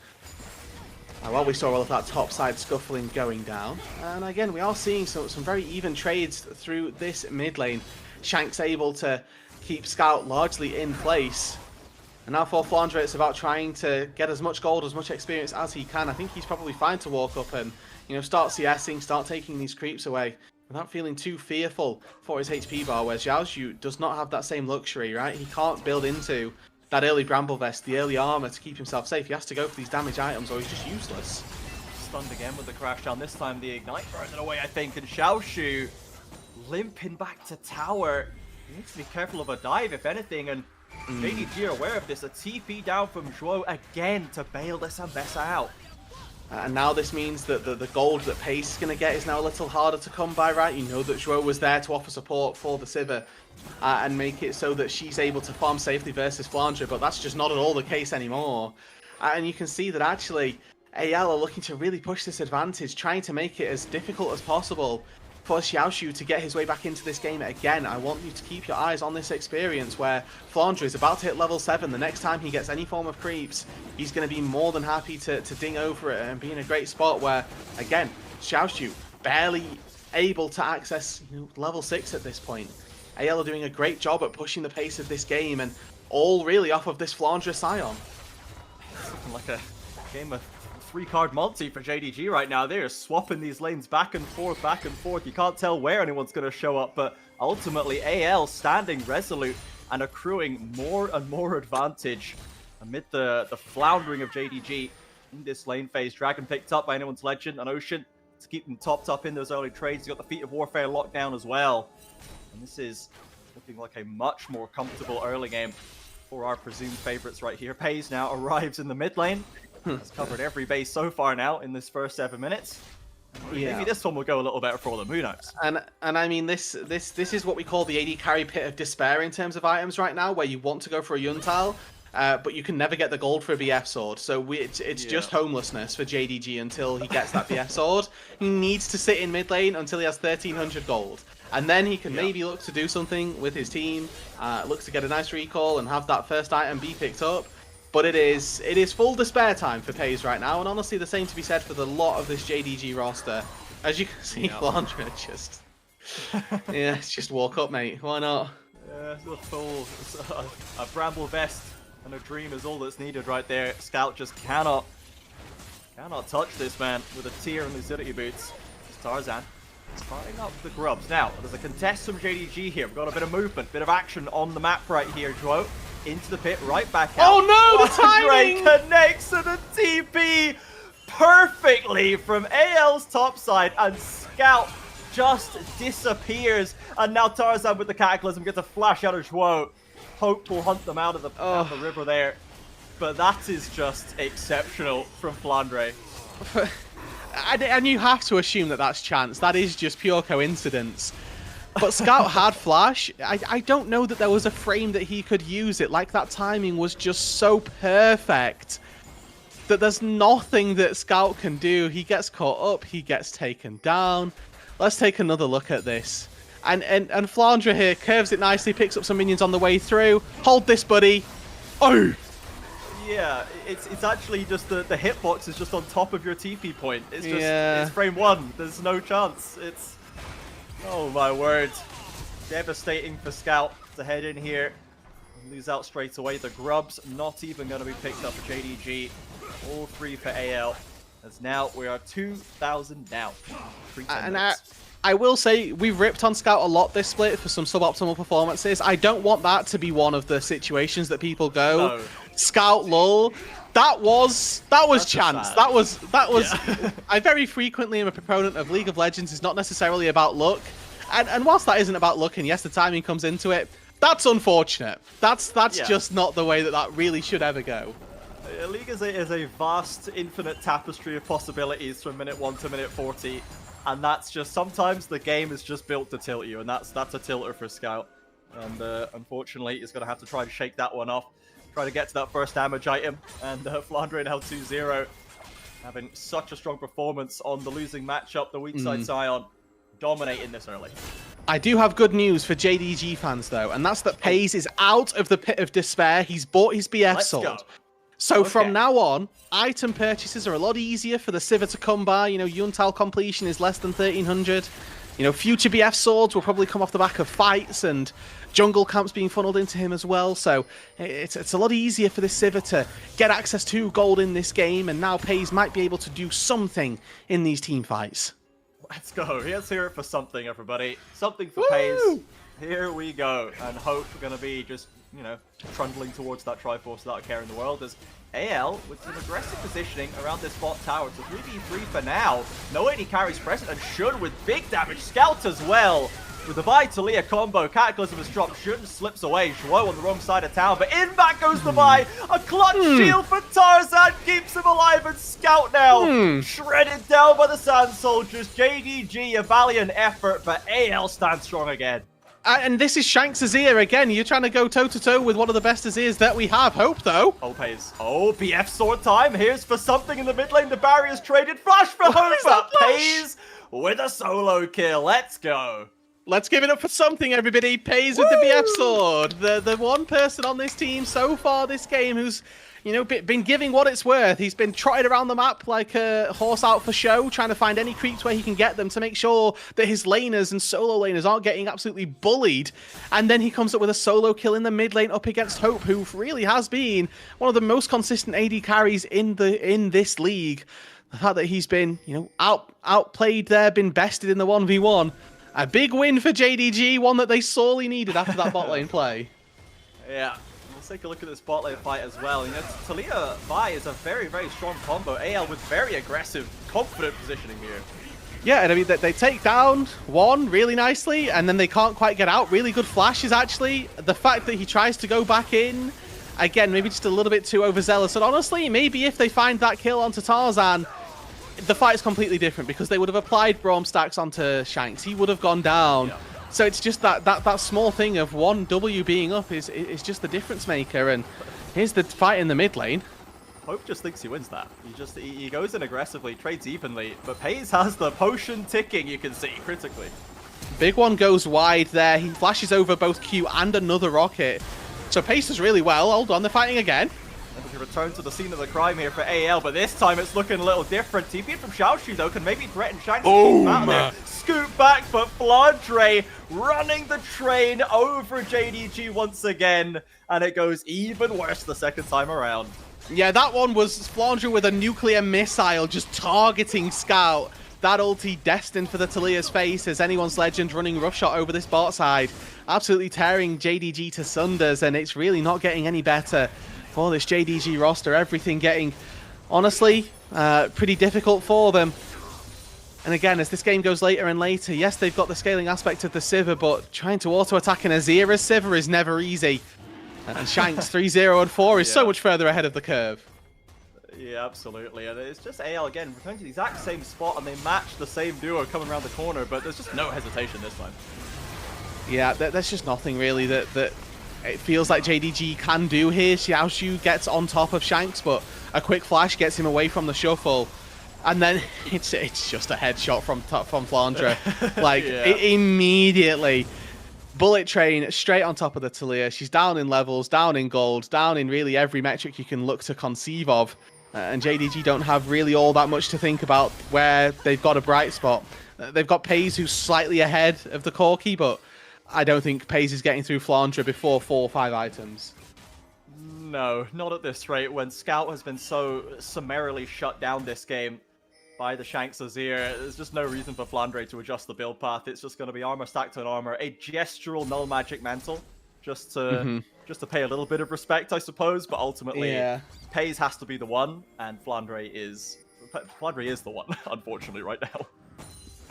While we saw all of that topside scuffling going down. And again, we are seeing some very even trades through this mid lane. Shank's able to keep Scout largely in place. And now for Flandre, it's about trying to get as much gold, as much experience as he can. I think he's probably fine to walk up and, start CSing, start taking these creeps away without feeling too fearful for his HP bar, where Xiaoshu does not have that same luxury, right? He can't build into that early Bramble Vest, the early armor to keep himself safe. He has to go for these damage items or he's just useless. Stunned again with the crash down. This time the Ignite burns it away, I think, and Xiaoshu limping back to tower. He needs to be careful of a dive, if anything, and JDG are aware of this. A TP down from Zhuo again to bail this Ambessa out. And now this means that the gold that Pace is going to get is now a little harder to come by, right? You know that Zhuo was there to offer support for the Sivir and make it so that she's able to farm safely versus Flandre, but that's just not at all the case anymore. And you can see that actually AL are looking to really push this advantage, trying to make it as difficult as possible for Xiaoshu to get his way back into this game again. I want you to keep your eyes on this experience where Flandre is about to hit level 7. The next time he gets any form of creeps, he's going to be more than happy to ding over it and be in a great spot where, again, Xiaoshu barely able to access level 6 at this point. AL are doing a great job at pushing the pace of this game, and all really off of this Flandre Scion. It's looking like a game of 3-card multi for JDG right now. They're swapping these lanes back and forth, back and forth. You can't tell where anyone's going to show up, but ultimately AL standing resolute and accruing more and more advantage amid the floundering of JDG in this lane phase. Dragon picked up by anyone's legend, and Ocean to keep them topped up in those early trades. He's got the Feet of Warfare locked down as well. And this is looking like a much more comfortable early game for our presumed favorites right here. Pays now arrives in the mid lane. Has covered every base so far now in this first 7 minutes. Maybe this one will go a little better for them. Who knows? And I mean, this is what we call the AD carry pit of despair in terms of items right now, where you want to go for a Yuntal, but you can never get the gold for a BF sword. So it's just homelessness for JDG until he gets that BF sword. He needs to sit in mid lane until he has 1300 gold. And then he can maybe look to do something with his team, look to get a nice recall and have that first item be picked up. But it is full despair time for Pays right now, and honestly the same to be said for the lot of this JDG roster. As you can see, Flandre just... yeah, it's just walk up, mate. Why not? Yeah, a Bramble Vest and a dream is all that's needed right there. Scout just cannot touch this man with a tear in Lucidity boots. It's Tarzan starting up the grubs. Now, there's a contest from JDG here. We've got a bit of movement, bit of action on the map right here, Zhuo. Into the pit, right back out. Oh no, the timing! Connects to the TP perfectly from AL's top side, and Scout just disappears. And now Tarzan with the Cataclysm gets a flash out of Zhuo. Hope will hunt them out of the river there. But that is just exceptional from Flandre. And you have to assume that that's chance. That is just pure coincidence. But Scout had flash. I don't know that there was a frame that he could use it. Like, that timing was just so perfect that there's nothing that Scout can do. He gets caught up. He gets taken down. Let's take another look at this. And Flandre here curves it nicely, picks up some minions on the way through. Hold this, buddy. Oh! Yeah, it's actually just the hitbox is just on top of your TP point. It's just it's frame 1. There's no chance. It's... oh my word. Devastating for Scout to head in here and lose out straight away. The grubs not even going to be picked up for JDG. All 3 for AL. As now we are 2,000 down. I will say we've ripped on Scout a lot this split for some suboptimal performances. I don't want that to be one of the situations that people go, No. Scout lull. That was chance. sad. That was. Yeah. I very frequently am a proponent of League of Legends is not necessarily about luck, and whilst that isn't about luck, and yes, the timing comes into it, that's unfortunate. That's Yeah. just not the way that really should ever go. League is a vast, infinite tapestry of possibilities from minute 1 to minute 40, and that's just sometimes the game is just built to tilt you, and that's a tilter for Scout. And unfortunately, he's going to have to try to shake that one off, try to get to that first damage item, and Flandre now 2-0, having such a strong performance on the losing matchup, the weak side Sion, dominating this early. I do have good news for JDG fans though, and that's that FaZe is out of the pit of despair. He's bought his BF Let's sword. go. So Okay. from now on, item purchases are a lot easier for the Sivir to come by. You know, Yuntal completion is less than 1300. You know, future BF swords will probably come off the back of fights and jungle camps being funneled into him as well. So it's a lot easier for this Sivir to get access to gold in this game, and now FaZe might be able to do something in these team fights. Let's go. Let's hear it for something, everybody. Something for Woo! FaZe. Here we go. And Hope going to be just, you know, trundling towards that Triforce without a care in the world. As AL, with some aggressive positioning around this bot tower. It's a 3v3 for now. No AD carries present and should with big damage. Scout as well. With the Vi Talia combo, Cataclysm has dropped. Shun slips away. Zhuo on the wrong side of town, but in back goes the Vi. A clutch shield for Tarzan keeps him alive, and Scout now shredded down by the Sand Soldiers. JDG, a valiant effort, but AL stands strong again. And this is Shanks' Azir again. You're trying to go toe-to-toe with one of the best Azirs that we have. Hope, though. Hope pays. Oh, BF sword time. Here's for something in the mid lane. The barrier's traded. Flash for Hope, but pays with a solo kill. Let's go. Let's give it up for something, everybody. Pays with the BF sword. The one person on this team so far this game who's, you know, been giving what it's worth. He's been trotted around the map like a horse out for show, trying to find any creeps where he can get them to make sure that his laners and solo laners aren't getting absolutely bullied. And then he comes up with a solo kill in the mid lane up against Hope, who really has been one of the most consistent AD carries in this league. The fact that he's been, you know, outplayed there, been bested in the 1v1. A big win for JDG, one that they sorely needed after that bot lane play. Yeah. Let's take a look at this bot lane fight as well. You know, Talia Vi is a very, very strong combo. AL with very aggressive, confident positioning here. Yeah, and I mean, they take down one really nicely, and then they can't quite get out. Really good flashes, actually. The fact that he tries to go back in, again, maybe just a little bit too overzealous. And honestly, maybe if they find that kill onto Tarzan, the fight is completely different, because they would have applied Braum stacks onto Shanks. He would have gone down. Yeah. So it's just that small thing of one W being up is just the difference maker. And here's the fight in the mid lane. Hope just thinks he wins that. He goes in aggressively, trades evenly, but Pays has the potion ticking, you can see, critically. Big one goes wide there. He flashes over both Q and another rocket. So Pace does really well. Hold on, they're fighting again. And we return to the scene of the crime here for AL, but this time it's looking a little different. TP from Xiaoshu, though, can maybe threaten Shanks to keep him out of there. Scoot back, but Flandre running the train over JDG once again, and it goes even worse the second time around. Yeah, that one was Flandre with a nuclear missile just targeting Scout. That ulti destined for the Talia's face as anyone's legend running roughshot over this bot side. Absolutely tearing JDG to sunders, and it's really not getting any better for this JDG roster. Everything getting, honestly, pretty difficult for them. And again, as this game goes later and later, yes, they've got the scaling aspect of the Sivir, but trying to auto-attack an Azir as Sivir is never easy. And Shanks 3-0 and 4 is so much further ahead of the curve. Yeah, absolutely. And it's just AL again, returning to the exact same spot, and they match the same duo coming around the corner, but there's just no hesitation this time. Yeah, there's just nothing really that it feels like JDG can do here. Xiaoshu gets on top of Shanks, but a quick flash gets him away from the shuffle. And then it's just a headshot from Flandre. Like, immediately. Bullet train straight on top of the Talia. She's down in levels, down in gold, down in really every metric you can look to conceive of. And JDG don't have really all that much to think about where they've got a bright spot. They've got Pays, who's slightly ahead of the Corki, but I don't think Pays is getting through Flandre before 4 or 5 items. No, not at this rate, when Scout has been so summarily shut down this game by the Shanks Azir. There's just no reason for Flandre to adjust the build path. It's just going to be armor stacked on armor, a gestural null magic mantle, just to pay a little bit of respect, I suppose. But ultimately, Pays has to be the one, and Flandre is the one, unfortunately, right now.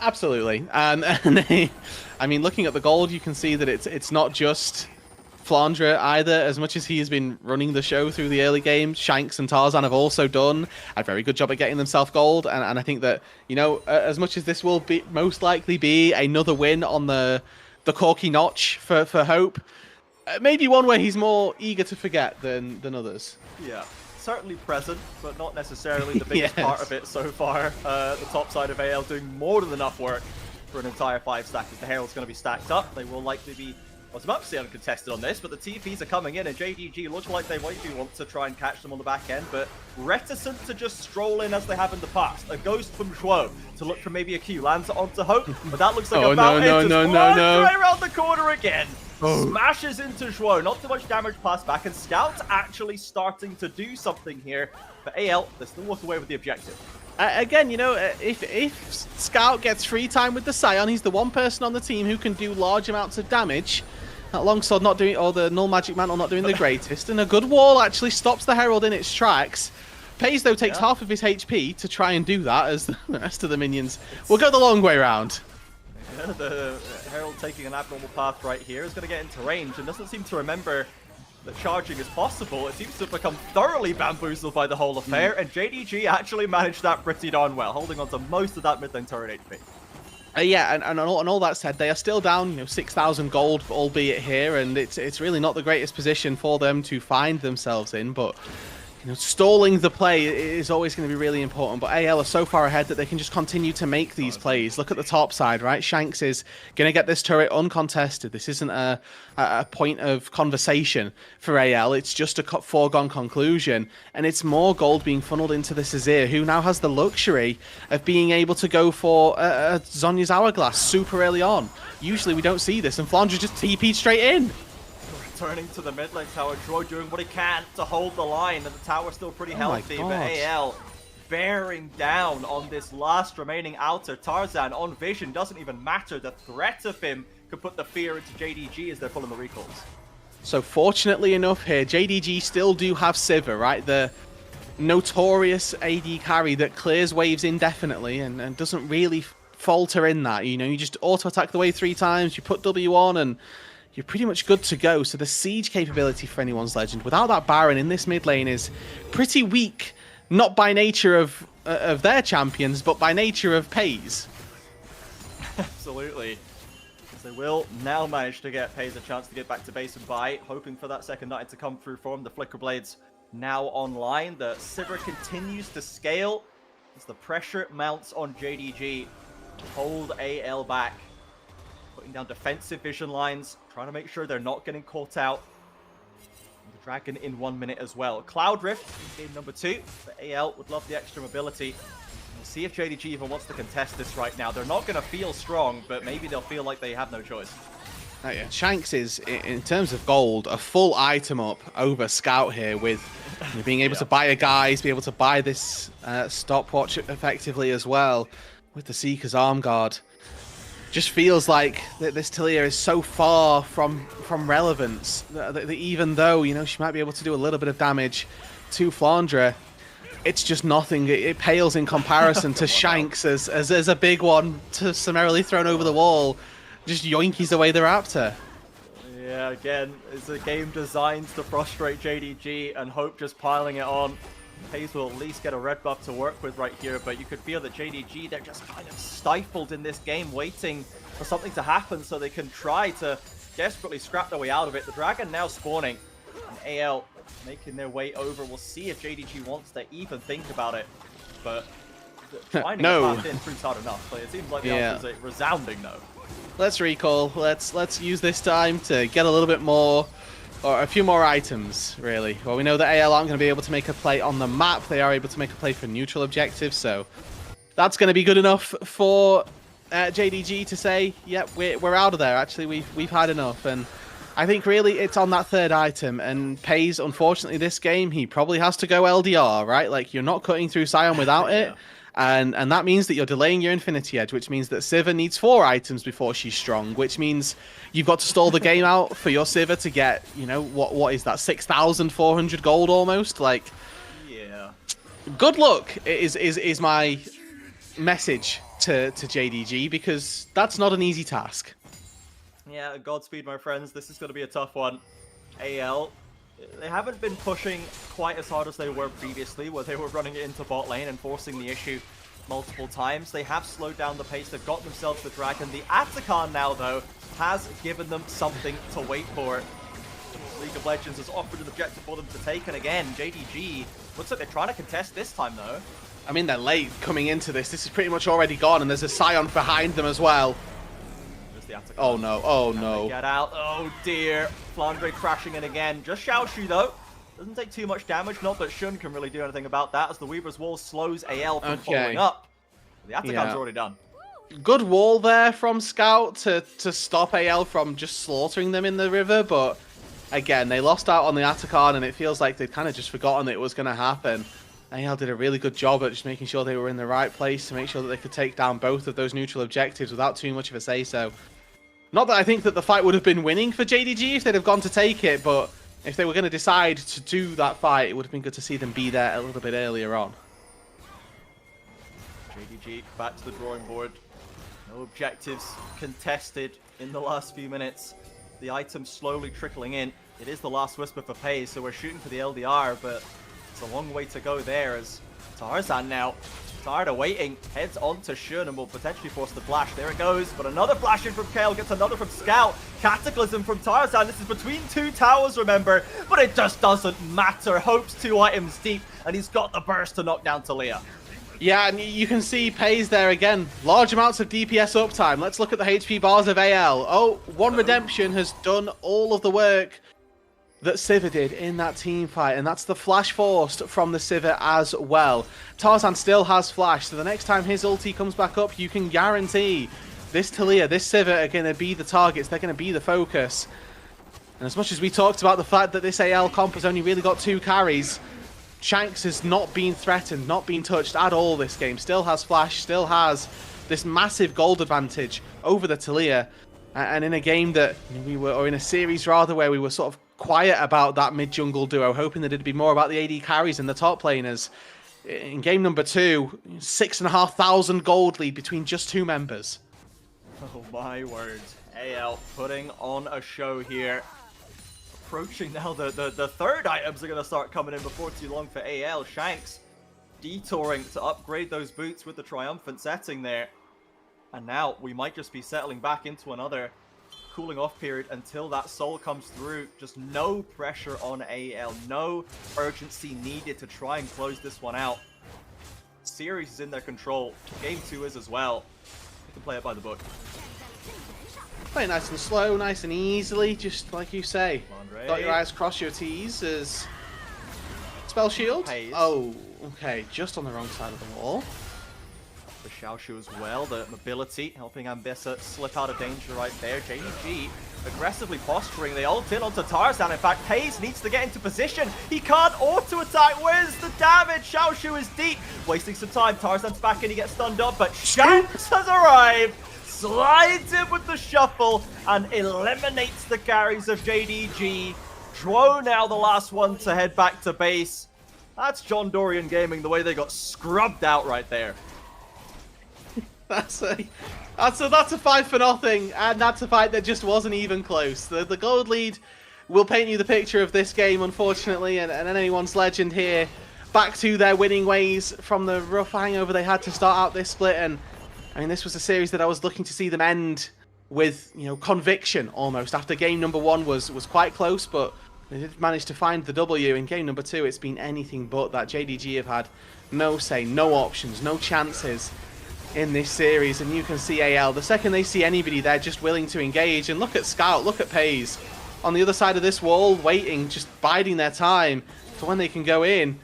Absolutely, and I mean, looking at the gold, you can see that it's not just Flandre either. As much as he has been running the show through the early game, Shanks and Tarzan have also done a very good job at getting themselves gold, and I think that, you know, as much as this will be most likely be another win on the Corky notch for Hope, maybe one where he's more eager to forget than others. Yeah. Certainly present, but not necessarily the biggest part of it so far. The top side of AL doing more than enough work for an entire 5-stack, as the Herald's going to be stacked up. They will likely be, I was about to say uncontested on this, but the TPs are coming in, and JDG looks like they might be want to try and catch them on the back end, but reticent to just stroll in as they have in the past. A ghost from Zhuo to look for maybe a Q, lands it onto Hope, but that looks like no. Around the corner again. Smashes into Zhuo, not too much damage passed back, and Scout's actually starting to do something here. But AL, they still walk away with the objective. Again, you know, if Scout gets free time with the Scion, he's the one person on the team who can do large amounts of damage. That longsword not doing, or the null magic mantle not doing the greatest, and a good wall actually stops the Herald in its tracks. Pays, though, takes half of his HP to try and do that, as the rest of the minions will go the long way round. Yeah, the Herald taking an abnormal path right here is going to get into range and doesn't seem to remember that charging is possible. It seems to have become thoroughly bamboozled by the whole affair, and JDG actually managed that pretty darn well, holding on to most of that mid lane turret HP. Yeah, and all that said, they are still down, you know, 6,000 gold, albeit here, and it's really not the greatest position for them to find themselves in, but you know, stalling the play is always going to be really important, but AL are so far ahead that they can just continue to make these plays. Look at the top side, right? Shanks is going to get this turret uncontested. This isn't a point of conversation for AL. It's just a foregone conclusion, and it's more gold being funneled into this Azir, who now has the luxury of being able to go for Zhonya's Hourglass super early on. Usually we don't see this, and Flandre just TP'd straight in. Turning to the mid lane tower, Troy doing what he can to hold the line, and the tower's still pretty healthy, but AL bearing down on this last remaining outer. Tarzan on vision, doesn't even matter. The threat of him could put the fear into JDG as they're pulling the recalls. So fortunately enough here, JDG still do have Sivir, right? The notorious AD carry that clears waves indefinitely and doesn't really falter in that. You know, you just auto-attack the wave 3 times, you put W on, and you're pretty much good to go. So the siege capability for anyone's legend without that Baron in this mid lane is pretty weak, not by nature of their champions, but by nature of Pays. Absolutely. They will now manage to get Pays a chance to get back to base and buy, hoping for that second knight to come through for him. The Flicker Blades now online. The Sivir continues to scale as the pressure mounts on JDG. Hold AL back. Putting down defensive vision lines, trying to make sure they're not getting caught out. And the Dragon in 1 minute as well. Cloud Rift, game number 2. But AL would love the extra mobility. We'll see if JDG even wants to contest this right now. They're not going to feel strong, but maybe they'll feel like they have no choice. Oh, yeah. Shanks is, in terms of gold, a full item up over Scout here with being able to buy a guise, be able to buy this stopwatch effectively as well with the Seeker's Arm Guard. Just feels like that this Talia is so far from relevance that even though, you know, she might be able to do a little bit of damage to Flandre, it's just nothing. It pales in comparison to Shanks as a big one to summarily thrown over the wall, just yoinkies away the Raptor. Yeah, again, it's a game designed to frustrate JDG and Hope just piling it on. Pays will at least get a red buff to work with right here, but you could feel that JDG, they're just kind of stifled in this game, waiting for something to happen so they can try to desperately scrap their way out of it. The Dragon now spawning, and AL making their way over. We'll see if JDG wants to even think about it, but finding a path in proves hard enough. But it seems like the answer is a resounding no. Let's recall. Let's use this time to get a little bit more, or a few more items, really. Well, we know that AL aren't going to be able to make a play on the map. They are able to make a play for neutral objectives, so that's going to be good enough for JDG to say, yep, we're out of there. Actually, we've had enough. And I think really it's on that third item. And Pays, unfortunately, this game, he probably has to go LDR, right? Like, you're not cutting through Sion without it. And that means that you're delaying your Infinity Edge, which means that Sivir needs 4 items before she's strong, which means you've got to stall the game out for your Sivir to get, you know, what is that, 6,400 gold almost? Like, Yeah. good luck is my message to JDG, because that's not an easy task. Yeah, Godspeed, my friends. This is going to be a tough one. AL, they haven't been pushing quite as hard as they were previously, where they were running it into bot lane and forcing the issue multiple times. They have slowed down the pace. They've got themselves the dragon. The Atakan now, though, has given them something to wait for. League of Legends has offered an objective for them to take, and again, JDG looks like they're trying to contest this time, though. I mean, they're late coming into this. This is pretty much already gone, and there's a Scion behind them as well. Oh no, oh no. Get out, oh dear. Flandre crashing in again. Just Xiaoshu though. Doesn't take too much damage, not that Shun can really do anything about that, as the Weaver's Wall slows AL from following up. The Atakan's already done. Good wall there from Scout to stop AL from just slaughtering them in the river, but again, they lost out on the Atakan, and it feels like they'd kind of just forgotten that it was going to happen. AL did a really good job at just making sure they were in the right place to make sure that they could take down both of those neutral objectives without too much of a say-so. Not that I think that the fight would have been winning for JDG if they'd have gone to take it, but if they were going to decide to do that fight, it would have been good to see them be there a little bit earlier on. JDG back to the drawing board. No objectives contested in the last few minutes. The items slowly trickling in. It is the last whisper for Paze, so we're shooting for the LDR, but it's a long way to go there, as Tarzan now, tired of waiting, heads on to Shun and will potentially force the flash. There it goes, but another flash in from Kale, gets another from Scout. Cataclysm from Tarzan. This is between 2 towers, remember, but it just doesn't matter. Hope's 2 items deep, and he's got the burst to knock down Talia. Yeah, and you can see Paze there again. Large amounts of DPS uptime. Let's look at the HP bars of AL. Oh, one Redemption has done all of the work that Sivir did in that team fight, and that's the flash forced from the Sivir as well. Tarzan still has flash, so the next time his ulti comes back up, you can guarantee this Talia, this Sivir are going to be the targets, they're going to be the focus. And as much as we talked about the fact that this AL comp has only really got 2 carries, Shanks has not been threatened, not been touched at all this game. Still has flash, still has this massive gold advantage over the Talia. And in a game that we were, or in a series rather, where we were sort of quiet about that mid-jungle duo, hoping that it'd be more about the AD carries and the top laners. In game number 2, 6,500 gold lead between just 2 members. Oh my word. AL putting on a show here. Approaching now, the third items are going to start coming in before too long for AL. Shanks detouring to upgrade those boots with the triumphant setting there. And now we might just be settling back into another cooling off period until that soul comes through. Just no pressure on AL, no urgency needed to try and close this one out. Series is in their control. Game 2 is as well. They can play it by the book. Play nice and slow, nice and easily, just like you say. Andre. Dot your I's, cross your T's as spell shield. Paze. Oh, okay, just on the wrong side of the wall. The Xiaoshu as well, the mobility helping Ambissa slip out of danger right there. JDG aggressively posturing. They ult in onto Tarzan. In fact, Paze needs to get into position. He can't auto-attack. Where's the damage? Xiaoshu is deep. Wasting some time. Tarzan's back and he gets stunned up, but Shanks has arrived. Slides in with the shuffle and eliminates the carries of JDG. Dro now the last one to head back to base. That's John Dorian Gaming, the way they got scrubbed out right there. That's a 5-0, and that's a fight that just wasn't even close. The gold lead will paint you the picture of this game, unfortunately, and anyone's legend here back to their winning ways from the rough hangover they had to start out this split. And I mean, this was a series that I was looking to see them end with, you know, conviction almost. After game number 1 was quite close, but they did manage to find the W. In game number 2, it's been anything but that. JDG have had no say, no options, no chances in this series, and you can see AL, the second they see anybody, they're just willing to engage. And look at Scout, look at Paze on the other side of this wall, waiting, just biding their time for when they can go in.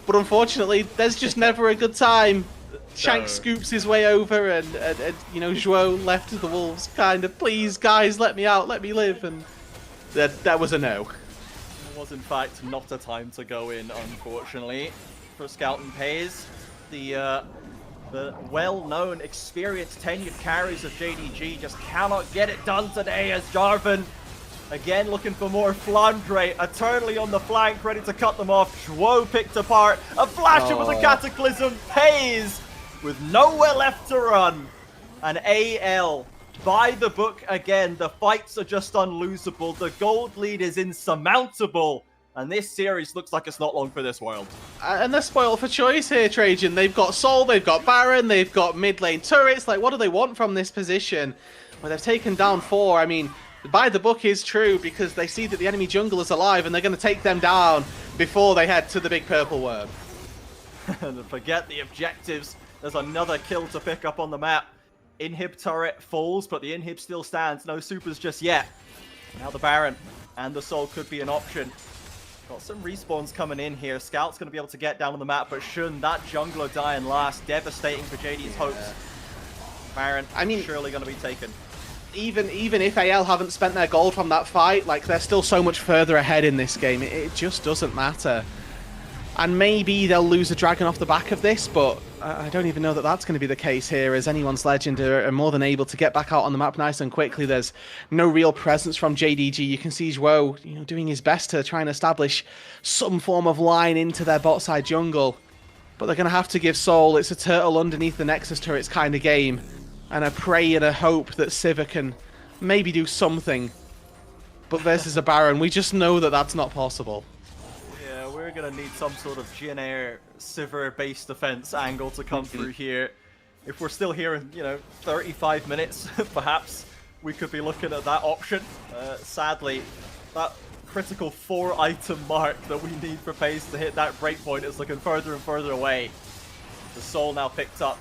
But unfortunately, there's just never a good time. Shank scoops his way over, and you know, Zhuo left to the wolves, kind of, please guys, let me out, let me live, and that was a no. It was in fact not a time to go in, unfortunately, for Scout and Paze. The well-known, experienced, tenured carries of JDG just cannot get it done today as Jarvan, again looking for more. Flandre eternally on the flank, ready to cut them off. Zhuo picked apart. A flash with a Cataclysm pays with nowhere left to run. And AL, by the book again. The fights are just unlosable. The gold lead is insurmountable. And this series looks like it's not long for this world. And they're spoiled for choice here, Trajan. They've got Soul, they've got Baron, they've got mid lane turrets. Like, what do they want from this position? Well, they've taken down 4. I mean, by the book is true because they see that the enemy jungle is alive and they're going to take them down before they head to the big purple worm. And forget the objectives. There's another kill to pick up on the map. Inhib turret falls, but the inhib still stands. No supers just yet. Now the Baron and the Soul could be an option. Got some respawns coming in here. Scout's going to be able to get down on the map, but Shun, that jungler dying last. Devastating for JD's hopes. Baron, I mean, surely going to be taken. Even if AL haven't spent their gold from that fight, like, they're still so much further ahead in this game. It just doesn't matter. And maybe they'll lose a dragon off the back of this, but I don't even know that that's going to be the case here, as anyone's legend are more than able to get back out on the map nice and quickly. There's no real presence from JDG. You can see Zhuo, doing his best to try and establish some form of line into their bot side jungle. But they're going to have to give Soul, it's a turtle underneath the Nexus turrets kind of game. And a pray and a hope that Sivir can maybe do something. But versus a Baron, we just know that that's not possible. We're going to need some sort of Jin-Air Sivir base defense angle to come through here. If we're still here in, 35 minutes, perhaps we could be looking at that option. Sadly, that critical 4-item mark that we need for pace to hit that breakpoint is looking further and further away. The Soul now picked up,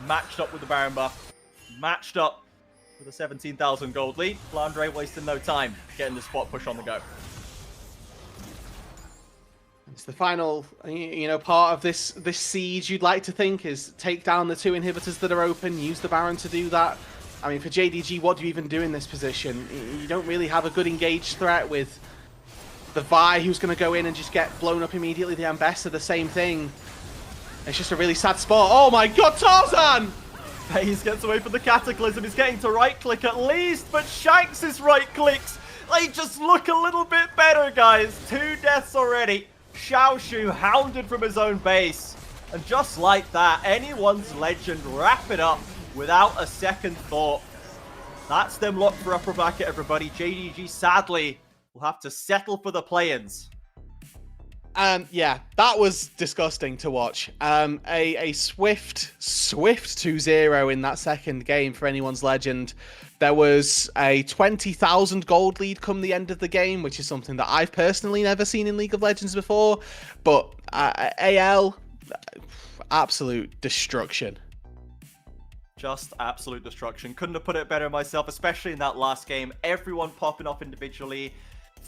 matched up with the Baron buff, matched up with a 17,000 gold lead. Flandre wasting no time getting the spot push on the go. It's the final, part of this siege, you'd like to think, is take down the 2 inhibitors that are open, use the Baron to do that. I mean, for JDG, what do you even do in this position? You don't really have a good engaged threat with the Vi, who's going to go in and just get blown up immediately. The Ambessa, the same thing. It's just a really sad spot. Oh my god, Tarzan! Hayes gets away from the Cataclysm. He's getting to right-click at least, but Shanks' right-clicks, they just look a little bit better, guys. 2 deaths already. Xiaoshu hounded from his own base. And just like that, anyone's legend wrap it up without a second thought. That's them locked for upper bracket, everybody. JDG, sadly, will have to settle for the play-ins. Yeah, that was disgusting to watch. A swift 2-0 in that second game for anyone's legend. There was a 20,000 gold lead come the end of the game, which is something that I've personally never seen in League of Legends before. But AL, absolute destruction. Just absolute destruction. Couldn't have put it better myself, especially in that last game. Everyone popping off individually.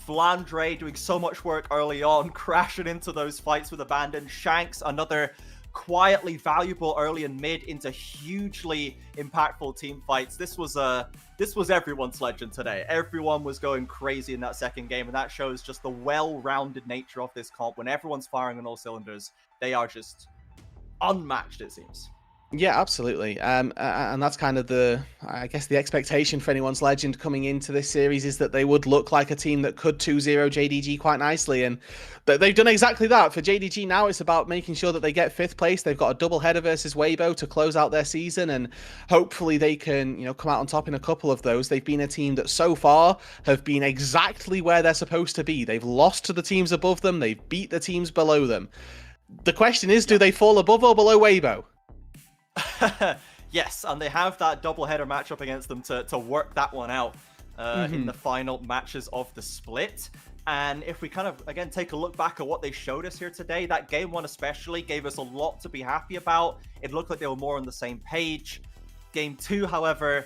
Flandre doing so much work early on, crashing into those fights with Abandon. Shanks, another quietly valuable early and mid into hugely impactful team fights. This was everyone's legend today. Everyone was going crazy in that second game, and that shows just the well-rounded nature of this comp. When everyone's firing on all cylinders, they are just unmatched, it seems. Yeah, absolutely. And that's kind of I guess the expectation for anyone's legend coming into this series is that they would look like a team that could 2-0 JDG quite nicely. And they've done exactly that. For JDG now, it's about making sure that they get 5th place. They've got a double header versus Weibo to close out their season. And hopefully they can, come out on top in a couple of those. They've been a team that so far have been exactly where they're supposed to be. They've lost to the teams above them. They've beat the teams below them. The question is, do they fall above or below Weibo? Yes, and they have that double-header matchup against them to work that one out in the final matches of the split. And if we kind of, again, take a look back at what they showed us here today, that game 1 especially gave us a lot to be happy about. It looked like they were more on the same page. Game 2, however,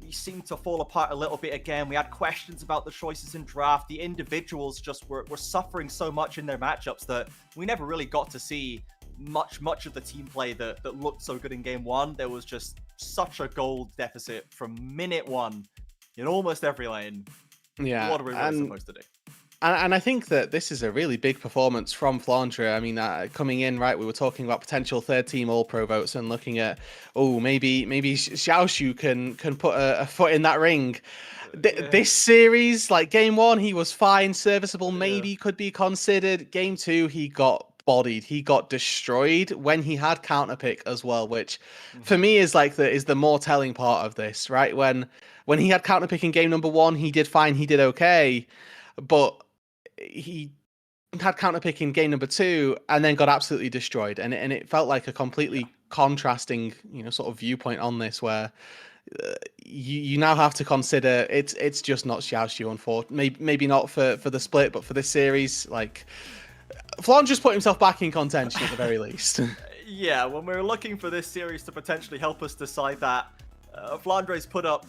we seemed to fall apart a little bit again. We had questions about the choices in draft. The individuals just were suffering so much in their matchups that we never really got to see much of the team play that looked so good in game 1. There was just such a gold deficit from minute 1 in almost every lane. Yeah, What are we really supposed to do? And I think that this is a really big performance from Flandre. I mean, coming in, right, we were talking about potential third team All-Pro votes and looking at, maybe Xiaoshu can put a foot in that ring. This series, like game 1, he was fine, serviceable, maybe could be considered. Game 2, he got bodied, he got destroyed when he had counterpick as well, which for me is like the more telling part of this, right? When he had counterpick in game number 1, he did fine, he did okay, but he had counterpick in game number 2 and then got absolutely destroyed, and it felt like a completely contrasting, sort of viewpoint on this, where you now have to consider it's just not Xiaoshu, unfortunately. Maybe not for the split, but for this series, like Flan just put himself back in contention at the very least. Yeah, when we're looking for this series to potentially help us decide that, Flandre's put up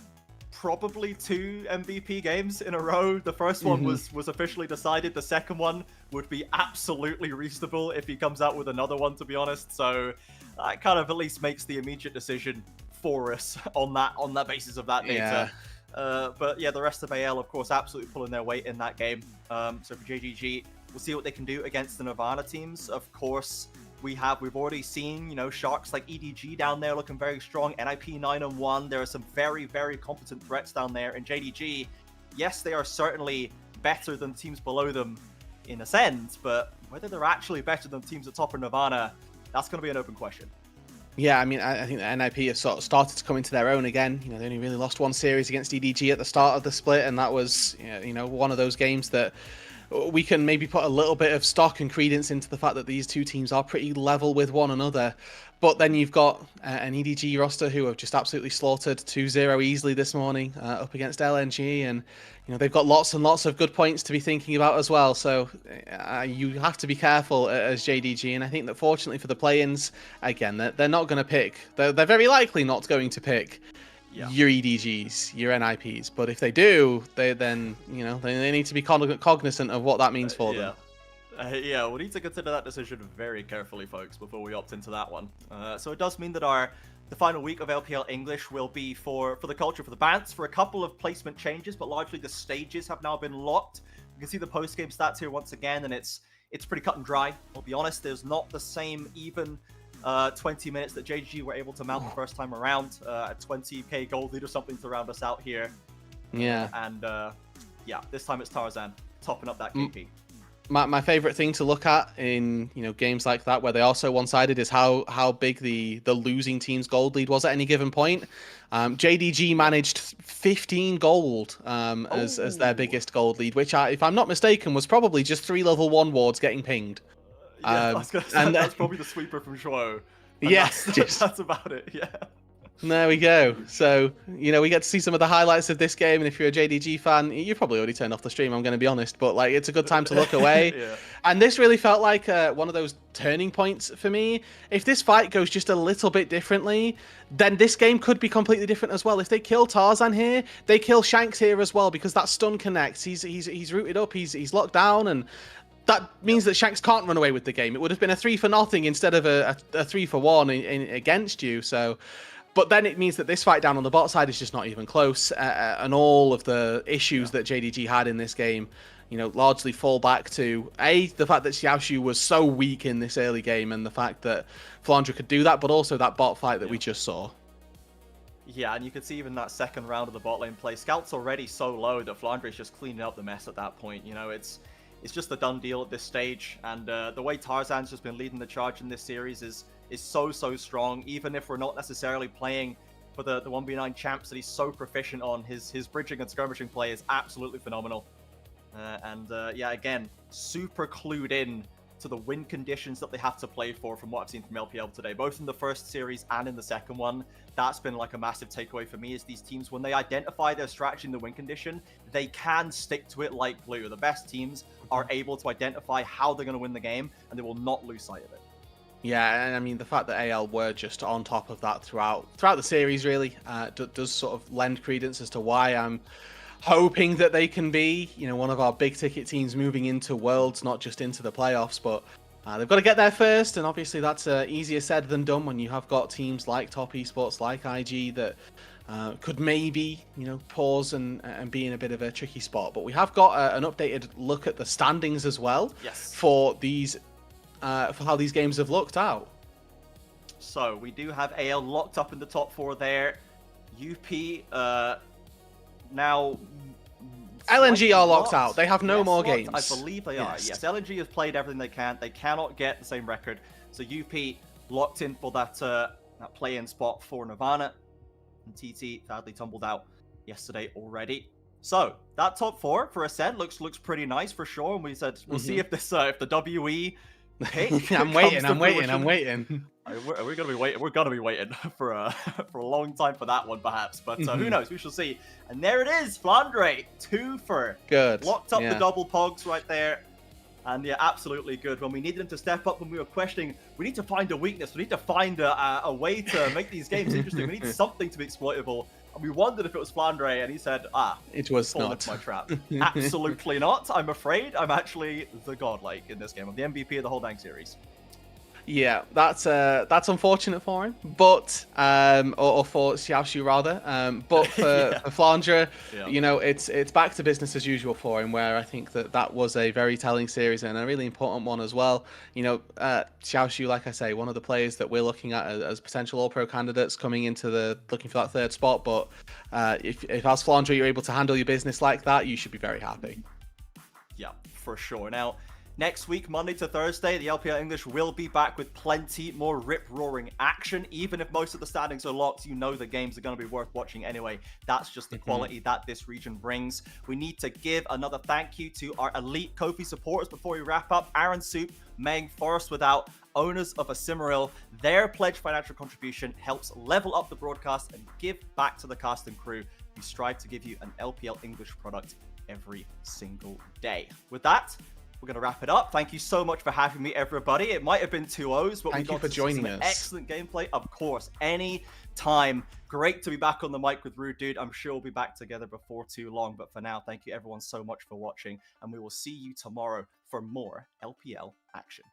probably 2 MVP games in a row. The first one was officially decided. The second one would be absolutely reasonable if he comes out with another one, to be honest. So that kind of at least makes the immediate decision for us on that basis of that data. But yeah, the rest of AL, of course, absolutely pulling their weight in that game. So for JDG, we'll see what they can do against the Nirvana teams. Of course, we've already seen, sharks like EDG down there looking very strong. NIP 9-1. There are some very, very competent threats down there. And JDG, yes, they are certainly better than teams below them in a sense, but whether they're actually better than teams at top of Nirvana, that's going to be an open question. Yeah, I mean, I think the NIP have sort of started to come into their own again. They only really lost one series against EDG at the start of the split, and that was, one of those games that we can maybe put a little bit of stock and credence into the fact that these two teams are pretty level with one another. But then you've got an EDG roster who have just absolutely slaughtered 2-0 easily this morning up against LNG, and they've got lots and lots of good points to be thinking about as well. So you have to be careful as JDG, and I think that fortunately for the play-ins, again, they're not going to pick. They're very likely not going to pick your EDGs, your NIPs. But if they do, they need to be cognizant of what that means for them. Yeah, we'll need to consider that decision very carefully, folks, before we opt into that one. So it does mean that the final week of LPL English will be for the culture, for the bans, for a couple of placement changes, but largely the stages have now been locked. You can see the post-game stats here once again, and it's pretty cut and dry. I'll be honest, there's not the same even 20 minutes that JDG were able to mount the first time around, at 20k gold lead or something to round us out here. Yeah. And this time it's Tarzan topping up that KP. My favorite thing to look at in games like that where they are so one-sided is how big the losing team's gold lead was at any given point. JDG managed 15 gold as their biggest gold lead, which if I'm not mistaken was probably just 3 level 1 wards getting pinged. I was gonna say, that's probably the sweeper from Shuo. Yes, that's about it. Yeah. There we go. So, we get to see some of the highlights of this game, and if you're a JDG fan, you probably already turned off the stream, I'm going to be honest, but it's a good time to look away. Yeah. And this really felt like one of those turning points for me. If this fight goes just a little bit differently, then this game could be completely different as well. If they kill Tarzan here, they kill Shanks here as well, because that stun connects. He's rooted up, he's locked down, and that means that Shanks can't run away with the game. It would have been a 3-0 instead of a 3-1 against you, so... But then it means that this fight down on the bot side is just not even close, and all of the issues that JDG had in this game, largely fall back to the fact that Xiaoshu was so weak in this early game, and the fact that Flandre could do that, but also that bot fight that we just saw. Yeah, and you could see even that second round of the bot lane play, Scout's already so low that Flandre is just cleaning up the mess at that point. It's just a done deal at this stage, and the way Tarzan's just been leading the charge in this series is so strong. Even if we're not necessarily playing for the 1v9 champs that he's so proficient on, his bridging and skirmishing play is absolutely phenomenal. Again, super clued in to the win conditions that they have to play for, from what I've seen from LPL today, both in the first series and in the second one. That's been like a massive takeaway for me, is these teams, when they identify their strategy in the win condition, they can stick to it like glue. The best teams are able to identify how they're going to win the game, and they will not lose sight of it. Yeah, and I mean, the fact that AL were just on top of that throughout the series really does sort of lend credence as to why I'm hoping that they can be, one of our big ticket teams moving into Worlds, not just into the playoffs. But they've got to get there first, and obviously that's easier said than done when you have got teams like Top Esports, like IG, that could maybe, pause and be in a bit of a tricky spot. But we have got an updated look at the standings as well. Yes. For these, for how these games have looked out. So we do have AL locked up in the top 4 there. UP now. LNG are locked locked. out. They have no Yes, more locked. games. I believe they are. Yes, LNG has played everything they can. They cannot get the same record. So UP locked in for that play-in spot for Nirvana. And TT sadly tumbled out yesterday already. So that top 4 for Ascent looks pretty nice for sure. And we said we'll see if this if the WE pick. I'm waiting. Are we gonna be waiting? We're gonna be waiting for a long time for that one, perhaps. But who knows? We shall see. And there it is, Flandre, 2 for good. Locked up the double pogs right there. And yeah, absolutely good. When we needed him to step up, when we were questioning, we need to find a weakness. We need to find a way to make these games interesting. We need something to be exploitable. And we wondered if it was Flandre, and he said, it was fall not into my trap. Absolutely not. I'm afraid I'm actually the godlike in this game. I'm the MVP of the whole dang series. Yeah, that's unfortunate for him, but or for Xiaoshu rather, but for Flandre, it's back to business as usual for him. Where I think that was a very telling series and a really important one as well. Xiaoshu, like I say, one of the players that we're looking at as potential All-Pro candidates coming into looking for that 3rd spot. But if as Flandre you're able to handle your business like that, you should be very happy. Yeah, for sure. Now, next week, Monday to Thursday, the LPL English will be back with plenty more rip-roaring action. Even if most of the standings are locked, the games are going to be worth watching anyway. That's just the quality that this region brings. We need to give another thank you to our elite Kofi supporters before we wrap up. Aaron Soup, Meng, Forest Without, owners of a Cimmeril. Their pledged financial contribution helps level up the broadcast and give back to the cast and crew who strive to give you an LPL English product every single day. With that, we're going to wrap it up. Thank you so much for having me, everybody. It might have been 2 O's, but Thank you for joining us. Excellent gameplay. Of course, any time. Great to be back on the mic with Rude Dude. I'm sure we'll be back together before too long. But for now, thank you everyone so much for watching. And we will see you tomorrow for more LPL action.